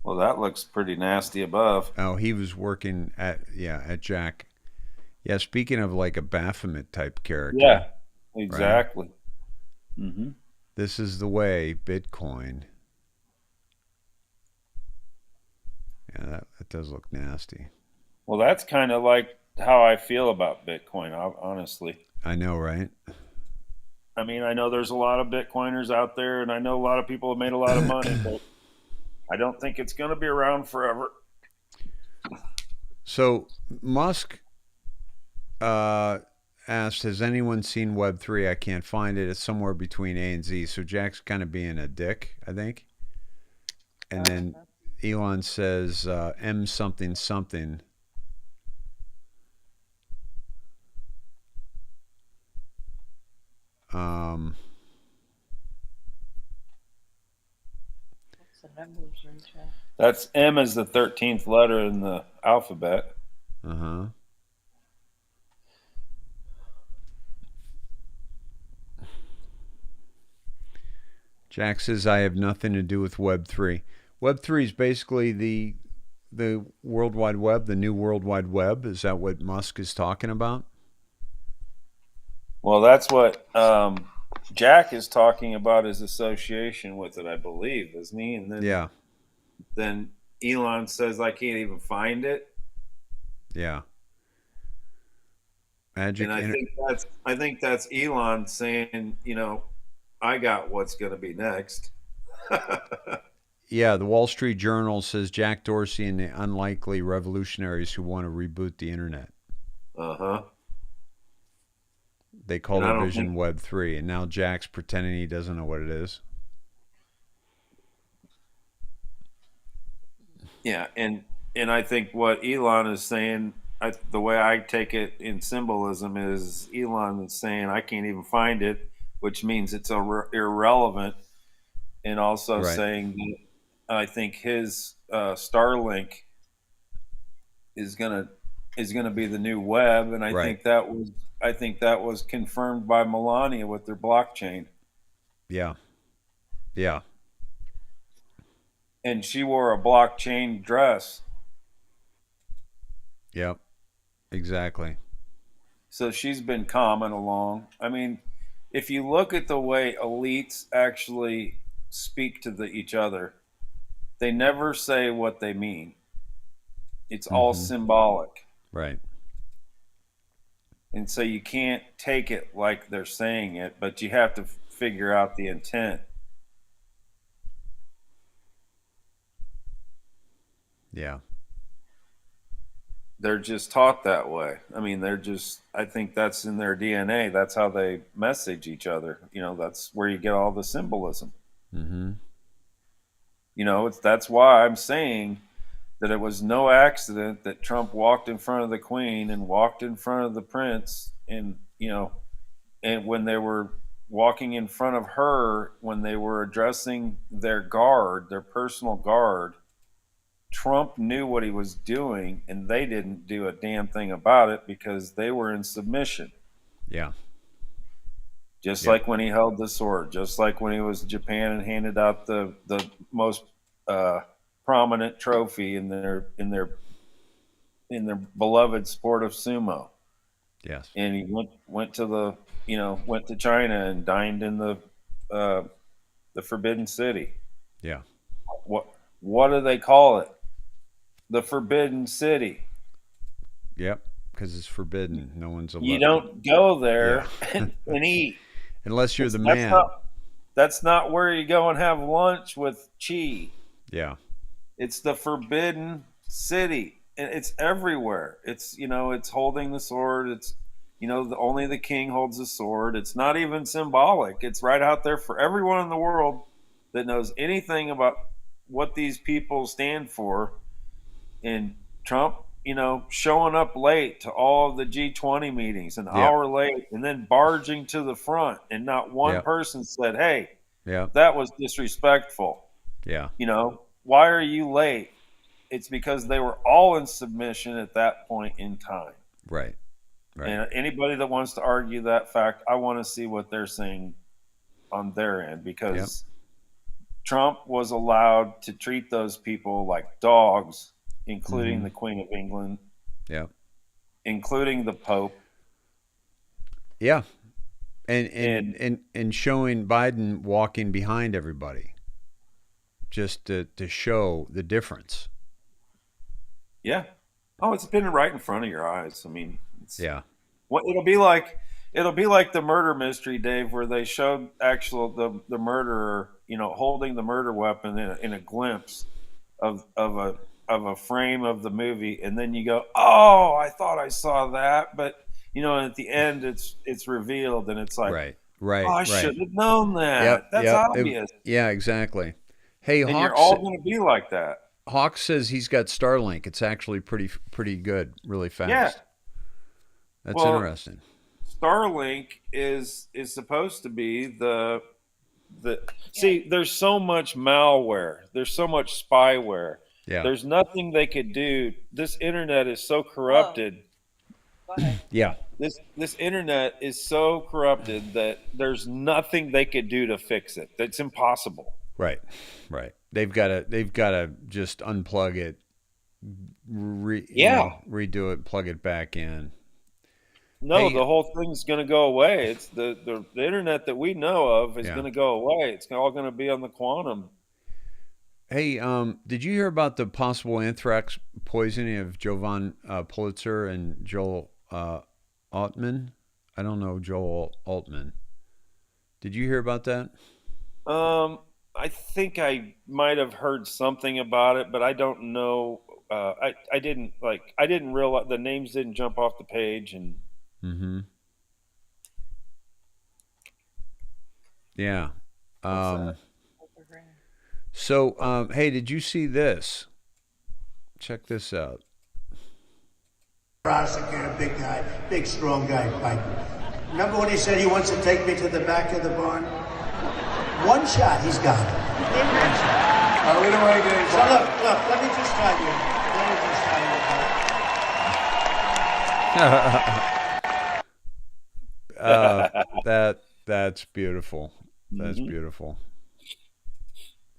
[SPEAKER 7] Well, that looks pretty nasty above.
[SPEAKER 1] Oh, he was working at Jack. Yeah, speaking of like a Baphomet type character.
[SPEAKER 7] Yeah, exactly.
[SPEAKER 1] Right? Mm-hmm. This is the way, Bitcoin. Yeah, that does look nasty.
[SPEAKER 7] Well, that's kind of like how I feel about Bitcoin, honestly.
[SPEAKER 1] I know, right?
[SPEAKER 7] I mean, I know there's a lot of Bitcoiners out there, and I know a lot of people have made a lot of money, but I don't think it's going to be around forever.
[SPEAKER 1] So Musk asked, has anyone seen Web3? I can't find it. It's somewhere between A and Z. So Jack's kind of being a dick, I think. And then Elon says M something something.
[SPEAKER 6] What's the numbers, Richard?
[SPEAKER 7] That's M is the 13th letter in the alphabet.
[SPEAKER 1] Uh-huh. Jack says I have nothing to do with Web3. Web3 is basically the World Wide Web, the new World Wide Web. Is that what Musk is talking about?
[SPEAKER 7] Well, that's what Jack is talking about, his association with it, I believe, isn't he? And then then Elon says I can't even find it.
[SPEAKER 1] Yeah.
[SPEAKER 7] And I think that's Elon saying, I got what's going to be next.
[SPEAKER 1] Yeah, the Wall Street Journal says Jack Dorsey and the unlikely revolutionaries who want to reboot the internet.
[SPEAKER 7] Uh-huh.
[SPEAKER 1] They call it Vision Web 3, and now Jack's pretending he doesn't know what it is.
[SPEAKER 7] Yeah, and I think what Elon is saying, the way I take it in symbolism, is Elon is saying I can't even find it, which means it's irrelevant, and also saying that I think his Starlink is gonna be the new web, and I think that was confirmed by Melania with their blockchain.
[SPEAKER 1] Yeah. Yeah.
[SPEAKER 7] And she wore a blockchain dress.
[SPEAKER 1] Yep. Exactly.
[SPEAKER 7] So she's been coming along. I mean, if you look at the way elites actually speak to each other, they never say what they mean. It's all symbolic.
[SPEAKER 1] Right.
[SPEAKER 7] And so you can't take it like they're saying it, but you have to figure out the intent.
[SPEAKER 1] Yeah.
[SPEAKER 7] They're just taught that way. I mean, I think that's in their DNA. That's how they message each other. That's where you get all the symbolism.
[SPEAKER 1] Mm-hmm.
[SPEAKER 7] That's why I'm saying that it was no accident that Trump walked in front of the Queen and walked in front of the Prince, and and when they were walking in front of her, when they were addressing their personal guard, Trump knew what he was doing, and they didn't do a damn thing about it because they were in submission.
[SPEAKER 1] Yeah.
[SPEAKER 7] Just like when he held the sword, just like when he was in Japan and handed out the most prominent trophy in their beloved sport of sumo.
[SPEAKER 1] Yes.
[SPEAKER 7] And he went to China and dined in the Forbidden City.
[SPEAKER 1] Yeah.
[SPEAKER 7] What do they call it? The Forbidden City.
[SPEAKER 1] Yep, because it's forbidden. No one's allowed.
[SPEAKER 7] You don't go there and eat
[SPEAKER 1] unless you're the man.
[SPEAKER 7] That's not where you go and have lunch with Chi.
[SPEAKER 1] Yeah.
[SPEAKER 7] It's the Forbidden City, and it's everywhere. It's it's holding the sword. It's only the king holds the sword. It's not even symbolic. It's right out there for everyone in the world that knows anything about what these people stand for. And Trump, showing up late to all of the G20 meetings, an hour late, and then barging to the front, and not one person said, "Hey, that was disrespectful."
[SPEAKER 1] Yeah.
[SPEAKER 7] Why are you late? It's because they were all in submission at that point in time.
[SPEAKER 1] Right. Right.
[SPEAKER 7] And anybody that wants to argue that fact, I want to see what they're saying on their end, because Trump was allowed to treat those people like dogs, including the Queen of England, including the Pope.
[SPEAKER 1] Yeah. And showing Biden walking behind everybody just to show the difference.
[SPEAKER 7] Yeah. Oh, it's been right in front of your eyes. I mean, it'll be like the murder mystery, Dave, where they showed the murderer, holding the murder weapon in a glimpse of a frame of the movie, and then you go, "Oh, I thought I saw that," but at the end it's revealed, and it's like,
[SPEAKER 1] right.
[SPEAKER 7] Oh, I should have known that. That's obvious.
[SPEAKER 1] Exactly. Hey,
[SPEAKER 7] and you're all going to be like that.
[SPEAKER 1] Hawk says he's got Starlink. It's actually pretty good, really fast.
[SPEAKER 7] Yeah.
[SPEAKER 1] That's interesting.
[SPEAKER 7] Starlink is supposed to be see, there's so much malware. There's so much spyware.
[SPEAKER 1] Yeah.
[SPEAKER 7] There's nothing they could do. This internet is so corrupted.
[SPEAKER 6] Go ahead.
[SPEAKER 1] Yeah.
[SPEAKER 7] This internet is so corrupted that there's nothing they could do to fix it. That's impossible.
[SPEAKER 1] Right. They've got to just unplug it, redo it, plug it back in.
[SPEAKER 7] No, the whole thing's going to go away. It's the internet that we know of is going to go away. It's all going to be on the quantum.
[SPEAKER 1] Hey, did you hear about the possible anthrax poisoning of Jovan Pulitzer and Joel Altman? I don't know Joel Altman. Did you hear about that?
[SPEAKER 7] I think I might have heard something about it, but I don't know. I didn't realize the names didn't jump off the page and.
[SPEAKER 1] Mm-hmm. Yeah. So, hey, did you see this? Check this out.
[SPEAKER 4] Prosecutor, big guy, big strong guy, Biden. Remember when he said he wants to take me to the back of the barn? One shot, he's got it.
[SPEAKER 5] We don't want to get into
[SPEAKER 4] So look, let me just tell you.
[SPEAKER 1] That's beautiful. That's beautiful.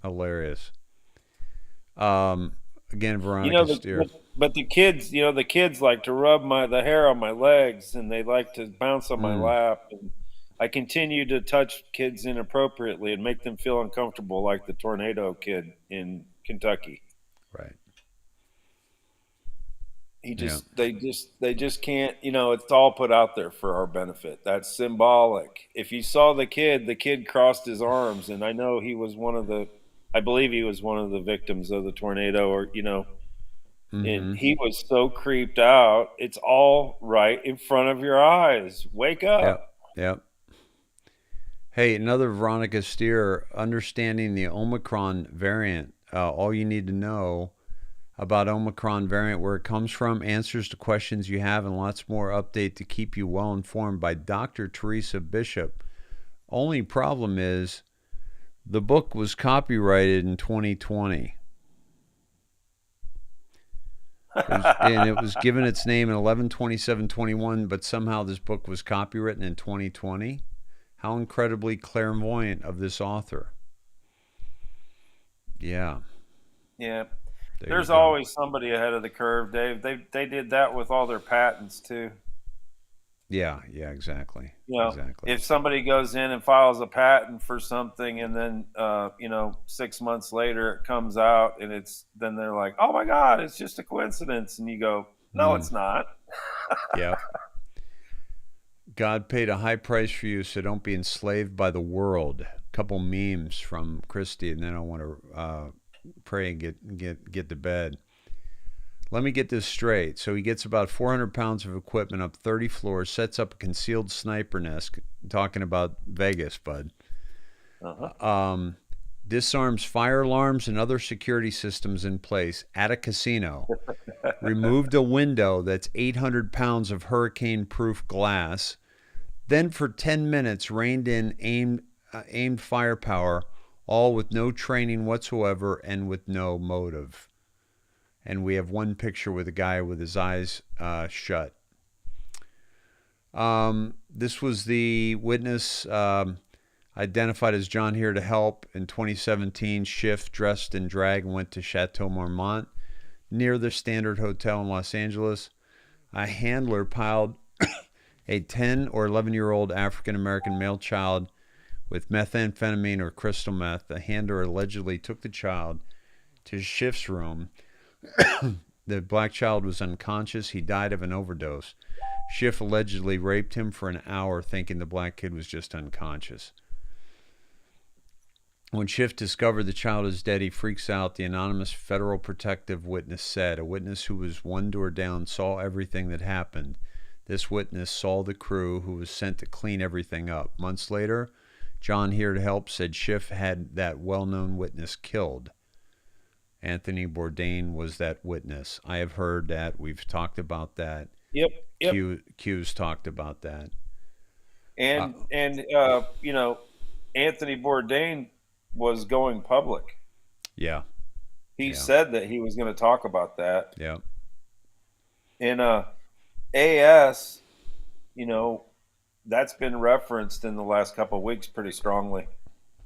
[SPEAKER 1] Hilarious. Again, Veronica Steer.
[SPEAKER 7] But the kids, the kids like to rub the hair on my legs, and they like to bounce on my lap, and I continue to touch kids inappropriately and make them feel uncomfortable, like the tornado kid in Kentucky.
[SPEAKER 1] Right.
[SPEAKER 7] They just can't, it's all put out there for our benefit. That's symbolic. If you saw the kid crossed his arms, and I know I believe he was one of the victims of the tornado, or, and he was so creeped out. It's all right in front of your eyes. Wake up.
[SPEAKER 1] Yep. Hey, another Veronica Steer, understanding the Omicron variant. All you need to know about Omicron variant, where it comes from, answers to questions you have, and lots more update to keep you well informed by Dr. Teresa Bishop. Only problem is the book was copyrighted in 2020. And it was given its name in 11/27/21, but somehow this book was copywritten in 2020. How incredibly clairvoyant of this author. Yeah.
[SPEAKER 7] Yeah. There's always somebody ahead of the curve, Dave. They did that with all their patents too.
[SPEAKER 1] Yeah, exactly.
[SPEAKER 7] Exactly. If somebody goes in and files a patent for something, and then 6 months later it comes out, and then they're like, "Oh my God, it's just a coincidence," and you go, "No, it's not."
[SPEAKER 1] Yeah. God paid a high price for you, so don't be enslaved by the world. A couple memes from Christy, and then I want to pray and get to bed. Let me get this straight. So he gets about 400 pounds of equipment up 30 floors, sets up a concealed sniper nest, talking about Vegas, bud. Disarms fire alarms and other security systems in place at a casino. Removed a window that's 800 pounds of hurricane-proof glass. Then for 10 minutes rained in aimed firepower, all with no training whatsoever and with no motive. And we have one picture with a guy with his eyes shut. This was the witness identified as John Here to Help. In 2017, Schiff dressed in drag and went to Chateau Marmont near the Standard Hotel in Los Angeles. A handler piled a 10 or 11-year-old African-American male child with methamphetamine or crystal meth. The handler allegedly took the child to Schiff's room. The black child was unconscious. He died of an overdose. Schiff allegedly raped him for an hour, thinking the black kid was just unconscious. When Schiff discovered the child is dead, he freaks out. The anonymous federal protective witness said, a witness who was one door down saw everything that happened. This witness saw the crew who was sent to clean everything up. Months later, John Here to Help said Schiff had that well-known witness killed. Anthony Bourdain was that witness. I have heard that. We've talked about that.
[SPEAKER 7] Yep.
[SPEAKER 1] Q's talked about that.
[SPEAKER 7] And Anthony Bourdain was going public.
[SPEAKER 1] Yeah.
[SPEAKER 7] He said that he was going to talk about that.
[SPEAKER 1] Yeah.
[SPEAKER 7] And AS, that's been referenced in the last couple of weeks pretty strongly.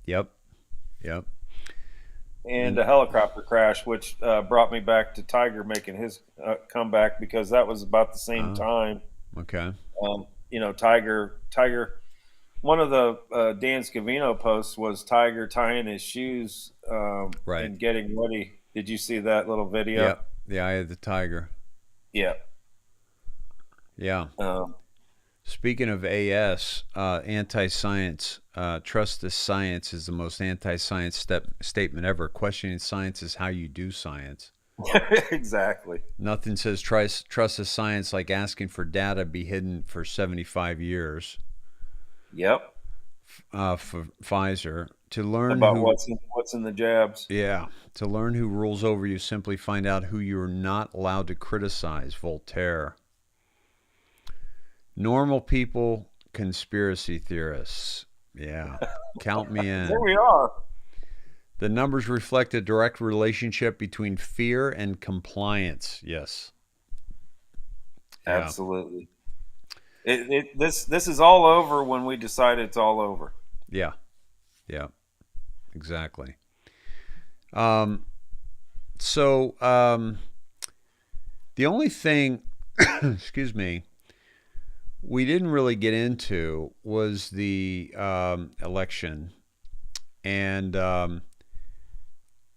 [SPEAKER 1] Yep.
[SPEAKER 7] And a helicopter crash, which brought me back to Tiger making his comeback, because that was about the same time.
[SPEAKER 1] Okay.
[SPEAKER 7] Tiger. One of the Dan Scavino posts was Tiger tying his shoes and getting ready. Did you see that little video?
[SPEAKER 1] Yep. The eye of the tiger.
[SPEAKER 7] Yeah.
[SPEAKER 1] Yeah. Speaking of AS, anti-science, trust the science is the most anti-science statement ever. Questioning science is how you do science.
[SPEAKER 7] Exactly.
[SPEAKER 1] Nothing says trust the science like asking for data be hidden for 75 years.
[SPEAKER 7] Yep.
[SPEAKER 1] For Pfizer. To learn
[SPEAKER 7] about what's in the jabs.
[SPEAKER 1] Yeah. To learn who rules over you, simply find out who you're not allowed to criticize. Voltaire. Normal people, conspiracy theorists. Yeah. Count me in.
[SPEAKER 7] There we are.
[SPEAKER 1] The numbers reflect a direct relationship between fear and compliance. Yes.
[SPEAKER 7] Yeah. Absolutely. This is all over when we decide it's all over.
[SPEAKER 1] Yeah. Exactly. The only thing, excuse me, we didn't really get into was the election, and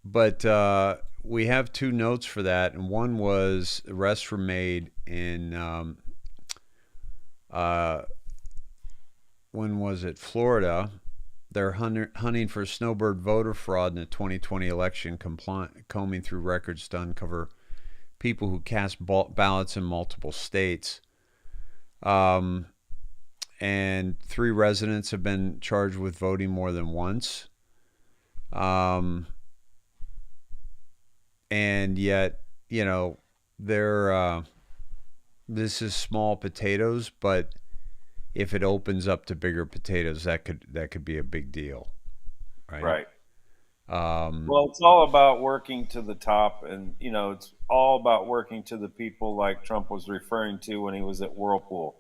[SPEAKER 1] but we have two notes for that, and one was arrests were made in when was it? Florida. They're hunting for snowbird voter fraud in the 2020 election, combing through records to uncover people who cast ballots in multiple states. And 3 residents have been charged with voting more than once. And yet, they're this is small potatoes, but if it opens up to bigger potatoes, that could be a big deal, right?
[SPEAKER 7] Right. Well, it's all about working to the top, and it's all about working to the people like Trump was referring to when he was at Whirlpool,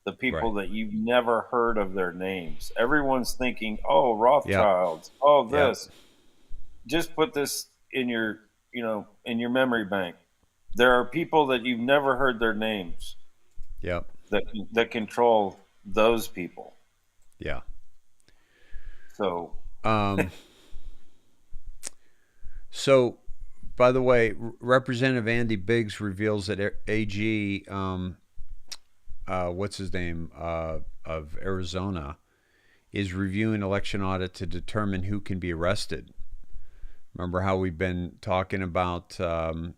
[SPEAKER 7] the people that you've never heard of their names. Everyone's thinking, "Oh, Rothschilds, oh this." Just put this in your in your memory bank. There are people that you've never heard their names.
[SPEAKER 1] Yep.
[SPEAKER 7] That control those people.
[SPEAKER 1] Yeah.
[SPEAKER 7] So.
[SPEAKER 1] So, by the way, Representative Andy Biggs reveals that AG, what's his name, of Arizona, is reviewing election audit to determine who can be arrested. Remember how we've been talking about, what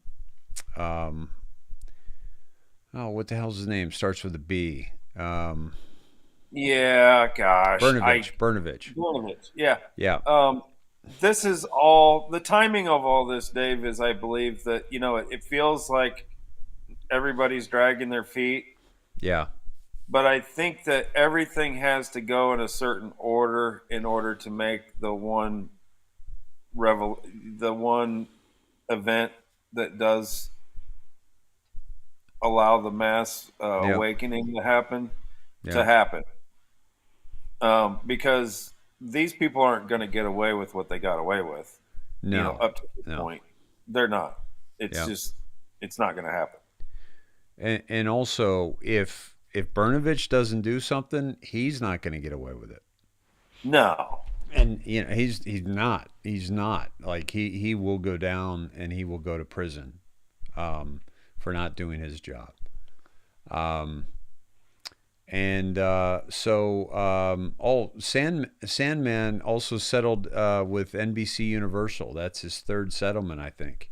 [SPEAKER 1] the hell's his name? Starts with a B.
[SPEAKER 7] Yeah, gosh.
[SPEAKER 1] Brnovich.
[SPEAKER 7] Yeah. This is all the timing of all this, Dave, is I believe that, it feels like everybody's dragging their feet.
[SPEAKER 1] Yeah.
[SPEAKER 7] But I think that everything has to go in a certain order in order to make the one event that does allow the mass awakening to happen. Because these people aren't going to get away with what they got away with.
[SPEAKER 1] No.
[SPEAKER 7] Up to this point. They're not. It's just, it's not going to happen.
[SPEAKER 1] And also, if Brnovich doesn't do something, he's not going to get away with it.
[SPEAKER 7] No.
[SPEAKER 1] And he's not. Like he will go down and he will go to prison for not doing his job. Sandman also settled with NBC Universal. That's his 3rd settlement, I think.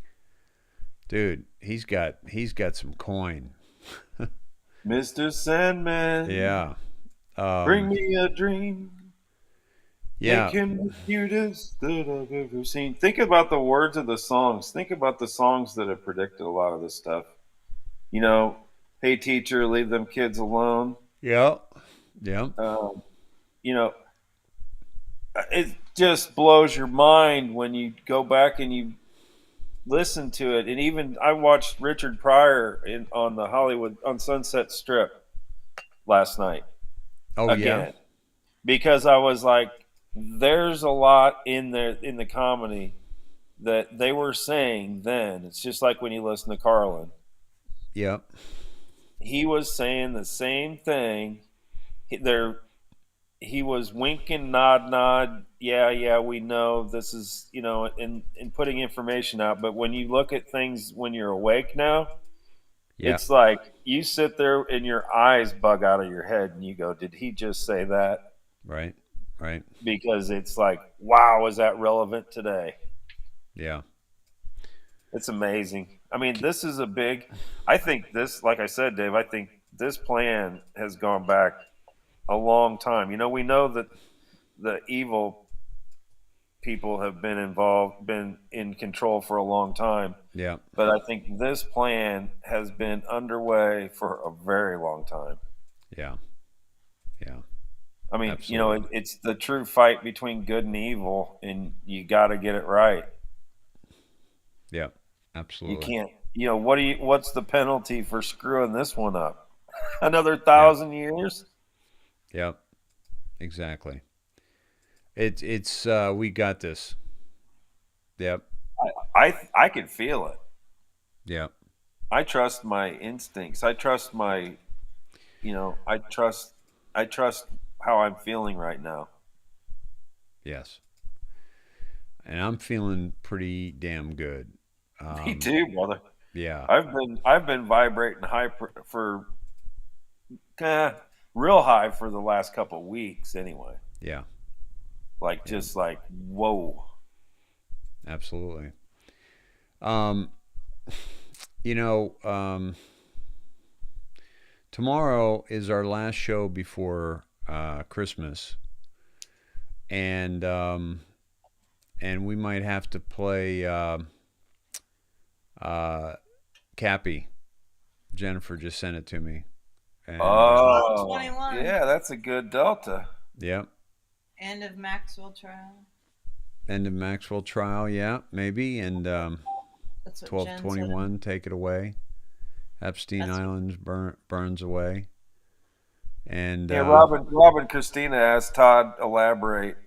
[SPEAKER 1] Dude, he's got some coin.
[SPEAKER 7] Mr. Sandman.
[SPEAKER 1] Yeah.
[SPEAKER 7] Bring me a dream.
[SPEAKER 1] Yeah.
[SPEAKER 7] Make him the cutest that I've ever seen. Think about the words of the songs. Think about the songs that have predicted a lot of this stuff. Hey teacher, leave them kids alone.
[SPEAKER 1] Yeah.
[SPEAKER 7] It just blows your mind when you go back and listen to it, and even I watched Richard Pryor on Sunset Strip last night.
[SPEAKER 1] Oh
[SPEAKER 7] again,
[SPEAKER 1] yeah.
[SPEAKER 7] because I was like, there's a lot in there in the comedy that they were saying then. It's just like when you listen to Carlin.
[SPEAKER 1] Yep.
[SPEAKER 7] He was saying the same thing. He was winking, nod. Yeah, we know this is, and putting information out. But when you look at things when you're awake now, it's like you sit there and your eyes bug out of your head and you go, did he just say that?
[SPEAKER 1] Right.
[SPEAKER 7] Because it's like, wow, is that relevant today?
[SPEAKER 1] Yeah.
[SPEAKER 7] It's amazing. I mean, this is I think this, like I said, Dave, I think this plan has gone back a long time. We know that the evil people have been in control for a long time.
[SPEAKER 1] Yeah.
[SPEAKER 7] But I think this plan has been underway for a very long time.
[SPEAKER 1] Yeah.
[SPEAKER 7] I mean,
[SPEAKER 1] Absolutely.
[SPEAKER 7] it's the true fight between good and evil, and you got to get it right.
[SPEAKER 1] Yeah. Absolutely.
[SPEAKER 7] You can't. What's the penalty for screwing this one up? Another 1,000 years?
[SPEAKER 1] Yep. Exactly. It's we got this. Yep.
[SPEAKER 7] I can feel it.
[SPEAKER 1] Yep.
[SPEAKER 7] I trust my instincts. I trust I trust how I'm feeling right now.
[SPEAKER 1] Yes. And I'm feeling pretty damn good.
[SPEAKER 7] Me too, brother.
[SPEAKER 1] Yeah.
[SPEAKER 7] I've been vibrating high for real high for the last couple of weeks anyway.
[SPEAKER 1] Yeah.
[SPEAKER 7] Just like, whoa.
[SPEAKER 1] Absolutely. Tomorrow is our last show before Christmas, and we might have to play Cappy. Jennifer just sent it to me. And,
[SPEAKER 6] 21.
[SPEAKER 7] Yeah, that's a good delta.
[SPEAKER 1] Yep.
[SPEAKER 6] End of Maxwell trial.
[SPEAKER 1] End of Maxwell trial, yeah, maybe, and 1221, take it away. Epstein Island burns away. And
[SPEAKER 7] Robin Christina asked Todd elaborate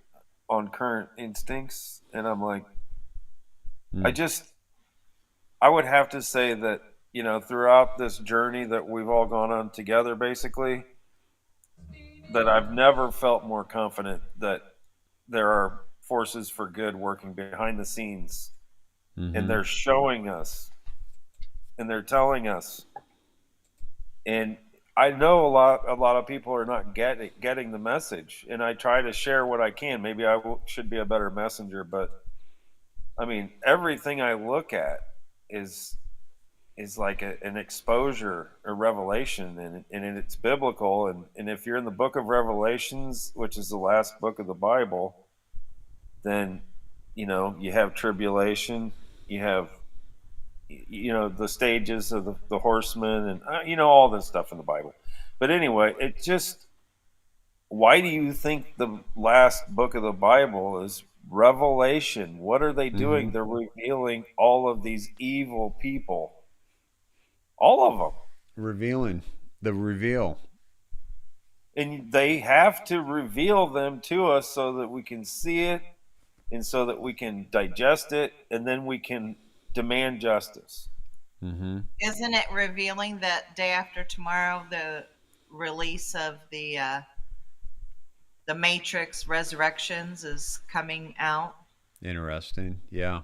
[SPEAKER 7] on current instincts, and I'm like, I would have to say that throughout this journey that we've all gone on together, basically, that I've never felt more confident that there are forces for good working behind the scenes, and they're showing us, and they're telling us, and I know a lot of people are not getting the message, and I try to share what I can. Maybe I should be a better messenger, but I mean, everything I look at is like an exposure, a revelation, and it's biblical. And if you're in the book of Revelations, which is the last book of the Bible, then you have tribulation, you have the stages of the horsemen, and all this stuff in the Bible. But anyway, why do you think the last book of the Bible is Revelation? What are they doing? They're revealing all of these evil people. All of them.
[SPEAKER 1] Revealing the reveal.
[SPEAKER 7] And they have to reveal them to us so that we can see it, and so that we can digest it, and then we can demand justice.
[SPEAKER 1] Mm-hmm.
[SPEAKER 6] Isn't it revealing that day after tomorrow the release of the Matrix Resurrections is coming out?
[SPEAKER 1] Interesting. Yeah.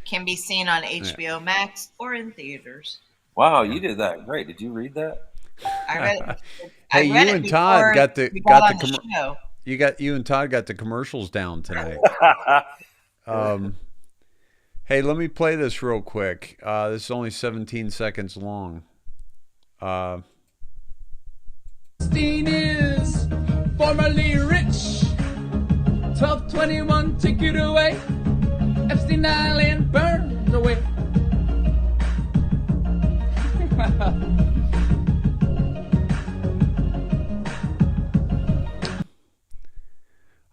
[SPEAKER 6] Can be seen on HBO Max or in theaters.
[SPEAKER 7] Wow, you did that great. Did you read that?
[SPEAKER 6] I read it.
[SPEAKER 1] Hey, you and Todd got the
[SPEAKER 6] show.
[SPEAKER 1] You and Todd got the commercials down tonight. Hey, let me play this real quick. This is only 17 seconds long.
[SPEAKER 11] Epstein is formerly rich. 1221, take it away. Epstein Island burns away.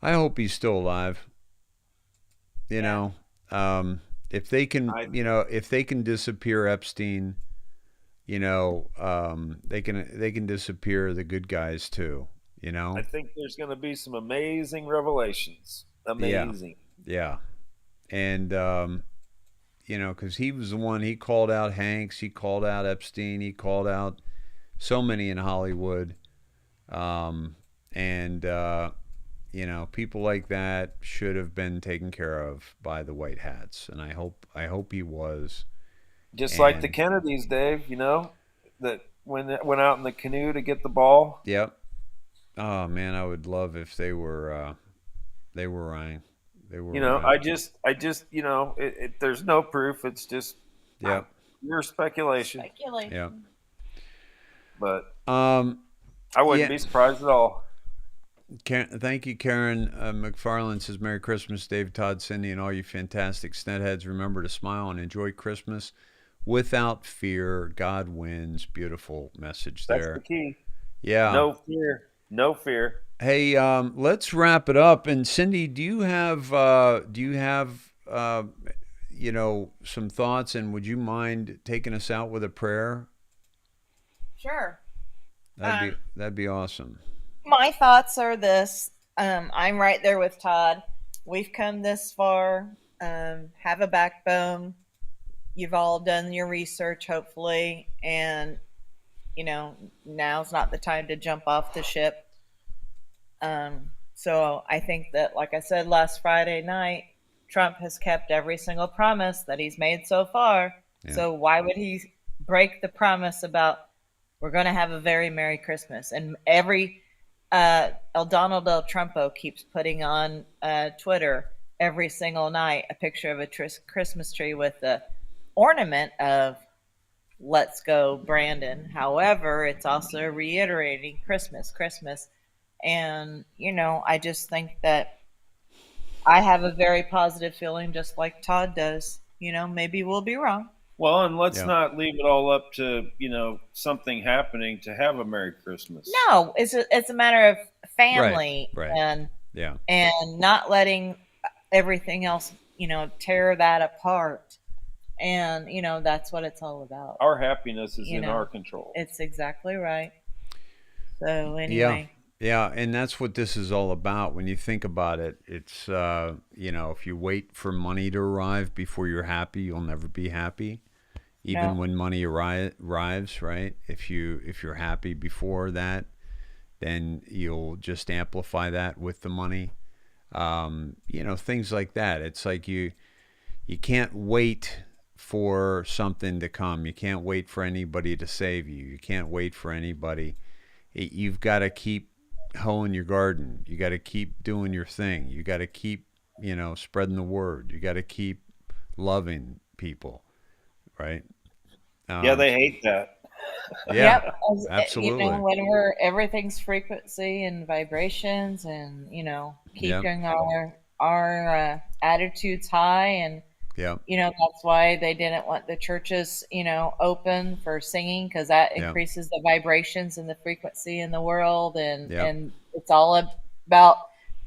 [SPEAKER 1] I hope he's still alive. If they can, if they can disappear Epstein, they can disappear the good guys too.
[SPEAKER 12] I think there's going to be some amazing revelations. Amazing.
[SPEAKER 1] Yeah. And because he was the one, he called out Hanks, he called out Epstein, he called out so many in Hollywood, people like that should have been taken care of by the white hats, and I hope he was.
[SPEAKER 12] Just like the Kennedys, Dave. That went out in the canoe to get the ball.
[SPEAKER 1] Yep. Oh man, I would love if they were right. They were.
[SPEAKER 12] I just, there's no proof. It's just your speculation.
[SPEAKER 1] Yeah.
[SPEAKER 12] But I wouldn't be surprised at all.
[SPEAKER 1] Thank you, Karen. McFarland says, Merry Christmas, Dave, Todd, Cindy, and all you fantastic Snedheads. Remember to smile and enjoy Christmas without fear. God wins. Beautiful message there.
[SPEAKER 12] That's the key.
[SPEAKER 1] Yeah.
[SPEAKER 12] No fear. No fear.
[SPEAKER 1] Hey, let's wrap it up. And Cindy, do you have some thoughts, and would you mind taking us out with a prayer?
[SPEAKER 6] Sure.
[SPEAKER 1] That'd be awesome.
[SPEAKER 6] My thoughts are this. I'm right there with Todd. We've come this far. Have a backbone. You've all done your research, hopefully, and now's not the time to jump off the ship. So I think that, like I said last Friday night, Trump has kept every single promise that he's made so far. Yeah. So why would he break the promise about we're going to have a very Merry Christmas? And every El Donald Del Trumpo keeps putting on Twitter every single night a picture of a Christmas tree with the ornament of "Let's go, Brandon." However, it's also reiterating Christmas. And, I just think that I have a very positive feeling, just like Todd does. Maybe we'll be wrong.
[SPEAKER 12] Well, and let's not leave it all up to, something happening to have a Merry Christmas.
[SPEAKER 6] No, it's a matter of family
[SPEAKER 1] right.
[SPEAKER 6] and not letting everything else, tear that apart. And, that's what it's all about.
[SPEAKER 12] Our happiness is in our control.
[SPEAKER 6] It's exactly right. So anyway.
[SPEAKER 1] Yeah, and that's what this is all about. When you think about it, it's, if you wait for money to arrive before you're happy, you'll never be happy. Even when money arrives, right? If you're happy before that, then you'll just amplify that with the money. Things like that. It's like you can't wait for something to come. You can't wait for anybody to save you. You can't wait for anybody. You've got to keep hoeing your garden. You got to keep doing your thing. You got to keep, spreading the word. You got to keep loving people, right?
[SPEAKER 12] Yeah, they hate that.
[SPEAKER 1] Yeah,
[SPEAKER 6] yep.
[SPEAKER 1] Absolutely.
[SPEAKER 6] Whenever everything's frequency and vibrations, and keeping our attitudes high, and that's why they didn't want the churches, open for singing, because that increases the vibrations and the frequency in the world, and it's all about,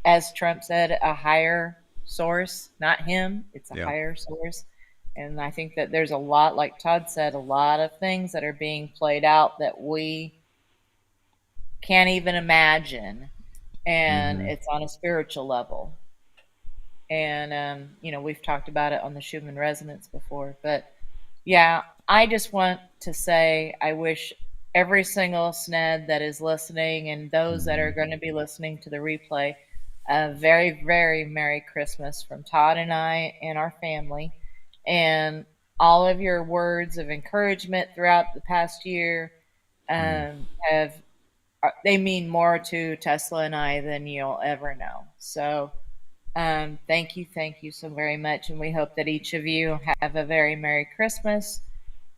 [SPEAKER 6] as Trump said, a higher source, not him. It's a higher source. And I think that there's a lot, like Todd said, a lot of things that are being played out that we can't even imagine. And it's on a spiritual level. And, we've talked about it on the Schumann Resonance before. But, I just want to say I wish every single Sned that is listening, and those that are going to be listening to the replay, a very, very Merry Christmas from Todd and I and our family. And all of your words of encouragement throughout the past year they mean more to Tesla and I than you'll ever know. So thank you so very much, and we hope that each of you have a very Merry Christmas.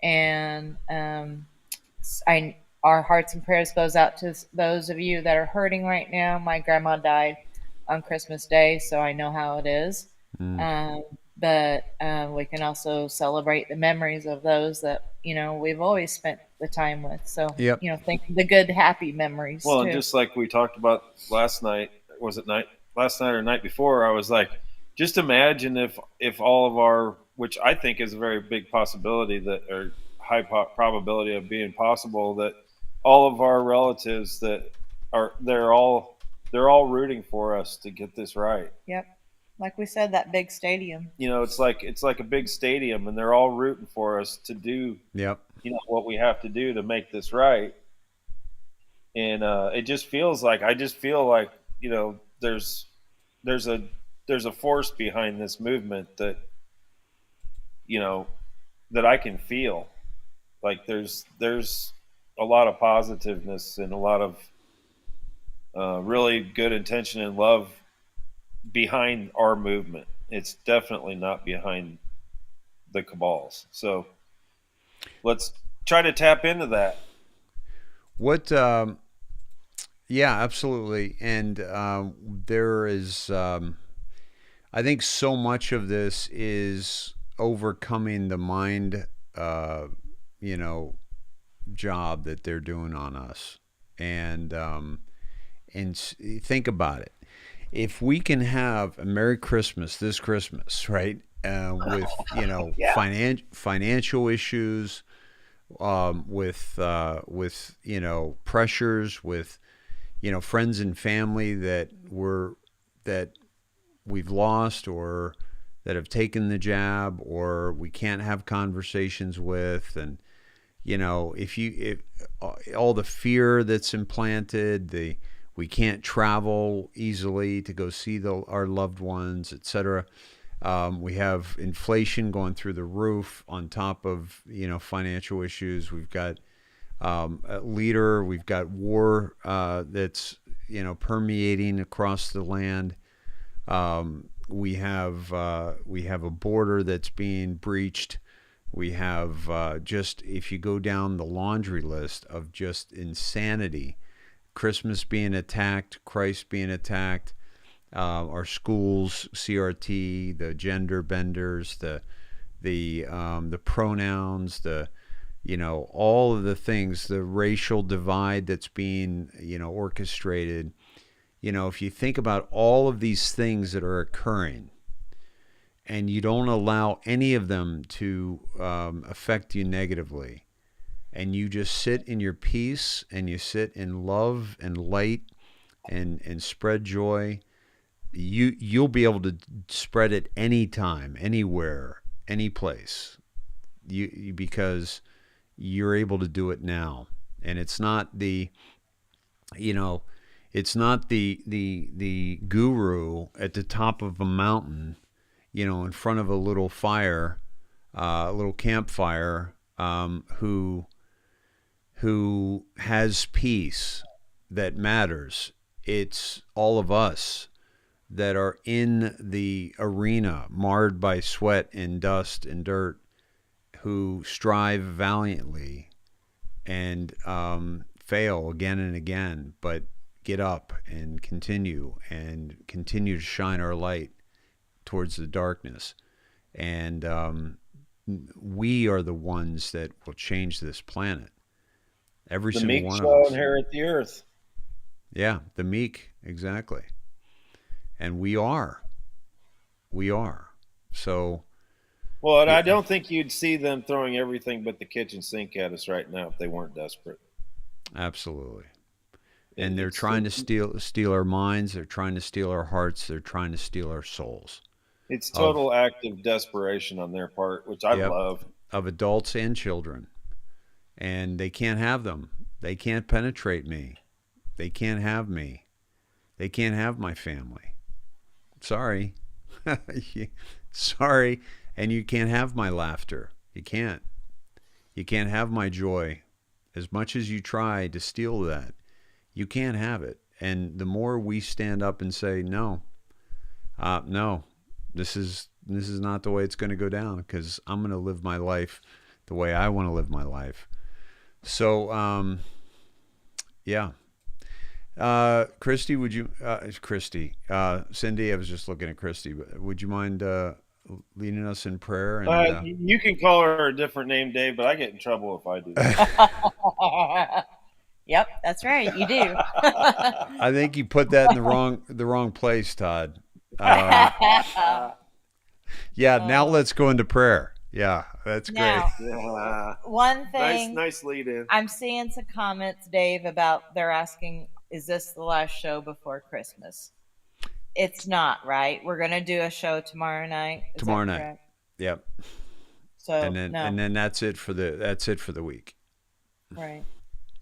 [SPEAKER 6] And our hearts and prayers goes out to those of you that are hurting right now. My grandma died on Christmas Day, so I know how it is. But we can also celebrate the memories of those that we've always spent the time with. So think the good, happy memories.
[SPEAKER 12] Well,
[SPEAKER 6] too.
[SPEAKER 12] And just like we talked about last night, last night or night before, I was like, just imagine if all of our which I think is a very big possibility or high probability of being possible, that all of our relatives they're all rooting for us to get this right.
[SPEAKER 6] Yep. Like we said, that big stadium.
[SPEAKER 12] It's like a big stadium, and they're all rooting for us to do what we have to do to make this right. And I just feel like there's a force behind this movement that that I can feel. Like there's a lot of positiveness and a lot of really good intention and love behind our movement. It's definitely not behind the cabals. So let's try to tap into that.
[SPEAKER 1] Yeah, absolutely. And there is, I think so much of this is overcoming the mind, job that they're doing on us. And think about it. If we can have a Merry Christmas this Christmas, right? With, financial issues, with pressures, with, friends and family that we've lost or that have taken the jab or we can't have conversations with. And, if all the fear that's implanted, we can't travel easily to go see our loved ones, etc. We have inflation going through the roof on top of, financial issues. We've got a leader. We've got war that's, permeating across the land. We have a border that's being breached. We have if you go down the laundry list of just insanity, Christmas being attacked, Christ being attacked, our schools, CRT, the gender benders, the pronouns, all of the things, the racial divide that's being, orchestrated. If you think about all of these things that are occurring and you don't allow any of them to affect you negatively, and you just sit in your peace and you sit in love and light and spread joy, you'll be able to spread it anytime, anywhere, any place, because you're able to do it now. And it's not the guru at the top of a mountain, in front of a little fire, a little campfire, who has peace that matters. It's all of us that are in the arena, marred by sweat and dust and dirt, who strive valiantly and fail again and again, but get up and continue to shine our light towards the darkness. And we are the ones that will change this planet. Every single one of us. The
[SPEAKER 12] meek shall inherit the earth.
[SPEAKER 1] Yeah, the meek, exactly. And we are. So.
[SPEAKER 12] Well, and I don't think you'd see them throwing everything but the kitchen sink at us right now if they weren't desperate.
[SPEAKER 1] Absolutely. And they're trying to steal our minds. They're trying to steal our hearts. They're trying to steal our souls.
[SPEAKER 12] It's total act of desperation on their part, which I love.
[SPEAKER 1] Of adults and children. And they can't have them. They can't penetrate me. They can't have me. They can't have my family. Sorry. Sorry. And you can't have my laughter. You can't. You can't have my joy. As much as you try to steal that, you can't have it. And the more we stand up and say, no, this is not the way it's going to go down, because I'm going to live my life the way I want to live my life. So, yeah. Christy, would you, Cindy, I was just looking at Christy, but would you mind leading us in prayer? And,
[SPEAKER 12] you can call her a different name, Dave, but I get in trouble if I do that.
[SPEAKER 13] Yep, that's right. You do.
[SPEAKER 1] I think you put that in the wrong place, Todd. Yeah, now let's go into prayer. Yeah, that's
[SPEAKER 13] Now,
[SPEAKER 1] great.
[SPEAKER 12] Yeah.
[SPEAKER 13] one thing.
[SPEAKER 12] Nice lead in.
[SPEAKER 13] I'm seeing some comments, Dave, about they're asking, is this the last show before Christmas? It's not, right? We're going to do a show tomorrow night. Is
[SPEAKER 1] Tomorrow
[SPEAKER 13] that
[SPEAKER 1] night.
[SPEAKER 13] correct?
[SPEAKER 1] Yep.
[SPEAKER 13] So,
[SPEAKER 1] And then that's it for the week.
[SPEAKER 13] Right.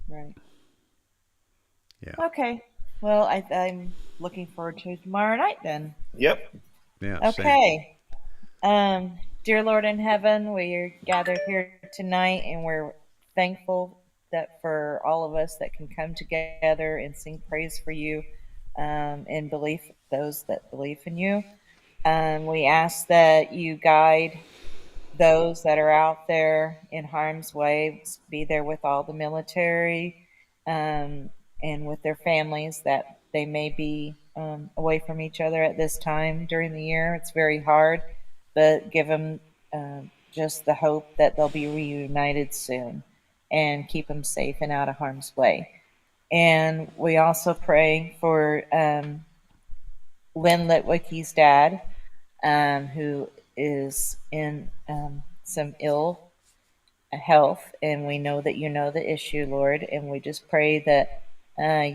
[SPEAKER 1] Yeah.
[SPEAKER 13] Okay. Well, I'm looking forward to tomorrow night then.
[SPEAKER 12] Yep.
[SPEAKER 1] Yeah.
[SPEAKER 13] Okay. Dear Lord in heaven, we are gathered here tonight, and we're thankful that for all of us that can come together and sing praise for you, in belief, those that believe in you. We ask that you guide those that are out there in harm's way, be there with all the military, and with their families, that they may be away from each other at this time during the year. It's very hard, but give them just the hope that they'll be reunited soon, and keep them safe and out of harm's way. And we also pray for Lynn Litwicky's dad, who is in some ill health, and we know that you know the issue, Lord, and we just pray that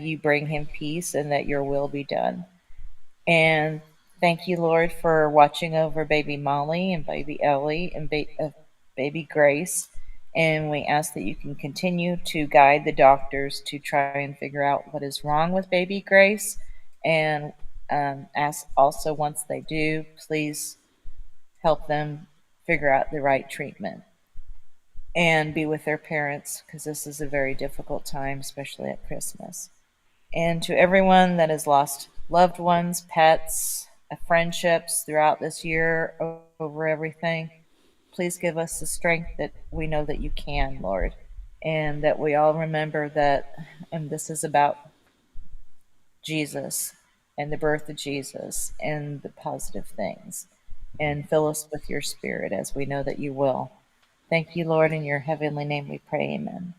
[SPEAKER 13] you bring him peace and that your will be done. And thank you, Lord, for watching over baby Molly and baby Ellie and baby Grace. And we ask that you can continue to guide the doctors to try and figure out what is wrong with baby Grace. And ask also, once they do, please help them figure out the right treatment and be with their parents, because this is a very difficult time, especially at Christmas. And to everyone that has lost loved ones, pets, friendships throughout this year over everything, please give us the strength that we know that you can, Lord, and that we all remember that this is about Jesus and the birth of Jesus and the positive things. And fill us with your spirit, as we know that you will. Thank you, Lord, in your heavenly name we pray. Amen.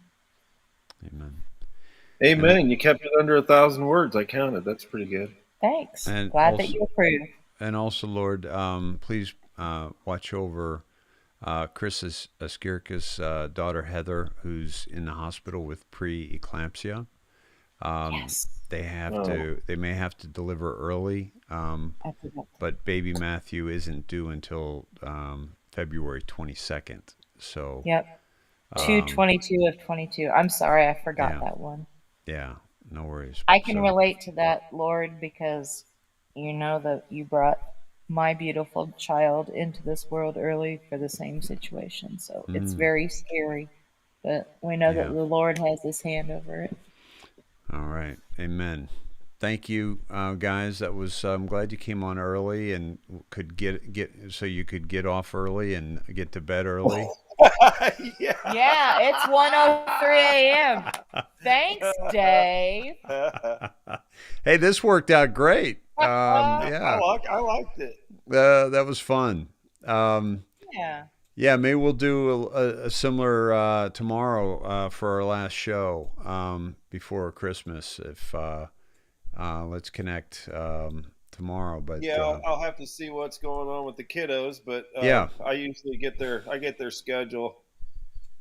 [SPEAKER 12] Amen. You kept it under 1,000 words. I counted. That's pretty good.
[SPEAKER 13] Thanks.
[SPEAKER 1] And
[SPEAKER 13] Glad
[SPEAKER 1] also,
[SPEAKER 13] that you approve.
[SPEAKER 1] And also, Lord, please watch over Chris Askirka's daughter, Heather, who's in the hospital with preeclampsia.
[SPEAKER 13] Yes.
[SPEAKER 1] They may have to deliver early, but baby Matthew isn't due until February 22nd. So
[SPEAKER 13] yep, 2/22 of 22. I'm sorry, I forgot that one.
[SPEAKER 1] Yeah, no worries.
[SPEAKER 13] I can relate to that, Lord, because you know that you brought my beautiful child into this world early for the same situation. So it's very scary, but we know that the Lord has his hand over it.
[SPEAKER 1] All right. Amen. Thank you, guys. That was. I'm glad you came on early and could get so you could get off early and get to bed early.
[SPEAKER 13] Yeah, it's 1:03 a.m. Thanks, Dave.
[SPEAKER 1] Hey, this worked out great. Yeah,
[SPEAKER 12] I liked it.
[SPEAKER 1] That was fun.
[SPEAKER 13] Yeah.
[SPEAKER 1] Yeah, maybe we'll do a similar tomorrow for our last show before Christmas. If let's connect tomorrow. But
[SPEAKER 12] yeah, I'll have to see what's going on with the kiddos. But
[SPEAKER 1] yeah,
[SPEAKER 12] I usually get their schedule.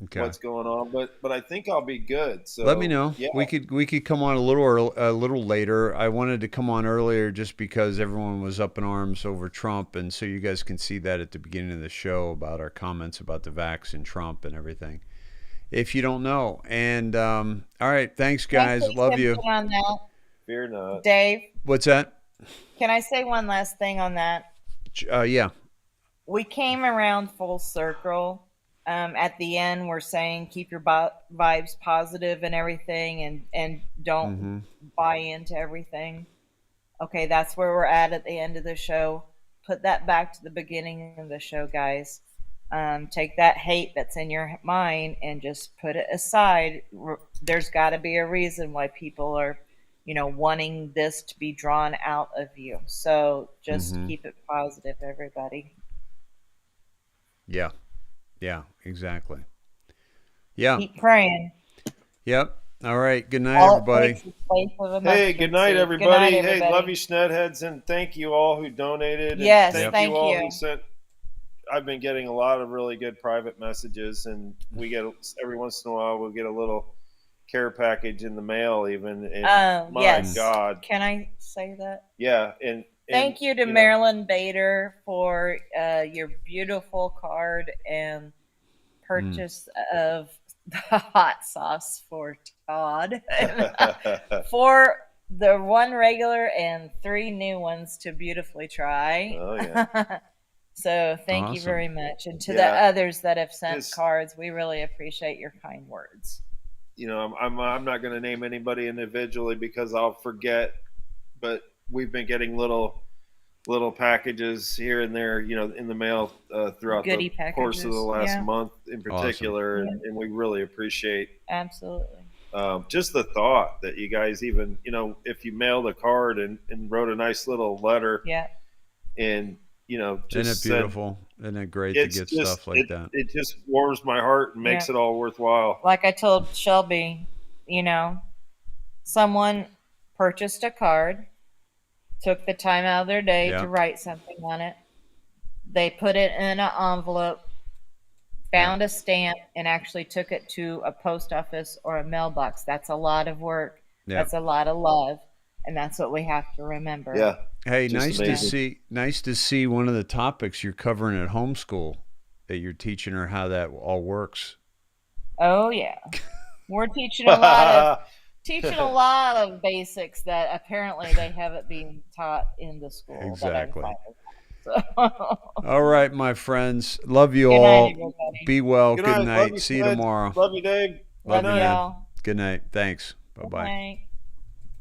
[SPEAKER 1] Okay.
[SPEAKER 12] What's going on? But I think I'll be good. So
[SPEAKER 1] let me know.
[SPEAKER 12] Yeah.
[SPEAKER 1] We could come on a little later. I wanted to come on earlier just because everyone was up in arms over Trump, and so you guys can see that at the beginning of the show about our comments about the vax and Trump and everything. If you don't know, and all right, thanks guys, love you.
[SPEAKER 13] On that.
[SPEAKER 12] Fear not,
[SPEAKER 13] Dave.
[SPEAKER 1] What's that?
[SPEAKER 13] Can I say one last thing on that?
[SPEAKER 1] Yeah.
[SPEAKER 13] We came around full circle. At the end, we're saying keep your vibes positive and everything, and don't buy into everything. Okay, that's where we're at the end of the show. Put that back to the beginning of the show, guys. Take that hate that's in your mind and just put it aside. There's got to be a reason why people are, wanting this to be drawn out of you. So just keep it positive, everybody.
[SPEAKER 1] Yeah. Yeah, exactly. Yeah.
[SPEAKER 13] Keep praying.
[SPEAKER 1] Yep. All right. Good night, everybody.
[SPEAKER 12] Hey, good night, everybody. Hey, love you, Snedheads, and thank you all who donated.
[SPEAKER 13] Yes,
[SPEAKER 12] and
[SPEAKER 13] thank
[SPEAKER 12] you all
[SPEAKER 13] you.
[SPEAKER 12] who sent I've been getting a lot of really good private messages, and we get every once in a while we'll get a little care package in the mail even. And my
[SPEAKER 13] yes.
[SPEAKER 12] God.
[SPEAKER 13] Can I say that?
[SPEAKER 12] Yeah. And
[SPEAKER 13] thank you to Marilyn Bader for your beautiful card and purchase of the hot sauce for Todd. For the one regular and 3 new ones to beautifully try.
[SPEAKER 12] Oh, yeah.
[SPEAKER 13] So thank you very much. And to the others that have sent cards, we really appreciate your kind words.
[SPEAKER 12] You know, I'm not going to name anybody individually because I'll forget, but we've been getting little packages here and there, you know, in the mail throughout the course of the last month in particular. Awesome. And we really appreciate
[SPEAKER 13] absolutely
[SPEAKER 12] just the thought that you guys even, you know, if you mailed a card and wrote a nice little letter, and you know, just
[SPEAKER 1] isn't it beautiful? Isn't it great to get stuff like that?
[SPEAKER 12] It just warms my heart and makes it all worthwhile.
[SPEAKER 13] Like I told Shelby, you know, someone purchased a card, took the time out of their day to write something on it. They put it in an envelope, found a stamp, and actually took it to a post office or a mailbox. That's a lot of work. That's a lot of love. And that's what we have to remember.
[SPEAKER 12] Yeah.
[SPEAKER 1] Hey, nice to see one of the topics you're covering at homeschool, that you're teaching her how that all works.
[SPEAKER 13] Oh yeah. We're teaching a lot of basics that apparently they haven't been taught in the school.
[SPEAKER 1] Exactly. All right, my friends. Love you all.
[SPEAKER 13] Night,
[SPEAKER 1] be well. Good night.
[SPEAKER 12] You,
[SPEAKER 1] see you tomorrow.
[SPEAKER 12] Love you, Dave.
[SPEAKER 13] Love you all.
[SPEAKER 1] Good night. Thanks. Bye-bye.
[SPEAKER 13] Good night.